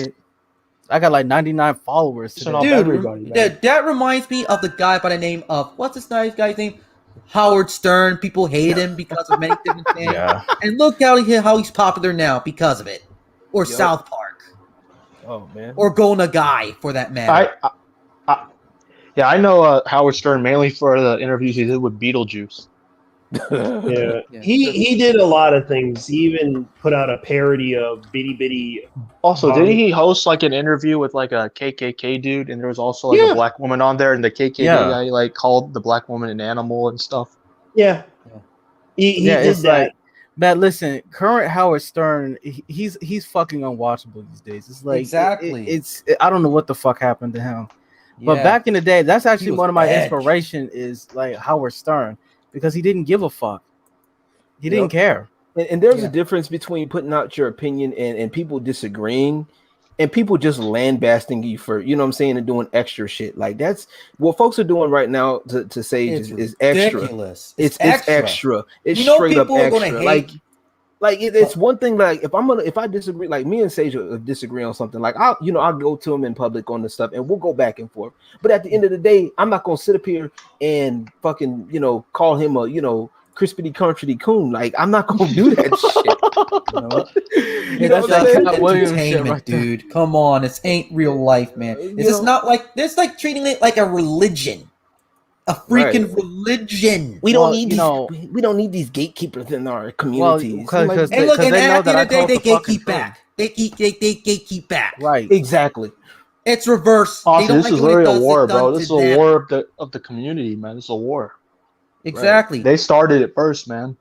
Speaker 2: I got like 99 followers today.
Speaker 1: Dude,
Speaker 9: everybody,
Speaker 1: that reminds me of the guy by the name of what's this guy's name? Howard Stern. People hate him because of many different things. Yeah. And look how he's popular now because of it. Or South Park.
Speaker 3: Oh man.
Speaker 1: Or Gona Guy for that matter.
Speaker 9: Yeah, I know Howard Stern mainly for the interviews he did with Beetlejuice.
Speaker 10: Yeah. He did a lot of things. He even put out a parody of Bitty Bitty.
Speaker 9: Also, didn't he host like an interview with like a KKK dude, and there was also like a black woman on there, and the KKK guy like called the black woman an animal and stuff?
Speaker 10: Yeah. He did that.
Speaker 2: Man, listen, current Howard Stern, he's fucking unwatchable these days. It's like
Speaker 1: exactly.
Speaker 2: I don't know what the fuck happened to him. But back in the day, that's actually one of my inspiration is like Howard Stern, because he didn't give a fuck. He didn't care.
Speaker 3: And there's a difference between putting out your opinion and people disagreeing and people just lambasting you for, you know what I'm saying, and doing extra shit. Like that's what folks are doing right now to say is extra.
Speaker 1: Ridiculous.
Speaker 3: It's extra. It's straight up extra. Like it's one thing. Like if I disagree, like me and Sage disagree on something, like I'll go to him in public on this stuff, and we'll go back and forth. But at the end of the day, I'm not gonna sit up here and fucking call him a crispity country coon. Like I'm not gonna do that shit.
Speaker 1: That's like entertainment, dude. Come on, this ain't real life, man. It's not like it's like treating it like a religion. A freaking religion.
Speaker 3: We don't need these gatekeepers in our communities.
Speaker 1: And look, and at the end of the day, they gatekeep back. They gatekeep back.
Speaker 2: Right.
Speaker 3: Exactly.
Speaker 1: It's reverse.
Speaker 9: Also, this is literally a war, bro. This is a war of the community, man. It's a war.
Speaker 1: Exactly.
Speaker 9: Right. They started it first, man.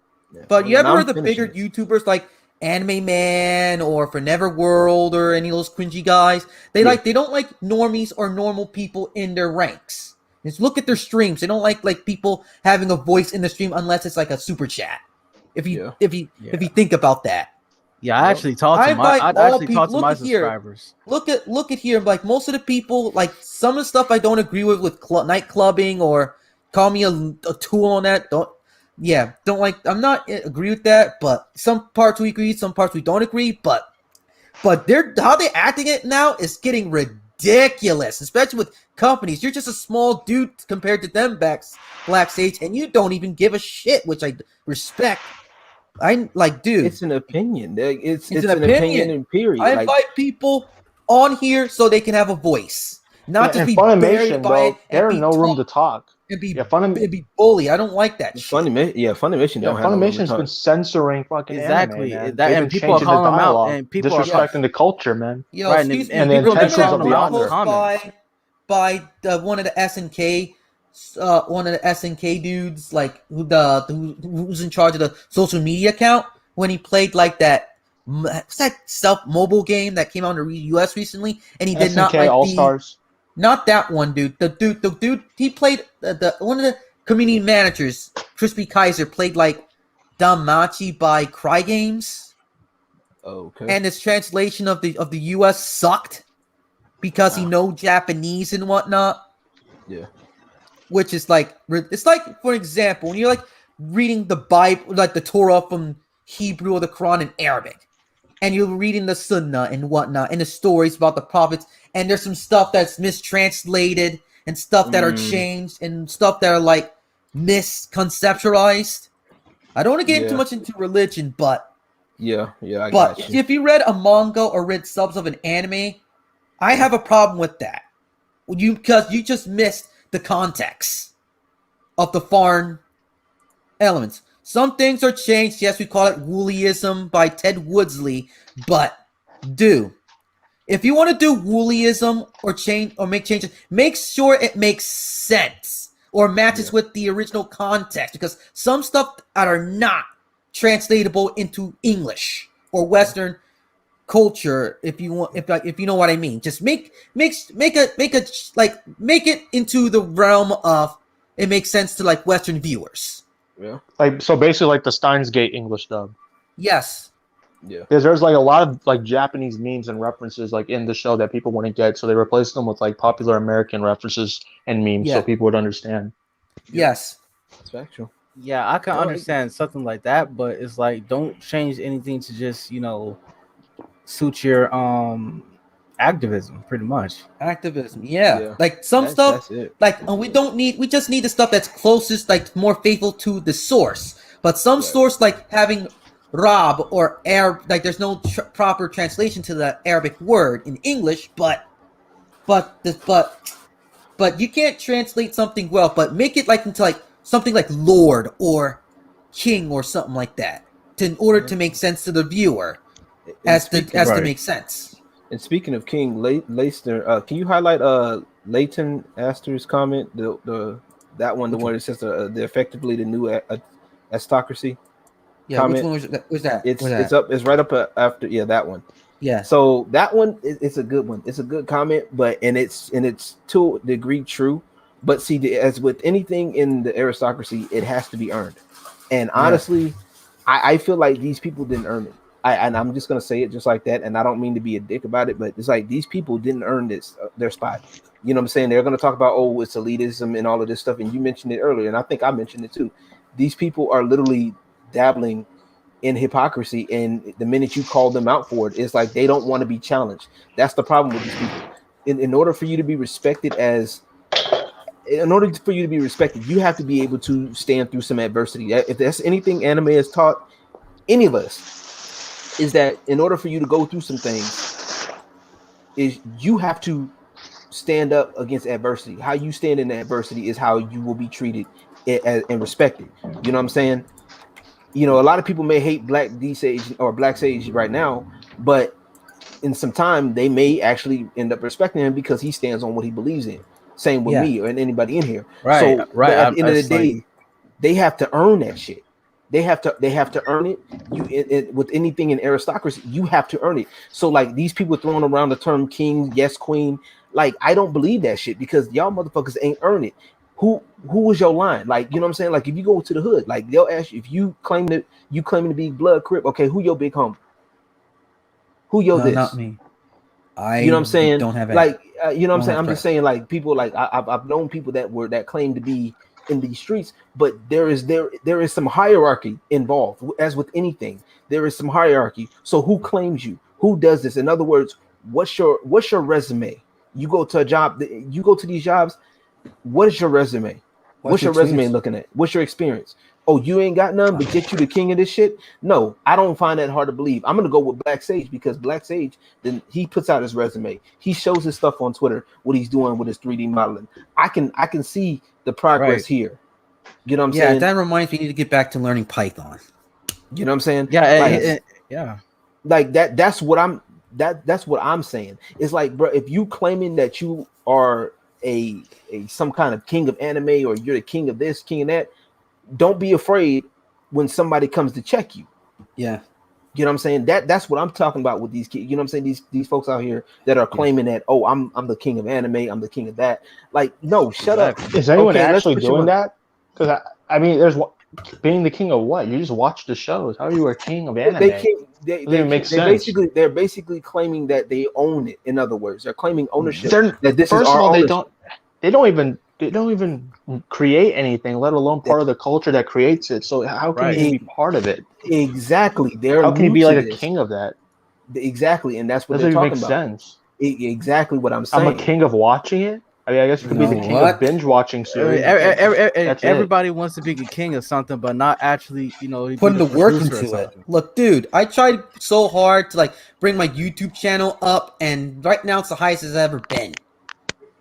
Speaker 1: But you ever heard the bigger YouTubers like Anime Man or Forever World or any of those cringy guys? They don't like normies or normal people in their ranks. Just look at their streams. They don't like people having a voice in the stream unless it's like a super chat. If you think about that.
Speaker 2: Yeah, I actually talked to my subscribers.
Speaker 1: Look at here. Like most of the people, like some of the stuff I don't agree with night clubbing or call me a tool on that. Don't like. I'm not agree with that. But some parts we agree, some parts we don't agree. But they're how they're acting it now is getting ridiculous, especially with companies. You're just a small dude compared to them, blacksaged, and you don't even give a shit, which I respect. I like, dude.
Speaker 3: It's an opinion. It's an opinion. Period.
Speaker 1: I invite people on here so they can have a voice, not just be buried by it.
Speaker 9: There's no room to talk.
Speaker 1: And be bully. I don't like that.
Speaker 3: Funimation.
Speaker 9: Funimation's been censoring fucking
Speaker 2: exactly
Speaker 9: anime,
Speaker 2: that, and people are calling them out, and people
Speaker 9: disrespecting the culture, man.
Speaker 1: Yo, right, and the intentions of the author. By one of the SNK. One of the SNK dudes, like who's in charge of the social media account, when he played like that mobile game that came out in the US recently, and he did SNK not like
Speaker 9: All-Stars.
Speaker 1: Not that one, dude. The dude he played the one of the community managers, Crispy Kaiser, played like Danmachi by Cry Games.
Speaker 3: Okay.
Speaker 1: And his translation of the US sucked because he knows Japanese and whatnot.
Speaker 3: Yeah.
Speaker 1: Which is like, it's like, for example, when you're like reading the Bible, like the Torah from Hebrew or the Quran in Arabic, and you're reading the Sunnah and whatnot, and the stories about the prophets, and there's some stuff that's mistranslated, and stuff that are changed, and stuff that are like misconceptualized. I don't want to get too much into religion, but but if you read a manga or read subs of an anime, I have a problem with that. Because you just missed the context of the foreign elements. Some things are changed. Yes, we call it woollyism by Ted Woodsley, but if you want to do woollyism or change or make changes, make sure it makes sense or matches with the original context, because some stuff that are not translatable into English or Western culture, if you know what I mean, just make it into the realm of it makes sense to like Western viewers.
Speaker 9: Yeah, like so basically like the Steins Gate English dub.
Speaker 1: Yes.
Speaker 3: Yeah.
Speaker 9: Because there's like a lot of like Japanese memes and references like in the show that people wouldn't get, so they replaced them with like popular American references and memes so people would understand.
Speaker 1: Yes.
Speaker 3: It's factual.
Speaker 2: Yeah, I can understand something like that, but it's like don't change anything to just suit your activism, pretty much.
Speaker 1: Activism, like some stuff, like we just need the stuff that's closest, like more faithful to the source. But some source, like having Rab or Arab, like there's no proper translation to the Arabic word in English, but you can't translate something well, but make it like into like something like Lord or King or something like that, in order to make sense to the viewer. To make sense.
Speaker 3: And speaking of King, Leicester, can you highlight Leighton Astor's comment? That one, the one that says they're effectively the new aristocracy.
Speaker 1: Yeah,
Speaker 3: comment.
Speaker 1: which one was that?
Speaker 3: It's up. It's right up after. Yeah, that one.
Speaker 1: Yeah.
Speaker 3: So that one, it's a good one. It's a good comment, but it's to a degree true. But see, as with anything in the aristocracy, it has to be earned. And honestly, I feel like these people didn't earn it. And I'm just gonna say it just like that, and I don't mean to be a dick about it, but it's like these people didn't earn their spot. You know what I'm saying? They're gonna talk about it's elitism and all of this stuff, and you mentioned it earlier, and I think I mentioned it too. These people are literally dabbling in hypocrisy, and the minute you call them out for it, it's like they don't want to be challenged. That's the problem with these people. In order for you to be respected, you have to be able to stand through some adversity. If that's anything anime has taught any of us, is that in order for you to go through some things, is you have to stand up against adversity. How you stand in adversity is how you will be treated and respected. You know what I'm saying? A lot of people may hate blacksaged or blacksaged right now, but in some time they may actually end up respecting him because he stands on what he believes in. Same with me or anybody in here.
Speaker 2: Right.
Speaker 3: At the end of the day, they have to earn that shit. They have to earn it. With anything in aristocracy, you have to earn it. So like these people throwing around the term king, yes, queen. Like, I don't believe that shit because y'all motherfuckers ain't earned it. Who was your line? Like, you know what I'm saying? Like, if you go to the hood, like they'll ask you if you claiming to be blood crip. Okay, who your big homie? Who your this?
Speaker 1: Not me.
Speaker 3: You know what I'm saying?
Speaker 1: Don't have any.
Speaker 3: Like, you know what I'm saying? I'm just saying, like, people like I've known people that claim to be in these streets, but there is some hierarchy involved. As with anything, there is some hierarchy. So who claims you? Who does this? In other words, what's your resume? You go to a job, you go to these jobs. What is your resume? What's your resume looking at? What's your experience? Oh, you ain't got none, but get you the king of this shit? No, I don't find that hard to believe. I'm gonna go with blacksaged because blacksaged, then he puts out his resume. He shows his stuff on Twitter, what he's doing with his 3D modeling. I can see the progress here. You know what I'm saying?
Speaker 1: Yeah, that reminds me, we need to get back to learning Python.
Speaker 3: You know what I'm saying?
Speaker 2: Yeah, yeah.
Speaker 3: Like that's what I'm saying. It's like, bro, if you claiming that you are a some kind of king of anime or you're the king of this, king of that, don't be afraid when somebody comes to check you.
Speaker 1: Yeah.
Speaker 3: You know what I'm saying? That's what I'm talking about with these kids. You know what I'm saying? These folks out here that are claiming that, oh, I'm the king of anime, I'm the king of that. Like, no, shut up.
Speaker 9: Is anyone actually doing that? Because I mean, there's being the king of what? You just watch the shows. How are you a king of anime?
Speaker 3: They're basically claiming that they own it. In other words, they're claiming ownership. That this
Speaker 9: first
Speaker 3: is
Speaker 9: of all,
Speaker 3: ownership.
Speaker 9: they don't even create anything, let alone part of the culture that creates it. So how can you be part of it?
Speaker 3: Exactly.
Speaker 9: How can you be like a king of that?
Speaker 3: Exactly, and that's what they're talking about.
Speaker 9: Sense.
Speaker 3: Exactly what I'm saying.
Speaker 9: I'm a king of watching it. I mean, I guess you could be the king of binge watching series.
Speaker 2: Everybody wants to be the king of something, but not actually,
Speaker 1: putting the work into it. Look, dude, I tried so hard to like bring my YouTube channel up, and right now it's the highest it's ever been.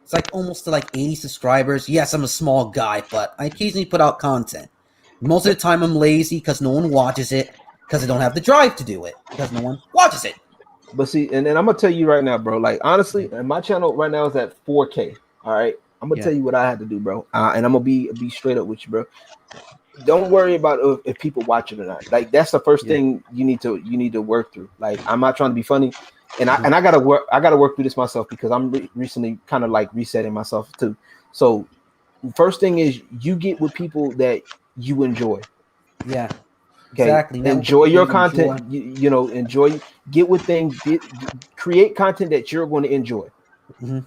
Speaker 1: It's like almost to like 80 subscribers. Yes, I'm a small guy, but I occasionally put out content. Most of the time I'm lazy because no one watches it, because I don't have the drive to do it, because no one watches it.
Speaker 3: But see, and then I'm gonna tell you right now, bro, like honestly, my channel right now is at 4K. All right, I'm gonna tell you what I had to do, bro, and I'm gonna be straight up with you, bro. Don't worry about if people watch it or not. Like, that's the first thing you need to work through. Like, I'm not trying to be funny, and I gotta work through this myself because I'm recently kind of like resetting myself too. So first thing is you get with people that you enjoy.
Speaker 1: Yeah.
Speaker 3: Okay.
Speaker 1: Exactly.
Speaker 3: Enjoy your content. Enjoy. Get with things. Create content that you're going to enjoy.
Speaker 1: Mm-hmm.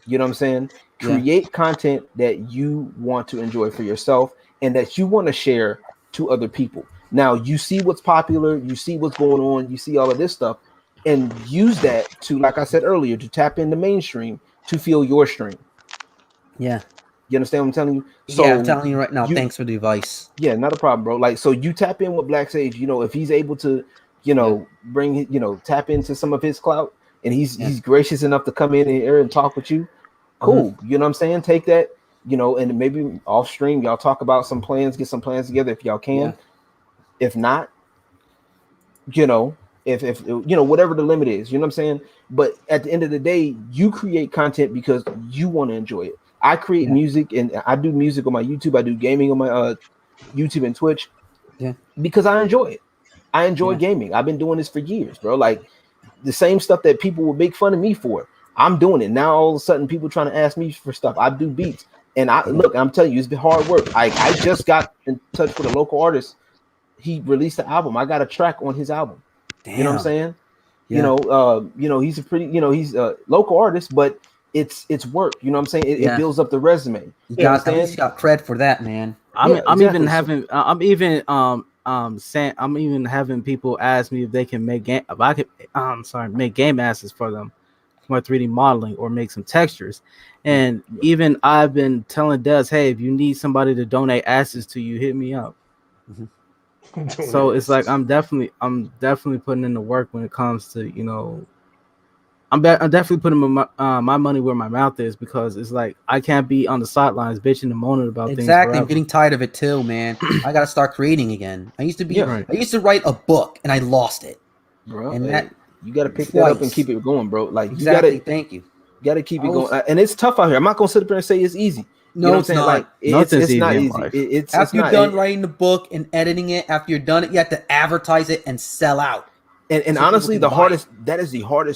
Speaker 3: You know what I'm saying? Create content that you want to enjoy for yourself and that you want to share to other people. Now, you see what's popular, you see what's going on, you see all of this stuff, and use that to, like I said earlier, to tap into mainstream to feel your stream.
Speaker 1: Yeah.
Speaker 3: You understand what I'm telling you? So
Speaker 1: I'm telling you right now, thanks for the advice.
Speaker 3: Yeah, not a problem, bro. Like, so you tap in with blacksaged, if he's able to, bring, tap into some of his clout, and he's gracious enough to come in here and talk with you. Cool. Mm-hmm. You know what I'm saying? Take that, and maybe off stream, y'all talk about some plans, get some plans together if y'all can. Yeah. If not, if whatever the limit is, you know what I'm saying? But at the end of the day, you create content because you want to enjoy it. I create music, and I do music on my YouTube. I do gaming on my YouTube and Twitch.
Speaker 1: Yeah.
Speaker 3: Because I enjoy it. I enjoy gaming. I've been doing this for years, bro. Like, the same stuff that people will make fun of me for, I'm doing it. Now all of a sudden people trying to ask me for stuff. I do beats. And I'm telling you, it's been hard work. I just got in touch with a local artist. He released an album. I got a track on his album. Damn. You know what I'm saying? Yeah. He's a pretty, he's a local artist, but it's work. You know what I'm saying? It builds up the resume.
Speaker 1: You got cred for that, man.
Speaker 2: I'm even having people ask me if they can make game assets for them, my 3D modeling, or make some textures. And even I've been telling Des, hey, if you need somebody to donate assets to you, hit me up. Mm-hmm. So it's like I'm definitely putting in the work when it comes to I'm definitely putting my money where my mouth is, because it's like I can't be on the sidelines bitching and moaning about things.
Speaker 1: Exactly, I'm getting tired of it too, man. I gotta start creating again. I used to write a book and I lost it,
Speaker 3: bro. And you gotta pick that up and keep it going, bro. Like,
Speaker 1: exactly. Thank you.
Speaker 3: You gotta keep it going, and it's tough out here. I'm not gonna sit up there and say it's easy.
Speaker 1: No, it's not.
Speaker 3: Like, it's not easy. It's
Speaker 1: after you're done writing the book and editing it, after you're done it, you have to advertise it and sell out.
Speaker 3: And honestly, the hardest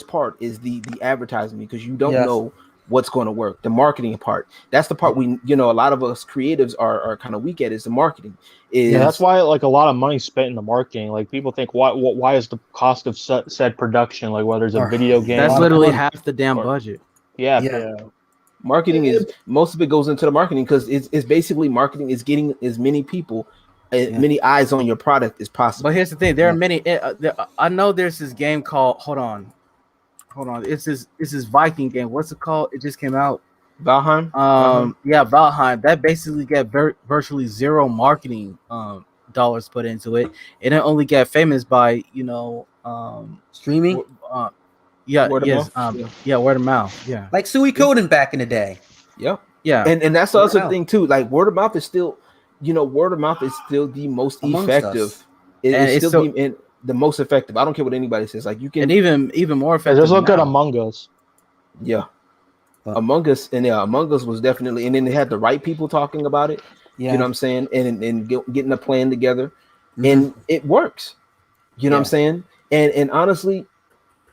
Speaker 3: part is the advertising, because you don't know what's going to work. The marketing part, that's the part a lot of us creatives are kind of weak at, is the marketing.
Speaker 9: That's why like a lot of money spent in the marketing. Like people think, why is the cost of said production, like whether it's a video game,
Speaker 2: that's literally half the damn budget.
Speaker 9: Yeah.
Speaker 3: Marketing is, most of it goes into the marketing, because it's basically marketing is getting as many people, many eyes on your product as possible.
Speaker 2: But here's the thing: there are many. I know there's this game called. Hold on. It's this Viking game. What's it called? It just came out.
Speaker 3: Valheim.
Speaker 2: Valheim. That basically get virtually zero marketing dollars put into it, and it only got famous by
Speaker 1: streaming.
Speaker 3: Word of mouth.
Speaker 2: Yeah,
Speaker 1: like Suikoden back in the day.
Speaker 3: Yep.
Speaker 2: Yeah,
Speaker 3: and that's the other thing too. Like word of mouth is still, word of mouth is still the most effective. It's still the most effective. I don't care what anybody says. Like you can,
Speaker 2: and even more effective.
Speaker 9: There's look at Among Us.
Speaker 3: Yeah, Among Us, and Among Us was definitely, and then they had the right people talking about it. Yeah. You know what I'm saying, and getting a plan together, and it works. You know what I'm saying, and honestly,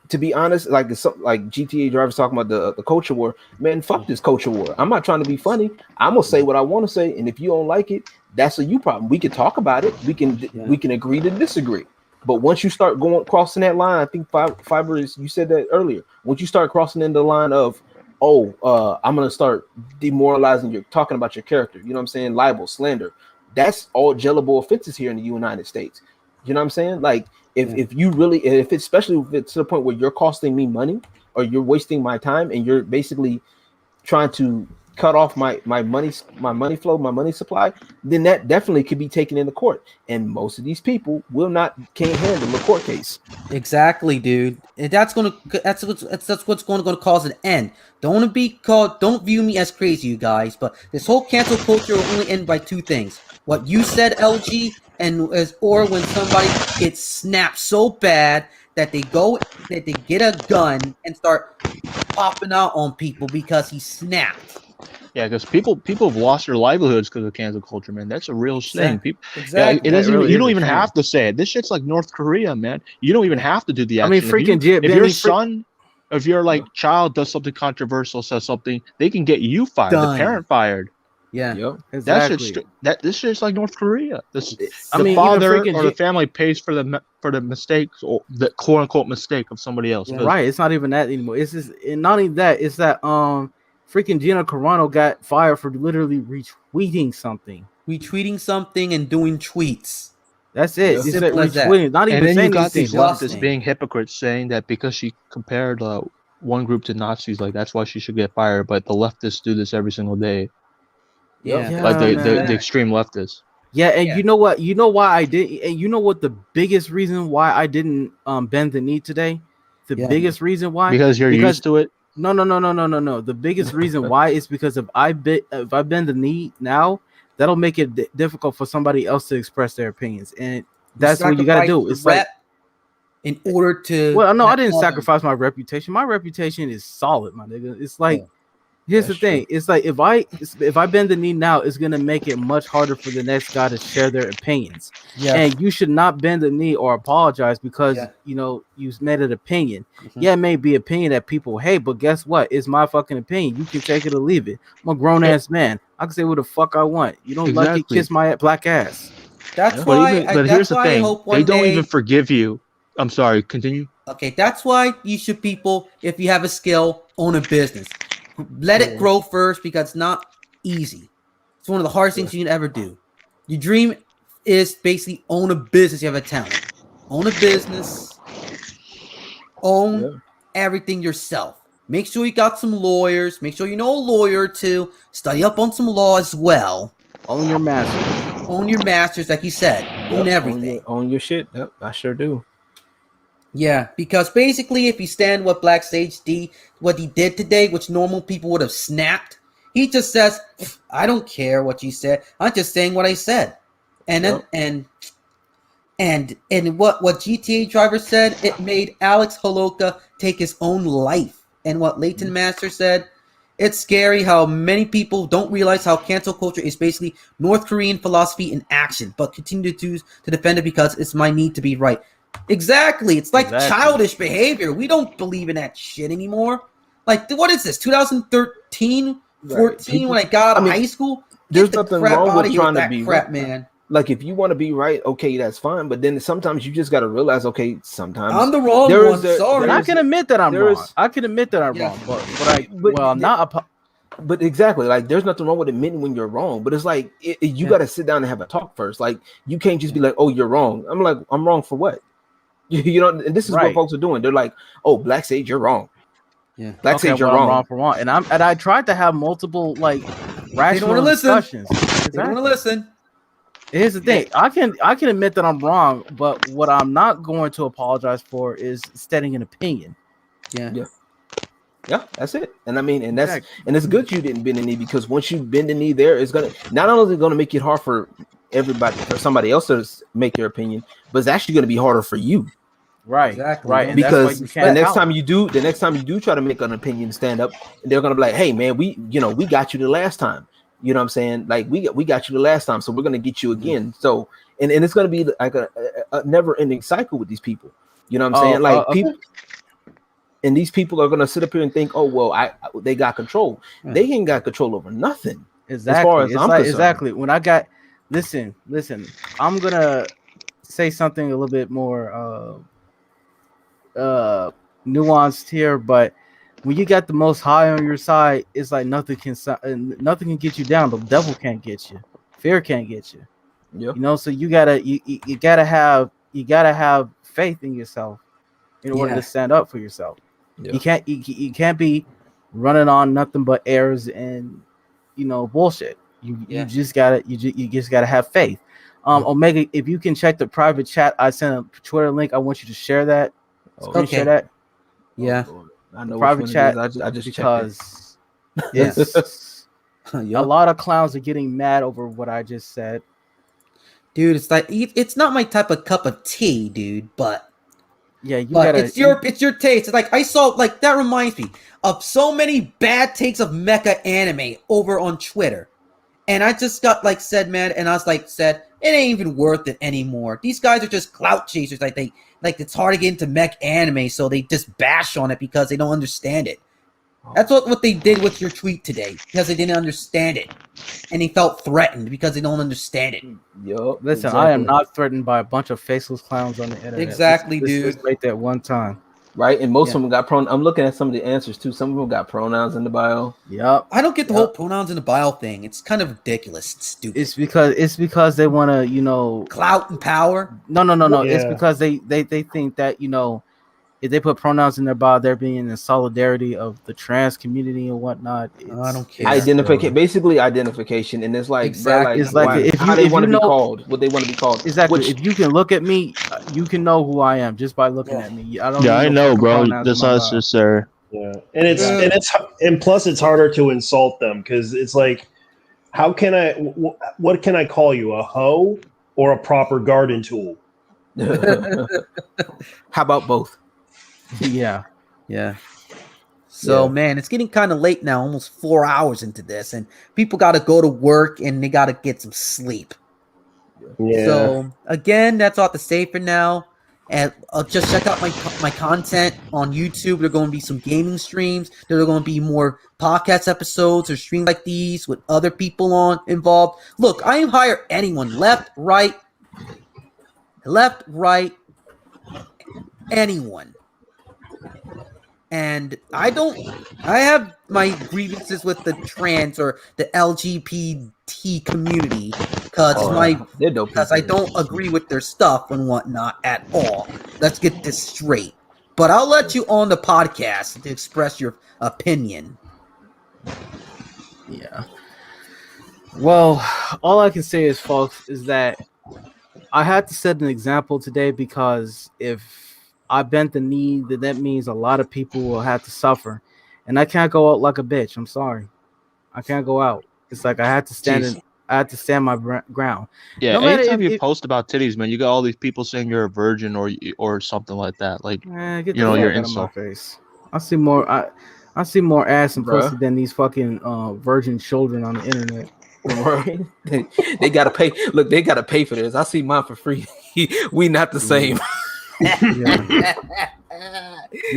Speaker 3: to be honest, like GTA drivers talking about the culture war, man, fuck this culture war. I'm not trying to be funny. I'm gonna say what I want to say, and if you don't like it, that's a you problem. We can talk about it. We can agree to disagree. But once you start crossing that line, I think Fiber is, you said that earlier. Once you start crossing in the line of, I'm gonna start demoralizing, you're talking about your character. You know what I'm saying? Libel, slander. That's all jailable offenses here in the United States. You know what I'm saying? Like if you really, especially if it's to the point where you're costing me money or you're wasting my time and you're basically trying to cut off my money flow, my money supply, then that definitely could be taken into court. And most of these people can't handle a court case.
Speaker 1: Exactly, dude. And that's what's going to cause an end. Don't view me as crazy, you guys, but this whole cancel culture will only end by two things. What you said, LG, or when somebody gets snapped so bad that they get a gun and start popping out on people because he snapped.
Speaker 9: Yeah, because people have lost their livelihoods because of cancel culture, man. That's a real thing.
Speaker 1: Exactly.
Speaker 9: Yeah, you don't even have to say it. This shit's like North Korea, man. You don't even have to do the action.
Speaker 2: I mean,
Speaker 9: if your child does something controversial, says something, they can get you fired, the parent fired.
Speaker 2: Yeah,
Speaker 3: yep.
Speaker 2: Exactly.
Speaker 9: This shit's like North Korea. The father or the family pays for the mistakes, or the quote unquote mistake of somebody else.
Speaker 2: Yeah, right. It's not even that anymore. It's just, and not even that. It's that freaking Gina Carano got fired for literally retweeting something
Speaker 1: and doing tweets.
Speaker 2: That's it.
Speaker 1: It's retweeting,
Speaker 2: not even.
Speaker 9: And then you got these
Speaker 2: leftists
Speaker 9: leftists being hypocrites, saying that because she compared one group to Nazis, like that's why she should get fired. But the leftists do this every single day.
Speaker 2: Yeah,
Speaker 9: like the extreme leftists.
Speaker 2: Yeah, and you know what? You know why I did, and you know what the biggest reason why I didn't bend the knee today? The biggest reason why?
Speaker 9: Because you're used to it.
Speaker 2: No. The biggest reason why is because if I bend the knee now, that'll make it difficult for somebody else to express their opinions, and that's what you gotta do. It's like
Speaker 1: in order to.
Speaker 2: Well, no, I didn't sacrifice my reputation. My reputation is solid, my nigga. It's like. Here's the thing. True. It's like if I bend the knee now, it's gonna make it much harder for the next guy to share their opinions. Yeah. And you should not bend the knee or apologize because you made an opinion. Mm-hmm. Yeah, it may be opinion that people hate, but guess what? It's my fucking opinion. You can take it or leave it. I'm a grown ass man. I can say what the fuck I want. You don't like it, kiss my black ass.
Speaker 1: That's why.
Speaker 9: But here's the thing. They don't even forgive you. I'm sorry. Continue.
Speaker 1: Okay, that's why you should if you have a skill, own a business. Let it grow first because it's not easy. It's one of the hardest things you can ever do. Your dream is basically own a business. You have a talent. Own a business. Own everything yourself. Make sure you got some lawyers. Make sure you know a lawyer or two. Study up on some law as well.
Speaker 2: Own your masters.
Speaker 1: Own your masters, like you said. Own everything.
Speaker 3: Own your shit. Yep, I sure do.
Speaker 1: Yeah, because basically, if you stand what blacksaged D, what he did today, which normal people would have snapped, he just says, "I don't care what you said. I'm just saying what I said." And then, and what GTA driver said, it made Alex Holoka take his own life. And what Leighton Master said, it's scary how many people don't realize how cancel culture is basically North Korean philosophy in action, but continue to defend it because it's my need to be right. Exactly. It's like childish behavior. We don't believe in that shit anymore. Like, what is this? 2013, 14, when I got out of high school?
Speaker 3: There's nothing wrong with trying to be
Speaker 1: crap,
Speaker 3: right,
Speaker 1: man.
Speaker 3: Like, if you want to be right, okay, that's fine. But then sometimes you just got to realize, okay, sometimes
Speaker 1: I'm the wrong one. Sorry.
Speaker 2: I can admit that I'm wrong. I can admit that I'm wrong. But I'm not.
Speaker 3: But exactly, like, there's nothing wrong with admitting when you're wrong. But it's like you got to sit down and have a talk first. Like, you can't just be like, "Oh, you're wrong." I'm like, "I'm wrong for what?" You know, and this is what folks are doing. They're like, "Oh, blacksaged, you're wrong."
Speaker 1: Yeah,
Speaker 3: blacksaged, you're
Speaker 2: I'm
Speaker 3: wrong.
Speaker 2: wrong for one. And I tried to have multiple like rational discussions.
Speaker 1: They don't want to listen.
Speaker 2: Here's the thing. I can admit that I'm wrong, but what I'm not going to apologize for is stating an opinion.
Speaker 3: Yeah, that's it. And I mean, and that's and it's good you didn't bend the knee, because once you bend the knee there, it's gonna not only is it gonna make it hard for everybody, for somebody else to make their opinion, but it's actually gonna be harder for you.
Speaker 2: Right. Exactly. Right.
Speaker 3: And because the next time you do try to make an opinion stand up, they're gonna be like, "Hey man, we got you the last time." You know what I'm saying? Like we got you the last time, so we're gonna get you again. So and it's gonna be like a never ending cycle with these people. You know what I'm saying? Like people. And these people are gonna sit up here and think, "Oh well, they got control." They ain't got control over nothing.
Speaker 2: Exactly. As far as I'm concerned. Exactly. When I got listen, I'm gonna say something a little bit more nuanced here, but when you got the Most High on your side, it's like nothing can get you down. The devil can't get you. Fear can't get you.
Speaker 3: Yeah.
Speaker 2: You know, so you gotta have faith in yourself in order to stand up for yourself. Yeah. You can't be running on nothing but errors and bullshit. You just gotta have faith. Omega, if you can check the private chat, I sent a Twitter link. I want you to share that. Share that.
Speaker 1: Yeah,
Speaker 3: I know
Speaker 2: private chat.
Speaker 3: I just
Speaker 2: because it's a lot of clowns are getting mad over what I just said.
Speaker 1: Dude, it's like it's not my type of cup of tea, dude. But it's your taste. It's like I saw, like, that reminds me of so many bad takes of mecha anime over on Twitter, and I just got said, man, and I was said it ain't even worth it anymore. These guys are just clout chasers. Like it's hard to get into mech anime, so they just bash on it because they don't understand it. That's what they did with your tweet today, because they didn't understand it, and they felt threatened because they don't understand it.
Speaker 3: Yo,
Speaker 2: listen, exactly. I am not threatened by a bunch of faceless clowns on the internet.
Speaker 1: Exactly, dude.
Speaker 2: Just make that one time,
Speaker 3: right? And most of them got pronouns. I'm looking at some of the answers too. Some of them got pronouns in the bio.
Speaker 2: Yep.
Speaker 1: I don't get the whole pronouns in the bio thing. It's kind of ridiculous. It's stupid.
Speaker 2: It's because they want to,
Speaker 1: clout and power.
Speaker 2: No. Yeah. It's because they think that if they put pronouns in their bio, they're being in solidarity of the trans community and whatnot.
Speaker 1: I don't care.
Speaker 3: Basically identification, and it's like
Speaker 2: exactly. It's like
Speaker 3: how they want to be called, what they want to be called.
Speaker 2: Exactly. If you can look at me, you can know who I am just by looking at me.
Speaker 9: I know, bro. That's unnecessary.
Speaker 10: Yeah, and plus it's harder to insult them because it's like, how can I? What can I call you? A hoe or a proper garden tool?
Speaker 3: How about both?
Speaker 2: Yeah.
Speaker 1: So man, it's getting kind of late now, almost 4 hours into this, and people got to go to work and they got to get some sleep.
Speaker 10: Yeah.
Speaker 1: So again, that's all to say for now. And just check out my content on YouTube. There are going to be some gaming streams. There are going to be more podcast episodes or streams like these with other people involved. Look, I hire anyone, left, right, anyone. And I have my grievances with the trans or the LGBT community because I don't agree with their stuff and whatnot at all. Let's get this straight. But I'll let you on the podcast to express your opinion.
Speaker 2: Yeah. Well, all I can say is, folks, is that I had to set an example today, because if I bent the knee, that means a lot of people will have to suffer, and I can't go out like a bitch. I'm sorry, I can't go out. It's like I had to stand. I had to stand my ground.
Speaker 9: Yeah, anytime you post about titties, man, you got all these people saying you're a virgin or something like that. Like, your insult.
Speaker 2: Face. I see more. I see more ass and pussy than these fucking virgin children on the internet.
Speaker 3: Right. They gotta pay. Look, they gotta pay for this. I see mine for free. We not the same.
Speaker 2: You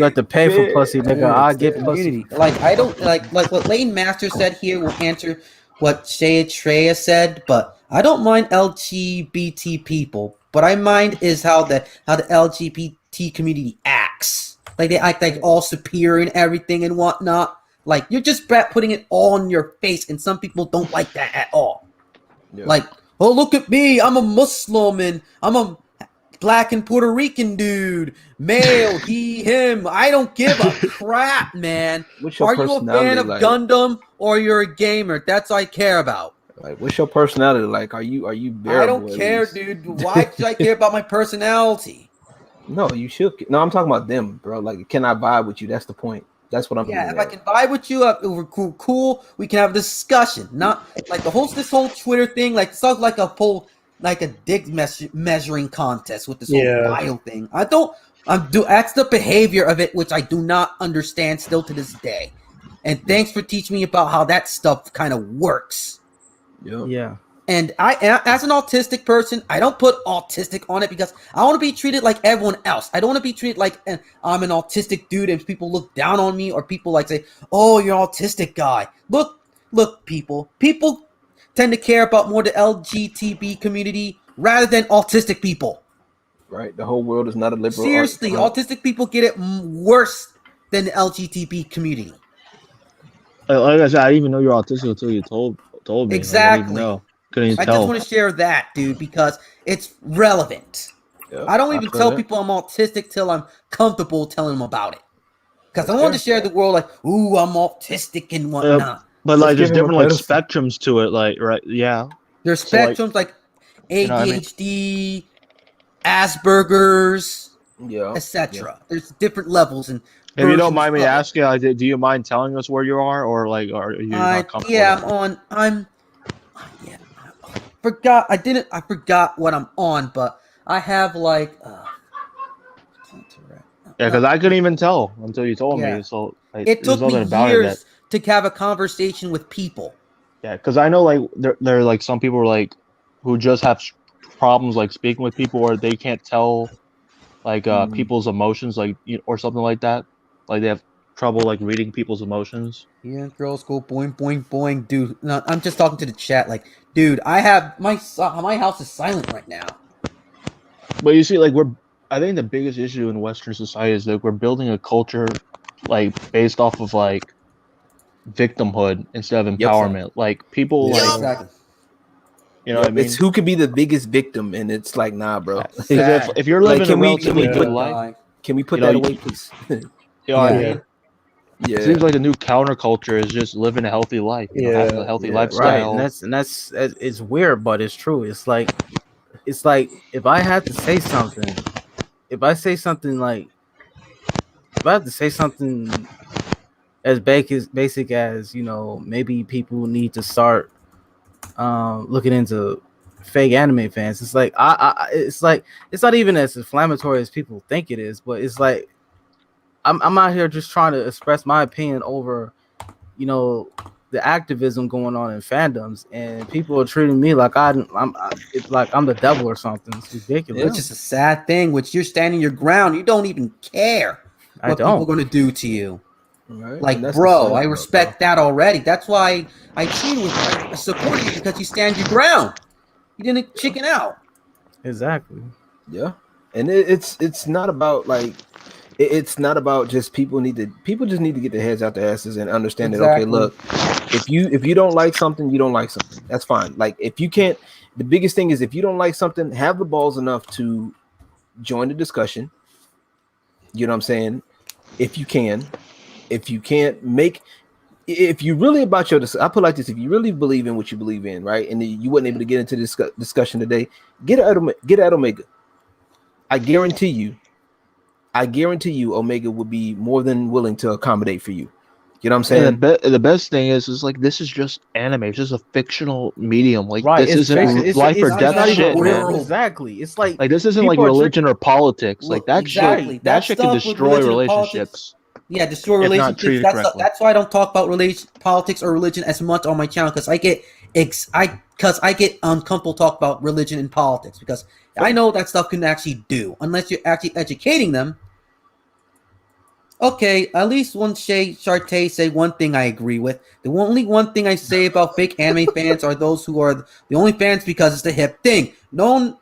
Speaker 2: have to pay for pussy, nigga. I get pussy.
Speaker 1: Like I don't like what Lane Master said here will answer what Shreya said, but I don't mind LGBT people. But I mind is how the LGBT community acts. Like they act like all superior and everything and whatnot. Like you're just putting it all in your face, and some people don't like that at all. Yeah. Like, oh look at me, I'm a Muslim and I'm a Black and Puerto Rican dude, male, he, him. I don't give a crap, man. Are you a fan of Gundam or you're a gamer? That's all I care about.
Speaker 3: Like, what's your personality like? Are you bearable?
Speaker 1: I don't care, dude. Why should I care about my personality?
Speaker 3: No, you should. No, I'm talking about them, bro. Like, can I vibe with you? That's the point. That's what I'm.
Speaker 1: Yeah, if I can vibe with you, we're cool. We can have a discussion. Not like this whole Twitter thing. Like, it's like a whole. Like a dick measuring contest with this whole bio thing. That's the behavior of it, which I do not understand still to this day. And thanks for teaching me about how that stuff kind of works.
Speaker 2: Yeah.
Speaker 1: And as an autistic person, I don't put autistic on it because I want to be treated like everyone else. I don't want to be treated like I'm an autistic dude and people look down on me or people like say, "Oh, you're an autistic guy." Look, people tend to care about more the LGBT community rather than autistic people.
Speaker 3: Right. The whole world is not a liberal.
Speaker 1: Seriously, autistic people get it worse than the LGBT community.
Speaker 9: Like I said, I didn't even know you're autistic until you told me.
Speaker 1: Exactly.
Speaker 9: Couldn't
Speaker 1: I just want to share that, dude, because it's relevant. Yep, I don't even tell people I'm autistic till I'm comfortable telling them about it. Because I want to share the world like, ooh, I'm autistic and whatnot.
Speaker 9: But like, there's different like spectrums to it, like right, yeah.
Speaker 1: There's spectrums like ADHD, Asperger's, etc. There's different levs and.
Speaker 9: If you don't mind me asking, do you mind telling us where you are, or like, are you not comfortable?
Speaker 1: Yeah, I forgot what I'm on, but I have like.
Speaker 9: Yeah, because I couldn't even tell until you told me. So
Speaker 1: it took me years to have a conversation with people.
Speaker 9: Yeah, because I know like there are like some people like who just have problems like speaking with people, or they can't tell like people's emotions, like or something like that. Like they have trouble like reading people's emotions.
Speaker 1: Yeah, girls go boing boing boing, dude. No, I'm just talking to the chat. Like, dude, I have my house is silent right now.
Speaker 9: But you see, like I think the biggest issue in Western society is that we're building a culture like based off of like victimhood instead of empowerment. Yep. Like people
Speaker 3: exactly. You know what I mean? It's who could be the biggest victim, and it's like, nah, bro.
Speaker 9: If you're living a relatively good life,
Speaker 3: can we put that away, please?
Speaker 9: Yeah. It seems like a new counterculture is just living a healthy life. Have a healthy lifestyle.
Speaker 2: Right. And that's it's weird, but it's true. It's like if I had to say something, if I have to say something as basic as, you know, maybe people need to start looking into fake anime fans. It's like it's not even as inflammatory as people think it is, but it's like I'm out here just trying to express my opinion over, you know, the activism going on in fandoms, and people are treating me like it's like I'm the devil or something. It's ridiculous.
Speaker 1: It's just a sad thing. Which you're standing your ground. You don't even care what people are going to do to you. Right. Like, bro, I respect that already. That's why I support you, because you stand your ground. You didn't chicken out.
Speaker 2: Exactly.
Speaker 3: Yeah, and it's not about like. It's not about just people just need to get their heads out their asses and understand that, okay, look, if you don't like something, you don't like something. That's fine. Like, if you can't, the biggest thing is if you don't like something, have the balls enough to join the discussion. You know what I'm saying? If you can't if you really about your, I put it like this, if you really believe in what you believe in, right, and you wasn't able to get into this discussion today, get at Omega. I guarantee you Omega would be more than willing to accommodate for you. You know what I'm saying?
Speaker 9: And the best thing is like, this is just anime. It's just a fictional medium. Like, this isn't life or death shit, man.
Speaker 2: Exactly. It's like
Speaker 9: this isn't like religion or politics. Like that shit. That shit can destroy relationships.
Speaker 1: Yeah, destroy relationships. That's why I don't talk about politics or religion as much on my channel, because I get uncomfortable talk about religion and politics, because I know that stuff can actually do, unless you're actually educating them. Okay, at least one Shartay say one thing I agree with. The only one thing I say about fake anime fans are those who are the only fans because it's the hip thing. No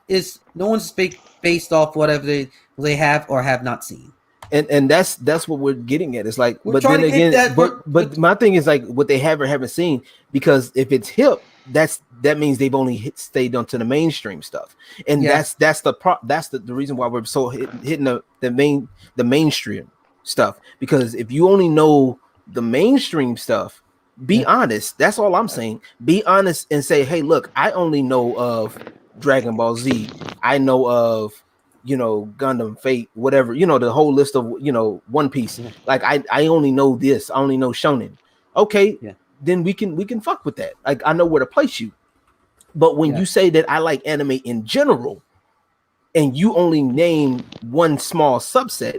Speaker 1: one's fake based off whatever they have or have not seen.
Speaker 3: And that's what we're getting at. It's like,
Speaker 1: We're
Speaker 3: but
Speaker 1: trying
Speaker 3: then
Speaker 1: to get
Speaker 3: again,
Speaker 1: that,
Speaker 3: but my thing is like what they have or haven't seen, because if it's hip, that means they've only stayed onto the mainstream stuff, and that's the reason why we're so hitting the mainstream stuff, because if you only know the mainstream stuff, be honest. That's all I'm saying. Be honest and say, hey, look, I only know of Dragon Ball Z. I know of Gundam, Fate, whatever, the whole list of One Piece. Like I only know this. I only know Shonen. Okay, then we can fuck with that. Like I know where to place you. But when you say that I like anime in general, and you only name one small subset,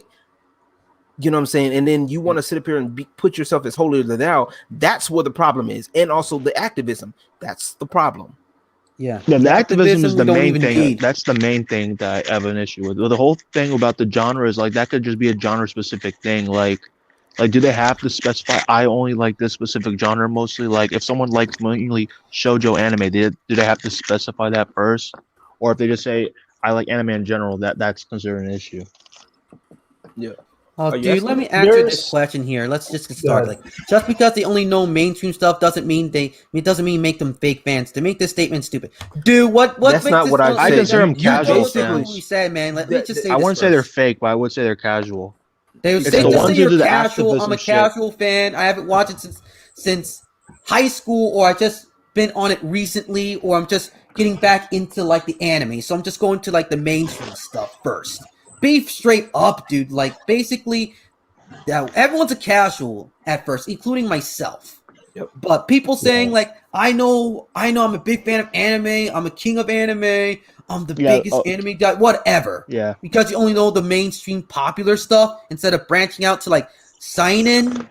Speaker 3: you know what I'm saying? And then you want to sit up here and put yourself as holier than thou. That's where the problem is. And also the activism. That's the problem.
Speaker 1: Yeah.
Speaker 9: The activism is the main thing. That's the main thing that I have an issue with. The whole thing about the genre is like that could just be a genre specific thing. Like do they have to specify I only like this specific genre mostly? Like if someone likes mainly shoujo anime, do they have to specify that first? Or if they just say I like anime in general, that's considered an issue.
Speaker 3: Yeah.
Speaker 1: Oh, dude, let me answer this question here. Let's just get started. Like, just because they only know mainstream stuff doesn't mean make them fake fans. To make this statement stupid, dude. What?
Speaker 3: That's not what I
Speaker 9: consider them casual fans.
Speaker 1: We said, man. Let me just say.
Speaker 9: I wouldn't say they're fake, but I would say they're casual.
Speaker 1: They would say you're casual. I'm a casual fan. I haven't watched it since high school, or I just been on it recently, or I'm just getting back into like the anime. So I'm just going to like the mainstream stuff first. Be straight up, dude. Like basically, everyone's a casual at first, including myself.
Speaker 3: Yep.
Speaker 1: But people saying like, I know, I'm a big fan of anime. I'm a king of anime. I'm the biggest anime guy. Whatever.
Speaker 9: Yeah.
Speaker 1: Because you only know the mainstream popular stuff instead of branching out to like seinen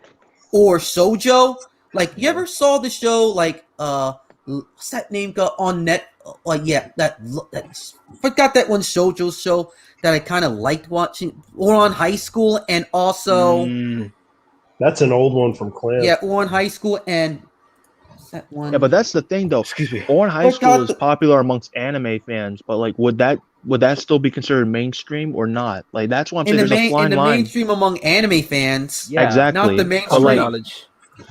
Speaker 1: or shoujo. Like, you ever saw the show like what's that name on net? Forgot that one shoujo show that I kind of liked watching, or on High School, and also
Speaker 10: that's an old one from Clamp.
Speaker 1: Yeah, or on High School, and what's that one?
Speaker 9: Yeah, but that's the thing though. Excuse me. Or in High School is popular amongst anime fans, but like would that still be considered mainstream or not? Like that's what I'm saying. There's a fine line.
Speaker 1: Mainstream among anime fans,
Speaker 9: exactly.
Speaker 1: Not the mainstream knowledge.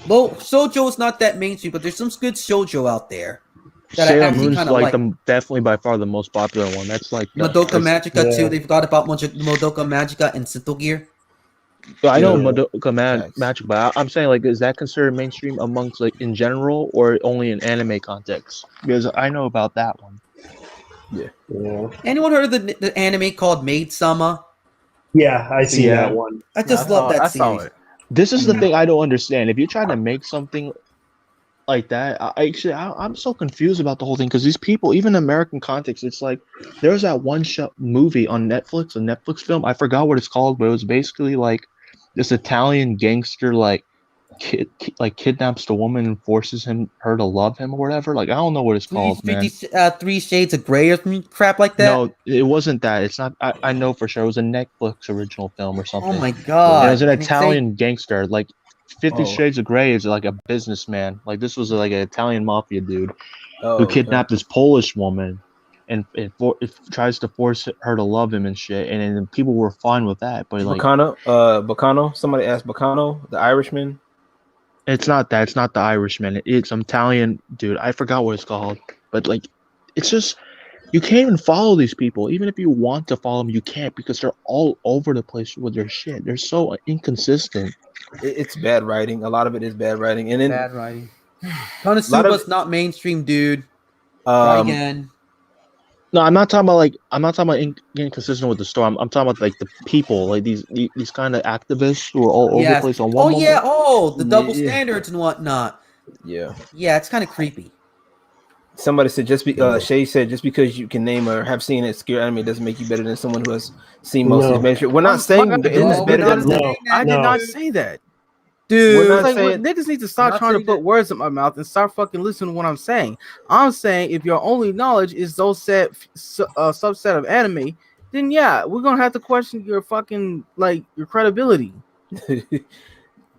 Speaker 1: Well, shoujo is not that mainstream, but there's some good shoujo out there.
Speaker 9: Sailor Moon's like definitely by far the most popular one. That's like
Speaker 1: Madoka Magica too. They forgot about Madoka Magica and Sinto Gear.
Speaker 9: So I know Madoka Magic, but I'm saying like, is that considered mainstream amongst like in general or only in anime context? Because I know about that one.
Speaker 3: Yeah.
Speaker 1: Anyone heard of the anime called Maid Sama?
Speaker 10: Yeah, I see that one.
Speaker 1: I just love that series.
Speaker 9: This is the thing I don't understand. If you're trying to make something like that, I'm so confused about the whole thing, because these people, even in American context, it's like there's that one movie on Netflix, a Netflix film. I forgot what it's called, but it was basically like this Italian gangster kidnaps the woman and forces her to love him or whatever. Like I don't know what it's called, man.
Speaker 1: 3 Shades of Grey or crap like that.
Speaker 9: No, it wasn't that. It's not. I know for sure it was a Netflix original film or something.
Speaker 1: Oh my god!
Speaker 9: And it was an Italian gangster. Like 50 Shades of Grey is like a businessman. Like this was like an Italian mafia dude who kidnapped this Polish woman and it tries to force her to love him and shit. And then people were fine with that. But like
Speaker 3: Bacano. Somebody asked Bacano, the Irishman.
Speaker 9: It's not that. It's not the Irishman. It's some Italian dude. I forgot what it's called. But like, it's just you can't even follow these people. Even if you want to follow them, you can't, because they're all over the place with their shit. They're so inconsistent.
Speaker 3: It's bad writing. A lot of it is bad writing. And then
Speaker 1: bad writing. Konosuba's not mainstream, dude. Try again.
Speaker 9: No, I'm not talking about inconsistent with the story. I'm talking about like the people, like these kind of activists who are all over the place on one moment.
Speaker 1: The double standards and whatnot.
Speaker 3: Yeah,
Speaker 1: it's kind of creepy.
Speaker 3: Somebody said Shay said just because you can name or have seen it scare anime doesn't make you better than someone who has seen most of the adventure. We're not saying it's better than.
Speaker 2: I did not say that.
Speaker 1: Dude,
Speaker 2: it's like, niggas need to stop trying to put words in my mouth and start fucking listening to what I'm saying. I'm saying if your only knowledge is those subset of anime, then yeah, we're gonna have to question your fucking your credibility.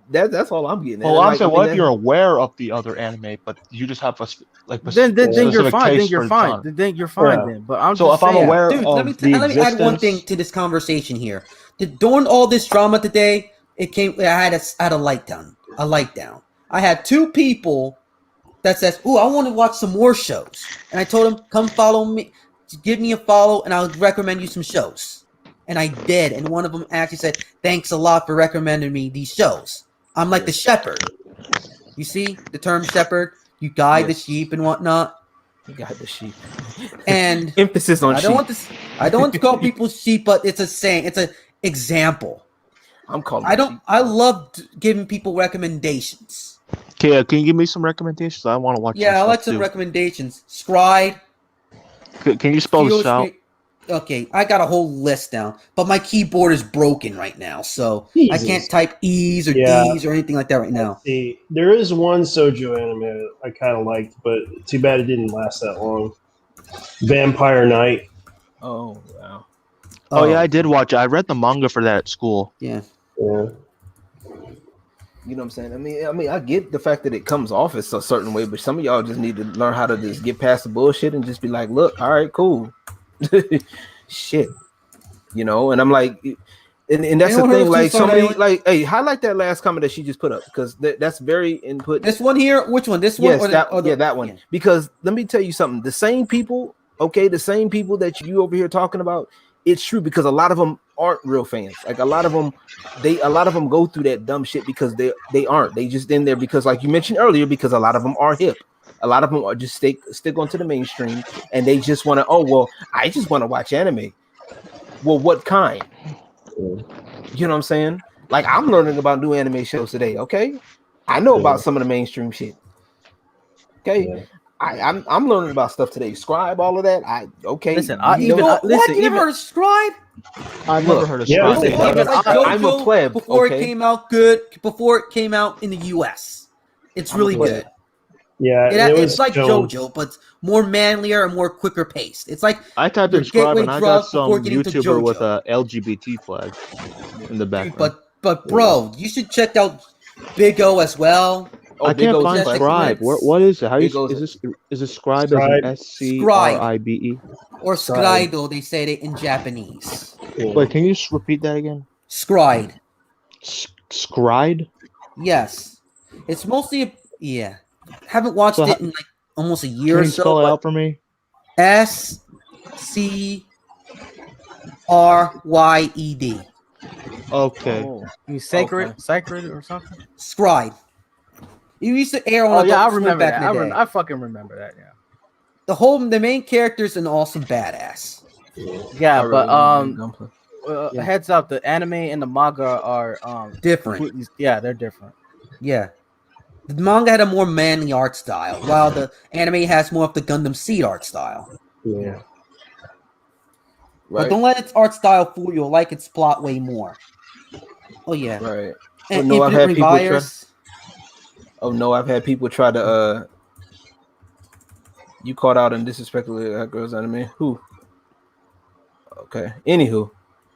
Speaker 3: That's all I'm getting.
Speaker 9: Well, I'm saying, what if you're aware of the other anime, but you just have
Speaker 2: then you're fine. Then you're fine. Then you're fine. Then, but I'm
Speaker 9: so
Speaker 2: just
Speaker 9: if
Speaker 2: saying,
Speaker 9: I'm aware
Speaker 1: dude,
Speaker 9: of
Speaker 1: let me add one thing to this conversation here. During all this drama today, I had a light down. I had two people that says, "Ooh, I want to watch some more shows," and I told them, "Come follow me, give me a follow, and I'll recommend you some shows." And I did, and one of them actually said, "Thanks a lot for recommending me these shows." I'm like the shepherd. You see the term shepherd? You guide the sheep and whatnot.
Speaker 3: You guide the sheep.
Speaker 1: And
Speaker 3: emphasis on sheep.
Speaker 1: I don't want to call people sheep, but it's a saying. It's an example.
Speaker 3: I'm calling.
Speaker 1: I love giving people recommendations.
Speaker 9: Okay, can you give me some recommendations? I want to watch.
Speaker 1: Yeah, I like some recommendations. Scribe.
Speaker 9: Can you spell this out?
Speaker 1: Okay, I got a whole list down, but my keyboard is broken right now, so I can't type E's or D's or anything like that right now.
Speaker 10: See, there is one Sojo anime I kind of liked, but too bad it didn't last that long. Vampire Knight.
Speaker 3: Oh wow.
Speaker 9: Oh yeah, I did watch it. I read the manga for that at school.
Speaker 1: Yeah.
Speaker 3: You know what I'm saying? I mean, I get the fact that it comes off as a certain way, but some of y'all just need to learn how to just get past the bullshit and just be like, look, all right, cool. Shit. You know, and I'm like, and that's the thing, like somebody hey, highlight that last comment that she just put up, because that's very input.
Speaker 1: This one here, which one? This one?
Speaker 3: Yes, that one. Yeah. Because let me tell you something, the same people that you over here talking about, it's true, because a lot of them aren't real fans. Like a lot of them go through that dumb shit because they aren't. They just in there because, like you mentioned earlier, because a lot of them are hip. A lot of them are just stick onto the mainstream, and they just want to. I just want to watch anime. Well, what kind? You know what I'm saying? Like, I'm learning about new anime shows today. Okay, I know about some of the mainstream shit. Okay. I'm learning about stuff today. Scribe, all of that.
Speaker 2: Listen,
Speaker 1: you never heard of Scribe?
Speaker 9: I've never heard of Scribe.
Speaker 3: I'm a pleb.
Speaker 1: Before it came out before it came out in the US. It's really good.
Speaker 10: Yeah,
Speaker 1: it's like JoJo, but more manlier and more quicker paced. It's like
Speaker 9: I typed in Scribe and I got some YouTuber with a LGBT flag in the background.
Speaker 1: But bro, you should check out Big O as well.
Speaker 9: I can't find Scribe. What is it? How is it Scribe as SCRIBE?
Speaker 1: Or Scrido, they say it in Japanese.
Speaker 9: Wait, can you just repeat that again?
Speaker 1: Scribe.
Speaker 9: Scribe?
Speaker 1: Yes. It's mostly haven't watched it in like almost a year or so.
Speaker 9: Can you spell it out for me?
Speaker 1: SCRYED.
Speaker 9: Okay.
Speaker 2: You sacred or something?
Speaker 1: Scribe. You used to air on.
Speaker 2: I remember that. I fucking remember that. Yeah.
Speaker 1: The main character's an awesome badass.
Speaker 2: Yeah, but heads up, the anime and the manga are
Speaker 1: different.
Speaker 2: Yeah, they're different.
Speaker 1: Yeah. The manga had a more manly art style, while the anime has more of the Gundam Seed art style.
Speaker 10: Yeah.
Speaker 1: Right. But don't let its art style fool you. Like its plot way more. Oh yeah.
Speaker 3: Right.
Speaker 1: And
Speaker 3: I've had people try to you called out and disrespectfully that girl's anime. Who? Okay. Anywho.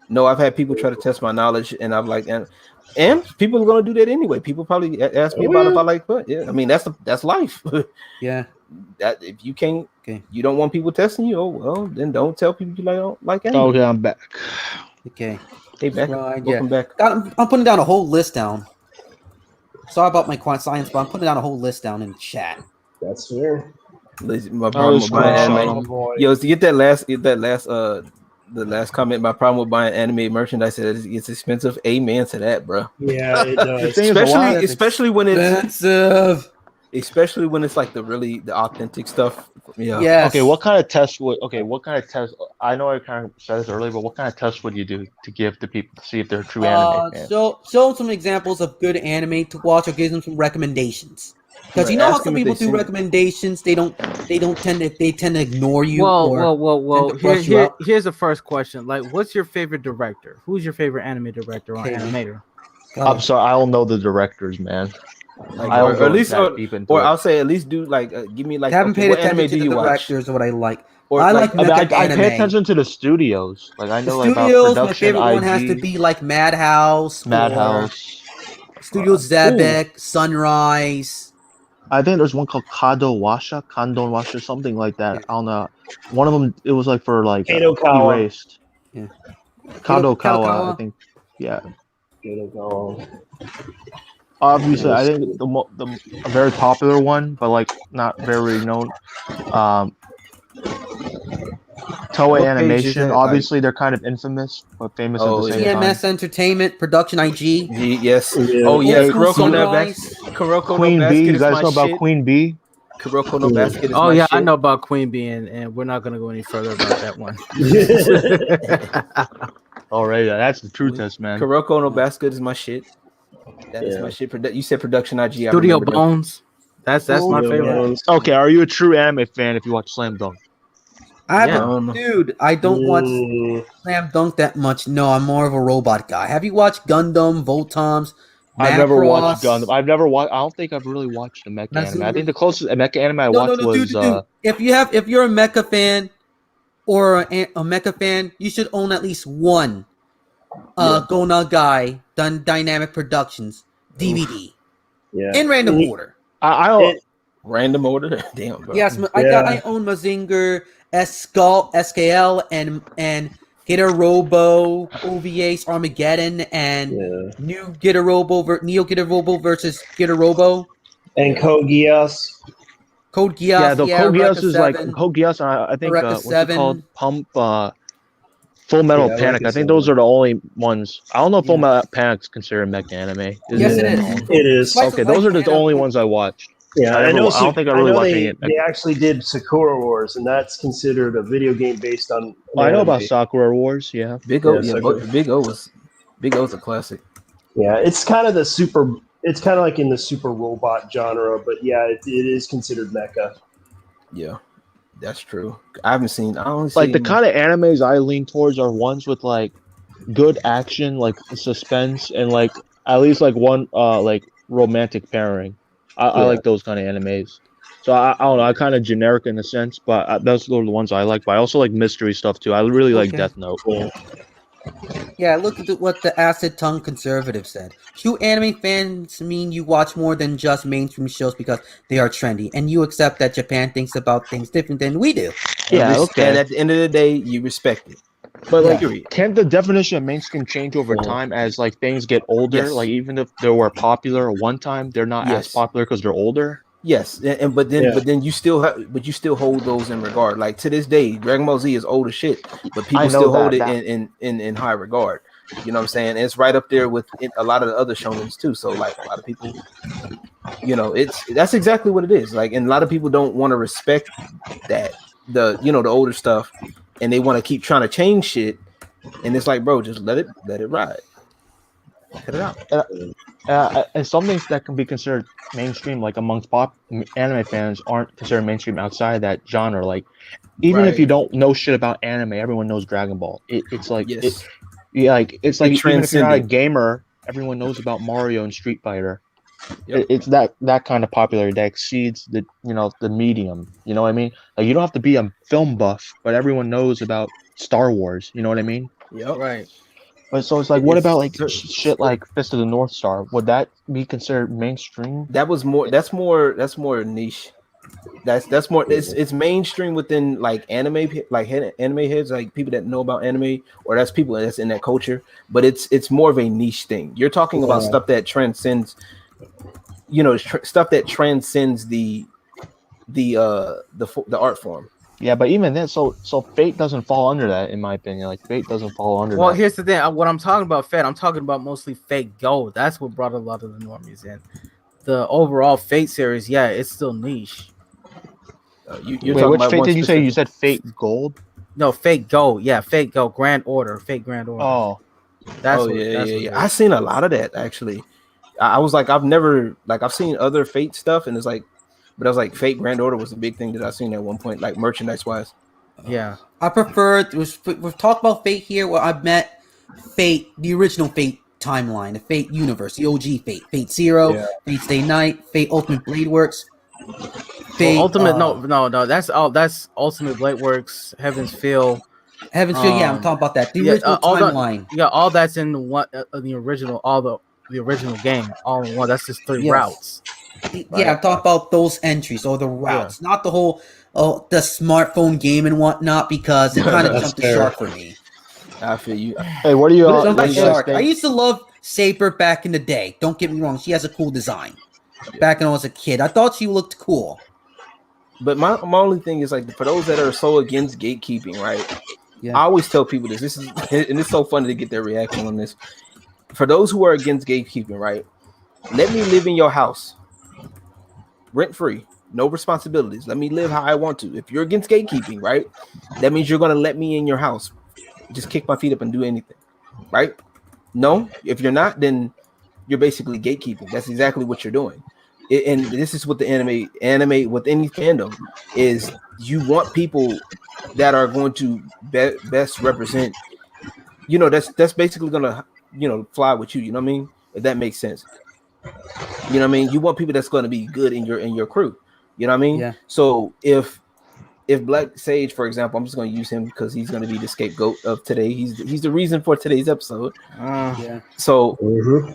Speaker 3: No, I've had people try to test my knowledge, and I'm like, and people are gonna do that anyway. People probably ask me about if I like what. Yeah, I mean that's life.
Speaker 1: Yeah.
Speaker 3: That if you can't, you don't want people testing you. Oh well, then don't tell people you don't like anime.
Speaker 9: Okay, I'm back.
Speaker 1: Okay.
Speaker 3: Hey, back. Welcome back.
Speaker 1: I'm putting down a whole list down. Sorry about my quant science, but I'm putting down a whole list down in the chat.
Speaker 10: That's fair.
Speaker 3: My problem with buying anime. Yo, to get that last the last comment, my problem with buying anime merchandise is it's expensive. Amen to that, bro.
Speaker 10: Yeah, it does.
Speaker 3: especially when it's
Speaker 1: expensive.
Speaker 3: Especially when it's like the authentic stuff. Yeah.
Speaker 1: Yes.
Speaker 9: Okay, what kind of test I know I kind of said this earlier, but what kind of test would you do to give to people to see if they're true anime fans?
Speaker 1: Show them some examples of good anime to watch, or give them some recommendations. Because you know how some people do recommendations, they tend to ignore you.
Speaker 2: Well. Here's the first question. Like, what's your favorite director? Who's your favorite anime director or animator?
Speaker 9: I'm sorry, I don't know the directors, man.
Speaker 3: Like, or at least, or I'll say at least do like give me like.
Speaker 1: Haven't paid
Speaker 3: what
Speaker 1: attention
Speaker 3: anime
Speaker 1: to
Speaker 3: do
Speaker 1: the
Speaker 3: you
Speaker 1: directors
Speaker 3: watch?
Speaker 1: or what I like.
Speaker 3: Or
Speaker 1: I like mecha
Speaker 9: I
Speaker 1: anime.
Speaker 9: pay attention to the studios. Like I know
Speaker 1: the
Speaker 9: like about
Speaker 1: studios.
Speaker 9: production.
Speaker 1: My favorite
Speaker 9: IG,
Speaker 1: one has to be like Madhouse. Studio Zebek, Sunrise.
Speaker 9: I think there's one called Kandon Washa, something like that. I don't know. One of them, it was like for like
Speaker 10: Kadokawa.
Speaker 9: Erased.
Speaker 1: Yeah.
Speaker 9: Kadokawa, I think. Yeah. Obviously, I think a very popular one, but like not very known. Toei Animation. Obviously, they're kind of infamous, but famous at the same time.
Speaker 1: TMS Entertainment, Production IG.
Speaker 3: Yes. Oh yeah, Kuroko no
Speaker 9: Queen
Speaker 3: Basket
Speaker 9: Bee. You
Speaker 3: is
Speaker 9: guys
Speaker 3: my
Speaker 9: know about
Speaker 3: shit.
Speaker 9: Queen Bee?
Speaker 3: Kuroko no Basket is
Speaker 2: Oh
Speaker 3: my
Speaker 2: yeah,
Speaker 3: shit.
Speaker 2: I know about Queen Bee, and we're not gonna go any further about that one.
Speaker 9: All right, that's the true test, man.
Speaker 3: Kuroko no Basket is my shit. That is my shit. You said Production IG.
Speaker 2: Studio Bones. That's my favorite.
Speaker 9: Okay, are you a true anime fan if you watch Slam Dunk?
Speaker 1: I don't watch Slam Dunk that much. No, I'm more of a robot guy. Have you watched Gundam, Voltoms,
Speaker 9: I've never watched Gundam. I don't think I've really watched a mecha anime. I think the closest mecha anime I watched was.
Speaker 1: Dude. If you're a mecha fan or a mecha fan, you should own at least one Go Nagai Dynamic Productions DVD.
Speaker 10: Yeah.
Speaker 1: In random order.
Speaker 3: Random order? Damn, bro.
Speaker 1: Yes, I own Mazinger, SKL, and Getter Robo, OVA's Armageddon, and Neo Getter Robo versus Getter Robo.
Speaker 10: And Code Geass.
Speaker 1: Code Geass.
Speaker 9: Yeah, the Code Geass is like Code Geass, I think what's it called? Pump Full Metal Panic. I think those are the only ones. I don't know if Full Metal Panic's considered mecha anime.
Speaker 1: Yes, it is.
Speaker 10: It is.
Speaker 9: Okay, those are the only ones I watched.
Speaker 10: Yeah, I
Speaker 9: don't think I really watched
Speaker 10: they,
Speaker 9: it.
Speaker 10: They actually did Sakura Wars, and that's considered a video game based on.
Speaker 9: I know about Sakura Wars. Yeah,
Speaker 3: Big O. Big O's a classic.
Speaker 10: Yeah, it's kind of It's kind of like in the super robot genre, but yeah, it is considered mecha.
Speaker 3: Yeah, that's true. I only seen
Speaker 9: the kind of animes I lean towards are ones with like good action, like suspense, and like at least like one like romantic pairing. I like those kind of animes. So I don't know. I kind of generic in a sense, but those are the ones I like. But I also like mystery stuff too. I really like Death Note.
Speaker 1: Yeah, look at what the Acid Tongue conservative said. True anime fans mean you watch more than just mainstream shows because they are trendy, and you accept that Japan thinks about things different than we do.
Speaker 3: Yeah, okay. And at the end of the day, you respect it.
Speaker 9: But like, can't the definition of mainstream change over time as like things get older?
Speaker 3: Yes.
Speaker 9: Like even if they were popular at one time, they're not as popular because they're older.
Speaker 3: Yes, but then you still hold those in regard. Like to this day, Dragon Ball Z is old as shit, but people still hold it in high regard. You know what I'm saying? And it's right up there with a lot of the other shonens too. So like a lot of people, that's exactly what it is. Like, and a lot of people don't want to respect that the older stuff, and they want to keep trying to change shit. And it's like, bro, just let it ride. Cut it out.
Speaker 9: And some things that can be considered mainstream, like amongst anime fans, aren't considered mainstream outside of that genre. Like, even if you don't know shit about anime, everyone knows Dragon Ball. It's like, it's like even if you're not a gamer, everyone knows about Mario and Street Fighter. Yep. It's that kind of popularity that exceeds the medium. You know what I mean? Like, you don't have to be a film buff, but everyone knows about Star Wars. You know what I mean?
Speaker 3: Yep.
Speaker 2: Right.
Speaker 9: But so it's like, what about like shit like Fist of the North Star? Would that be considered mainstream?
Speaker 3: That's more niche. That's more. It's mainstream within like anime heads, like people that know about anime, or that's people that's in that culture. But it's more of a niche thing. You're talking about stuff that transcends, stuff that transcends the art form.
Speaker 9: Yeah, but even then, so Fate doesn't fall under that, in my opinion. Like, Fate doesn't fall under that.
Speaker 2: Well, here's the thing. What I'm talking about, Fate, I'm talking about mostly Fate Gold. That's what brought a lot of the normies in. The overall Fate series, it's still niche.
Speaker 9: Wait, which Fate did you say? You said Fate Gold?
Speaker 2: No, Fate Gold. Yeah, Fate Gold. Grand Order. Fate Grand Order.
Speaker 9: Oh.
Speaker 2: That's
Speaker 3: I've seen a lot of that, actually. I was like, I've seen other Fate stuff, and it's like, but I was like, Fate Grand Order was a big thing that I seen at one point, like merchandise wise.
Speaker 2: Yeah,
Speaker 1: I prefer. We've talked about Fate here, where I met Fate, the original Fate timeline, the Fate universe, the OG Fate, Fate Zero, Fate Stay Night, Fate Ultimate Blade Works.
Speaker 2: Fate, Ultimate, no, that's Ultimate Blade Works, Heaven's Feel.
Speaker 1: Heaven's Feel, yeah, I'm talking about that. The original timeline.
Speaker 2: All that's in the original, the original game, all in one. That's just 3 routes.
Speaker 1: Yeah, right? I'm talking about those entries or the routes, not the whole the smartphone game and whatnot, because it kind of jumped the shark for me.
Speaker 3: I feel you.
Speaker 9: Hey, what do you?
Speaker 1: I used to love Saber back in the day. Don't get me wrong; she has a cool design. Back when I was a kid, I thought she looked cool.
Speaker 3: But my only thing is, like, for those that are so against gatekeeping, right? Yeah. I always tell people this is, and it's so funny to get their reaction on this. For those who are against gatekeeping, right? Let me live in your house, rent free, no responsibilities. Let me live how I want to. If you're against gatekeeping, right? That means you're gonna let me in your house. Just kick my feet up and do anything, right? No, if you're not, then you're basically gatekeeping. That's exactly what you're doing. And this is what the anime with any fandom is. You want people that are going to best represent, that's basically gonna, fly with you. You know what I mean? If that makes sense. You know what I mean? You want people that's going to be good in your crew. You know what I mean?
Speaker 1: Yeah.
Speaker 3: So if blacksaged, for example, I'm just going to use him because he's going to be the scapegoat of today. He's the reason for today's episode.
Speaker 1: Yeah.
Speaker 3: So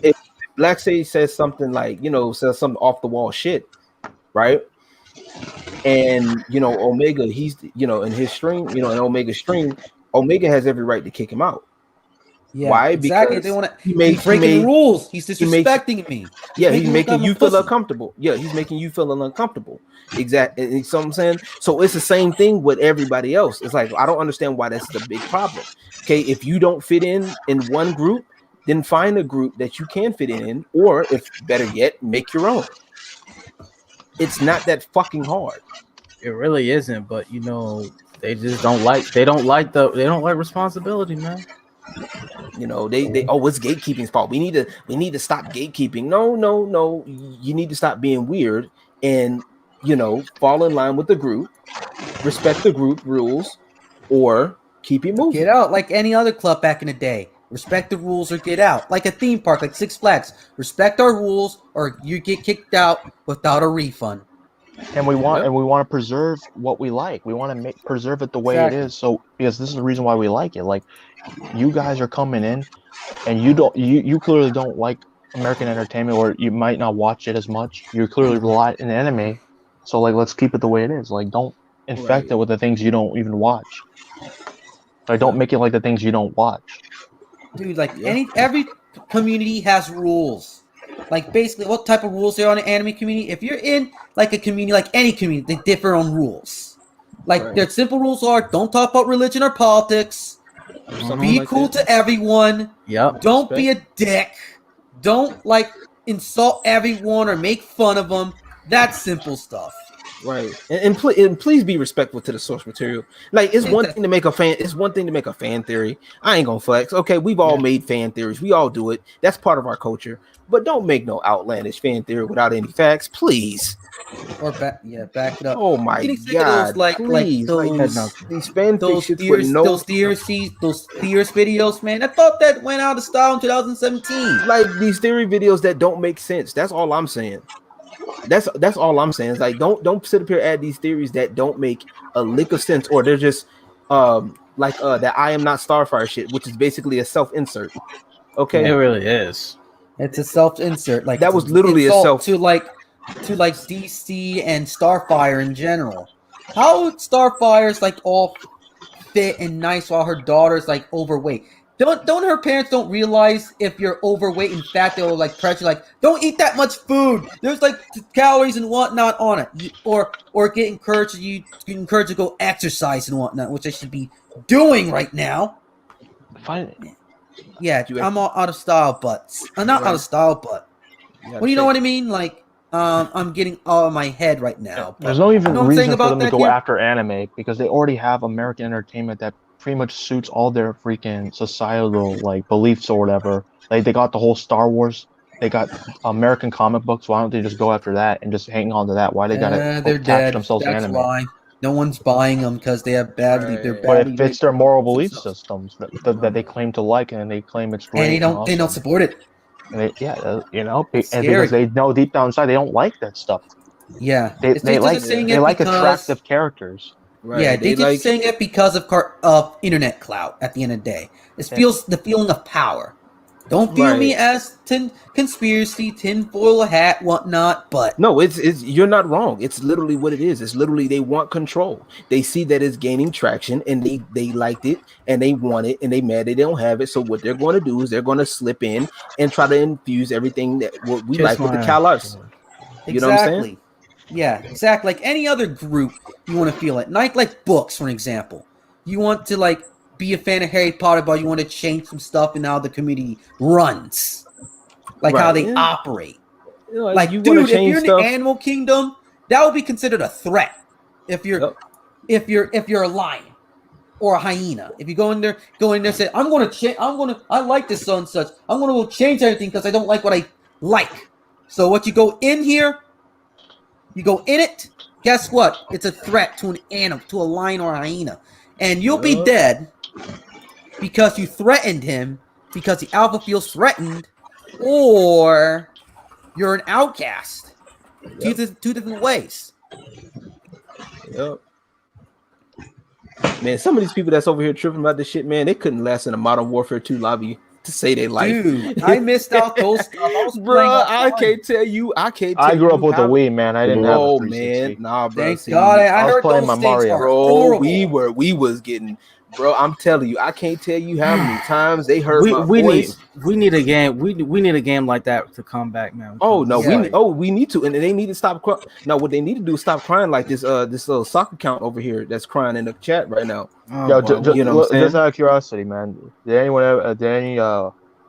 Speaker 3: if blacksaged says something like, says something off the wall shit, right? And Omega, he's in his stream, in Omega's stream, Omega has every right to kick him out.
Speaker 1: Yeah,
Speaker 3: why?
Speaker 1: Exactly.
Speaker 3: Because
Speaker 1: he's breaking rules. He's disrespecting me.
Speaker 3: Yeah, he's making you feel uncomfortable. Yeah, he's making you feel uncomfortable. Exactly. So I'm saying, so it's the same thing with everybody else. It's like, I don't understand why that's the big problem. Okay, if you don't fit in one group, then find a group that you can fit in, or if better yet, make your own. It's not that fucking hard.
Speaker 2: It really isn't, but they just don't like responsibility, man.
Speaker 3: It's gatekeeping's fault. We need to stop gatekeeping. No. You need to stop being weird and fall in line with the group, respect the group rules, or keep it moving.
Speaker 1: Get out like any other club back in the day. Respect the rules or get out. Like a theme park, like Six Flags. Respect our rules or you get kicked out without a refund.
Speaker 9: And we want to preserve what we like. We want to preserve it the way it is. So because this is the reason why we like it. Like, you guys are coming in, and you clearly don't like American entertainment, or you might not watch it as much. You clearly rely on anime. So like, let's keep it the way it is. Like, don't infect it with the things you don't even watch. Like, don't make it like the things you don't watch.
Speaker 1: Dude, like every community has rules. Like, basically, what type of rules there are in the anime community? If you're in like a community, like any community, they differ on rules. Like, their simple rules are: don't talk about religion or politics. Be cool to everyone.
Speaker 2: Yep.
Speaker 1: Don't be a dick. Don't insult everyone or make fun of them. That's simple stuff.
Speaker 3: Right. And please be respectful to the source material. Like, it's one thing to make a fan theory. I ain't gonna flex. Okay, we've all made fan theories. We all do it. That's part of our culture. But don't make no outlandish fan theory without any facts, please.
Speaker 1: Or back it up.
Speaker 3: Oh my god! Please, these fan
Speaker 1: those theorist videos, man. I thought that went out of style in 2017.
Speaker 3: Like, these theory videos that don't make sense. That's all I'm saying. That's all I'm saying. It's like, don't sit up here and add these theories that don't make a lick of sense, or they're just that I am not Starfire shit, which is basically a self-insert. Okay,
Speaker 2: it really is.
Speaker 1: It's a self-insert. Like,
Speaker 3: that was literally a self
Speaker 1: to DC and Starfire in general. How Starfire's all fit and nice while her daughter's overweight. Don't her parents don't realize if you're overweight and fat, they'll pressure don't eat that much food. There's calories and whatnot on it, or get encouraged to go exercise and whatnot, which I should be doing right now.
Speaker 9: Fine.
Speaker 1: Yeah, I'm all out of style, but I'm not out of style, but you know what I mean? I'm getting all in my head right now.
Speaker 9: There's no even reason for them to go after anime, because they already have American entertainment that pretty much suits all their freaking societal beliefs or whatever. They got the whole Star Wars. They got American comic books. Why don't they just go after that and just hang on to that? Why they gotta attach themselves to anime?
Speaker 1: Why. No one's buying them because they have badly. They're
Speaker 9: But
Speaker 1: badly.
Speaker 9: it fits their moral belief systems that they claim to like, and they claim it's great.
Speaker 1: And they don't.
Speaker 9: awesome.
Speaker 1: They don't support it.
Speaker 9: And they, and
Speaker 1: Scary.
Speaker 9: because they know deep down inside they don't like that stuff.
Speaker 1: Yeah,
Speaker 9: They like attractive characters.
Speaker 1: Right. Yeah, they just saying it because of internet clout. At the end of the day, it feels the feeling of power. Don't view me as conspiracy, tinfoil hat, whatnot. But
Speaker 3: no, it's you're not wrong. It's literally what it is. It's literally they want control. They see that it's gaining traction, and they liked it, and they want it, and they mad they don't have it. So what they're going to do is they're going to slip in and try to infuse everything that what we like with the Cal Arts. You know what I'm saying?
Speaker 1: Yeah, exactly. Like any other group, you want to feel it. Like books, for example. You want to like be a fan of Harry Potter, but you want to change some stuff in how the community runs, like how they operate.
Speaker 3: You know,
Speaker 1: like,
Speaker 3: you
Speaker 1: dude, if you're in
Speaker 3: stuff.
Speaker 1: the animal kingdom, that would be considered a threat. If you're a lion or a hyena, if you go in there, say, I'm going to change. I like this so and such. I'm going to change everything because I don't like what I like. So what you go in here, you go in it. Guess what? It's a threat to an animal, to a lion or a hyena, and you'll be dead. Because you threatened him, because the alpha feels threatened, or you're an outcast. Yep. Two different ways.
Speaker 3: Yep. Man, some of these people that's over here tripping about this shit, man, they couldn't last in a Modern Warfare 2 lobby to say they like.
Speaker 1: Dude, I missed out those stuff.
Speaker 3: Bro, I can't tell you. I
Speaker 9: grew up with a Wii, man. I didn't have a 360.
Speaker 3: Man, nah, bro.
Speaker 1: Thank God. I
Speaker 9: was
Speaker 1: heard
Speaker 9: playing
Speaker 1: those
Speaker 9: my Mario.
Speaker 3: Bro, we was getting. Bro, I'm telling you, I can't tell you how many times they heard my voice.
Speaker 2: We need a game. We need a game like that to come back, man.
Speaker 3: Oh no, we need to, and they need to stop. Now, what they need to do is stop crying like this little soccer count over here that's crying in the chat right now.
Speaker 9: You know, just out of curiosity, man. Did anyone ever? Did any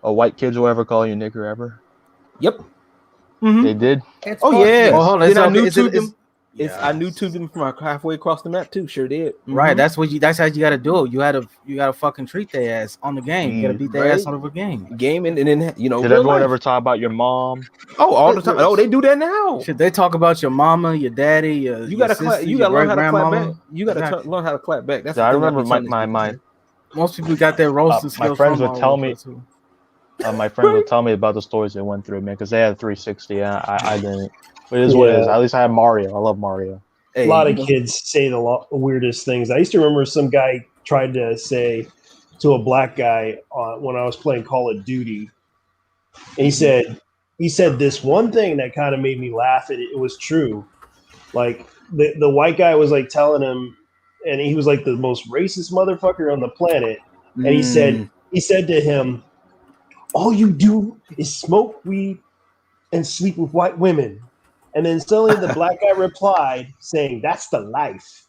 Speaker 9: white kids will ever call you nigger ever?
Speaker 3: Yep.
Speaker 9: Mm-hmm. They did.
Speaker 3: Yeah.
Speaker 2: Oh, hold on.
Speaker 3: I knew two of them from halfway across the map too. Sure did.
Speaker 2: Right. That's how you got to do it. You gotta fucking treat their ass on the game. You gotta beat their ass on the game.
Speaker 3: And then
Speaker 9: you know. Did everyone ever talk about your mom?
Speaker 3: Oh, all the time. Oh, they do that now.
Speaker 2: Should they talk about your mama, your daddy,
Speaker 3: you gotta learn how to clap back. You gotta learn how to clap back. That's
Speaker 9: I remember my
Speaker 2: most people got their roasting skills.
Speaker 9: My friends would tell me. My friends would tell me about the stories they went through, man, because they had a 360 and I didn't. But it is what it is. At least I have Mario. I love Mario.
Speaker 10: A lot of kids say the weirdest things. I used to remember some guy tried to say to a black guy when I was playing Call of Duty, and he said this one thing that kind of made me laugh. It was true. Like the white guy was like telling him, and he was like the most racist motherfucker on the planet. And he said to him, "All you do is smoke weed and sleep with white women." And then suddenly the black guy replied saying, "That's the life."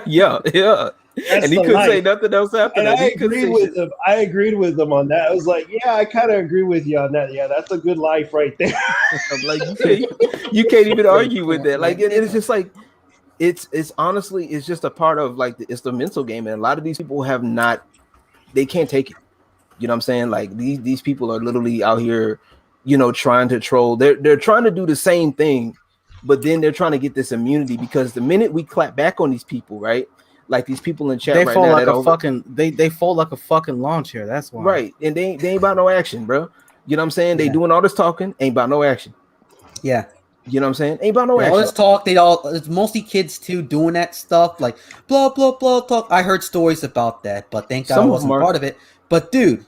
Speaker 3: yeah.
Speaker 10: That's
Speaker 3: and he couldn't say nothing else after that.
Speaker 10: I agreed with him on that. I was like, yeah, I kind of agree with you on that. Yeah, that's a good life right there.
Speaker 3: I'm like, you can't even argue with that. Like it's just like it's honestly it's just a part of like it's the mental game, and a lot of these people they can't take it. You know what I'm saying? Like these people are literally out here, you know, trying to troll. They're trying to do the same thing, but then they're trying to get this immunity because the minute we clap back on these people, right? Like these people in chat
Speaker 2: they
Speaker 3: right
Speaker 2: fall
Speaker 3: now,
Speaker 2: like they fold like a fucking lawn chair. That's why.
Speaker 3: Right, and they ain't about no action, bro. You know what I'm saying? They doing all this talking, ain't about no action.
Speaker 1: Yeah.
Speaker 3: You know what I'm saying? Ain't about no action.
Speaker 1: All this talk, it's mostly kids too doing that stuff, like blah blah blah talk. I heard stories about that, but thank God I wasn't part of it. But dude,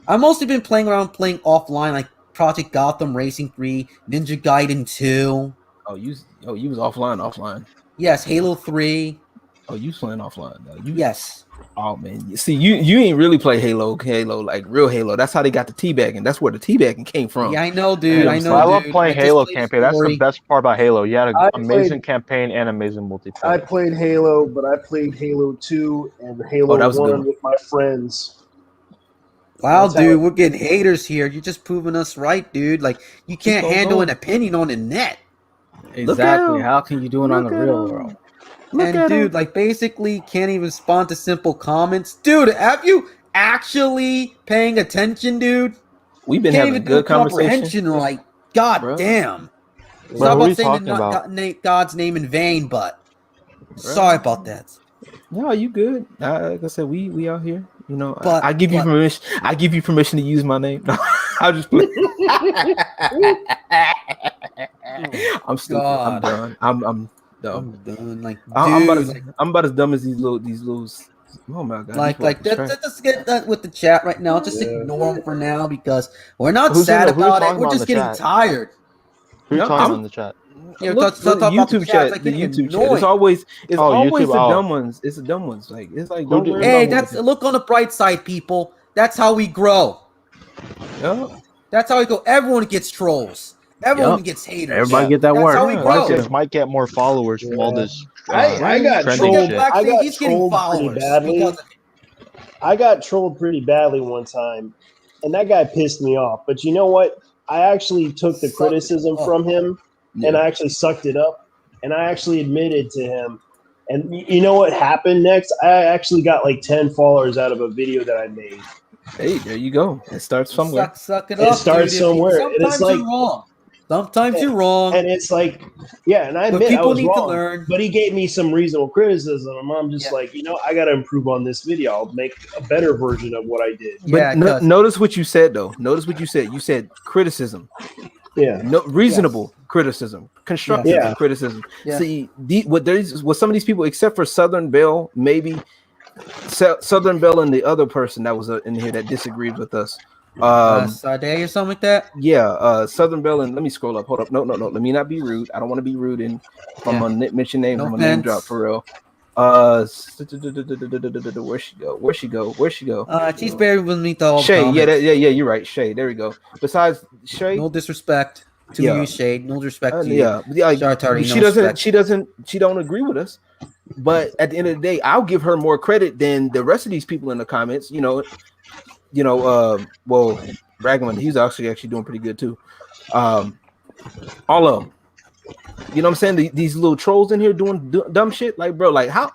Speaker 1: I've mostly been playing offline, like Project Gotham Racing 3, Ninja Gaiden 2.
Speaker 3: Oh, you was offline.
Speaker 1: Yes, Halo 3.
Speaker 3: Oh, you playing offline though?
Speaker 1: Yes.
Speaker 3: Oh man, see you ain't really play Halo like real Halo. That's how they got the teabagging. That's where the teabagging came from.
Speaker 1: Yeah, I know, dude. I
Speaker 9: love playing Halo campaign. That's the best part about Halo. You had an amazing campaign and amazing multiplayer.
Speaker 10: I played Halo, but I played Halo 2 and Halo 1 with my friends.
Speaker 1: Wow, dude, we're getting haters here. You're just proving us right, dude. Like you can't handle an opinion on the net.
Speaker 2: Exactly. How can you do it on the real world?
Speaker 1: Dude, like basically can't even respond to simple comments. Dude, have you actually paying attention, dude?
Speaker 3: We've been having good conversation.
Speaker 1: Like, god damn. It's not about saying God's name in vain, but Sorry about that.
Speaker 3: No, you good. Like I said, we out here. You know, I give you permission. I give you permission to use my name. No, I'll just play. I'm stupid. I'm done. I'm dumb.
Speaker 1: I'm done. Like,
Speaker 3: I'm about as dumb as these little. Oh my god!
Speaker 1: Like let's get that with the chat right now. Just ignore them for now because we're not sad about it. We're just getting tired.
Speaker 9: Who's talking on the chat?
Speaker 1: Yeah,
Speaker 3: look, the YouTube chat.
Speaker 1: Like,
Speaker 3: the YouTube chat. It's always
Speaker 9: YouTube,
Speaker 3: the dumb ones. It's the dumb ones. Like it's like don't worry.
Speaker 1: Hey, look on the bright side, people. That's how we grow.
Speaker 3: Yeah.
Speaker 1: That's how we go. Everyone gets trolls. Everyone gets haters.
Speaker 2: Everybody get that word.
Speaker 1: How we grow.
Speaker 9: Might get more followers from all this.
Speaker 10: I got trolled.
Speaker 1: He's getting followers
Speaker 10: badly. I got trolled pretty badly one time, and that guy pissed me off. But you know what? I actually took the criticism from him, and I actually sucked it up, and I actually admitted to him. And you know what happened next? I actually got like 10 followers out of a video that I made.
Speaker 3: Hey, there you go. It starts somewhere.
Speaker 1: Suck it up.
Speaker 10: It starts somewhere.
Speaker 1: Sometimes you're wrong. Sometimes you're wrong.
Speaker 10: And it's like, and I admit
Speaker 1: people
Speaker 10: I was
Speaker 1: need
Speaker 10: wrong,
Speaker 1: to learn.
Speaker 10: But he gave me some reasonable criticism. And I'm just like, I got to improve on this video. I'll make a better version of what I did.
Speaker 3: But notice what you said, though. Notice what you said. You said criticism.
Speaker 10: Yeah.
Speaker 3: No, reasonable criticism. Constructive criticism.
Speaker 1: Yeah.
Speaker 3: See, what some of these people, except for Southern Belle, maybe Southern Belle and the other person that was in here that disagreed with us.
Speaker 1: Sade or something like that.
Speaker 3: Yeah, Southern Belle and let me scroll up. Hold up. No. Let me not be rude. I don't want to be rude. And if I'm gonna mention names, I'm gonna name drop for real. Where'd she go?
Speaker 1: Cheeseberry will meet all
Speaker 3: Shay.
Speaker 1: comments.
Speaker 3: Yeah. You're right. Shay. There we go. Besides Shay,
Speaker 1: no disrespect to you, Shay. No disrespect to you.
Speaker 3: She don't agree with us. But at the end of the day, I'll give her more credit than the rest of these people in the comments. Well, Ragman, he's actually doing pretty good too. All of them. You know what I'm saying? These little trolls in here doing dumb shit. Like, bro, like how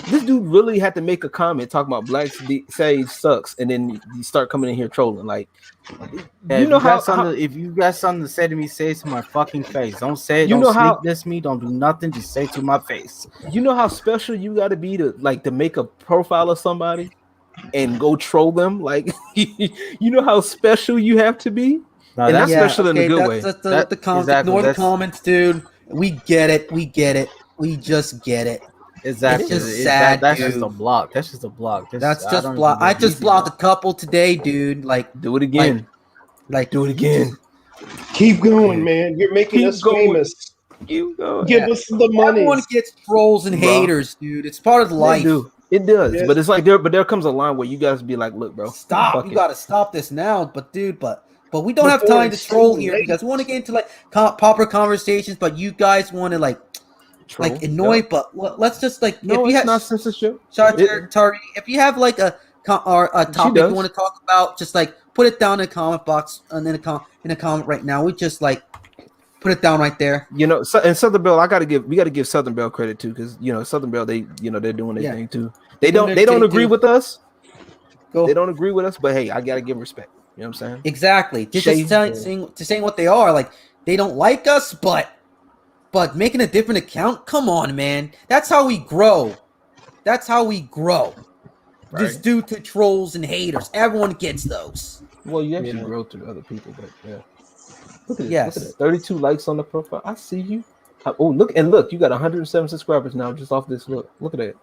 Speaker 3: this dude really had to make a comment talking about blacksaged sucks, and then you start coming in here trolling. Like,
Speaker 2: if you got something to say to me, say it to my fucking face. Don't say it. Don't sneak this me. Don't do nothing. Just say it to my face.
Speaker 3: You know how special you got to be to make a profile of somebody and go troll them. Like, you know how special you have to be.
Speaker 2: No,
Speaker 3: and that's special in a good way.
Speaker 1: The comments. Ignore the comments, dude. We get it. We just get it.
Speaker 2: Exactly.
Speaker 1: It's just sad.
Speaker 2: That's just a block. That's just a block.
Speaker 1: That's just block. I just blocked a couple today, dude. Like,
Speaker 3: do it again.
Speaker 1: Like
Speaker 3: do it again.
Speaker 10: Keep going, man. You're making us famous.
Speaker 3: Give
Speaker 10: us the money.
Speaker 1: Everyone gets trolls and haters, dude. It's part of life.
Speaker 3: It does, but it's like there comes a line where you guys be like, look, bro,
Speaker 1: stop. You got to stop this now. But dude, but we don't have time to troll here because we want to get into like proper conversations. But you guys want to like annoy. But let's just like
Speaker 3: if you have not censorship.
Speaker 1: Tari, if you have like a topic you want to talk about, just like put it down in the comment box and then in a comment right now. We just like put it down right there.
Speaker 3: And Southern Belle, we got to give Southern Belle credit too, because Southern Belle, they're doing their thing too. They don't agree with us. They don't agree with us, but hey, I gotta give respect. You know what I'm saying?
Speaker 1: Exactly. Just saying what they are. Like, they don't like us, but making a different account. Come on, man. That's how we grow. Right. Just due to trolls and haters. Everyone gets those.
Speaker 3: Well, you actually grow through other people, but yeah. Look at this. Look at that. 32 likes on the profile. I see you. Oh, look. You got 107 subscribers now just off this. Look at that.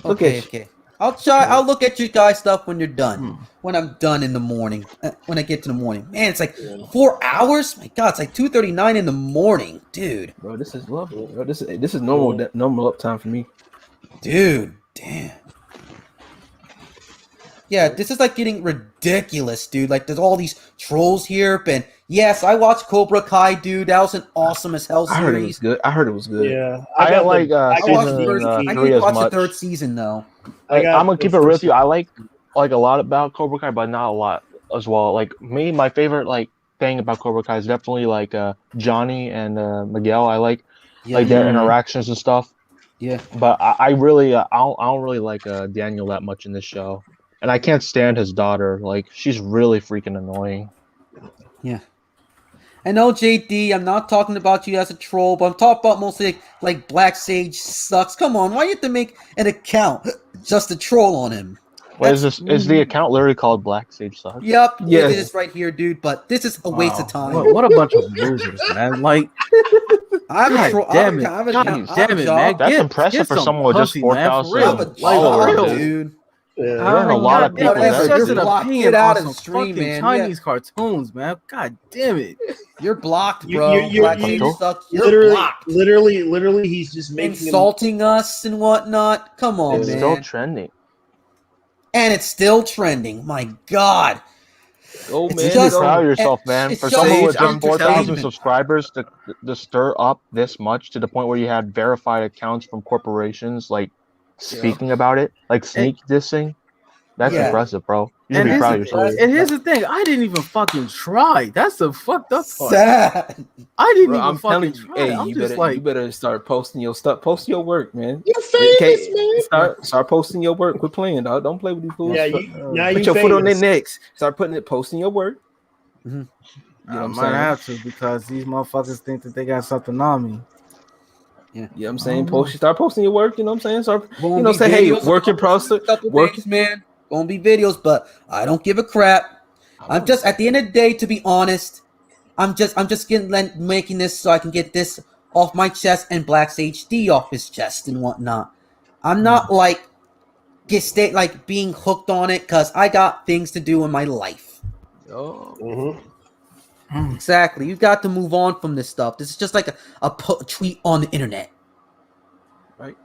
Speaker 1: Okay. I'll look at you guys' stuff when you're done. When I'm done in the morning. When I get to the morning. Man, it's like 4 hours? My God, it's like 2:39 in the morning. Dude.
Speaker 3: Bro, this is lovely. Bro, this is normal uptime for me.
Speaker 1: Dude, damn. Yeah, this is like getting ridiculous, dude. Like, there's all these trolls here. And yes, I watched Cobra Kai, dude. That was an awesome as hell series.
Speaker 3: I heard it was good.
Speaker 10: Yeah.
Speaker 9: I
Speaker 1: need to watch the third season, though.
Speaker 9: I'm gonna keep it real with you. I like a lot about Cobra Kai, but not a lot as well. Like me, my favorite thing about Cobra Kai is definitely Johnny and Miguel. I like their interactions and stuff.
Speaker 1: Yeah.
Speaker 9: But I really I don't really like Daniel that much in this show. And I can't stand his daughter. Like, she's really freaking annoying.
Speaker 1: Yeah. I know, JD, I'm not talking about you as a troll, but I'm talking about mostly like blacksaged sucks. Come on, why you have to make an account just to troll on him?
Speaker 9: What is this? Is the account literally called blacksaged sucks?
Speaker 1: Yep,
Speaker 3: Yes.
Speaker 1: it is right here, dude. But this is a waste of time.
Speaker 2: What a bunch of losers, man! Like, damn it, man!
Speaker 9: That's impressive for someone with just 4,000 followers,
Speaker 1: dude.
Speaker 9: You're in a lot of people.
Speaker 2: That's just an opinion
Speaker 1: out
Speaker 2: on
Speaker 1: of the
Speaker 2: some
Speaker 1: stream,
Speaker 2: fucking
Speaker 1: man.
Speaker 2: Chinese cartoons, man. God damn it!
Speaker 1: You're blocked, bro.
Speaker 10: You're literally, he's just making
Speaker 1: insulting us and whatnot. Come on,
Speaker 9: it's
Speaker 1: man.
Speaker 9: still trending.
Speaker 1: And it's still trending. My God.
Speaker 3: Oh,
Speaker 9: man. Be proud of yourself, man. For someone with just 4,000 subscribers to stir up this much to the point where you had verified accounts from corporations, like, speaking about it, like sneak dissing, that's impressive, bro. You should be proud of yourself.
Speaker 2: And here's the thing, I didn't even fucking try. That's the fucked up part.
Speaker 1: Sad.
Speaker 2: I didn't even fucking try.
Speaker 3: Hey,
Speaker 2: I'm
Speaker 3: you
Speaker 2: just
Speaker 3: better,
Speaker 2: like,
Speaker 3: you better start posting your stuff. Post your work, man.
Speaker 10: You're famous, man.
Speaker 3: Start posting your work. Quit playing, dog. Don't play with these fools.
Speaker 10: Yeah,
Speaker 3: put your foot on their necks. Start posting your work.
Speaker 2: Mm-hmm.
Speaker 3: You know
Speaker 2: I
Speaker 3: what I'm
Speaker 2: might
Speaker 3: saying?
Speaker 2: have to, because these motherfuckers think that they got something on me.
Speaker 3: Yeah, you know what I'm saying? Start posting your work, you know what I'm saying? Start,
Speaker 1: Gonna
Speaker 3: say, hey, work in process.
Speaker 1: Work, man. Gonna be videos, but I don't give a crap. I'm just, at the end of the day, to be honest, I'm just making this so I can get this off my chest and blacksaged off his chest and whatnot. I'm not like being hooked on it, because I got things to do in my life.
Speaker 3: Oh.
Speaker 1: Exactly. You got to move on from this stuff. This is just like a tweet on the internet.
Speaker 3: Right.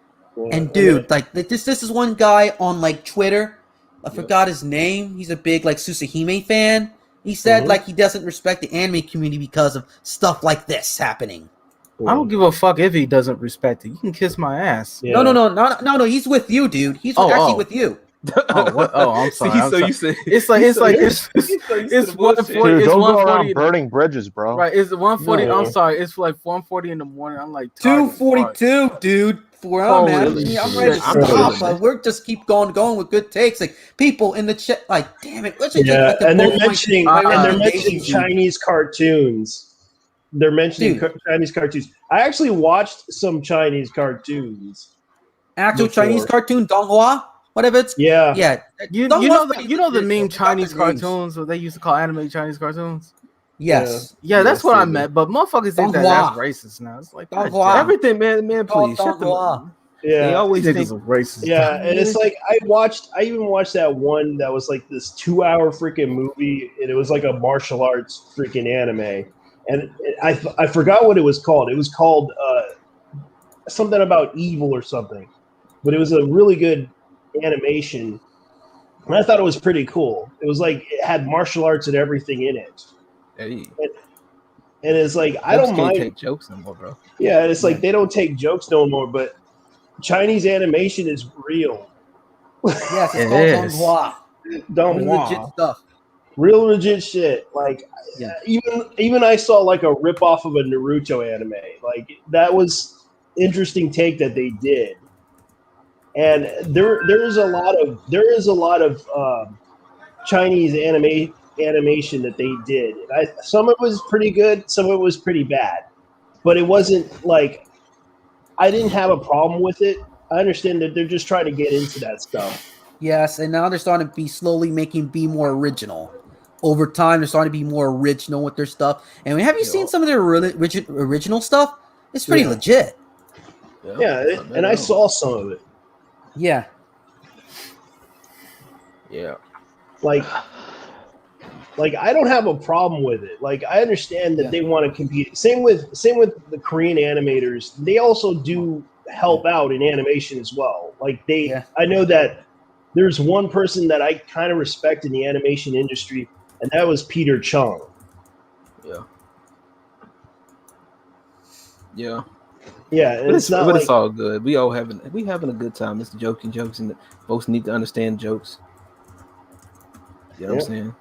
Speaker 1: And dude, like this is one guy on like Twitter. I forgot his name. He's a big like Susahime fan. He said like he doesn't respect the anime community because of stuff like this happening.
Speaker 2: I don't give a fuck if he doesn't respect it. You can kiss my ass.
Speaker 1: Yeah. No. He's with you, dude. He's actually with you.
Speaker 2: I'm sorry. It's 140.
Speaker 9: Dude, don't go around burning bridges, bro.
Speaker 2: Right? It's 140. No. I'm sorry. It's like 1:40 in the morning. I'm like
Speaker 1: 2:42, dude. I'm ready to stop, but we're just keep going with good takes. Like people in the chat, like, damn it, let's just
Speaker 10: and they're mentioning Chinese cartoons. They're mentioning Chinese cartoons. I actually watched some Chinese cartoons.
Speaker 1: Actual Chinese cartoon, Donghua, whatever it's.
Speaker 10: Yeah.
Speaker 2: You know the meme Chinese cartoons, what they used to call anime Chinese cartoons.
Speaker 1: Yes.
Speaker 2: Yeah, that's what I meant. But motherfuckers think that's racist now. It's like
Speaker 3: everything, man. Please shut them up.
Speaker 10: Yeah,
Speaker 3: they always think
Speaker 2: it's racist.
Speaker 10: Yeah, and it's like I even watched that one that was like this 2-hour freaking movie, and it was like a martial arts freaking anime, and I forgot what it was called. It was called something about evil or something, but it was a really good animation, and I thought it was pretty cool. It was like it had martial arts and everything in it.
Speaker 3: Hey.
Speaker 10: And it's like I don't mind
Speaker 3: take jokes no more, bro.
Speaker 10: Yeah, it's like they don't take jokes no more, but Chinese animation is real.
Speaker 1: Yes, it's called
Speaker 10: Donghua.
Speaker 1: Legit stuff.
Speaker 10: Real legit shit. Like even I saw like a rip off of a Naruto anime. Like that was interesting take that they did. And there is a lot of Chinese animation that they did. Some of it was pretty good, some of it was pretty bad, but it wasn't like I didn't have a problem with it. I understand that they're just trying to get into that stuff.
Speaker 1: Yes, and now they're starting to be slowly be more original. Over time, they're starting to be more original with their stuff. And have you seen some of their original stuff? It's pretty legit.
Speaker 10: Yeah, and I saw some of it.
Speaker 1: Yeah.
Speaker 10: Like I don't have a problem with it. Like I understand that they want to compete. Same with the Korean animators. They also do help out in animation as well. Like I know that there's one person that I kind of respect in the animation industry, and that was Peter Chung. Yeah, and it's
Speaker 3: all good. We having a good time. It's joking jokes, and folks need to understand jokes. You know what I'm saying?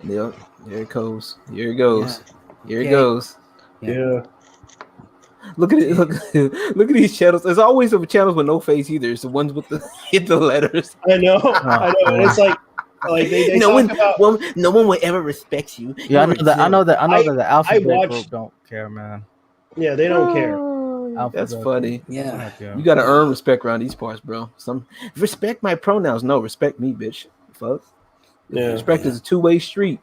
Speaker 3: Yep. Here it goes. Here it goes. Here it goes.
Speaker 10: Yeah.
Speaker 3: Look at it. Look at these channels. There's always some channels with no face either. It's the ones with the letters.
Speaker 10: I know. And it's like Like they
Speaker 3: no
Speaker 10: talk
Speaker 3: one,
Speaker 10: about.
Speaker 3: no one will ever respect you.
Speaker 2: Yeah, I know that the alphabet
Speaker 10: watched,
Speaker 2: group don't care, man.
Speaker 10: Yeah, they don't care.
Speaker 3: That's funny.
Speaker 1: Yeah.
Speaker 3: You gotta earn respect around these parts, bro. Some respect my pronouns. No, respect me, bitch. Fuck.
Speaker 10: Yeah.
Speaker 3: Respect is a two-way street.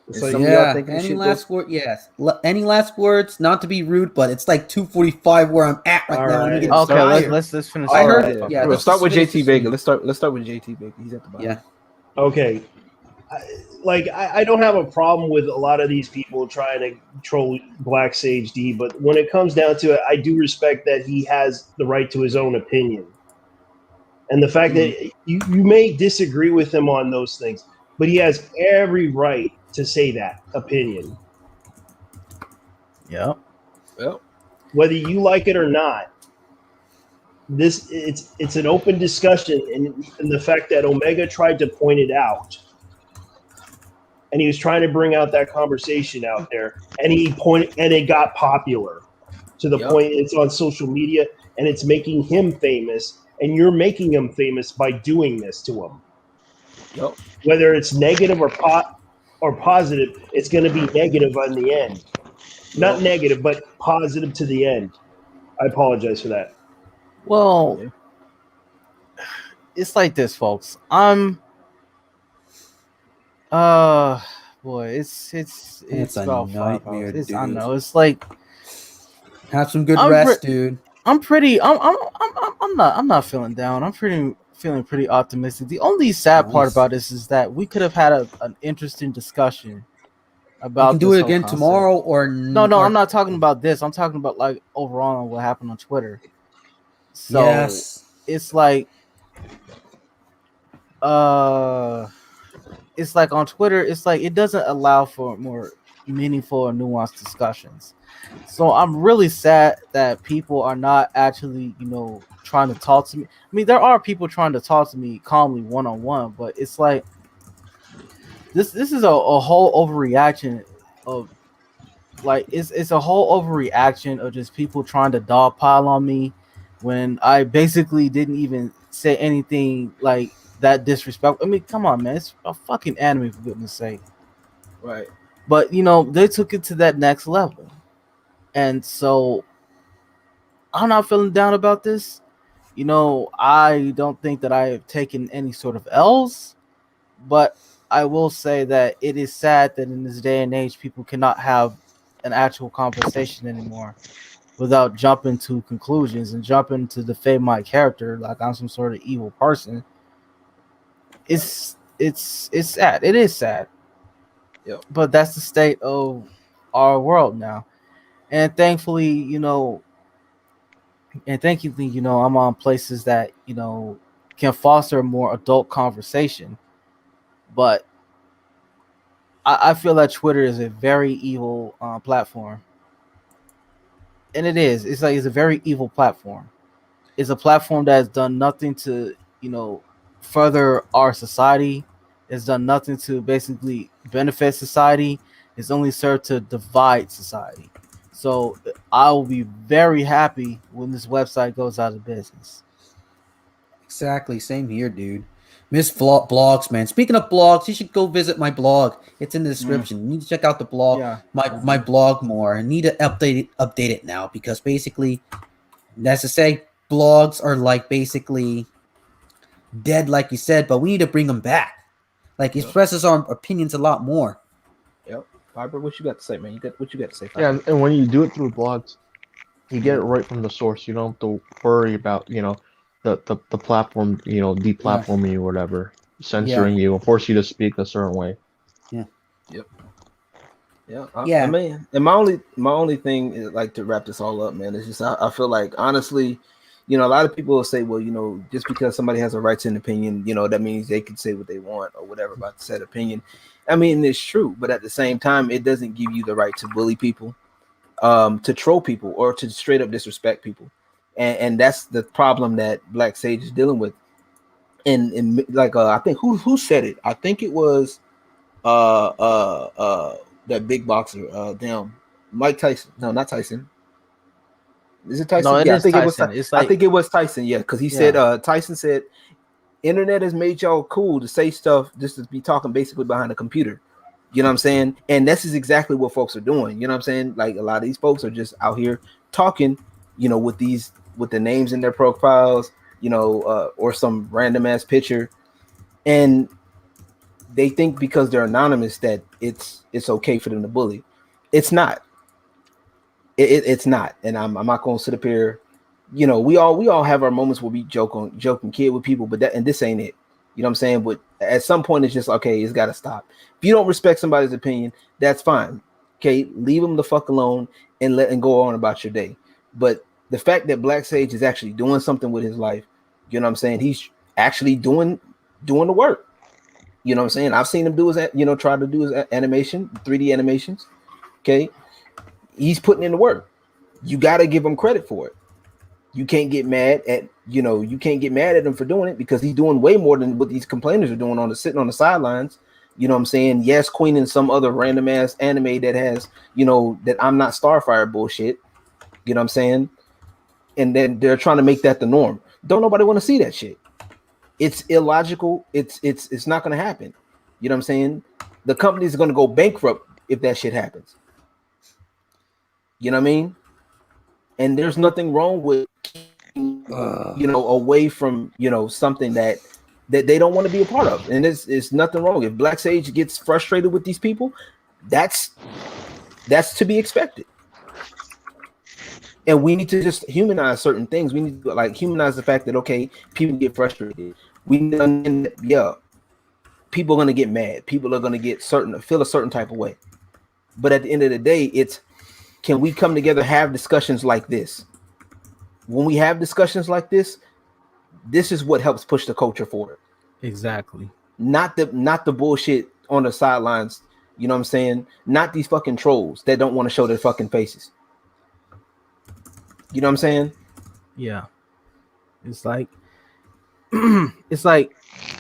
Speaker 10: It's
Speaker 3: And
Speaker 10: like,
Speaker 3: some of y'all thinking
Speaker 1: Any
Speaker 3: shit
Speaker 1: last word? Yes. Any last words? Not to be rude, but it's like 2:45 where I'm at right
Speaker 10: All
Speaker 1: now.
Speaker 10: right.
Speaker 1: I'm getting
Speaker 2: Okay,
Speaker 1: tired.
Speaker 2: let's finish.
Speaker 1: I heard.
Speaker 3: Yeah,
Speaker 1: Yeah,
Speaker 3: let's start with JT Vega. Let's start with JT Vega. He's at the bottom.
Speaker 1: Yeah.
Speaker 10: Okay. I don't have a problem with a lot of these people trying to troll blacksaged D, but when it comes down to it, I do respect that he has the right to his own opinion. And the fact that you may disagree with him on those things, but he has every right to say that opinion.
Speaker 2: Yep.
Speaker 3: Well,
Speaker 10: whether you like it or not, it's an open discussion, and the fact that Omega tried to point it out, and he was trying to bring out that conversation out there, and it got popular to the point it's on social media and it's making him famous, and you're making him famous by doing this to him.
Speaker 3: Yep.
Speaker 10: Whether it's negative or positive, it's going to be negative on the end. Not negative, but positive to the end. I apologize for that.
Speaker 2: Well, it's like this, folks. Boy, it's
Speaker 1: a
Speaker 2: about 5
Speaker 1: nightmare,
Speaker 2: hours.
Speaker 1: dude.
Speaker 2: I know. It's like
Speaker 1: have some good rest, dude.
Speaker 2: I'm not feeling down. I'm feeling pretty optimistic. The only sad part about this is that we could have had an interesting discussion about.
Speaker 1: We can do it again tomorrow, or
Speaker 2: no. I'm not talking about this. I'm talking about like overall on what happened on Twitter. So it's like, it's like on Twitter, it's like it doesn't allow for more meaningful or nuanced discussions. So I'm really sad that people are not actually, trying to talk to me. I mean, there are people trying to talk to me calmly one-on-one, but it's like this is a whole overreaction of it's a whole overreaction of just people trying to dogpile on me when I basically didn't even say anything like that disrespectful. I mean, come on, man, it's a fucking anime, for goodness sake.
Speaker 3: Right.
Speaker 2: But they took it to that next level, and so I'm not feeling down about this. I don't think that I have taken any sort of L's, but I will say that it is sad that in this day and age, people cannot have an actual conversation anymore without jumping to conclusions and jumping to defame my character like I'm some sort of evil person. It's sad. It is sad.
Speaker 3: Yep.
Speaker 2: But that's the state of our world now. And thankfully, I'm on places that, can foster a more adult conversation. But I feel that Twitter is a very evil platform. And it is. It's a very evil platform. It's a platform that has done nothing to, further our society. It's done nothing to basically benefit society. It's only served to divide society. So I will be very happy when this website goes out of business.
Speaker 1: Exactly. Same here, dude. Miss blogs, man. Speaking of blogs, you should go visit my blog. It's in the description. You need to check out the blog, my blog more. I need to update it now because basically, that's to say, blogs are like basically dead, like you said, but we need to bring them back. Like, it expresses our opinions a lot more.
Speaker 3: Yep. Fiber, what you got to say, man? What you got to say, Fiber?
Speaker 9: Yeah, and when you do it through blogs, you get it right from the source. You don't have to worry about, the platform, deplatforming you or whatever, censoring you, or force you to speak a certain way.
Speaker 1: Yeah.
Speaker 3: Yep. Yeah. I mean, and my only thing is, like, to wrap this all up, man, is just I feel like, honestly, a lot of people will say, well, just because somebody has a right to an opinion, that means they can say what they want or whatever about said opinion. I mean, it's true, but at the same time, it doesn't give you the right to bully people, to troll people, or to straight up disrespect people. And that's the problem that blacksaged is dealing with. And like I think who said it? I think it was that big boxer, Mike Tyson. No, not Tyson. Is it Tyson?
Speaker 2: No,
Speaker 3: I think
Speaker 2: Tyson.
Speaker 3: I think it was Tyson. Yeah, because he said Tyson said Internet has made y'all cool to say stuff just to be talking basically behind a computer. You know what I'm saying? And this is exactly what folks are doing. You know what I'm saying? Like a lot of these folks are just out here talking, you know, with the names in their profiles, you know, or some random ass picture. And they think because they're anonymous that it's okay for them to bully. It's not. It's not. And I'm not gonna sit up here. You know, we all have our moments where we joke and kid with people, but this ain't it. You know what I'm saying? But at some point, it's just okay. It's got to stop. If you don't respect somebody's opinion, that's fine. Okay, leave them the fuck alone and go on about your day. But the fact that blacksaged is actually doing something with his life, you know what I'm saying? He's actually doing the work. You know what I'm saying? I've seen him do his, you know, try to do his animation, 3D animations. Okay, he's putting in the work. You got to give him credit for it. You can't get mad at him for doing it because he's doing way more than what these complainers are doing sitting on the sidelines. You know what I'm saying? Yes, Queen and some other random ass anime that has, you know, that I'm not Starfire bullshit. You know what I'm saying? And then they're trying to make that the norm. Don't nobody want to see that shit. It's illogical. It's not going to happen. You know what I'm saying? The company's going to go bankrupt if that shit happens. You know what I mean? And there's nothing wrong with keeping, you know, away from, you know, something that they don't want to be a part of. And it's nothing wrong. If blacksaged gets frustrated with these people, that's to be expected. And we need to just humanize certain things. We need to like humanize the fact that okay, people get frustrated. We need to understand that, yeah, people are gonna get mad. People are gonna feel a certain type of way. But at the end of the day, it's can we come together, have discussions like this? When we have discussions like this is what helps push the culture forward.
Speaker 2: Exactly. Not
Speaker 3: the bullshit on the sidelines. You know what I'm saying? Not these fucking trolls that don't want to show their fucking faces. You know what I'm saying?
Speaker 2: Yeah. It's like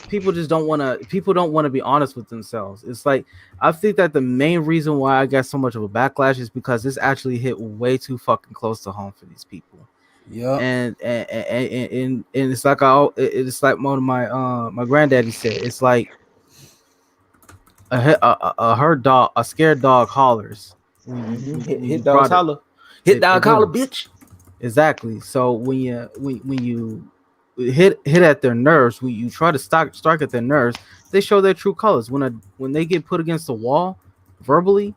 Speaker 2: people don't want to be honest with themselves. It's like I think that the main reason why I got so much of a backlash is because this actually hit way too fucking close to home for these people.
Speaker 1: Yeah.
Speaker 2: And it's like it's like one of my granddaddy said, it's like a scared dog hollers.
Speaker 3: Hit dogs holler. Hit dog holler, bitch.
Speaker 2: Exactly. So when you hit at their nerves, when you try to strike at their nerves, they show their true colors. When they get put against the wall verbally,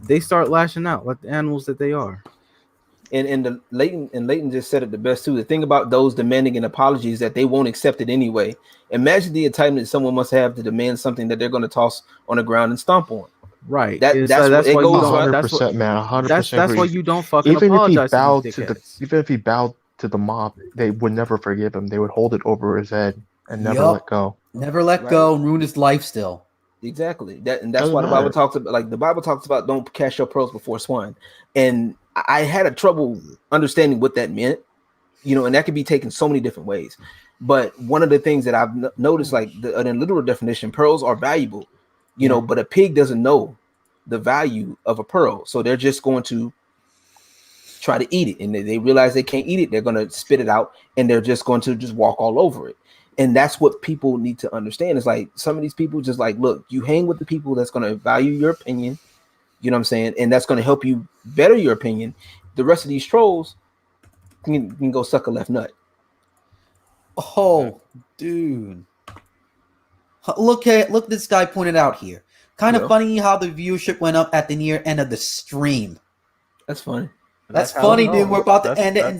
Speaker 2: they start lashing out like the animals that they are.
Speaker 3: And Leighton just said it the best too. The thing about those demanding an apology is that they won't accept it anyway. Imagine the entitlement someone must have to demand something that they're going to toss on the ground and stomp on.
Speaker 2: Right.
Speaker 3: That's why you
Speaker 9: 100%, man. 100%.
Speaker 2: That's why you don't fucking apologize.
Speaker 9: Even if he bowed to the mob, they would never forgive him. They would hold it over his head and never let go.
Speaker 1: Never let go and ruin his life still.
Speaker 3: Exactly. That's why the Bible talks about, like the Bible talks about, don't cast your pearls before swine. And I had a trouble understanding what that meant, you know, and that could be taken so many different ways. But one of the things that I've noticed, like in a literal definition, pearls are valuable, you know, but a pig doesn't know the value of a pearl. So they're just going to try to eat it. And they realize they can't eat it. They're going to spit it out and they're just going to just walk all over it. And that's what people need to understand. It's like some of these people just like, look, you hang with the people that's going to value your opinion. You know what I'm saying? And that's going to help you better your opinion. The rest of these trolls can go suck a left nut.
Speaker 1: Oh, dude. Look, this guy pointed out here. Kind of funny how the viewership went up at the near end of the stream.
Speaker 3: That's funny.
Speaker 1: That's funny, dude. We're about to end it, and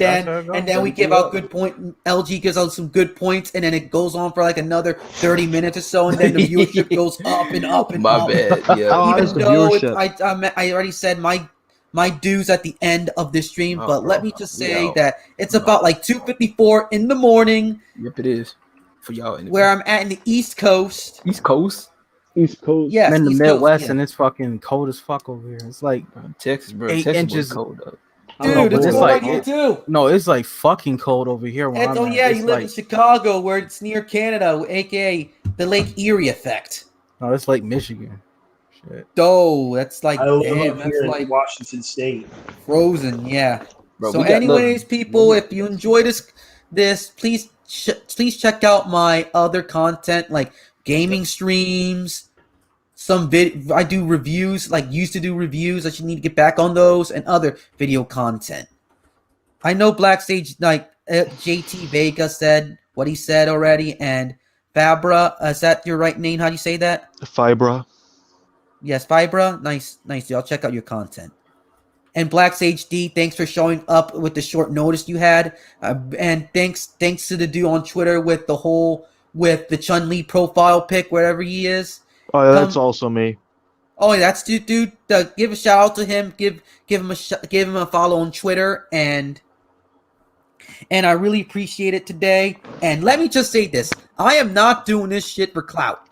Speaker 1: then we give out good point. LG gives out some good points, and then it goes on for like another 30 minutes or so, and then the viewership goes up and up and up.
Speaker 3: My bad. Yeah.
Speaker 1: Even though I already said my dues at the end of this stream, but let me just say that it's about like 2:54 in the morning.
Speaker 3: Yep, it is for y'all. Anyway.
Speaker 1: Where I'm at in the East Coast.
Speaker 3: East Coast.
Speaker 1: Yeah,
Speaker 2: I'm in the Midwest, and it's fucking cold as fuck over here. It's like
Speaker 3: Texas, bro.
Speaker 2: 8 inches
Speaker 3: cold up.
Speaker 1: Dude, it's cold right here too.
Speaker 2: No, it's like fucking cold over here.
Speaker 1: You live in Chicago, where it's near Canada, aka the Lake Erie effect.
Speaker 2: No, it's Lake Michigan. Shit.
Speaker 1: Oh, that's like
Speaker 10: that's like Washington State.
Speaker 1: Frozen, yeah.
Speaker 3: Bro,
Speaker 1: so anyways, people, if you enjoy this, please please check out my other content like gaming streams. I do reviews, like used to do reviews. I should need to get back on those and other video content. I know blacksaged, like JT Vega said what he said already, and Fabra, is that your right name? How do you say that?
Speaker 9: Fibra.
Speaker 1: Yes, Fibra. Nice, dude. I'll check out your content. And blacksaged D, thanks for showing up with the short notice you had, and thanks to the dude on Twitter with the Chun-Li profile pic, wherever he is.
Speaker 9: Oh, yeah, that's also me.
Speaker 1: Oh, yeah, that's dude. Give a shout out to him. Give him a follow on Twitter, and I really appreciate it today. And let me just say this: I am not doing this shit for clout.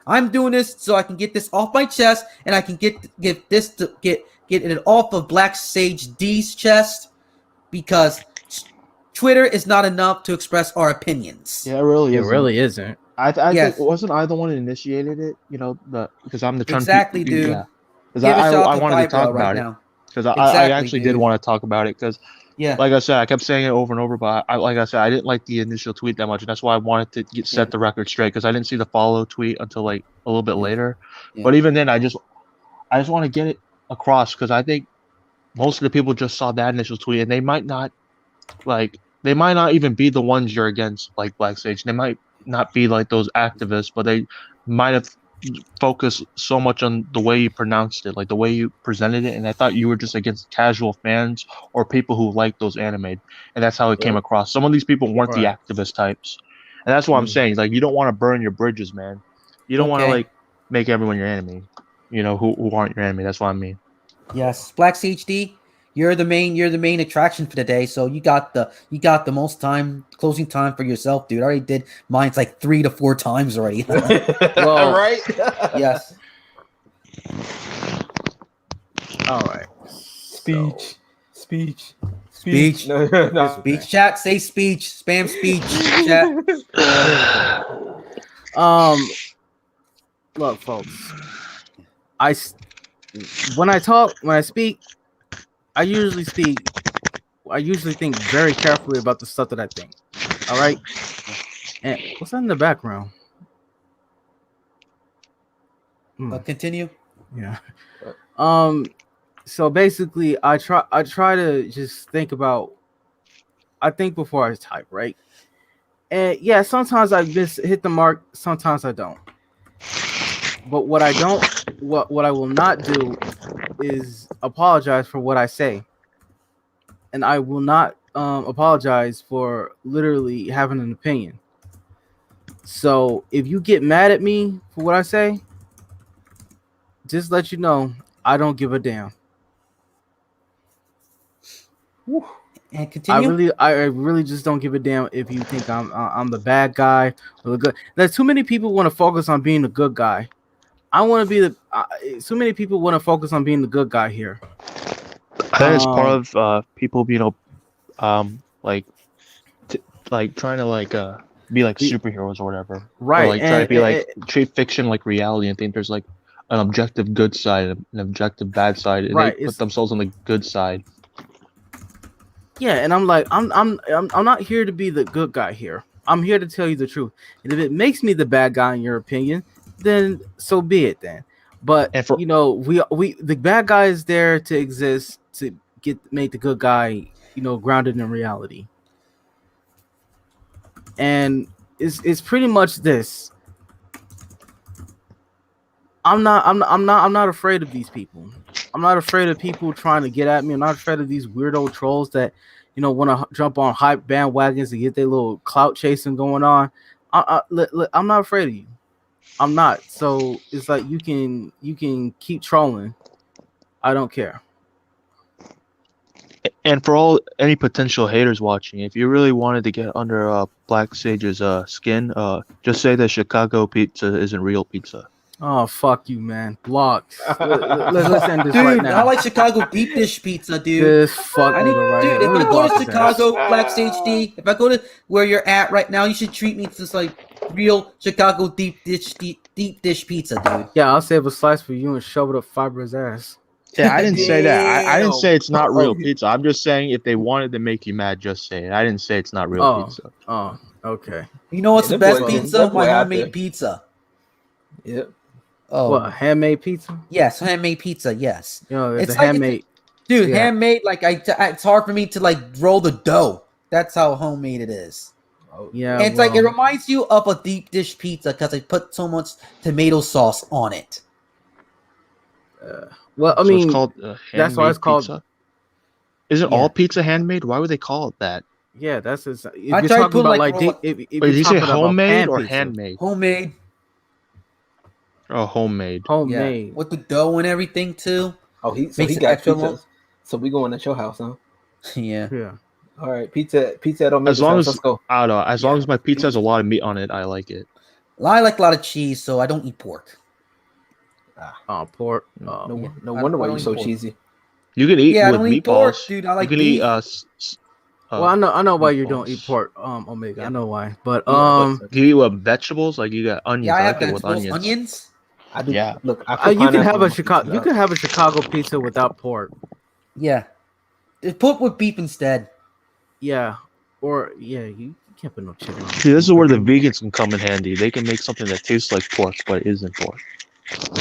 Speaker 1: I'm doing this so I can get this off my chest, and I can get it off of blacksaged D's chest, because Twitter is not enough to express our opinions.
Speaker 9: Yeah, it really
Speaker 2: isn't.
Speaker 9: I think, wasn't I the one that initiated it? You know, because I'm the Trump.
Speaker 1: Exactly, dude.
Speaker 9: Yeah. Because I wanted to talk about it. Because I actually did want to talk about it. Because, like I said, I kept saying it over and over. But like I said, I didn't like the initial tweet that much, and that's why I wanted to set the record straight. Because I didn't see the follow tweet until like a little bit later. Yeah. But even then, I just want to get it across, because I think most of the people just saw that initial tweet, and they might not even be the ones you're against, like blacksaged. They might not be like those activists, but they might have focused so much on the way you pronounced it, like the way you presented it, and I thought you were just against casual fans or people who like those anime, and that's how it came across. Some of these people weren't the activist types, and that's what I'm saying. Like, you don't want to burn your bridges, man. You don't want to like make everyone your enemy, you know, who aren't your enemy. That's what I mean.
Speaker 1: Yes, blacksaged D, you're the main attraction for the day. So you got the most closing time for yourself, dude. I already did mine's like 3 to 4 times already.
Speaker 3: Well, right?
Speaker 1: Yes.
Speaker 2: All right.
Speaker 1: Speech.
Speaker 3: No.
Speaker 1: Speech. Chat. Say speech. Spam speech. Chat.
Speaker 2: Look, folks. When I speak, I usually think very carefully about the stuff that I think. All right. And what's that in the background?
Speaker 1: Continue.
Speaker 2: Yeah. So basically, I try to just think about. I think before I type, right? And yeah, sometimes I hit the mark. Sometimes I don't. But what I will not do is apologize for what I say, and I will not apologize for literally having an opinion. So if you get mad at me for what I say, just let you know I don't give a damn.
Speaker 1: And continue.
Speaker 2: I really just don't give a damn if you think I'm the bad guy or the good. There's too many people want to focus on being the good guy. I want to be so many people want to focus on being the good guy here.
Speaker 9: That is part of people, you know, like trying to be like superheroes or whatever,
Speaker 2: right?
Speaker 9: Or, like try to be like treat fiction like reality and think there's like an objective good side and an objective bad side, and
Speaker 2: right.
Speaker 9: They put themselves on the good side.
Speaker 2: Yeah, and I'm like, I'm not here to be the good guy here. I'm here to tell you the truth, and if it makes me the bad guy in your opinion, then so be it then. But you know, we the bad guy is there to exist to make the good guy, you know, grounded in reality. And it's pretty much this. I'm not afraid of these people. I'm not afraid of people trying to get at me. I'm not afraid of these weirdo trolls that, you know, want to jump on hype bandwagons to get their little clout chasing going on. I'm not afraid of you. I'm not. So it's like you can keep trolling. I don't care.
Speaker 9: And for any potential haters watching, if you really wanted to get under Blacksage's skin, just say that Chicago pizza isn't real pizza.
Speaker 2: Oh, fuck you, man. Blocks. Let's end this
Speaker 1: dude,
Speaker 2: right now.
Speaker 1: I like Chicago deep dish pizza, dude.
Speaker 2: This fuck
Speaker 1: dude,
Speaker 2: right
Speaker 1: if I go to Chicago, Blacksaged D, if I go to where you're at right now, you should treat me to like real Chicago deep dish pizza, dude.
Speaker 2: Yeah, I'll save a slice for you and shove it up Fibra's ass.
Speaker 9: Yeah, I didn't say that. I didn't say it's not real pizza. I'm just saying if they wanted to make you mad, just say it. I didn't say it's not real pizza.
Speaker 2: Oh, okay.
Speaker 1: You know what's the best pizza? My homemade pizza.
Speaker 3: Yep.
Speaker 2: Oh, what, handmade pizza?
Speaker 1: Yes, handmade pizza. Yes.
Speaker 2: You know,
Speaker 1: it's
Speaker 2: like handmade.
Speaker 1: Dude, handmade. Like it's hard for me to like roll the dough. That's how homemade it is.
Speaker 2: Yeah,
Speaker 1: and it's like it reminds you of a deep dish pizza because they put so much tomato sauce on it.
Speaker 2: Well, I mean,
Speaker 9: it's called
Speaker 2: that's why it's called.
Speaker 9: Pizza? Isn't all pizza handmade? Why would they call it that?
Speaker 2: Yeah, that's if
Speaker 1: I
Speaker 2: you're
Speaker 1: tried
Speaker 2: talking
Speaker 1: putting,
Speaker 2: about
Speaker 1: like,
Speaker 2: like if
Speaker 9: did you say homemade or
Speaker 2: pizza.
Speaker 9: handmade?
Speaker 1: Homemade.
Speaker 9: Oh, homemade.
Speaker 2: Homemade.
Speaker 1: Yeah. With the dough and everything too.
Speaker 3: Oh, he
Speaker 1: Makes it
Speaker 3: got
Speaker 1: extra
Speaker 3: pizza.
Speaker 1: long.
Speaker 3: So we going at your house, huh?
Speaker 1: Yeah.
Speaker 2: Yeah.
Speaker 3: All right, pizza at Omega's
Speaker 9: As long
Speaker 3: house.
Speaker 9: as
Speaker 3: Let's go.
Speaker 9: I don't know. As long as my pizza has a lot of meat on it, I like it.
Speaker 1: I like a lot of cheese, so I don't eat pork.
Speaker 2: Pork.
Speaker 3: No wonder why you're so cheesy.
Speaker 9: You can eat with meatballs,
Speaker 1: pork, dude. I like
Speaker 9: you can
Speaker 1: beef.
Speaker 9: eat.
Speaker 2: Well, I know why you don't eat pork, Omega. I know why, but
Speaker 9: do you eat with vegetables? Like you got onions?
Speaker 1: Yeah, I
Speaker 9: like
Speaker 1: have
Speaker 9: it with onions.
Speaker 3: I do.
Speaker 9: Yeah.
Speaker 3: Look,
Speaker 2: you can have a Chicago. You can have a Chicago pizza without pork.
Speaker 1: Yeah, put with beef instead.
Speaker 2: Yeah, or you can't put no chicken on.
Speaker 9: See, this is where the vegans can come in handy. They can make something that tastes like pork but isn't pork.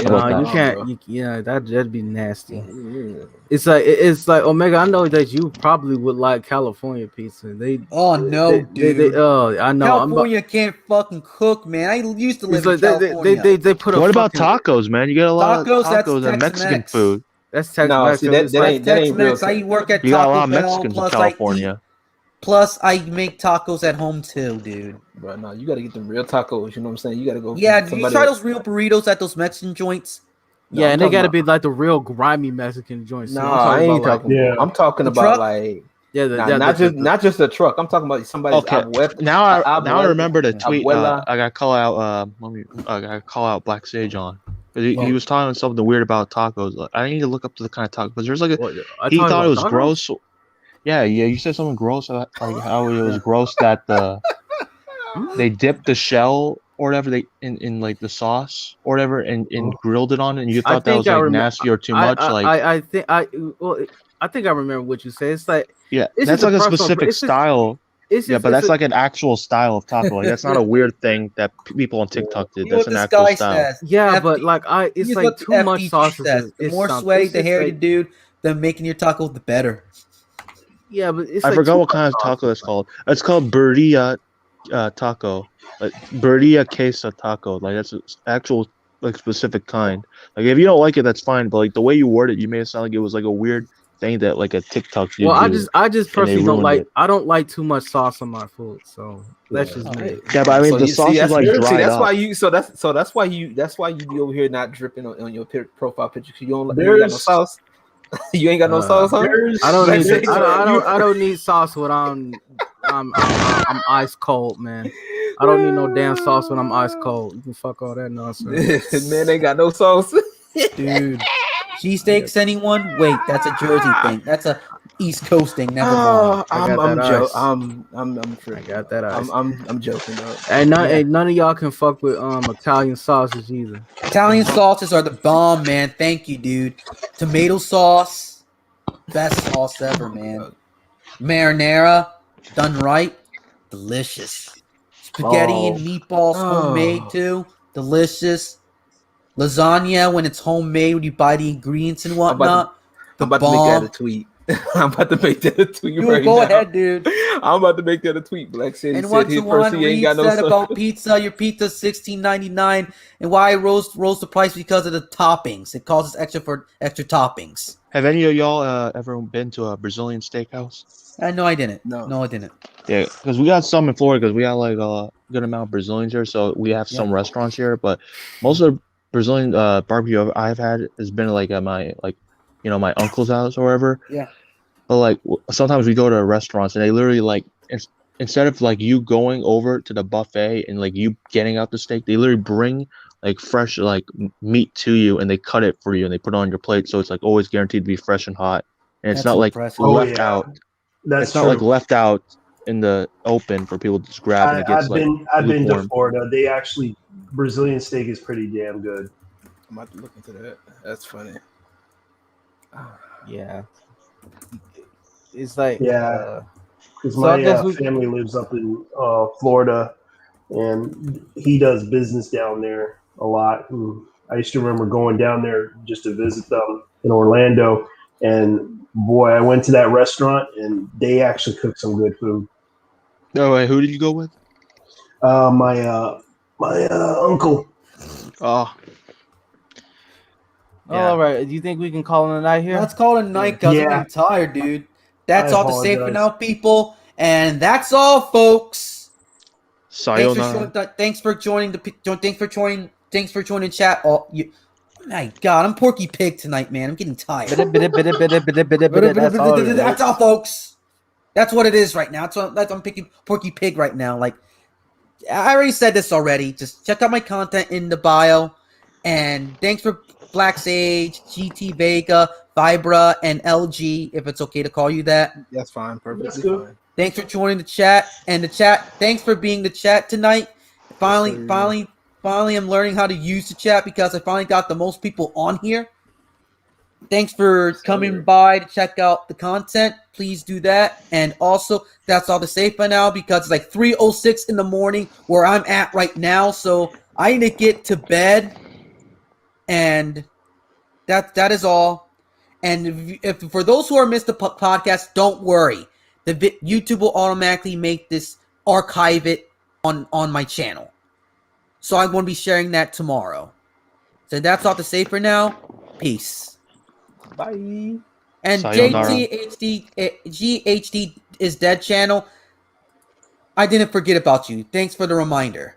Speaker 2: No, you can't. That'd be nasty. It's like Omega. I know that you probably would like California pizza.
Speaker 1: Dude.
Speaker 2: I know.
Speaker 1: California can't fucking cook, man. I used to live in California.
Speaker 2: They put.
Speaker 9: What about tacos, man? You get a lot of tacos and Mexican food.
Speaker 2: That's Tex-Mex.
Speaker 3: No, see, that ain't real.
Speaker 1: I work at
Speaker 9: you got a lot
Speaker 1: Taco
Speaker 9: of
Speaker 1: Bell,
Speaker 9: Mexicans in California.
Speaker 1: Plus, I make tacos at home too, dude.
Speaker 3: Bro, no, you gotta get them real tacos. You know what I'm saying? You gotta go.
Speaker 1: Yeah, do you try those real burritos at those Mexican joints?
Speaker 2: Yeah, and they gotta be like the real grimy Mexican joints.
Speaker 3: No, I ain't talking. I'm talking about like not just a truck. I'm talking about somebody's.
Speaker 9: Okay. Now I remember the tweet. I gotta call out. I gotta call out blacksaged on. He was talking something weird about tacos. I need to look up to the kind of taco because there's like he thought it was gross. Yeah. You said something gross, like how it was gross that they dipped the shell or whatever in like the sauce or whatever and grilled it on it, and you thought that was like nasty or too much.
Speaker 2: I think I remember what you said. It's like
Speaker 9: that's like a specific style. But that's like an actual style of taco. Like, that's not a weird thing that people on TikTok did. That's an actual style.
Speaker 2: Yeah, but like it's like too much sauce.
Speaker 1: The more sweaty the hair, dude, the making your taco the better.
Speaker 2: Yeah, but
Speaker 9: I forgot what kind of taco it's called. It's called birria taco, like birria queso taco. Like that's an actual like specific kind. Like if you don't like it, that's fine. But like the way you word it, you made it sound like it was like a weird thing that like a TikTok.
Speaker 2: Well, I just personally don't like. I don't like too much sauce on my food, so that's just me.
Speaker 9: Yeah, but I mean the sauce is like dried
Speaker 3: that's
Speaker 9: up.
Speaker 3: why you. So that's why you be over here not dripping on your profile picture. You ain't got no sauce. You ain't got no sauce, huh?
Speaker 2: I don't need sauce when I'm ice cold, man. I don't need no damn sauce when I'm ice cold. You can fuck all that nonsense.
Speaker 3: Man, they got no sauce,
Speaker 1: dude. Cheesesteaks, anyone? Wait, that's a Jersey thing. That's a East Coast thing. Never mind.
Speaker 3: I'm joking.
Speaker 2: I got that ice.
Speaker 3: I'm joking though.
Speaker 2: And none of y'all can fuck with Italian sausage either.
Speaker 1: Italian sauces are the bomb, man. Thank you, dude. Tomato sauce, best sauce ever, man. Marinara, done right, delicious. Spaghetti and meatballs, homemade too, delicious. Lasagna when it's homemade, when you buy the ingredients and whatnot.
Speaker 3: I'm about to make that a tweet. I'm about to make that a tweet right
Speaker 1: go
Speaker 3: now.
Speaker 1: ahead, dude.
Speaker 3: I'm about to make that a tweet. Black City
Speaker 1: and what Reed said about pizza, your pizza $16.99, and why it rose the price because of the toppings. It causes extra toppings.
Speaker 9: Have any of y'all ever been to a Brazilian steakhouse?
Speaker 1: No, I didn't. No, I didn't.
Speaker 9: Yeah, because we got some in Florida because we got like a good amount of Brazilians here, so we have some restaurants here. But most of the Brazilian barbecue I've had has been like at my my uncle's house or wherever.
Speaker 1: Yeah.
Speaker 9: But like sometimes we go to restaurants and they literally like instead of like you going over to the buffet and like you getting out the steak, they literally bring like fresh like meat to you and they cut it for you and they put it on your plate, so it's like always guaranteed to be fresh and hot. And it's not like left out. It's not like left out in the open for people to just grab and it gets
Speaker 10: I've been to Florida. They actually Brazilian steak is pretty damn good.
Speaker 3: I'm about to look into that. That's funny.
Speaker 2: Yeah. It's like
Speaker 10: because
Speaker 2: so
Speaker 10: my
Speaker 2: I guess
Speaker 10: family lives up in Florida, and he does business down there a lot. And I used to remember going down there just to visit them in Orlando, and boy, I went to that restaurant, and they actually cook some good food.
Speaker 9: No way. Who did you go with?
Speaker 10: My uncle.
Speaker 9: Oh.
Speaker 2: All right. Do you think we can call it a night here?
Speaker 1: Let's call it a night because I'm getting tired, dude. That's all to say for now, people. And that's all, folks.
Speaker 9: Sayonara.
Speaker 1: Thanks for joining chat. Oh my God, I'm Porky Pig tonight, man. I'm getting tired. That's all, folks. That's what it is right now. I'm picking Porky Pig right now. Like I already said this already. Just check out my content in the bio. And thanks for blacksaged, GT Vega, Vibra, and LG, if it's okay to call you that.
Speaker 2: That's fine. Perfectly fine.
Speaker 1: Thanks for joining the chat. And the chat, thanks for being the chat tonight. Finally, I'm learning how to use the chat because I finally got the most people on here. Thanks for coming by to check out the content. Please do that. And also, that's all to say for now because it's like 3:06 in the morning where I'm at right now. So I need to get to bed. And that is all. And if for those who are missed the podcast, don't worry. YouTube will automatically make this archive it on my channel. So I'm going to be sharing that tomorrow. So that's all to say for now. Peace.
Speaker 2: Bye.
Speaker 1: And GHD is dead channel. I didn't forget about you. Thanks for the reminder.